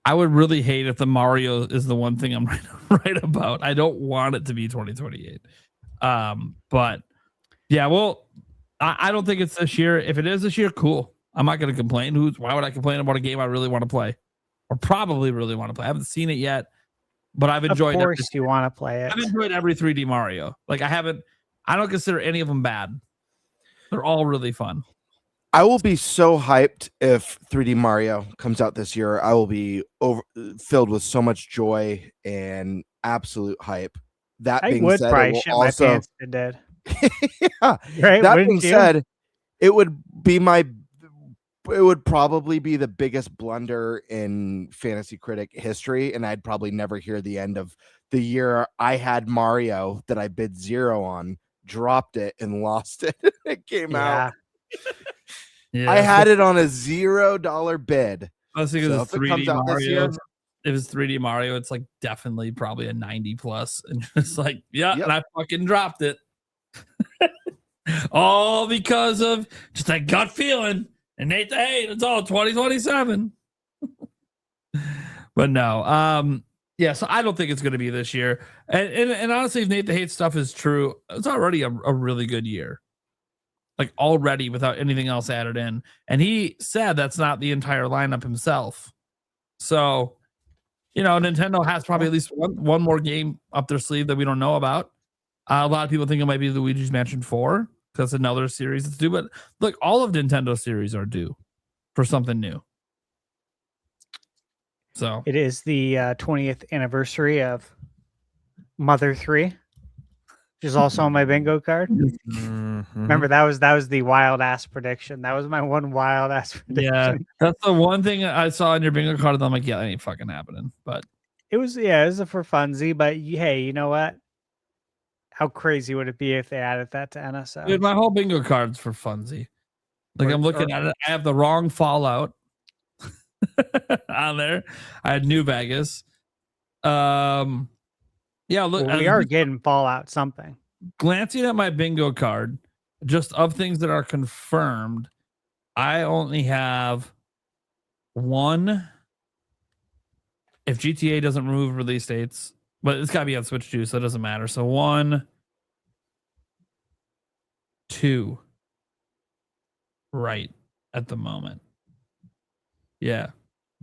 I would really hate if the Mario is the one thing I'm right about. I don't want it to be 2028. But yeah, well, I don't think it's this year. If it is this year, cool. I'm not going to complain. Why would I complain about a game I really want to play, or probably really want to play? I haven't seen it yet, but I've enjoyed. Of course, you want to play it. I've enjoyed every 3D Mario. Like I don't consider any of them bad. They're all really fun. I will be so hyped if 3D Mario comes out this year. I will be filled with so much joy and absolute hype. That being said, probably shit my pants if it did. Yeah. Right? That being said, it would probably be the biggest blunder in Fantasy Critic history, and I'd probably never hear the end of the year I had Mario that I bid 0 on, dropped it, and lost it. It came out. Yeah, I had it on a $0 bid. I was thinking if it comes out this year, if it's 3D Mario, it's like definitely probably a 90 plus, and it's like, and I fucking dropped it. All because of just that gut feeling. And Nate the Hate, it's all 2027. But no, so I don't think it's going to be this year. And honestly, if Nate the Hate stuff is true, it's already a really good year. Like already without anything else added in. And he said that's not the entire lineup himself. So, Nintendo has probably at least one more game up their sleeve that we don't know about. A lot of people think it might be Luigi's Mansion 4, That's another series that's due. But look, all of Nintendo series are due for something new. So it is the 20th anniversary of Mother 3, which is also on my bingo card. Remember, that was the wild ass prediction. That was my one wild ass prediction. Yeah, that's the one thing I saw in your bingo card. And I'm like, yeah, that ain't fucking happening. But it was a for funsy. But hey, you know what? How crazy would it be if they added that to NSO? Dude, my whole bingo card's for funsy. Like, I'm looking at it. I have the wrong Fallout on there. I had New Vegas. Yeah, look, we are getting Fallout something. Glancing at my bingo card, just of things that are confirmed, I only have one. If GTA doesn't remove release dates, but it's got to be on Switch too, so it doesn't matter. So 1, 2, right at the moment. Yeah,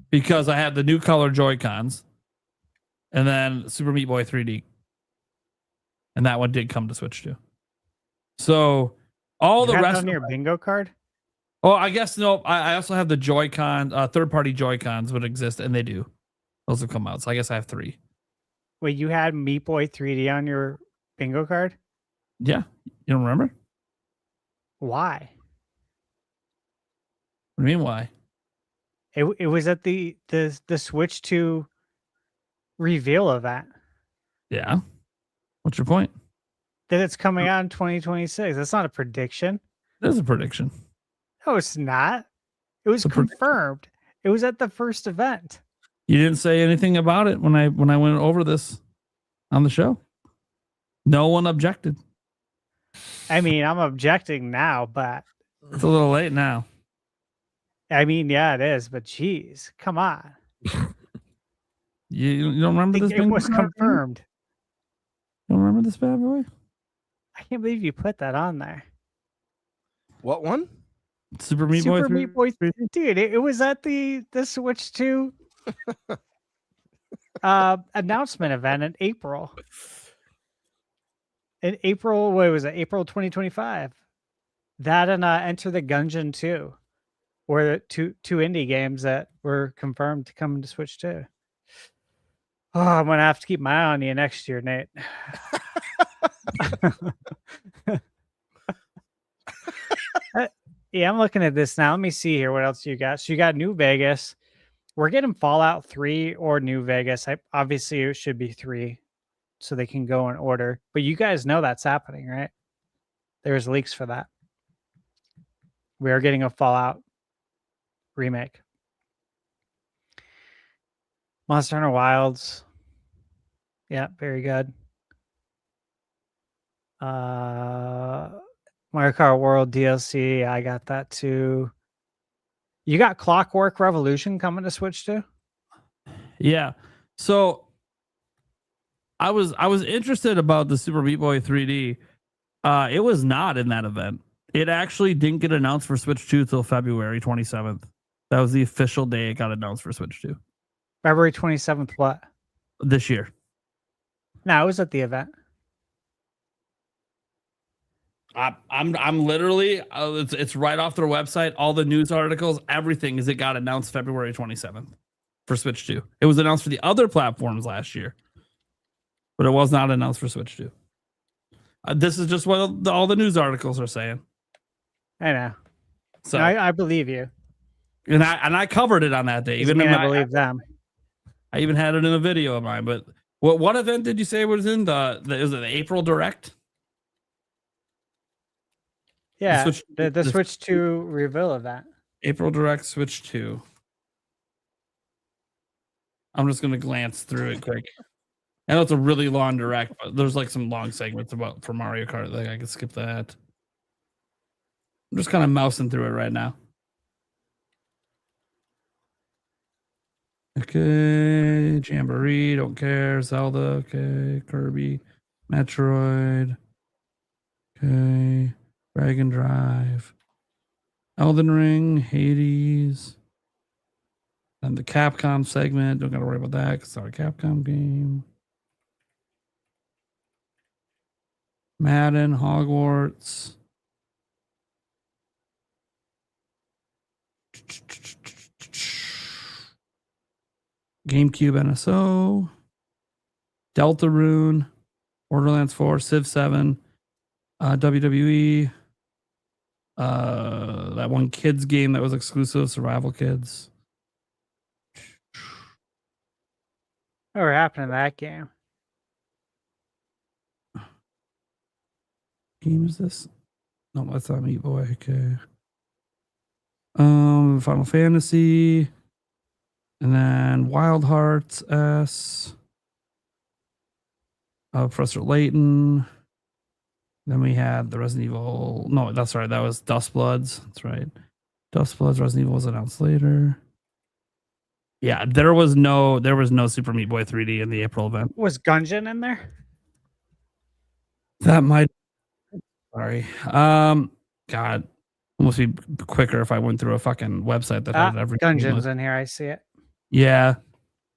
because I have the new color Joy-Cons, and then Super Meat Boy 3D, and that one did come to Switch too. So all the rest on your bingo card. Oh, I guess no. I also have the Joy-Con, third-party Joy-Cons would exist, and they do. Those have come out, so I guess I have 3. Wait, you had Meat Boy 3D on your bingo card? Yeah, you don't remember? Why? What do you mean, why? It was at the Switch 2 reveal event. Yeah. What's your point? That it's coming out in 2026. That's not a prediction. There's a prediction. No, it's not. It was confirmed. It was at the first event. You didn't say anything about it when I went over this on the show. No one objected. I mean, I'm objecting now, but it's a little late now. I mean, yeah, it is, but geez, come on. You don't remember this? It was confirmed. You don't remember this bad boy? I can't believe you put that on there. What one? Super Meat Boy 3? Dude, it was at the Switch 2 announcement event in April. In April, what was it? April 2025. That and Enter the Gungeon 2 were two indie games that were confirmed to come to Switch 2. Oh, I'm gonna have to keep my eye on you next year, Nate. Yeah, I'm looking at this now. Let me see here. What else you got? So you got New Vegas. We're getting Fallout 3 or New Vegas. Obviously, it should be 3 so they can go in order. But you guys know that's happening, right? There's leaks for that. We are getting a Fallout remake. Monster Hunter Wilds. Yeah, very good. Mario Kart World DLC. I got that too. You got Clockwork Revolution coming to Switch too? Yeah. So I was interested about the Super Meat Boy 3D. It was not in that event. It actually didn't get announced for Switch 2 till February 27th. That was the official day it got announced for Switch 2. February 27th, what? This year. No, it was at the event. I'm literally it's right off their website. All the news articles, everything is it got announced February 27th for Switch 2. It was announced for the other platforms last year, but it was not announced for Switch 2. This is just what all the news articles are saying. I know. So no, I believe you, and I covered it on that day. Even I believe them. I even had it in a video of mine. But what event did you say was in is it the April Direct? Yeah, the Switch 2 reveal event. April Direct Switch 2. I'm just gonna glance through it quick. I know it's a really long direct, but there's like some long segments for Mario Kart. Like I can skip that. I'm just kind of mousing through it right now. Okay, Jamboree, don't care. Zelda, okay. Kirby, Metroid, okay. Dragon Drive, Elden Ring, Hades, and the Capcom segment. Don't gotta worry about that because it's not a Capcom game. Madden, Hogwarts, GameCube NSO, Deltarune, Borderlands 4, Civ 7, WWE, that one kids game that was exclusive, Survival Kids. What happened to that game? Game is this? No, that's not Meat Boy. Okay. Final Fantasy, and then Wild Hearts S. Professor Layton. Then we had the Resident Evil. No, that's right. That was Dust Bloods. That's right. Dust Bloods. Resident Evil was announced later. Yeah, there was no Super Meat Boy 3D in the April event. Was Gungeon in there? That might. Sorry. God, almost be quicker if I went through a fucking website that had every Gungeon's in here. I see it. Yeah.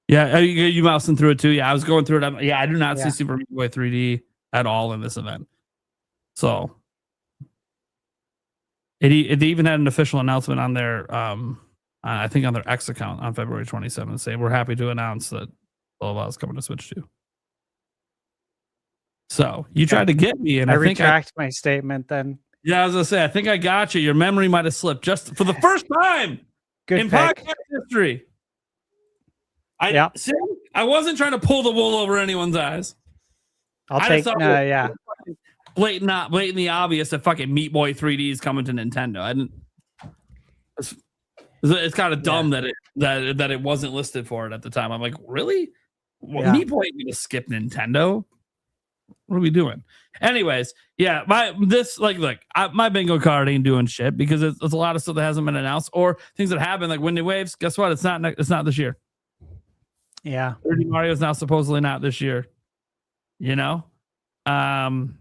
Yeah, you mousing through it too. Yeah, I was going through it. Yeah, I do not see Super Meat Boy 3D at all in this event. So it even had an official announcement on their I think on their X account on February 27th saying we're happy to announce that blah blah is coming to Switch 2. So you tried to get me, and I think retract my statement then. Yeah, I was gonna say I think I got you. Your memory might have slipped just for the first time in podcast history. See, I wasn't trying to pull the wool over anyone's eyes. I'll take blatantly obvious that fucking Meat Boy 3D is coming to Nintendo. I didn't. It's kind of dumb that it wasn't listed for it at the time. I'm like, really? Well, Meat Boy ain't gonna skip Nintendo. What are we doing? Anyways, yeah, my bingo card ain't doing shit because it's a lot of stuff that hasn't been announced or things that happen like Windy Waves. Guess what? It's not this year. Yeah, 3D Mario is now supposedly not this year. You know, the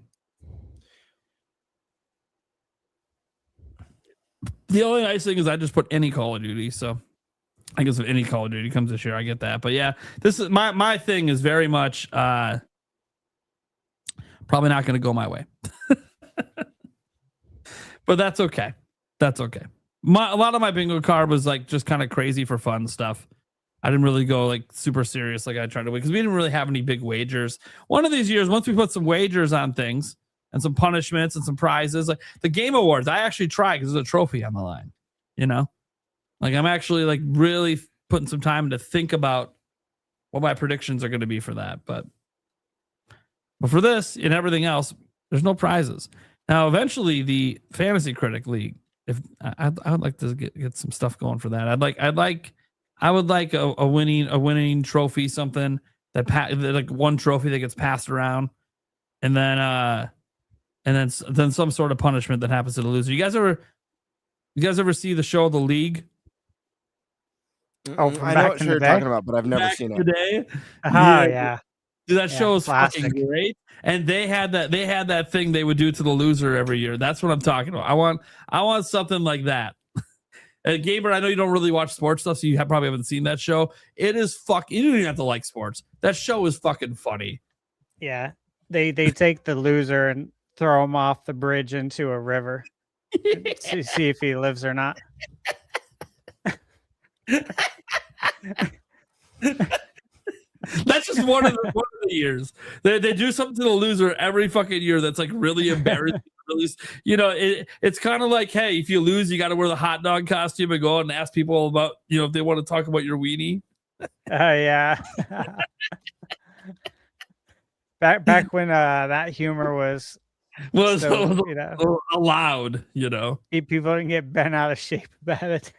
only nice thing is I just put any Call of Duty. So I guess if any Call of Duty comes this year, I get that. But yeah, this is my thing is very much probably not going to go my way. But that's okay. That's okay. A lot of my bingo card was like just kind of crazy for fun stuff. I didn't really go like super serious like I tried to win because we didn't really have any big wagers. One of these years, once we put some wagers on things and some punishments and some prizes, like the Game Awards, I actually tried because there's a trophy on the line. You know, like I'm actually like really putting some time to think about what my predictions are going to be for that. But for this and everything else, there's no prizes. Now, eventually, the Fantasy Critic League. If I would like to get some stuff going for that. I would like a winning trophy, something that like one trophy that gets passed around, and then some sort of punishment that happens to the loser. You guys ever see the show The League? Oh, I know what you're talking about, but I've never seen it. Today? Yeah. Dude, that show is fucking great. And they had that thing they would do to the loser every year. That's what I'm talking about. I want something like that. GameBird, I know you don't really watch sports stuff, so you probably haven't seen that show. It is you don't even have to like sports. That show is fucking funny. Yeah. They take the loser and throw him off the bridge into a river. To see if he lives or not. That's just one of the years. They do something to the loser every fucking year that's like really embarrassing. You know, it's kind of like, hey, if you lose, you got to wear the hot dog costume and go out and ask people about, you know, if they want to talk about your weenie. Yeah. back when that humor was allowed, you know. People didn't get bent out of shape about it.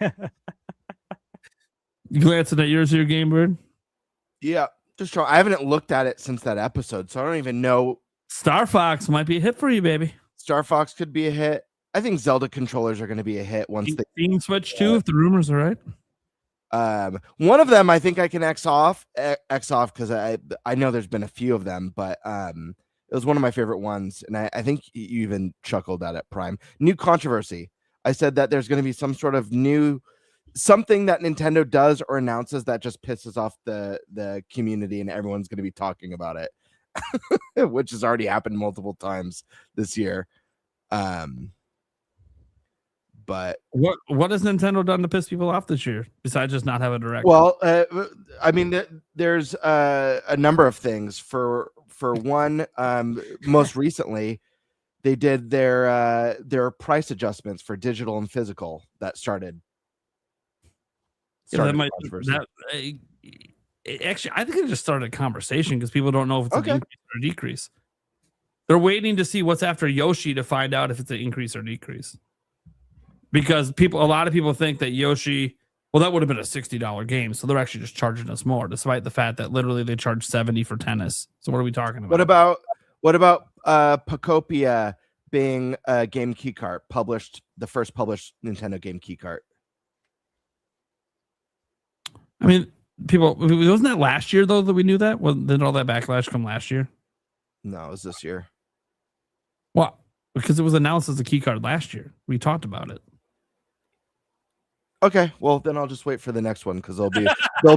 You glancing at yours here, GameBird? Yeah, just try. I haven't looked at it since that episode, so I don't even know. Star Fox might be a hit for you, baby. Star Fox could be a hit. I think Zelda controllers are going to be a hit once they Steam Switch too, if the rumors are right. One of them I think I can X off because I know there's been a few of them, but it was one of my favorite ones, and I think you even chuckled at it. Prime new controversy. I said that there's going to be some sort of new something that Nintendo does or announces that just pisses off the community, and everyone's going to be talking about it. Which has already happened multiple times this year. But what has Nintendo done to piss people off this year besides just not have a direct? Well, I mean, there's a number of things. For one, most recently, they did their price adjustments for digital and physical that started. Actually, I think it just started a conversation because people don't know if it's an increase or decrease. They're waiting to see what's after Yoshi to find out if it's an increase or decrease. Because a lot of people think that Yoshi, well, that would have been a $60 game, so they're actually just charging us more, despite the fact that literally they charge $70 for tennis. So what are we talking about? What about Pocopia being a game key cart, the first published Nintendo game key cart? I mean, wasn't that last year though that we knew that? Well, didn't all that backlash come last year? No, it was this year. Well, because it was announced as a key card last year. We talked about it. Okay, well then I'll just wait for the next one because there'll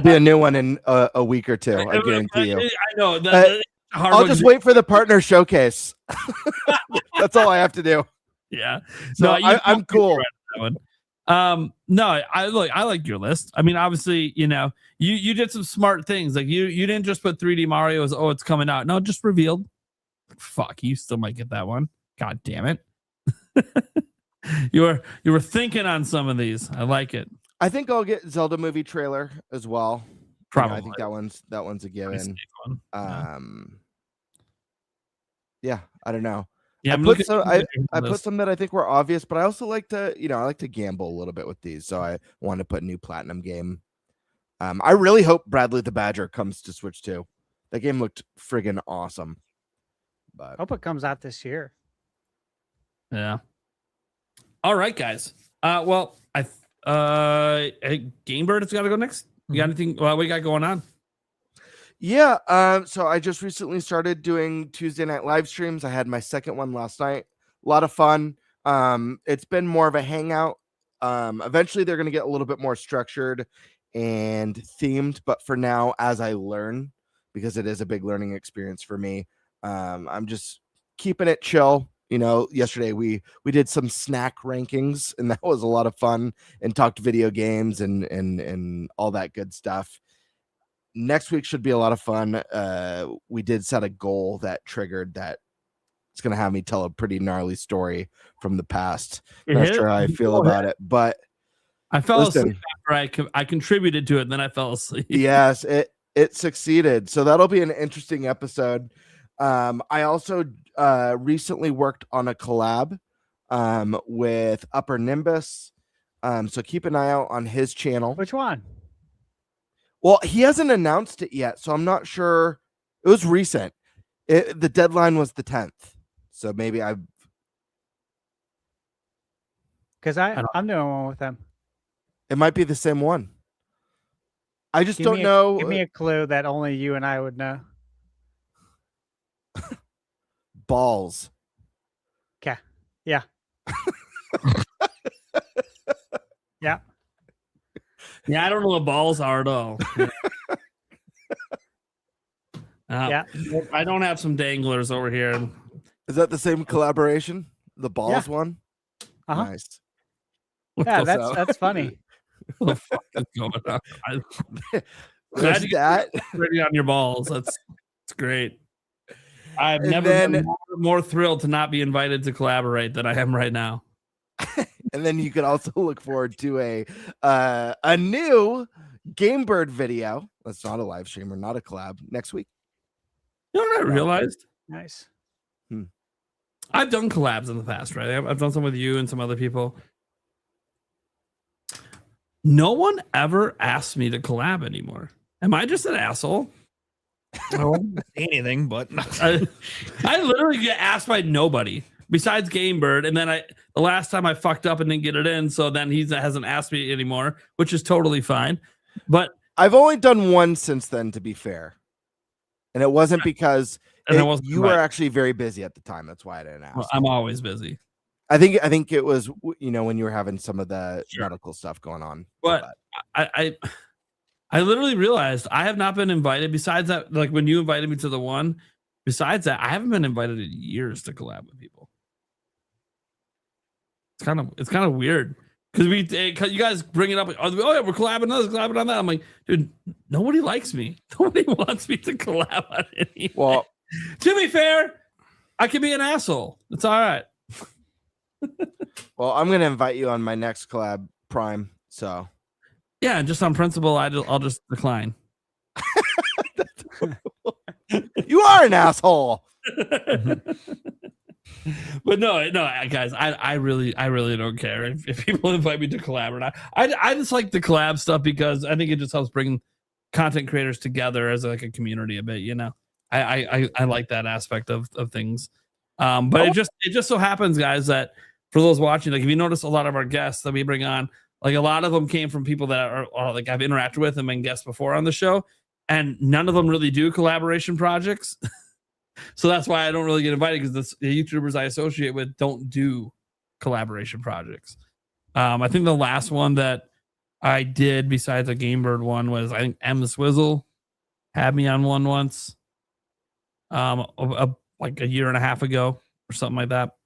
be a new one in a week or two. I guarantee you. I know. I'll just wait for the partner showcase. That's all I have to do. Yeah. So I'm cool. No, I like your list. I mean, obviously, you did some smart things. Like you didn't just put 3D Mario as it's coming out. No, just revealed. Fuck, you still might get that one. God damn it. You were thinking on some of these. I like it. I think I'll get Zelda movie trailer as well. Probably. I think that one's a given. Yeah, I don't know. Yeah, I put some that I think were obvious, but I also like to, I like to gamble a little bit with these. So I want to put a new platinum game. I really hope Bradley the Badger comes to Switch 2. That game looked friggin' awesome. But hope it comes out this year. Yeah. All right, guys. Well, GameBird has got to go next. You got anything? What you got going on? Yeah. So I just recently started doing Tuesday night live streams. I had my second one last night. A lot of fun. It's been more of a hangout. Eventually they're going to get a little bit more structured and themed, but for now, as I learn, because it is a big learning experience for me, I'm just keeping it chill. Yesterday we did some snack rankings, and that was a lot of fun, and talked video games and all that good stuff. Next week should be a lot of fun. We did set a goal that triggered that. It's going to have me tell a pretty gnarly story from the past. Not sure how I feel about it, but I fell asleep after I contributed to it, and then I fell asleep. Yes, it succeeded. So that'll be an interesting episode. I also recently worked on a collab with Upper Nimbus. So keep an eye out on his channel. Which one? Well, he hasn't announced it yet, so I'm not sure. It was recent. The deadline was the 10th. So maybe because I'm doing one with him. It might be the same one. I just don't know. Give me a clue that only you and I would know. Balls. Okay. Yeah. Yeah. Yeah, I don't know what balls are at all. Yeah. I don't have some danglers over here. Is that the same collaboration? The balls one? Uh-huh. Nice. Yeah, that's funny. What the fuck is going on? Glad that ready on your balls. That's great. I've never been more thrilled to not be invited to collaborate than I am right now. And then you could also look forward to a new GameBird video. That's not a live stream or not a collab next week. You know what I realized? Nice. I've done collabs in the past, right? I've done some with you and some other people. No one ever asks me to collab anymore. Am I just an asshole? I won't say anything, but I literally get asked by nobody besides GameBird, and then the last time I fucked up and didn't get it in, so then he hasn't asked me anymore, which is totally fine. But I've only done one since then, to be fair, and it wasn't because you were actually very busy at the time. That's why I didn't ask. Well, I'm always busy. I think it was when you were having some of the medical stuff going on. But I literally realized I have not been invited. Besides that, like when you invited me to the one, besides that, I haven't been invited in years to collab with people. It's kind of weird because you guys bring it up. Oh yeah, we're collabing on that. I'm like, dude, nobody likes me. Nobody wants me to collab on anything. Well, to be fair, I can be an asshole. It's all right. Well, I'm going to invite you on my next collab, Prime. So, yeah, just on principle, I'll just decline. You are an asshole. But no, guys, I really don't care if people invite me to collab or not. I just like the collab stuff because I think it just helps bring content creators together as like a community a bit. You know, I like that aspect of things. But it just so happens, guys, that for those watching, like if you notice a lot of our guests that we bring on, like a lot of them came from people that are like I've interacted with and been guests before on the show, and none of them really do collaboration projects. So that's why I don't really get invited because the YouTubers I associate with don't do collaboration projects. I think the last one that I did besides the GameBird one was I think M the Swizzle had me on one once, like a year and a half ago or something like that.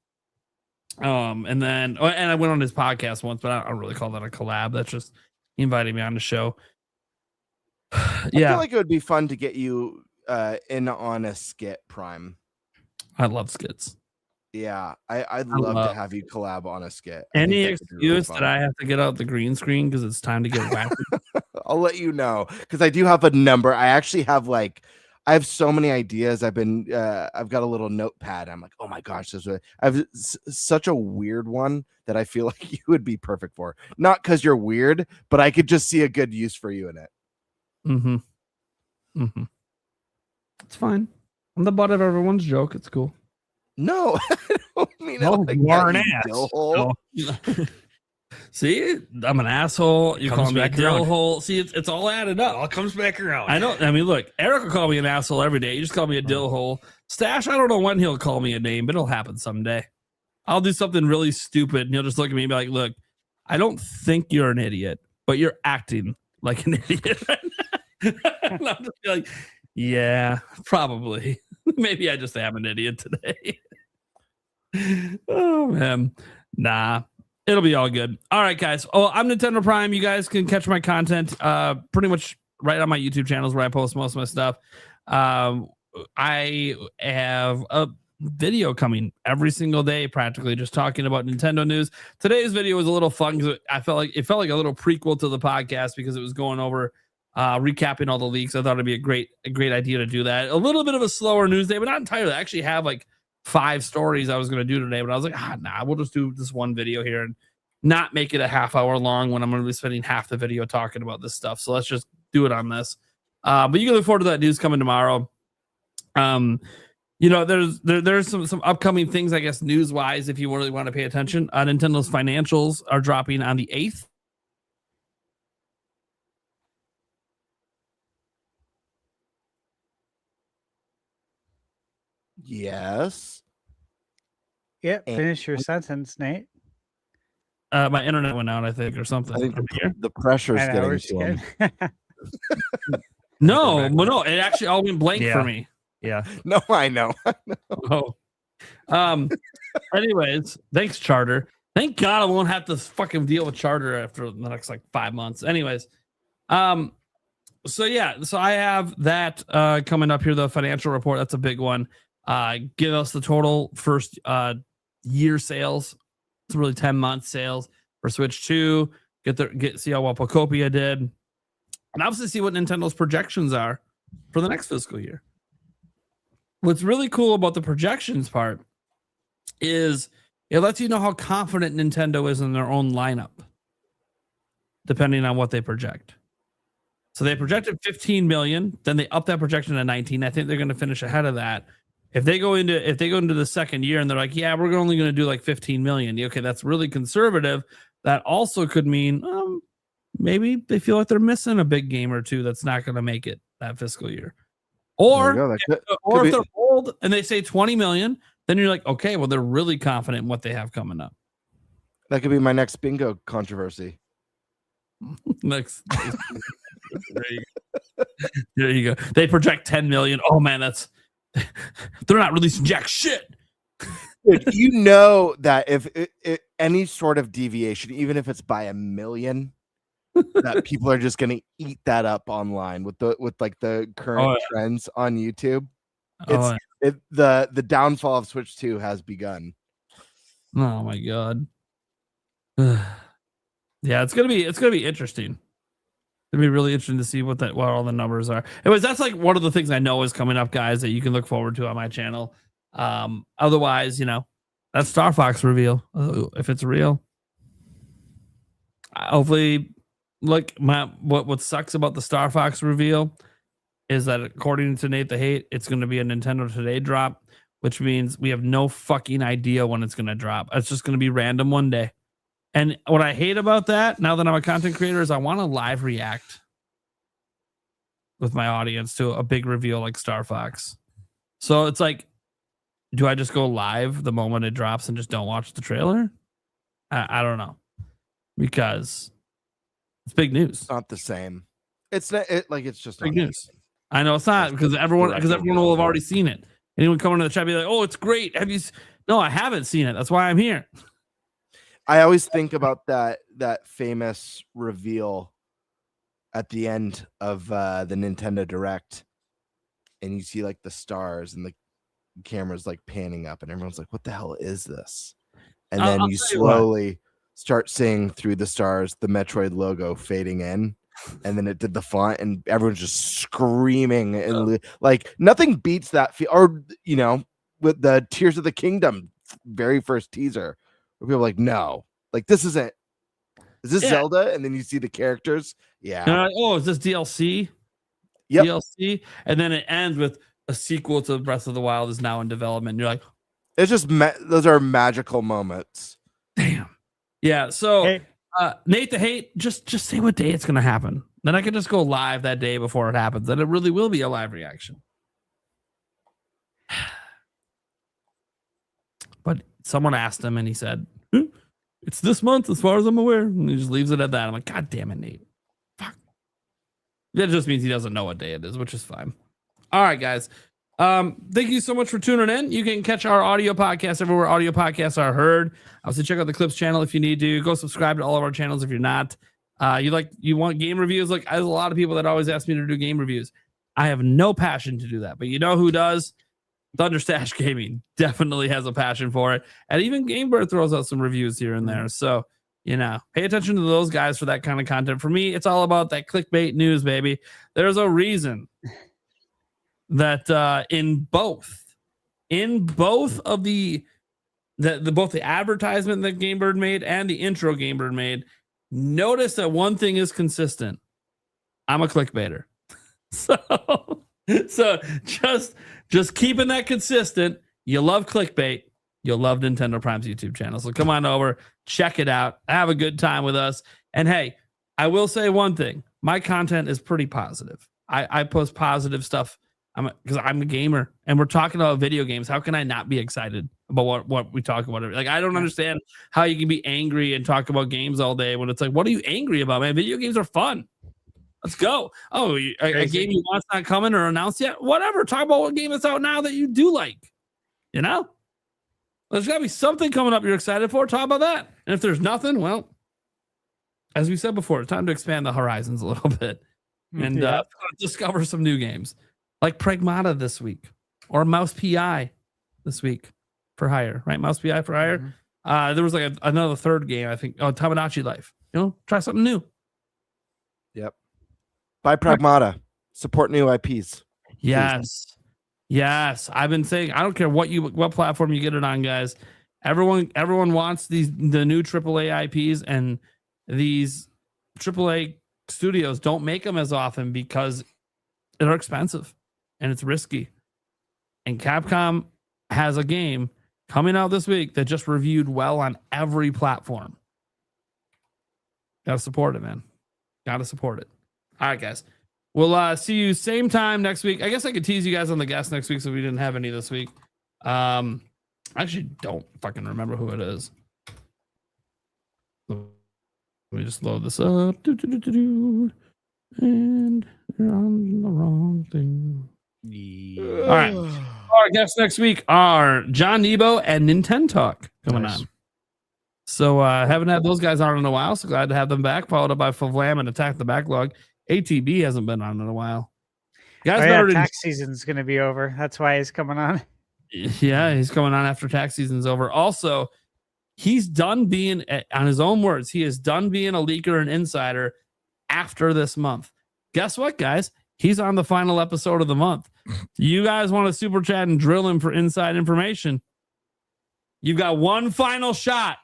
And I went on his podcast once, but I don't really call that a collab. That's just he invited me on the show. I feel like it would be fun to get you in on a skit, Prime. I love skits. Yeah, I'd love to have you collab on a skit. Any excuse that I have to get out the green screen because it's time to get wacky. I'll let you know because I do have a number. I actually have I have so many ideas. I've got a little notepad. I'm like, oh my gosh, I have such a weird one that I feel like you would be perfect for. Not because you're weird, but I could just see a good use for you in it. It's fine. I'm the butt of everyone's joke. It's cool. No, I don't mean it like you are an that, ass. No. See, I'm an asshole. You call me a dill hole. See, it's all added up. All comes back around. I know. I mean, look, Eric will call me an asshole every day. You just call me a dill hole. Stash, I don't know when he'll call me a name, but it'll happen someday. I'll do something really stupid, and he'll just look at me and be like, look, I don't think you're an idiot, but you're acting like an idiot right now. And I'll just be like, yeah, probably. Maybe I just am an idiot today. Oh, man. Nah. It'll be all good. All right, guys. Oh, I'm Nintendo Prime. You guys can catch my content pretty much right on my YouTube channels where I post most of my stuff. I have a video coming every single day, practically just talking about Nintendo news. Today's video was a little fun because it felt like a little prequel to the podcast because it was going over recapping all the leaks. I thought it'd be a great idea to do that. A little bit of a slower news day, but not entirely. I actually have like 5 stories I was going to do today, but I was like, nah, we'll just do this one video here and not make it a half hour long when I'm going to be spending half the video talking about this stuff. So let's just do it on this. But you can look forward to that news coming tomorrow. There's some upcoming things, I guess, news wise, if you really want to pay attention. Nintendo's financials are dropping on the 8th. Yes. Yep. Finish your sentence, Nate. My internet went out, I think, or something. I think the pressure's getting to him. No, it actually all went blank for me. Yeah. No, I know. Oh. Anyways, thanks, Charter. Thank God I won't have to fucking deal with Charter after the next 5 months. Anyways, so I have that coming up here, the financial report. That's a big one. Give us the total first year sales. It's really 10-month sales for Switch 2. See how well Pocopia did, and obviously see what Nintendo's projections are for the next fiscal year. What's really cool about the projections part is it lets you know how confident Nintendo is in their own lineup, depending on what they project. So they projected 15 million, then they upped that projection to 19. I think they're going to finish ahead of that. If they go into the second year and they're like, yeah, we're only going to do 15 million. Okay, that's really conservative. That also could mean maybe they feel like they're missing a big game or two that's not going to make it that fiscal year. Or if they're old and they say 20 million, then you're like, okay, well, they're really confident in what they have coming up. That could be my next bingo controversy. There you go. They project 10 million. Oh man, they're not releasing jack shit. Dude, you know that if any sort of deviation, even if it's by 1 million, that people are just going to eat that up online with the current trends on YouTube. The downfall of Switch 2 has begun. Oh my god. Yeah, it's gonna be interesting. It'll be really interesting to see what all the numbers are. Anyways, that's like one of the things I know is coming up, guys, that you can look forward to on my channel. Otherwise, that Star Fox reveal, if it's real. Hopefully, like what sucks about the Star Fox reveal is that according to Nate the Hate, it's going to be a Nintendo Today drop, which means we have no fucking idea when it's going to drop. It's just going to be random one day. And what I hate about that, now that I'm a content creator, is I want to live react with my audience to a big reveal like Star Fox. So it's like, do I just go live the moment it drops and just don't watch the trailer? I don't know, because it's big news. It's not the same. It's not it's just big news. I know it's not, because everyone will have already seen it. Anyone coming to the chat be like, "Oh, it's great." No, I haven't seen it. That's why I'm here. I always think about that famous reveal at the end of the Nintendo Direct, and you see like the stars and the camera's like panning up, and everyone's like, "What the hell is this?" And then you slowly start seeing through the stars the Metroid logo fading in, and then it did the font, and everyone's just screaming, and like nothing beats that feel. Or with the Tears of the Kingdom very first teaser, where people are like, no, like this isn't. Is this Zelda? And then you see the characters. Yeah. Is this DLC? Yep. DLC, and then it ends with a sequel to Breath of the Wild is now in development. And you're like, it's just those are magical moments. Damn. Yeah. So Nate the Hate, just say what day it's gonna happen. Then I can just go live that day before it happens. Then it really will be a live reaction. But someone asked him, and he said, "It's this month, as far as I'm aware." And he just leaves it at that. I'm like, God damn it, Nate. Fuck. That just means he doesn't know what day it is, which is fine. All right, guys. Thank you so much for tuning in. You can catch our audio podcast everywhere audio podcasts are heard. Obviously, check out the Clips channel if you need to. Go subscribe to all of our channels if you're not. You want game reviews? Like, there's a lot of people that always ask me to do game reviews. I have no passion to do that, but you know who does? ThunderStash Gaming definitely has a passion for it. And even GameBird throws out some reviews here and there. So, pay attention to those guys for that kind of content. For me, it's all about that clickbait news, baby. There's a reason that in both of the both the advertisement that GameBird made and the intro GameBird made, notice that one thing is consistent. I'm a clickbaiter. So just keeping that consistent. You love clickbait, you'll love Nintendo Prime's YouTube channel. So come on over, check it out, have a good time with us. And hey, I will say one thing: my content is pretty positive. I post positive stuff. Because I'm a gamer and we're talking about video games. How can I not be excited about what we talk about? Like, I don't understand how you can be angry and talk about games all day when it's like, what are you angry about, man? Video games are fun. Let's go. Oh, a game you want's not coming or announced yet? Whatever. Talk about what game is out now that you do like. There's got to be something coming up you're excited for. Talk about that. And if there's nothing, well, as we said before, it's time to expand the horizons a little bit and discover some new games. Like Pragmata this week, or Mouse PI this week for hire, right? Mouse PI for hire. Mm-hmm. There was like another third game, I think. Oh, Tamagotchi Life. Try something new. Yep. Buy Pragmata. Support new IPs. Yes. Yes. I've been saying, I don't care what platform you get it on, guys. Everyone wants the new AAA IPs, and these AAA studios don't make them as often because they're expensive. And it's risky. And Capcom has a game coming out this week that just reviewed well on every platform. Gotta support it, man. Gotta support it. All right, guys. We'll see you same time next week. I guess I could tease you guys on the guests next week, so we didn't have any this week. I actually don't fucking remember who it is. Let me just load this up. And you're on the wrong thing. Yeah. All right. Our guests next week are John Nebo and Nintendo Talk coming on. So haven't had those guys on in a while. So glad to have them back. Followed up by Favlam and Attack the Backlog. ATB hasn't been on in a while. Guys, tax season's going to be over. That's why he's coming on. Yeah, he's coming on after tax season's over. Also, he's done being, on his own words, he is done being a leaker and insider after this month. Guess what, guys? He's on the final episode of the month. You guys want to super chat and drill him for inside information? You've got one final shot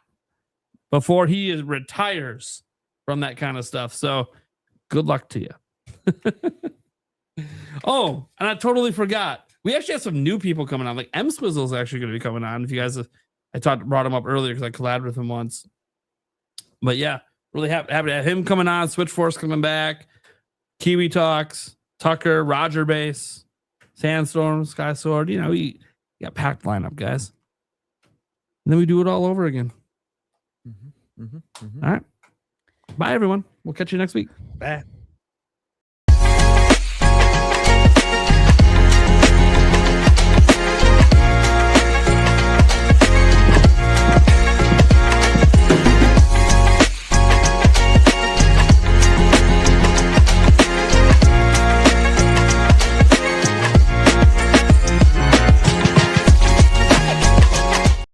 before he retires from that kind of stuff. So good luck to you. Oh, and I totally forgot. We actually have some new people coming on. Like M Swizzle's actually going to be coming on. If you guys, brought him up earlier because I collabed with him once. But yeah, really happy to have him coming on. Switchforce coming back. Kiwi Talks, Tucker, Roger Base, Sandstorm, Sky Sword. You know, we got packed lineup, guys. And then we do it all over again. All right. Bye, everyone. We'll catch you next week. Bye.